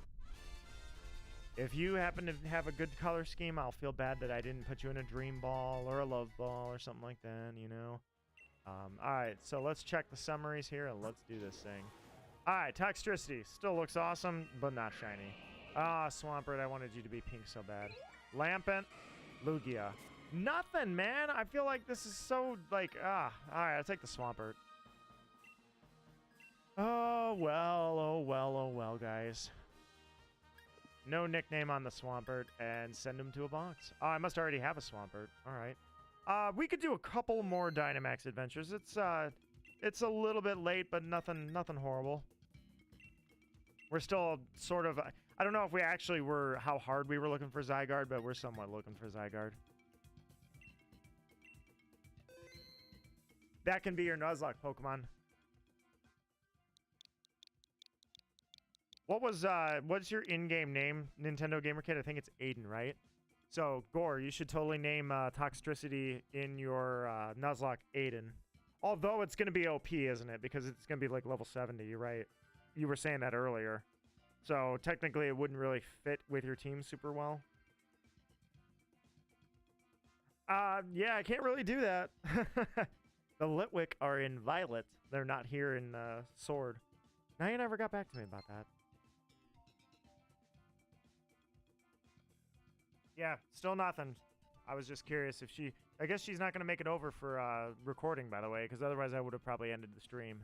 If you happen to have a good color scheme, I'll feel bad that I didn't put you in a Dream Ball or a Love Ball or something like that, you know? All right, so let's check the summaries here and let's do this thing. All right, Toxtricity. Still looks awesome, but not shiny. Ah, Swampert, I wanted you to be pink so bad. Lampent, Lugia. Nothing, man. I feel like this is so, like, all right, I'll take the Swampert. Oh, well, oh, well, oh, well, guys. No nickname on the Swampert, and send him to a box. Oh, I must already have a Swampert. All right. We could do a couple more Dynamax adventures. It's a little bit late, but nothing horrible. We're still sort of, I don't know if we actually were, how hard we were looking for Zygarde, but we're somewhat looking for Zygarde. That can be your Nuzlocke Pokemon. What's your in-game name, Nintendo Gamer Kid? I think it's Aiden, right? So, Gore, you should totally name Toxtricity in your Nuzlocke Aiden. Although it's going to be OP, isn't it? Because it's going to be like level 70, you're right. You were saying that earlier. So, technically, it wouldn't really fit with your team super well. Yeah, I can't really do that. The Litwick are in Violet. They're not here in Sword. Now you never got back to me about that. Yeah, still nothing. I was just curious if she... I guess she's not going to make it over for recording, by the way, because otherwise I would have probably ended the stream.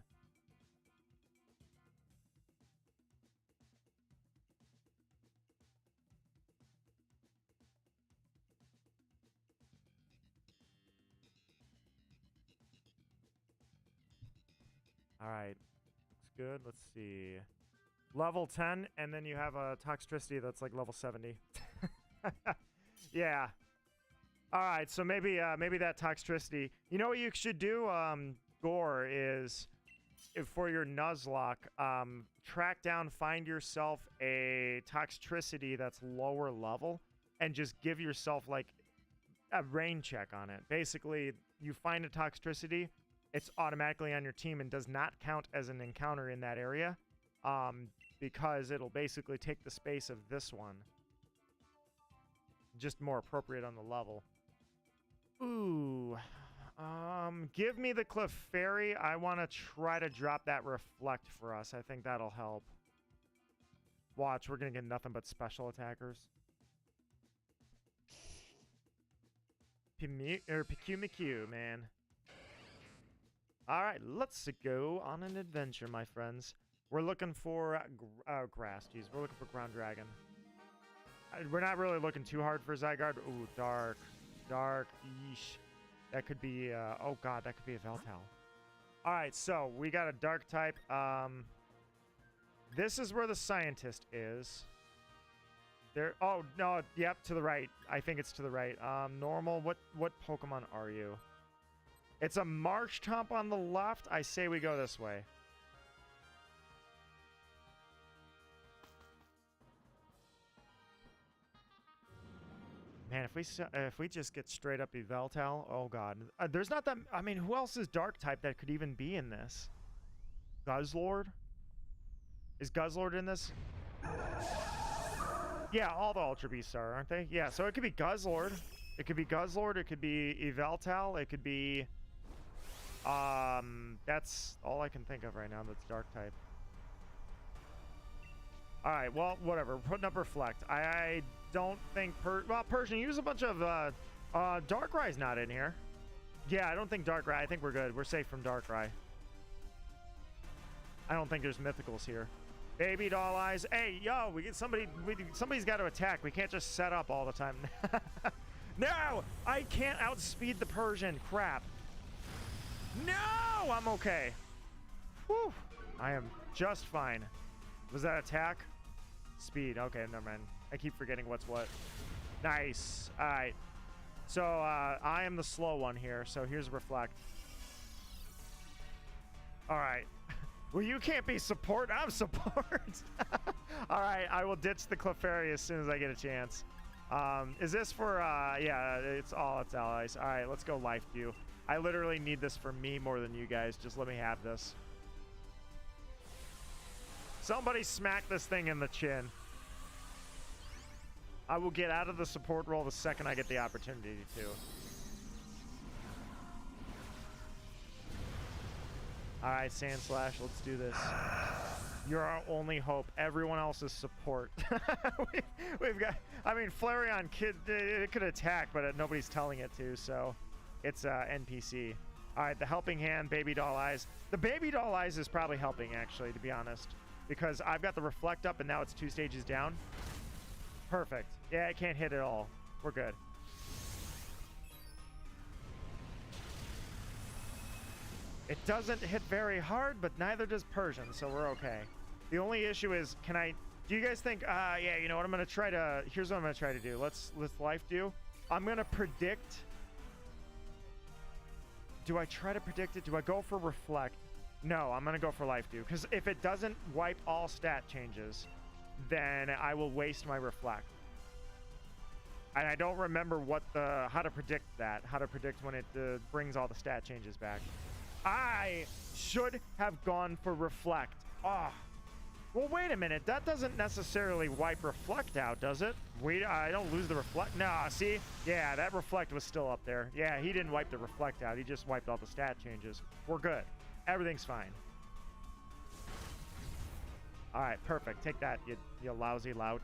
All right. Looks good. Let's see. Level 10, and then you have a Toxtricity that's like level 70. Yeah. All right, so maybe that Toxtricity. You know what you should do, Gore, is if for your Nuzlocke, track down, find yourself a Toxtricity that's lower level, and just give yourself like a rain check on it. Basically, you find a Toxtricity, it's automatically on your team and does not count as an encounter in that area, because it'll basically take the space of this one. Just more appropriate on the level. Ooh. Give me the Clefairy. I want to try to drop that Reflect for us. I think that'll help. Watch, we're going to get nothing but special attackers. Pikuniku, man. All right, let's go on an adventure, my friends. We're looking for grass. Jeez, we're looking for ground dragon. We're not really looking too hard for Zygarde. Ooh, dark. Dark. Yeesh. That could be, oh god, that could be a Veltal. Alright, so we got a dark type. This is where the scientist is. There, oh, no, yep, to the right. I think it's to the right. Normal, what Pokemon are you? It's a Marshtomp on the left. I say we go this way. Man, if we just get straight up Yveltal, oh god. There's not that, I mean, who else is dark type that could even be in this? Guzzlord? Is Guzzlord in this? Yeah, all the Ultra Beasts are, aren't they? Yeah, so it could be Guzzlord. It could be Guzzlord, it could be Yveltal, it could be that's all I can think of right now that's dark type. Alright, well, whatever. We're putting up Reflect. I don't think Persian, use a bunch of Darkrai's not in here. Yeah, I don't think Darkrai. I think we're good. We're safe from Darkrai. I don't think there's mythicals here. Baby doll eyes. Hey, yo, we get somebody's got to attack. We can't just set up all the time. No! I can't outspeed the Persian. Crap. No! I'm okay. Whew. I am just fine. Was that attack? Speed. Okay, never mind. I keep forgetting what's what. Nice. All right. So I am the slow one here. So here's Reflect. All right. Well, you can't be support. I'm support. All right. I will ditch the Clefairy as soon as I get a chance. Is this for, yeah, it's all its allies. All right, let's go Life Dew. I literally need this for me more than you guys. Just let me have this. Somebody smack this thing in the chin. I will get out of the support role the second I get the opportunity to. All right, Sandslash, let's do this. You're our only hope. Everyone else is support. we've got, I mean, Flareon, it could attack, but nobody's telling it to, so it's NPC. All right, the Helping Hand, Baby Doll Eyes. The Baby Doll Eyes is probably helping, actually, to be honest, because I've got the Reflect up, and now it's 2 stages down. Perfect. Yeah, it can't hit at all. We're good. It doesn't hit very hard, but neither does Persian, so we're okay. The only issue is, do you guys think, yeah, you know what, I'm going to try to, here's what I'm going to try to do. Let's Life Dew. I'm going to predict. Do I try to predict it? Do I go for Reflect? No, I'm going to go for Life Dew, because if it doesn't wipe all stat changes, then I will waste my Reflect. And I don't remember how to predict that, how to predict when it brings all the stat changes back. I should have gone for Reflect. Oh. Well, wait a minute. That doesn't necessarily wipe Reflect out, does it? I don't lose the Reflect. Nah, see? Yeah, that Reflect was still up there. Yeah, he didn't wipe the Reflect out. He just wiped all the stat changes. We're good. Everything's fine. All right, perfect. Take that, you lousy lout.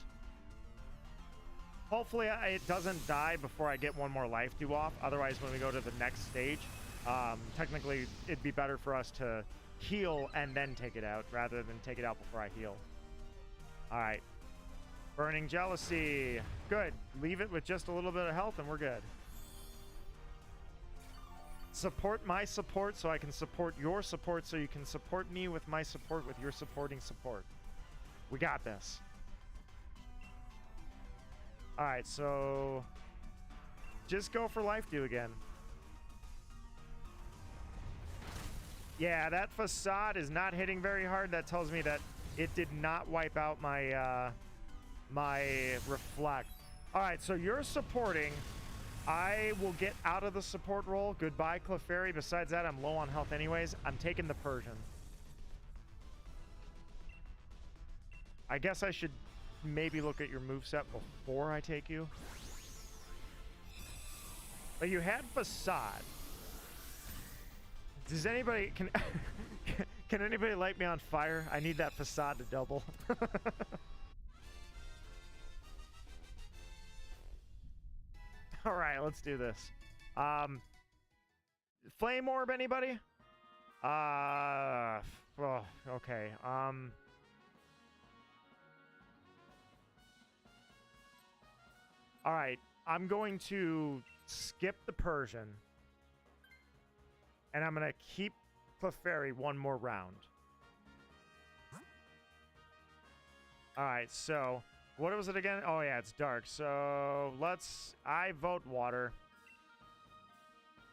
Hopefully it doesn't die before I get one more Life Dew off. Otherwise, when we go to the next stage, technically it'd be better for us to heal and then take it out rather than take it out before I heal. All right. Burning Jealousy. Good. Leave it with just a little bit of health and we're good. Support my support so I can support your support so you can support me with my support with your supporting support. We got this. All right, so just go for Life Dew again. Yeah, that Facade is not hitting very hard. That tells me that it did not wipe out my my Reflect. All right, so you're supporting. I will get out of the support role. Goodbye, Clefairy. Besides that, I'm low on health anyways. I'm taking the Persian. I guess I should maybe look at your moveset before I take you. But you had Facade. Does anybody can anybody light me on fire? I need that Facade to double. All right, let's do this. Flame Orb, anybody? Oh, okay. All right. I'm going to skip the Persian. And I'm going to keep Clefairy one more round. All right, so what was it again? Oh, yeah, it's dark. So I vote water.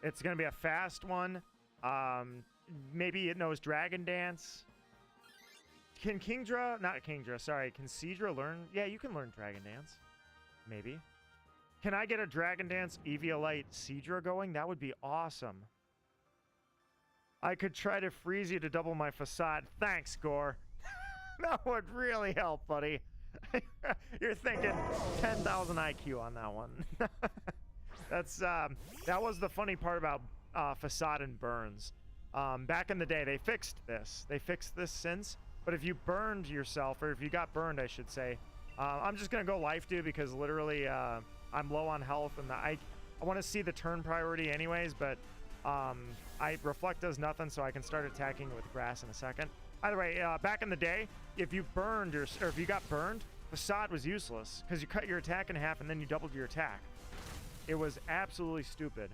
It's going to be a fast one. Maybe it knows Dragon Dance. Can Seadra learn? Yeah, you can learn Dragon Dance. Maybe. Can I get a Dragon Dance Eviolite Seadra going? That would be awesome. I could try to freeze you to double my facade. Thanks, Gore. That would really help, buddy. You're thinking 10,000 IQ on that one. That was the funny part about facade and burns. Back in the day, they fixed this. They fixed this since. But if you burned yourself, or if you got burned, I should say, I'm just gonna go life do because literally I'm low on health and I want to see the turn priority anyways. But reflect does nothing, so I can start attacking with grass in a second. Either way, back in the day, if you got burned, facade was useless because you cut your attack in half and then you doubled your attack. It was absolutely stupid.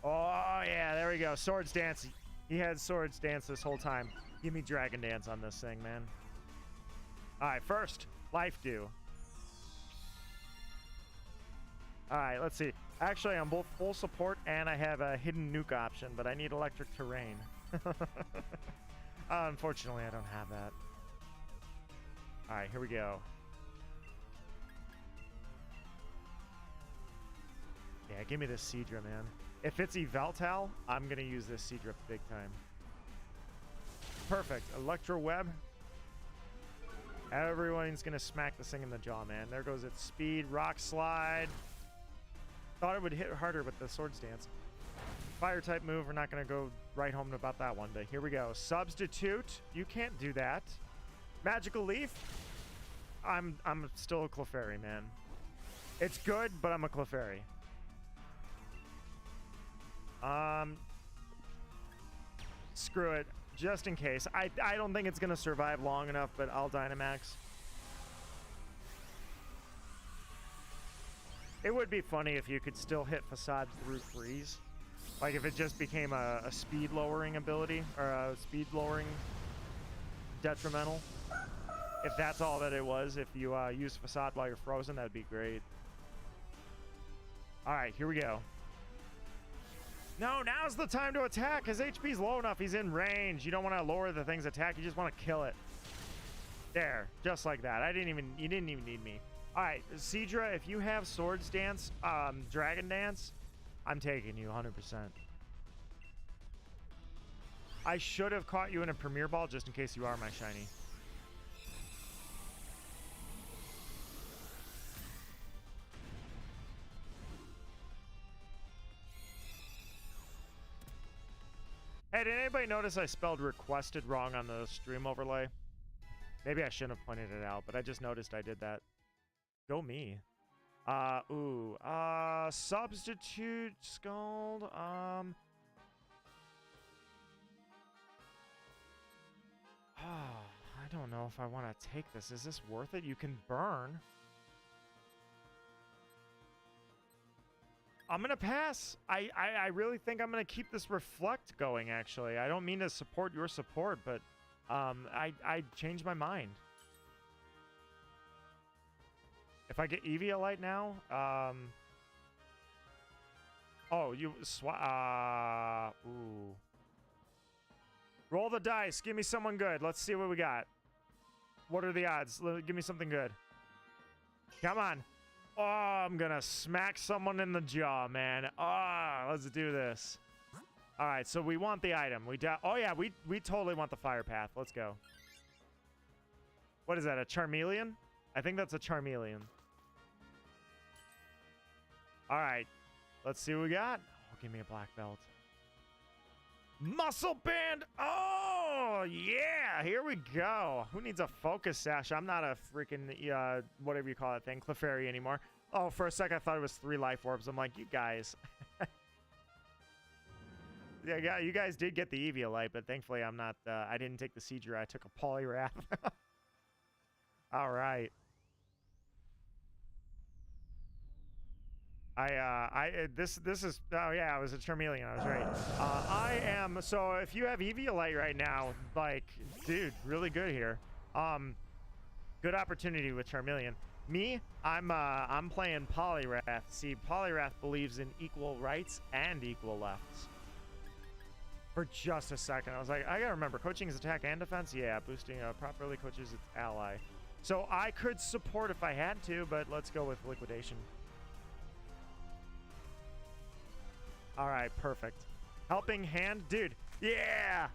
Oh yeah, there we go. Swords Dance. He had Swords Dance this whole time. Give me Dragon Dance on this thing, man. All right, first life do. All right, let's see. Actually, I'm both full support and I have a hidden nuke option, but I need electric terrain. Unfortunately, I don't have that. All right, here we go. Yeah, give me this Seadra, man. If it's Eveltal, I'm going to use this Seadra big time. Perfect. Electro Web. Everyone's going to smack this thing in the jaw, man. There goes its speed. Rock Slide. Thought it would hit harder with the Swords Dance. Fire type move. We're not going to go right home about that one, but here we go. Substitute. You can't do that. Magical Leaf. I'm still a Clefairy, man. It's good, but I'm a Clefairy. Screw it. Just in case. I don't think it's going to survive long enough, but I'll Dynamax. It would be funny if you could still hit Facade through Freeze. Like if it just became a speed lowering ability, or a speed lowering detrimental. If that's all that it was, if you use Facade while you're frozen, that'd be great. Alright, here we go. No, now's the time to attack. His HP's low enough. He's in range. You don't want to lower the thing's attack. You just want to kill it. There, just like that. You didn't even need me. All right, Seadra, if you have Swords Dance, Dragon Dance, I'm taking you 100%. I should have caught you in a Premier Ball just in case you are my shiny. Hey, did anybody notice I spelled requested wrong on the stream overlay? Maybe I shouldn't have pointed it out, but I just noticed I did that. Go me. Substitute Scald. I don't know if I want to take this. Is this worth it? You can burn. I'm going to pass. I really think I'm going to keep this Reflect going, actually. I don't mean to support your support, but I changed my mind. If I get Eviolite now, oh, you ooh. Roll the dice. Give me someone good. Let's see what we got. What are the odds? Give me something good. Come on. Oh, I'm gonna smack someone in the jaw, man. Ah, let's do this. All right, so we want the item. Oh yeah, we totally want the fire path. Let's go. What is that? A Charmeleon? I think that's a Charmeleon. All right, let's see what we got. Oh, give me a black belt. Muscle Band. Oh yeah, here we go. Who needs a focus sash? I'm not a freaking whatever you call that thing, Clefairy anymore. Oh, for a sec I thought it was 3 life orbs. I'm like, you guys. Yeah, you guys did get the Eviolite, but thankfully I'm not, I didn't take the Seeger, I took a Poliwrath. All right. This is, oh yeah, I was a Charmeleon, I was right. So if you have Eviolite right now, like, dude, really good here. Good opportunity with Charmeleon. Me, I'm playing Poliwrath. See, Poliwrath believes in equal rights and equal lefts. For just a second, I was like, I gotta remember, coaching is attack and defense? Yeah, boosting properly coaches its ally. So I could support if I had to, but let's go with liquidation. All right, perfect. Helping hand, dude. Yeah.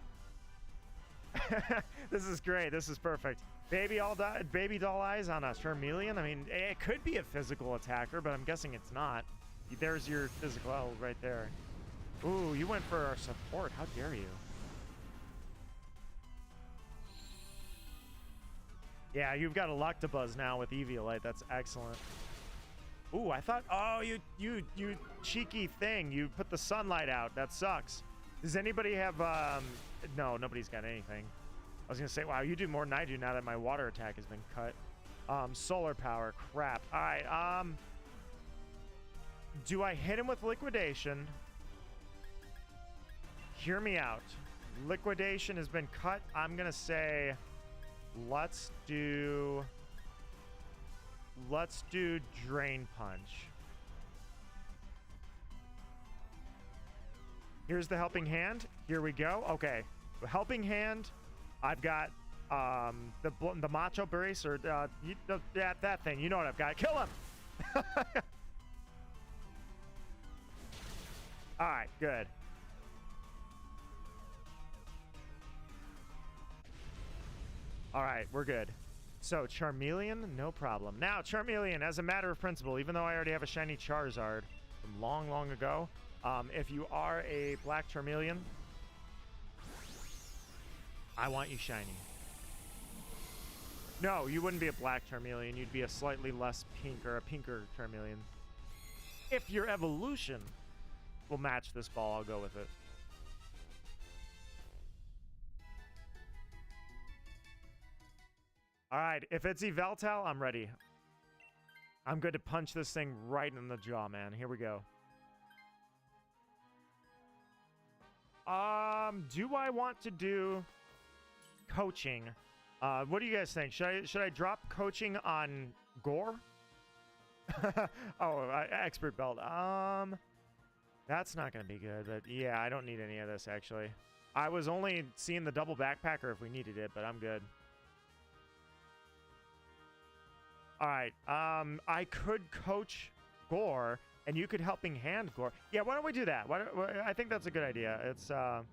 This is great. This is perfect. Baby doll eyes on a Charmeleon. I mean, it could be a physical attacker, but I'm guessing it's not. There's your physical L right there. Ooh, you went for our support. How dare you? Yeah, you've got Electabuzz now with Eviolite. That's excellent. Ooh, I thought, oh, you cheeky thing. You put the sunlight out. That sucks. Does anybody have, no, nobody's got anything. I was gonna say, wow, you do more than I do now that my water attack has been cut. Solar power, crap. All right, do I hit him with liquidation? Hear me out. Liquidation has been cut. I'm gonna say, let's do Drain Punch. Here's the helping hand. Here we go. Okay, helping hand. I've got the Macho Brace, or that thing. You know what I've got. Kill him. All right, good. All right, we're good. So Charmeleon, no problem. Now Charmeleon, as a matter of principle, even though I already have a shiny Charizard from long ago, if you are a black Charmeleon, I want you shiny. No, you wouldn't be a black Charmeleon. You'd be a slightly less pink, or a pinker Charmeleon. If your evolution will match this ball, I'll go with it. All right, if it's Yveltal, I'm ready. I'm good to punch this thing right in the jaw, man. Here we go. Do I want to do coaching? What do you guys think? Should I drop coaching on Gore? Oh, expert belt. That's not gonna be good, but yeah, I don't need any of this actually. I was only seeing the double backpacker if we needed it, but I'm good. All right, I could coach Gore, and you could helping hand Gore. Yeah, why don't we do that? I think that's a good idea. It's, oh,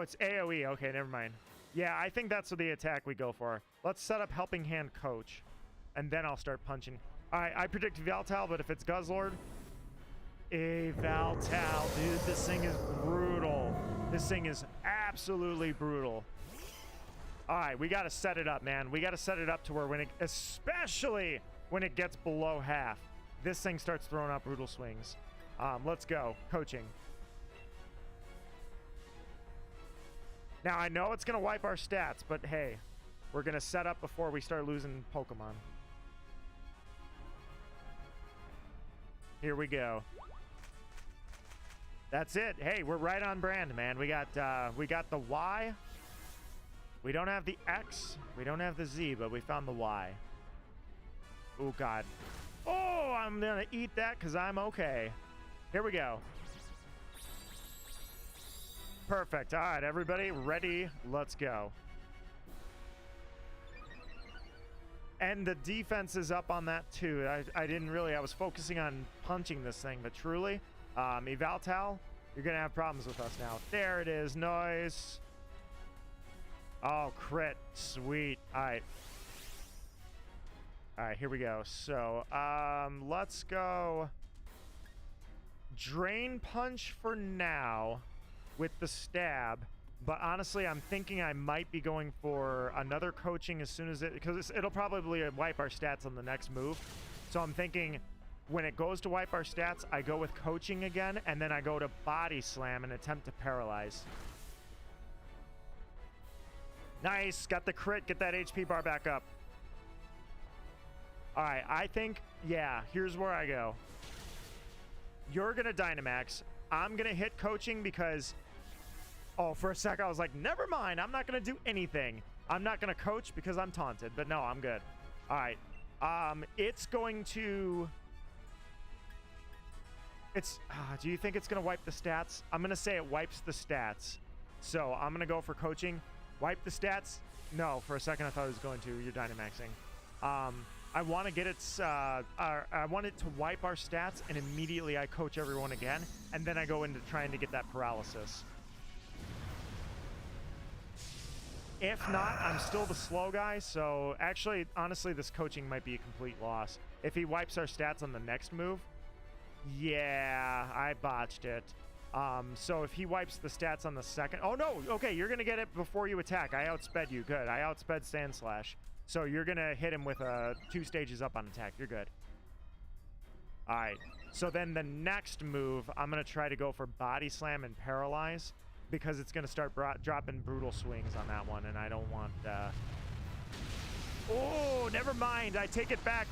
it's AoE. Okay, never mind. Yeah, I think that's the attack we go for. Let's set up helping hand coach, and then I'll start punching. All right, I predict Yveltal, but if it's Guzzlord, Yveltal, dude, this thing is brutal. This thing is absolutely brutal. All right, we got to set it up, man. We got to set it up to where when it, especially when it gets below half, this thing starts throwing out brutal swings. Let's go. Coaching. Now, I know it's going to wipe our stats, but hey, we're going to set up before we start losing Pokemon. Here we go. That's it. Hey, we're right on brand, man. We got the Y. We don't have the X, we don't have the Z, but we found the Y. Oh, God. Oh, I'm gonna eat that because I'm okay. Here we go. Perfect. All right, everybody, ready? Let's go. And the defense is up on that, too. I didn't really, I was focusing on punching this thing, but truly, Yveltal, you're gonna have problems with us now. There it is, noise. Oh, crit. Sweet. All right. All right, here we go. So, let's go Drain Punch for now with the stab. But honestly, I'm thinking I might be going for another coaching as soon as it, because it'll probably wipe our stats on the next move. So I'm thinking when it goes to wipe our stats, I go with coaching again, and then I go to body slam and attempt to paralyze. Nice, got the crit, get that HP bar back up. All right, I think, yeah, here's where I go. You're gonna Dynamax. I'm gonna hit coaching because, oh, for a sec I was like, never mind, I'm not gonna do anything. I'm not gonna coach because I'm taunted, but no, I'm good. All right, it's going to, do you think it's gonna wipe the stats? I'm gonna say it wipes the stats. So I'm gonna go for coaching. Wipe the stats? No, for a second I thought it was going to. You're Dynamaxing. I want to get its, I want it to wipe our stats, and immediately I coach everyone again, and then I go into trying to get that paralysis. If not, I'm still the slow guy, so actually, honestly, this coaching might be a complete loss. If he wipes our stats on the next move, yeah, I botched it. So if he wipes the stats on the second... Oh, no! Okay, you're going to get it before you attack. I outsped you. Good. I outsped Sand Slash. So you're going to hit him with 2 stages up on attack. You're good. All right. So then the next move, I'm going to try to go for Body Slam and Paralyze because it's going to start dropping Brutal Swings on that one, and I don't want... Oh, never mind. I take it back.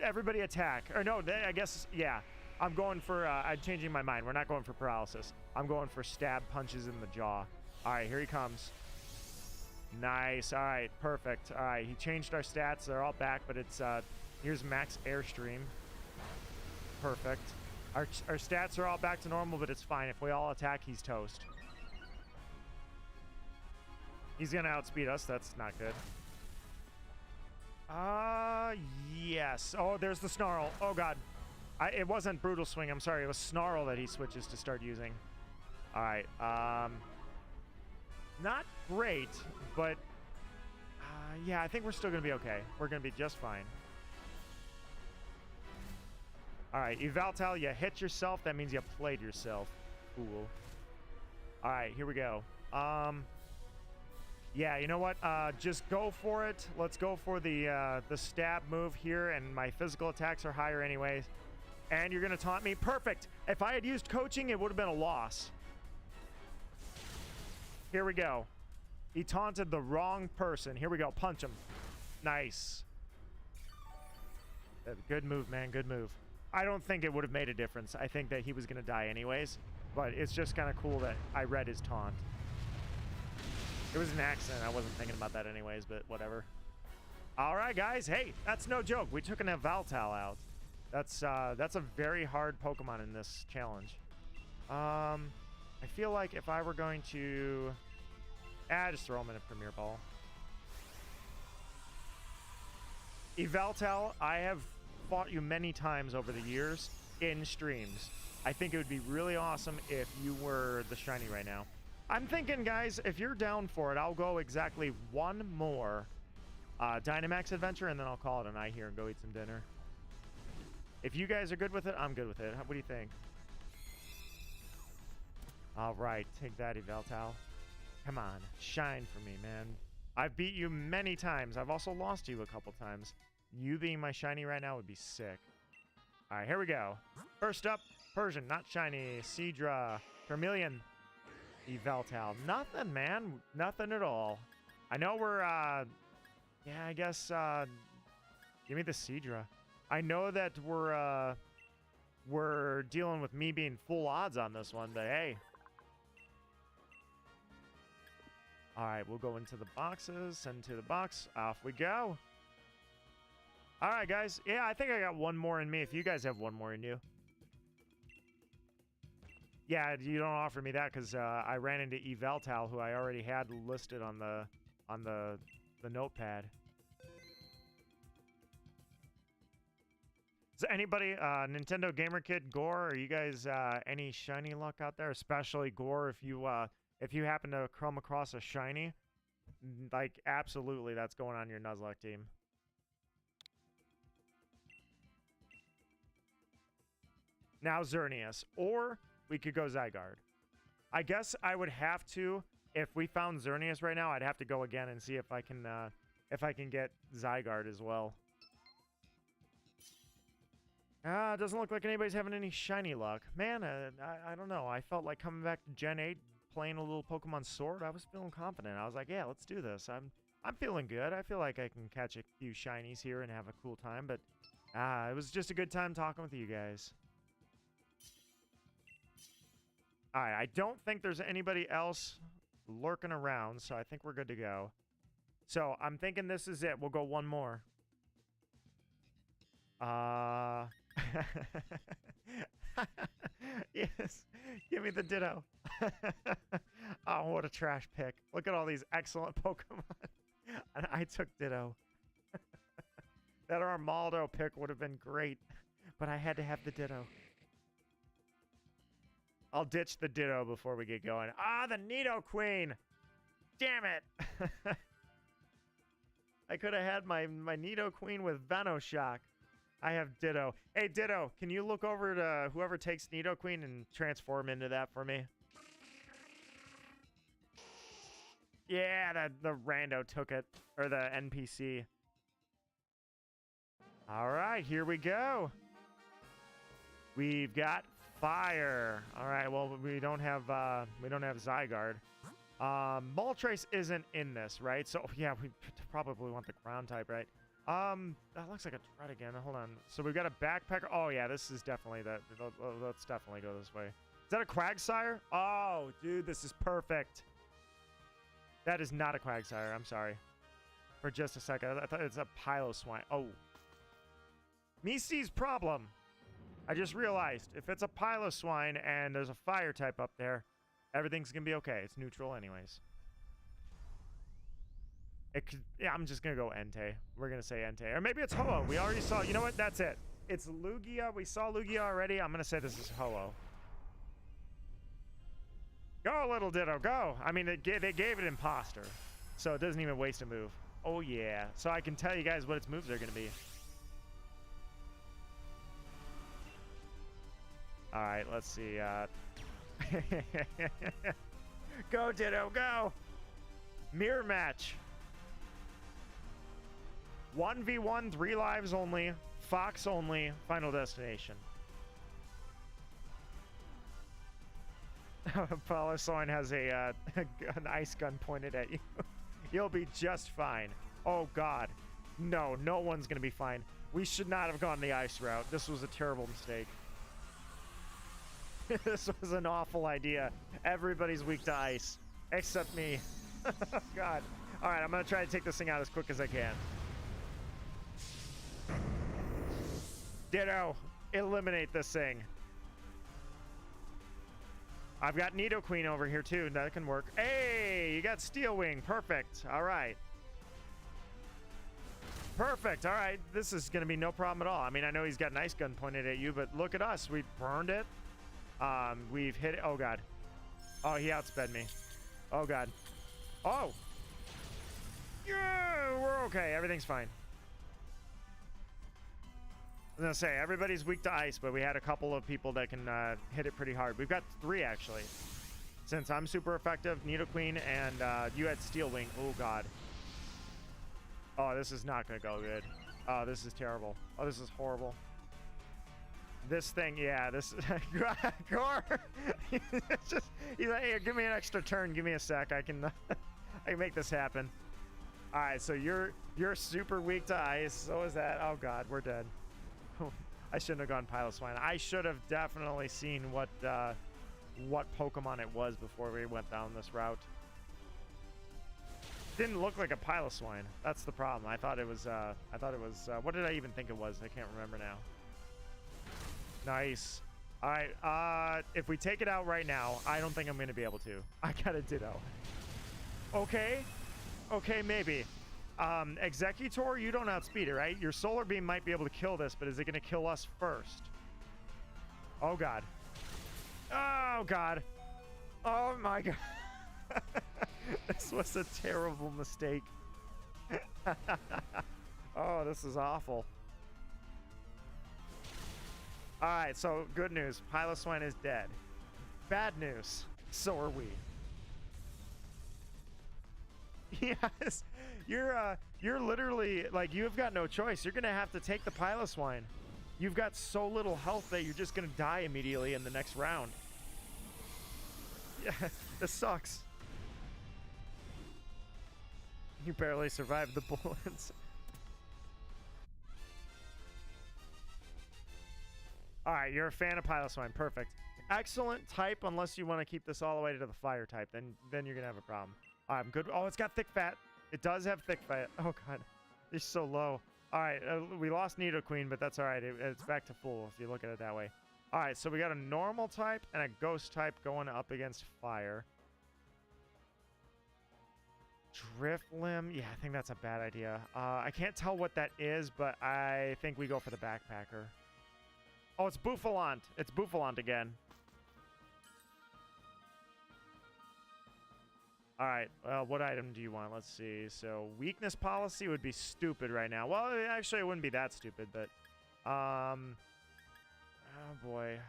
Everybody attack. Or no, I guess, yeah. I'm going for, I'm changing my mind. We're not going for paralysis. I'm going for stab punches in the jaw. All right, here he comes. Nice. All right, perfect. All right, he changed our stats. They're all back, but it's, here's max airstream. Perfect. Our stats are all back to normal, but it's fine. If we all attack, he's toast. He's going to outspeed us. That's not good. Yes. Oh, there's the Snarl. Oh, God. It wasn't Brutal Swing. I'm sorry. It was Snarl that he switches to start using. All right. Not great, but yeah, I think we're still going to be okay. We're going to be just fine. All right. Evaltal, you hit yourself. That means you played yourself. Cool. All right. Here we go. Yeah, you know what? Just go for it. Let's go for the stab move here, and my physical attacks are higher anyways. And you're going to taunt me. Perfect. If I had used coaching, it would have been a loss. Here we go. He taunted the wrong person. Here we go. Punch him. Nice. Good move, man. Good move. I don't think it would have made a difference. I think that he was going to die anyways. But it's just kind of cool that I read his taunt. It was an accident. I wasn't thinking about that anyways, but whatever. All right, guys. Hey, that's no joke. We took an Evaltal out. That's a very hard Pokemon in this challenge. I feel like if I were going to... just throw him in a Premier Ball. Evaltal, I have fought you many times over the years in streams. I think it would be really awesome if you were the shiny right now. I'm thinking, guys, if you're down for it, I'll go exactly one more Dynamax adventure, and then I'll call it a night here and go eat some dinner. If you guys are good with it, I'm good with it. What do you think? All right, take that, Evaltal. Come on, shine for me, man. I've beat you many times. I've also lost you a couple times. You being my shiny right now would be sick. All right, here we go. First up, Persian, not shiny. Seadra, Charmeleon, Evaltal. Nothing, man. Nothing at all. I know we're, yeah, I guess, give me the Seadra. I know that we're dealing with me being full odds on this one, but hey. All right, we'll go into the boxes, send to the box. Off we go. All right, guys. Yeah, I think I got one more in me. If you guys have one more in you. Yeah, you don't offer me that because I ran into Evaltal, who I already had listed on the notepad. Is anybody, Nintendo Gamer Kid, Gore, are you guys any shiny luck out there? Especially Gore, if you happen to come across a shiny, like absolutely, that's going on your Nuzlocke team. Now Xerneas, or we could go Zygarde. I guess I would have to, if we found Xerneas right now, I'd have to go again and see if I can get Zygarde as well. It doesn't look like anybody's having any shiny luck. Man, I don't know. I felt like coming back to Gen 8, playing a little Pokemon Sword. I was feeling confident. I was like, yeah, let's do this. I'm feeling good. I feel like I can catch a few shinies here and have a cool time. But it was just a good time talking with you guys. All right, I don't think there's anybody else lurking around, so I think we're good to go. So I'm thinking this is it. We'll go one more. Yes, give me the Ditto. Oh, what a trash pick. Look at all these excellent Pokemon. And I took Ditto. That Armaldo pick would have been great, but I had to have the Ditto. I'll ditch the Ditto before we get going. Ah, the Nidoqueen! Damn it! I could have had my Nidoqueen with Venoshock. I have Ditto. Hey, Ditto, can you look over to whoever takes Nidoqueen and transform into that for me? Yeah, the rando took it. Or the NPC. All right, here we go. We've got fire. All right, well, we don't have Zygarde. Moltres isn't in this, right? So yeah, we probably want the ground type, right? That looks like a threat again. Hold on. So we've got a backpacker. Oh yeah, this is definitely that. Let's definitely go this way. Is that a Quagsire? Oh, dude, this is perfect. That is not a Quagsire. I'm sorry. For just a second, I thought it's a Piloswine. Oh. Misi's problem. I just realized if it's a Piloswine and there's a fire type up there, everything's gonna be okay. It's neutral anyways. It could, yeah, I'm just gonna go Entei. We're gonna say Entei. Or maybe it's Ho-Oh. We already saw, you know what? That's it. It's Lugia. We saw Lugia already. I'm gonna say this is Ho-Oh. Go, little Ditto, go. I mean, they gave it Imposter, so it doesn't even waste a move. Oh yeah. So I can tell you guys what its moves are gonna be. All right, let's see. Go, Ditto, go! Mirror match. 1v1, 3 lives only, Fox only, final destination. Piloswine has an ice gun pointed at you. You'll be just fine. Oh, God. No, no one's going to be fine. We should not have gone the ice route. This was a terrible mistake. This was an awful idea. Everybody's weak to ice, except me. God. All right, I'm going to try to take this thing out as quick as I can. Ditto, eliminate this thing. I've got Nidoqueen over here, too. That can work. Hey, you got Steel Wing. Perfect. All right. Perfect. All right. This is going to be no problem at all. I mean, I know he's got an ice gun pointed at you, but look at us. We burned it. We've hit it. Oh, God. Oh, he outsped me. Oh, God. Oh. Yeah, we're okay. Everything's fine. I was going to say, everybody's weak to ice, but we had a couple of people that can hit it pretty hard. We've got 3, actually. Since I'm super effective, Nidoqueen, and you had Steel Wing. Oh, God. Oh, this is not going to go good. Oh, this is terrible. Oh, this is horrible. This thing, yeah, this Gore. It's just, he's like, hey, give me an extra turn, give me a sec. I can make this happen. All right, so you're super weak to ice. So is that. Oh God, we're dead. I shouldn't have gone Piloswine. I should have definitely seen what Pokemon it was before we went down this route. Didn't look like a Piloswine. That's the problem. I thought it was. What did I even think it was? I can't remember now. Nice. All right. If we take it out right now, I don't think I'm going to be able to. I got a Ditto. Okay. Okay, maybe. Executor, you don't outspeed it, right? Your Solar Beam might be able to kill this, but is it going to kill us first? Oh, God. Oh, God. Oh, my God. This was a terrible mistake. Oh, this is awful. All right, so good news. Piloswine is dead. Bad news. So are we. Yes, you're literally like, you've got no choice. You're gonna have to take the Piloswine. you've got so little health that you're just gonna die immediately in the next round. Yeah, this sucks. You barely survived the bullets. All right, you're a fan of Piloswine. Perfect. Excellent type, unless you want to keep this all the way to the fire type. Then you're going to have a problem. All right, I'm good. Oh, it's got thick fat. It does have thick fat. Oh, God. It's so low. All right, we lost Nidoqueen, but that's all right. It's back to full if you look at it that way. All right, so we got a normal type and a ghost type going up against fire. Drifloon. Yeah, I think that's a bad idea. I can't tell what that is, but I think we go for the backpacker. Oh, it's Buffalant. It's Buffalant again. All right. What item do you want? Let's see. So weakness policy would be stupid right now. Well, actually, it wouldn't be that stupid, but oh boy.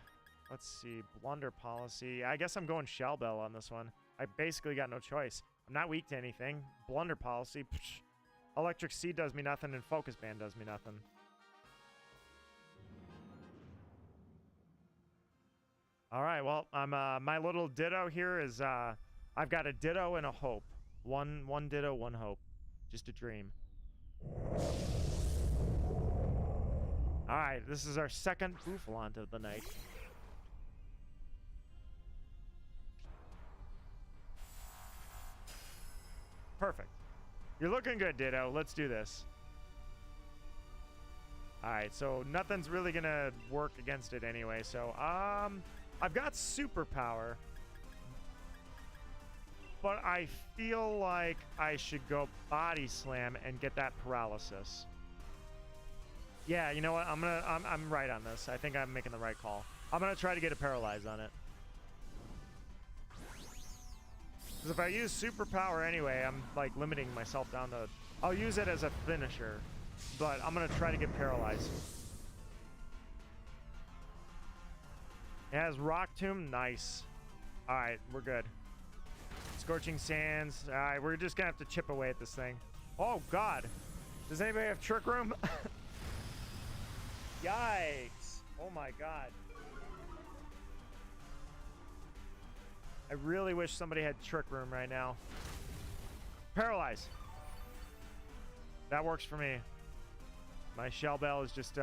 Let's see. Blunder policy. I guess I'm going Shell Bell on this one. I basically got no choice. I'm not weak to anything. Blunder policy. Psh. Electric Seed does me nothing, and Focus Band does me nothing. All right, well, I'm my little ditto here is I've got a ditto and a hope. One ditto, one hope. Just a dream. All right, this is our second Buffalant of the night. Perfect. You're looking good, Ditto. Let's do this. All right, so nothing's really gonna work against it anyway. So I've got superpower, but I feel like I should go body slam and get that paralysis. Yeah, you know what? I'm right on this. I think I'm making the right call. I'm gonna try to get a paralyze on it. Because if I use superpower anyway, I'm like limiting myself down to. I'll use it as a finisher, but I'm gonna try to get paralyzed. It has Rock Tomb. Nice. All right, we're good. Scorching Sands. All right, we're just gonna have to chip away at this thing. Oh God, does anybody have Trick Room? Yikes! Oh my God. I really wish somebody had Trick Room right now. Paralyze. That works for me. My Shell Bell is just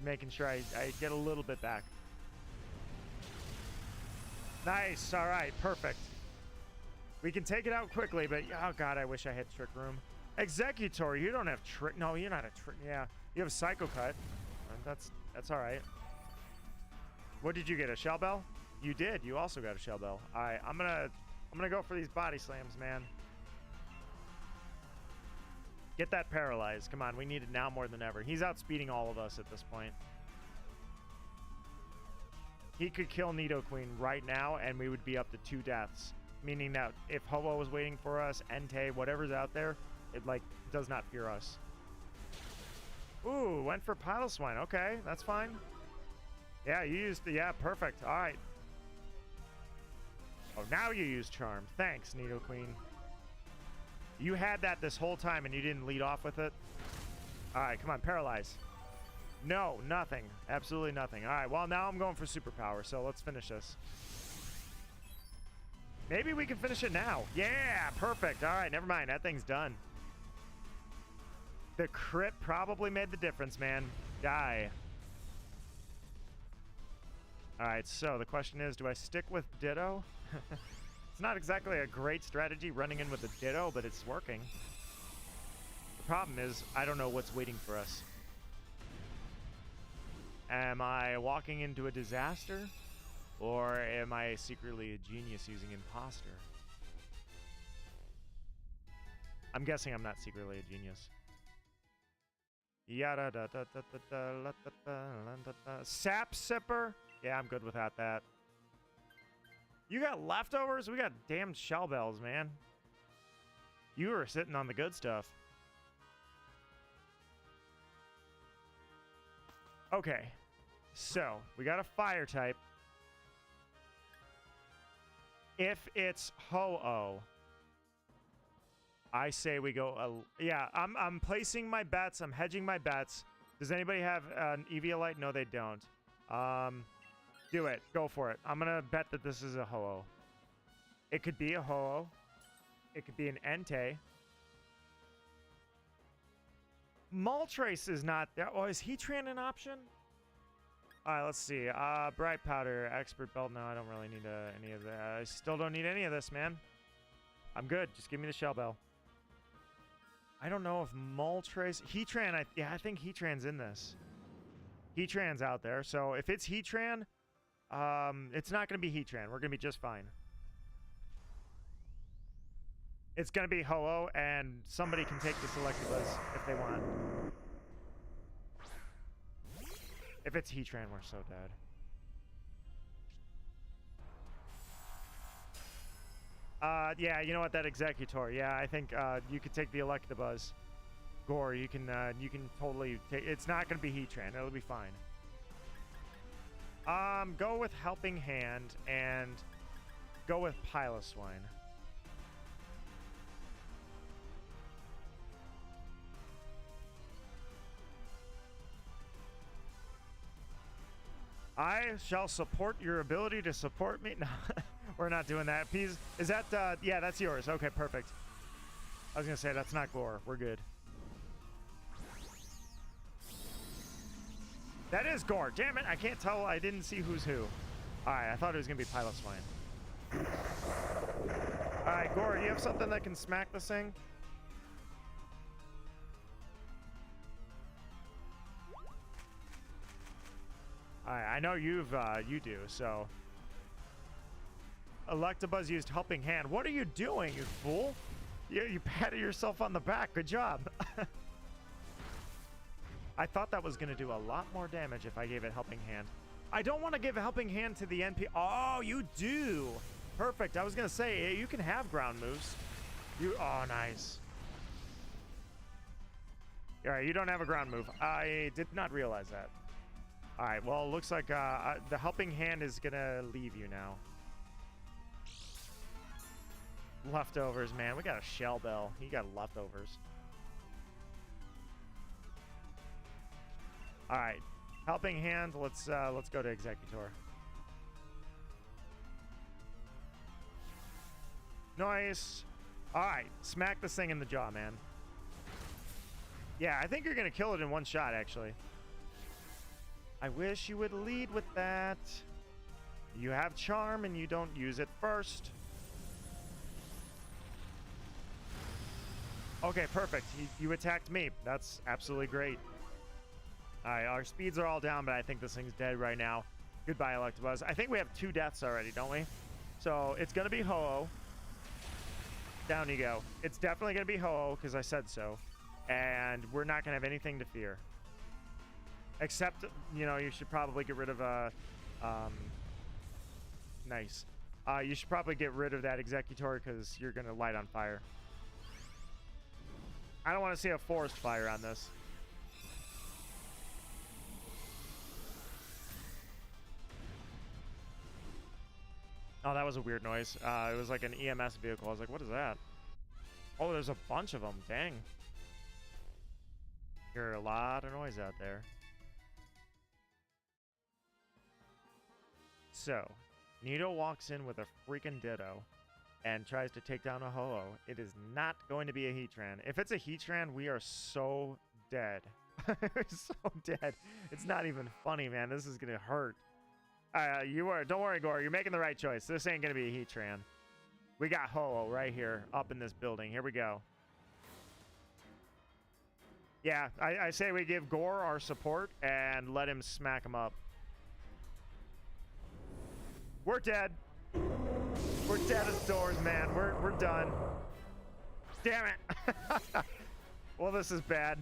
making sure I get a little bit back. Nice. All right. Perfect. We can take it out quickly, but oh God, I wish I had Trick Room. Executor, you don't have Trick. No, you're not a Trick. Yeah, you have a Psycho Cut. That's all right. What did you get? A Shell Bell? You did. You also got a Shell Bell. All right. I'm gonna go for these body slams, man. Get that paralyzed. Come on, we need it now more than ever. He's outspeeding all of us at this point. He could kill Nidoqueen right now, and we would be up to 2 deaths. Meaning that if Ho-Oh was waiting for us, Entei, whatever's out there, it like does not fear us. Ooh, went for Piloswine. Okay, that's fine. Yeah, you used the, yeah, perfect. All right. Oh, now you use Charm. Thanks, Nidoqueen. You had that this whole time and you didn't lead off with it. All right, come on, paralyze. No, nothing. Absolutely nothing. All right, well, now I'm going for superpower, so let's finish this. Maybe we can finish it now. Yeah, perfect. All right, never mind. That thing's done. The crit probably made the difference, man. Die. All right, so the question is, do I stick with Ditto? It's not exactly a great strategy running in with a Ditto, but it's working. The problem is, I don't know what's waiting for us. Am I walking into a disaster? Or am I secretly a genius using Imposter? I'm guessing I'm not secretly a genius. Yada da da da da da da da da. Sap Sipper? Yeah, I'm good without that. You got leftovers? We got damn Shell Bells, man. You were sitting on the good stuff. Okay. So, we got a fire type. If it's Ho-Oh, I say we go. Yeah, I'm placing my bets. I'm hedging my bets. Does anybody have an Eviolite? No, they don't. Do it. Go for it. I'm gonna bet that this is a Ho-Oh. It could be a Ho-Oh. It could be an Entei. Moltres is not there. Oh, is Heatran an option? All right, let's see. Bright Powder, Expert Belt. No, I don't really need any of that. I still don't need any of this, man. I'm good. Just give me the Shell Bell. I don't know if Moltres... Heatran, I think Heatran's in this. Heatran's out there. So if it's Heatran, it's not going to be Heatran. We're going to be just fine. It's going to be Ho-Oh, and somebody can take the Electabuzz if they want. If it's Heatran, we're so dead. Yeah, you know what? That Executor. Yeah, I think you could take the Electabuzz. Gore, you can totally take. It's not going to be Heatran. It'll be fine. Go with Helping Hand and go with Piloswine. I shall support your ability to support me. No, we're not doing that. Please, is that, yeah, that's yours. Okay, perfect. I was going to say, that's not Gore. We're good. That is Gore. Damn it, I can't tell. I didn't see who's who. All right, I thought it was going to be Piloswine. All right, Gore, do you have something that can smack this thing? I know you do, so. Electabuzz used Helping Hand. What are you doing, you fool? You patted yourself on the back. Good job. I thought that was going to do a lot more damage if I gave it Helping Hand. I don't want to give Helping Hand to the NP. Oh, you do. Perfect. I was going to say, you can have ground moves. Oh, nice. All right, you don't have a ground move. I did not realize that. All right, well, it looks like the Helping Hand is going to leave you now. Leftovers, man. We got a Shell Bell. You got leftovers. All right, Helping Hand. Let's go to Executor. Nice. All right, smack this thing in the jaw, man. Yeah, I think you're going to kill it in one shot, actually. I wish you would lead with that. You have Charm and you don't use it first. Okay, perfect. You attacked me. That's absolutely great. All right, our speeds are all down, but I think this thing's dead right now. Goodbye, Electabuzz. I think we have 2 deaths already, don't we? So it's going to be Ho-Oh. Down you go. It's definitely going to be Ho-Oh because I said so. And we're not going to have anything to fear. Except, you know, you should probably get rid of nice. You should probably get rid of that Executor because you're going to light on fire. I don't want to see a forest fire on this. Oh, that was a weird noise. It was like an EMS vehicle. I was like, what is that? Oh, there's a bunch of them. Dang. Hear a lot of noise out there. So, Nido walks in with a freaking Ditto and tries to take down a Ho-Oh. It is not going to be a Heatran. If it's a Heatran, we are so dead. We're so dead. It's not even funny, man. This is going to hurt. Don't worry, Gore. You're making the right choice. This ain't going to be a Heatran. We got Ho-Oh right here up in this building. Here we go. Yeah, I say we give Gore our support and let him smack him up. We're dead. We're dead as doors, man. We're done. Damn it. Well, this is bad.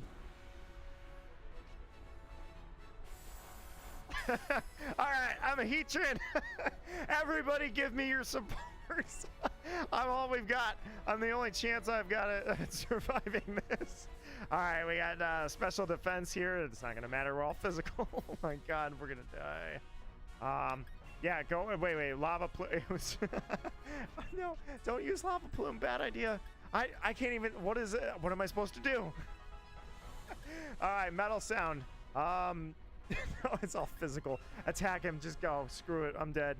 All right, I'm a Heatran. Everybody give me your support. I'm all we've got. I'm the only chance I've got at surviving this. All right, we got special defense here. It's not going to matter. We're all physical. Oh, my God. We're going to die. Yeah, go. Wait. Lava plume. No, don't use lava plume. Bad idea. I can't even. What is it? What am I supposed to do? All right, metal sound. No, it's all physical. Attack him. Just go. Screw it. I'm dead.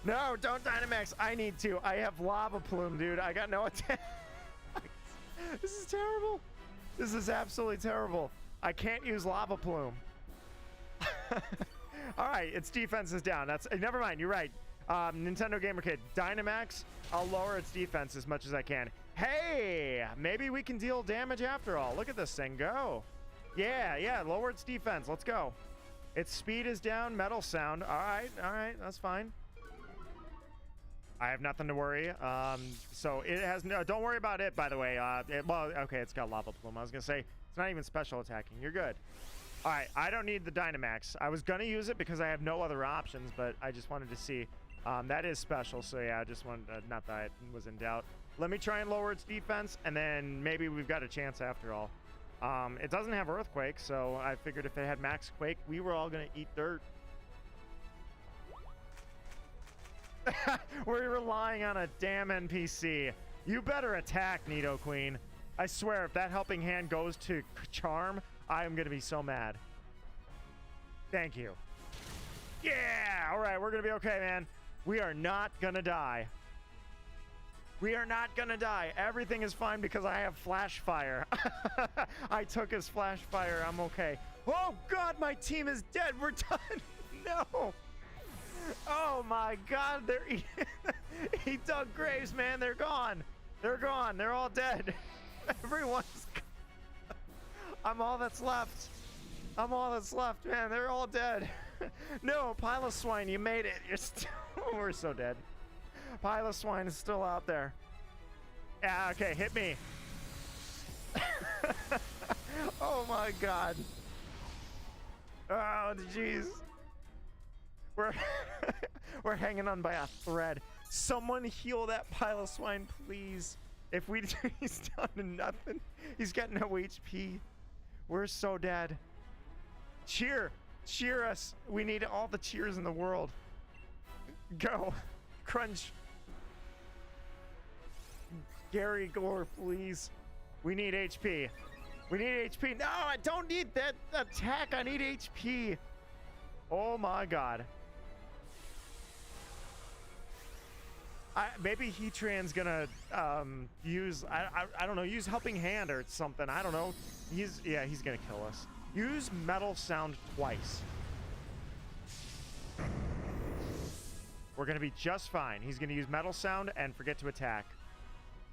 No, don't Dynamax. I need to. I have Lava Plume, dude. I got no attack. This is terrible. This is absolutely terrible. I can't use Lava Plume. All right, its defense is down. That's never mind. You're right. Nintendo Gamer Kid, Dynamax. I'll lower its defense as much as I can. Hey, maybe we can deal damage after all. Look at this thing go. Yeah, lower its defense. Let's go. Its speed is down. Metal sound. All right, that's fine. I have nothing to worry. So it has no. Don't worry about it. By the way, well, okay, it's got Lava Plume. I was gonna say it's not even special attacking. You're good. All right, I don't need the Dynamax. I was gonna use it because I have no other options, but I just wanted to see. That is special, so yeah, I just wanted not that I was in doubt. Let me try and lower its defense, and then maybe we've got a chance after all. It doesn't have Earthquake, so I figured if it had Max Quake, we were all gonna eat dirt. We're relying on a damn NPC. You better attack, Nidoqueen. I swear, if that helping hand goes to Charm, I am gonna be so mad. Thank you. Yeah! All right, we're gonna be okay, man. We are not gonna die. We are not gonna die. Everything is fine because I have Flash Fire. I took his Flash Fire. I'm okay. Oh, God, my team is dead. We're done. No. Oh, my God. He dug graves, man. They're gone. They're gone. They're all dead. Everyone's gone. I'm all that's left. I'm all that's left, man. They're all dead. No, Piloswine, you made it. You're still... We're so dead. Piloswine is still out there. Yeah, okay, hit me. Oh my God. Oh, jeez. We're hanging on by a thread. Someone heal that Piloswine, please. If we he's down to nothing. He's got no HP. We're so dead. Cheer us. We need all the cheers in the world. Go. Crunch. Gary Gore, please. We need HP. We need HP. No, I don't need that attack. I need HP. Oh my God. Maybe Heatran's gonna use I don't know, use Helping Hand or something. I don't know. He's gonna kill us. Use Metal Sound twice. We're gonna be just fine. He's gonna use Metal Sound and forget to attack.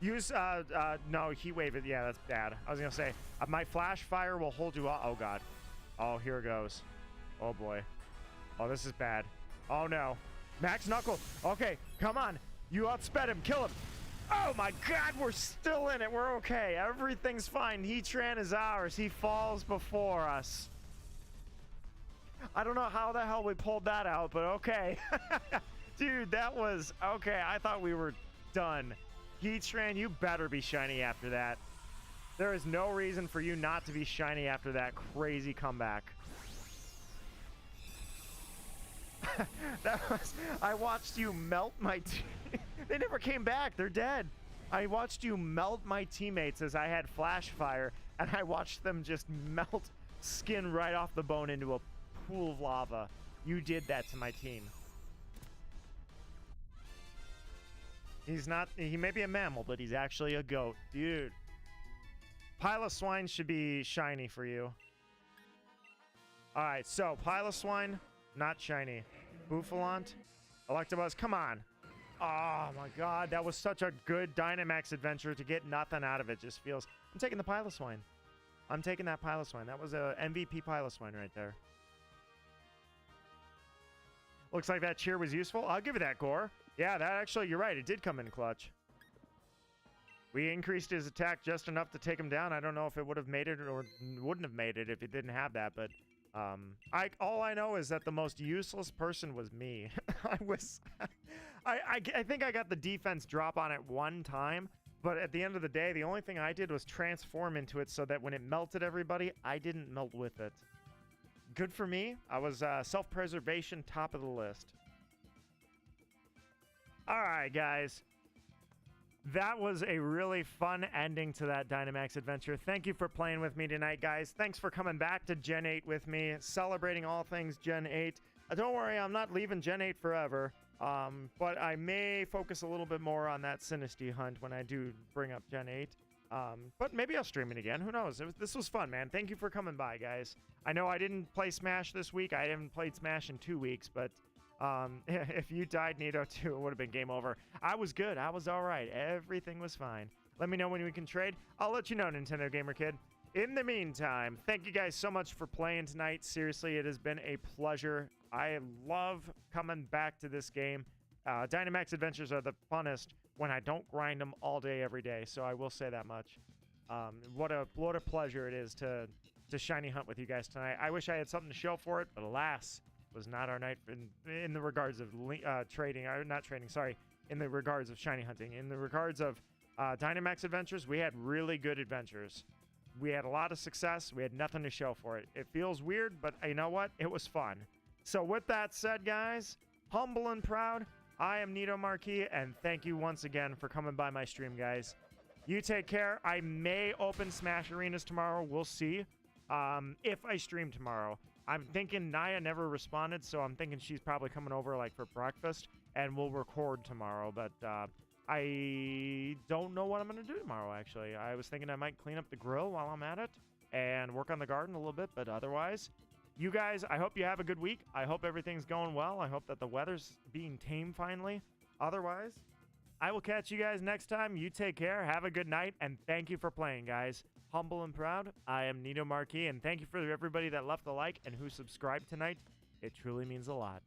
Use no, Heat Wave. Yeah, that's bad. I was gonna say my Flash Fire will hold you up. Oh God. Oh, here it goes. Oh boy. Oh, this is bad. Oh no. Max Knuckle. Okay, come on. You outsped him. Kill him. Oh my God, we're still in it. We're okay. Everything's fine. Heatran is ours. He falls before us. I don't know how the hell we pulled that out, but okay. Dude, that was okay. I thought we were done. Heatran, you better be shiny after that. There is no reason for you not to be shiny after that crazy comeback. I watched you melt my they never came back. They're dead. I watched you melt my teammates as I had Flash Fire, and I watched them just melt skin right off the bone into a pool of lava. You did that to my team. He may be a mammal, but he's actually a goat. Dude. Piloswine should be shiny for you. Alright, so Piloswine, not shiny. Bouffalant, Electabuzz, come on. Oh my God, that was such a good Dynamax adventure to get nothing out of it. Just feels... I'm taking the Piloswine. I'm taking that Piloswine. That was a MVP Piloswine right there. Looks like that cheer was useful. I'll give it that, Gore. Yeah, that actually, you're right. It did come in clutch. We increased his attack just enough to take him down. I don't know if it would have made it or wouldn't have made it if it didn't have that, but all I know is that the most useless person was me. I think I got the defense drop on it one time, but at the end of the day, the only thing I did was transform into it so that when it melted everybody, I didn't melt with it. Good for me. I was self-preservation, top of the list. All right, guys. That was a really fun ending to that Dynamax adventure. Thank you for playing with me tonight, guys. Thanks for coming back to Gen 8 with me, celebrating all things Gen 8. Don't worry, I'm not leaving Gen 8 forever, but I may focus a little bit more on that Sinisty hunt when I do bring up Gen 8. But maybe I'll stream it again. Who knows? This was fun, man. Thank you for coming by, guys. I know I didn't play Smash this week. I haven't played Smash in 2 weeks, but if you died, Nito, too, it would have been game over. I was good. I was all right. Everything was fine. Let me know when we can trade. I'll let you know, Nintendo Gamer Kid. In the meantime, thank you guys so much for playing tonight. Seriously, it has been a pleasure. I love coming back to this game. Dynamax Adventures are the funnest when I don't grind them all day, every day. So I will say that much. What a pleasure it is to shiny hunt with you guys tonight. I wish I had something to show for it, but alas, was not our night in the regards of trading, or not trading, sorry, in the regards of shiny hunting. In the regards of Dynamax Adventures, we had really good adventures. We had a lot of success. We had nothing to show for it. It feels weird, but you know what? It was fun. So with that said, guys, humble and proud, I am Nito Marquis, and thank you once again for coming by my stream, guys. You take care. I may open Smash Arenas tomorrow. We'll see if I stream tomorrow. I'm thinking Naya never responded, so I'm thinking she's probably coming over like for breakfast, and we'll record tomorrow. But I don't know what I'm going to do tomorrow, actually. I was thinking I might clean up the grill while I'm at it and work on the garden a little bit, but otherwise, you guys, I hope you have a good week. I hope everything's going well. I hope that the weather's being tame finally. Otherwise, I will catch you guys next time. You take care. Have a good night, and thank you for playing, guys. Humble and proud, I am Nito Marquis, and thank you for everybody that left a like and who subscribed tonight. It truly means a lot.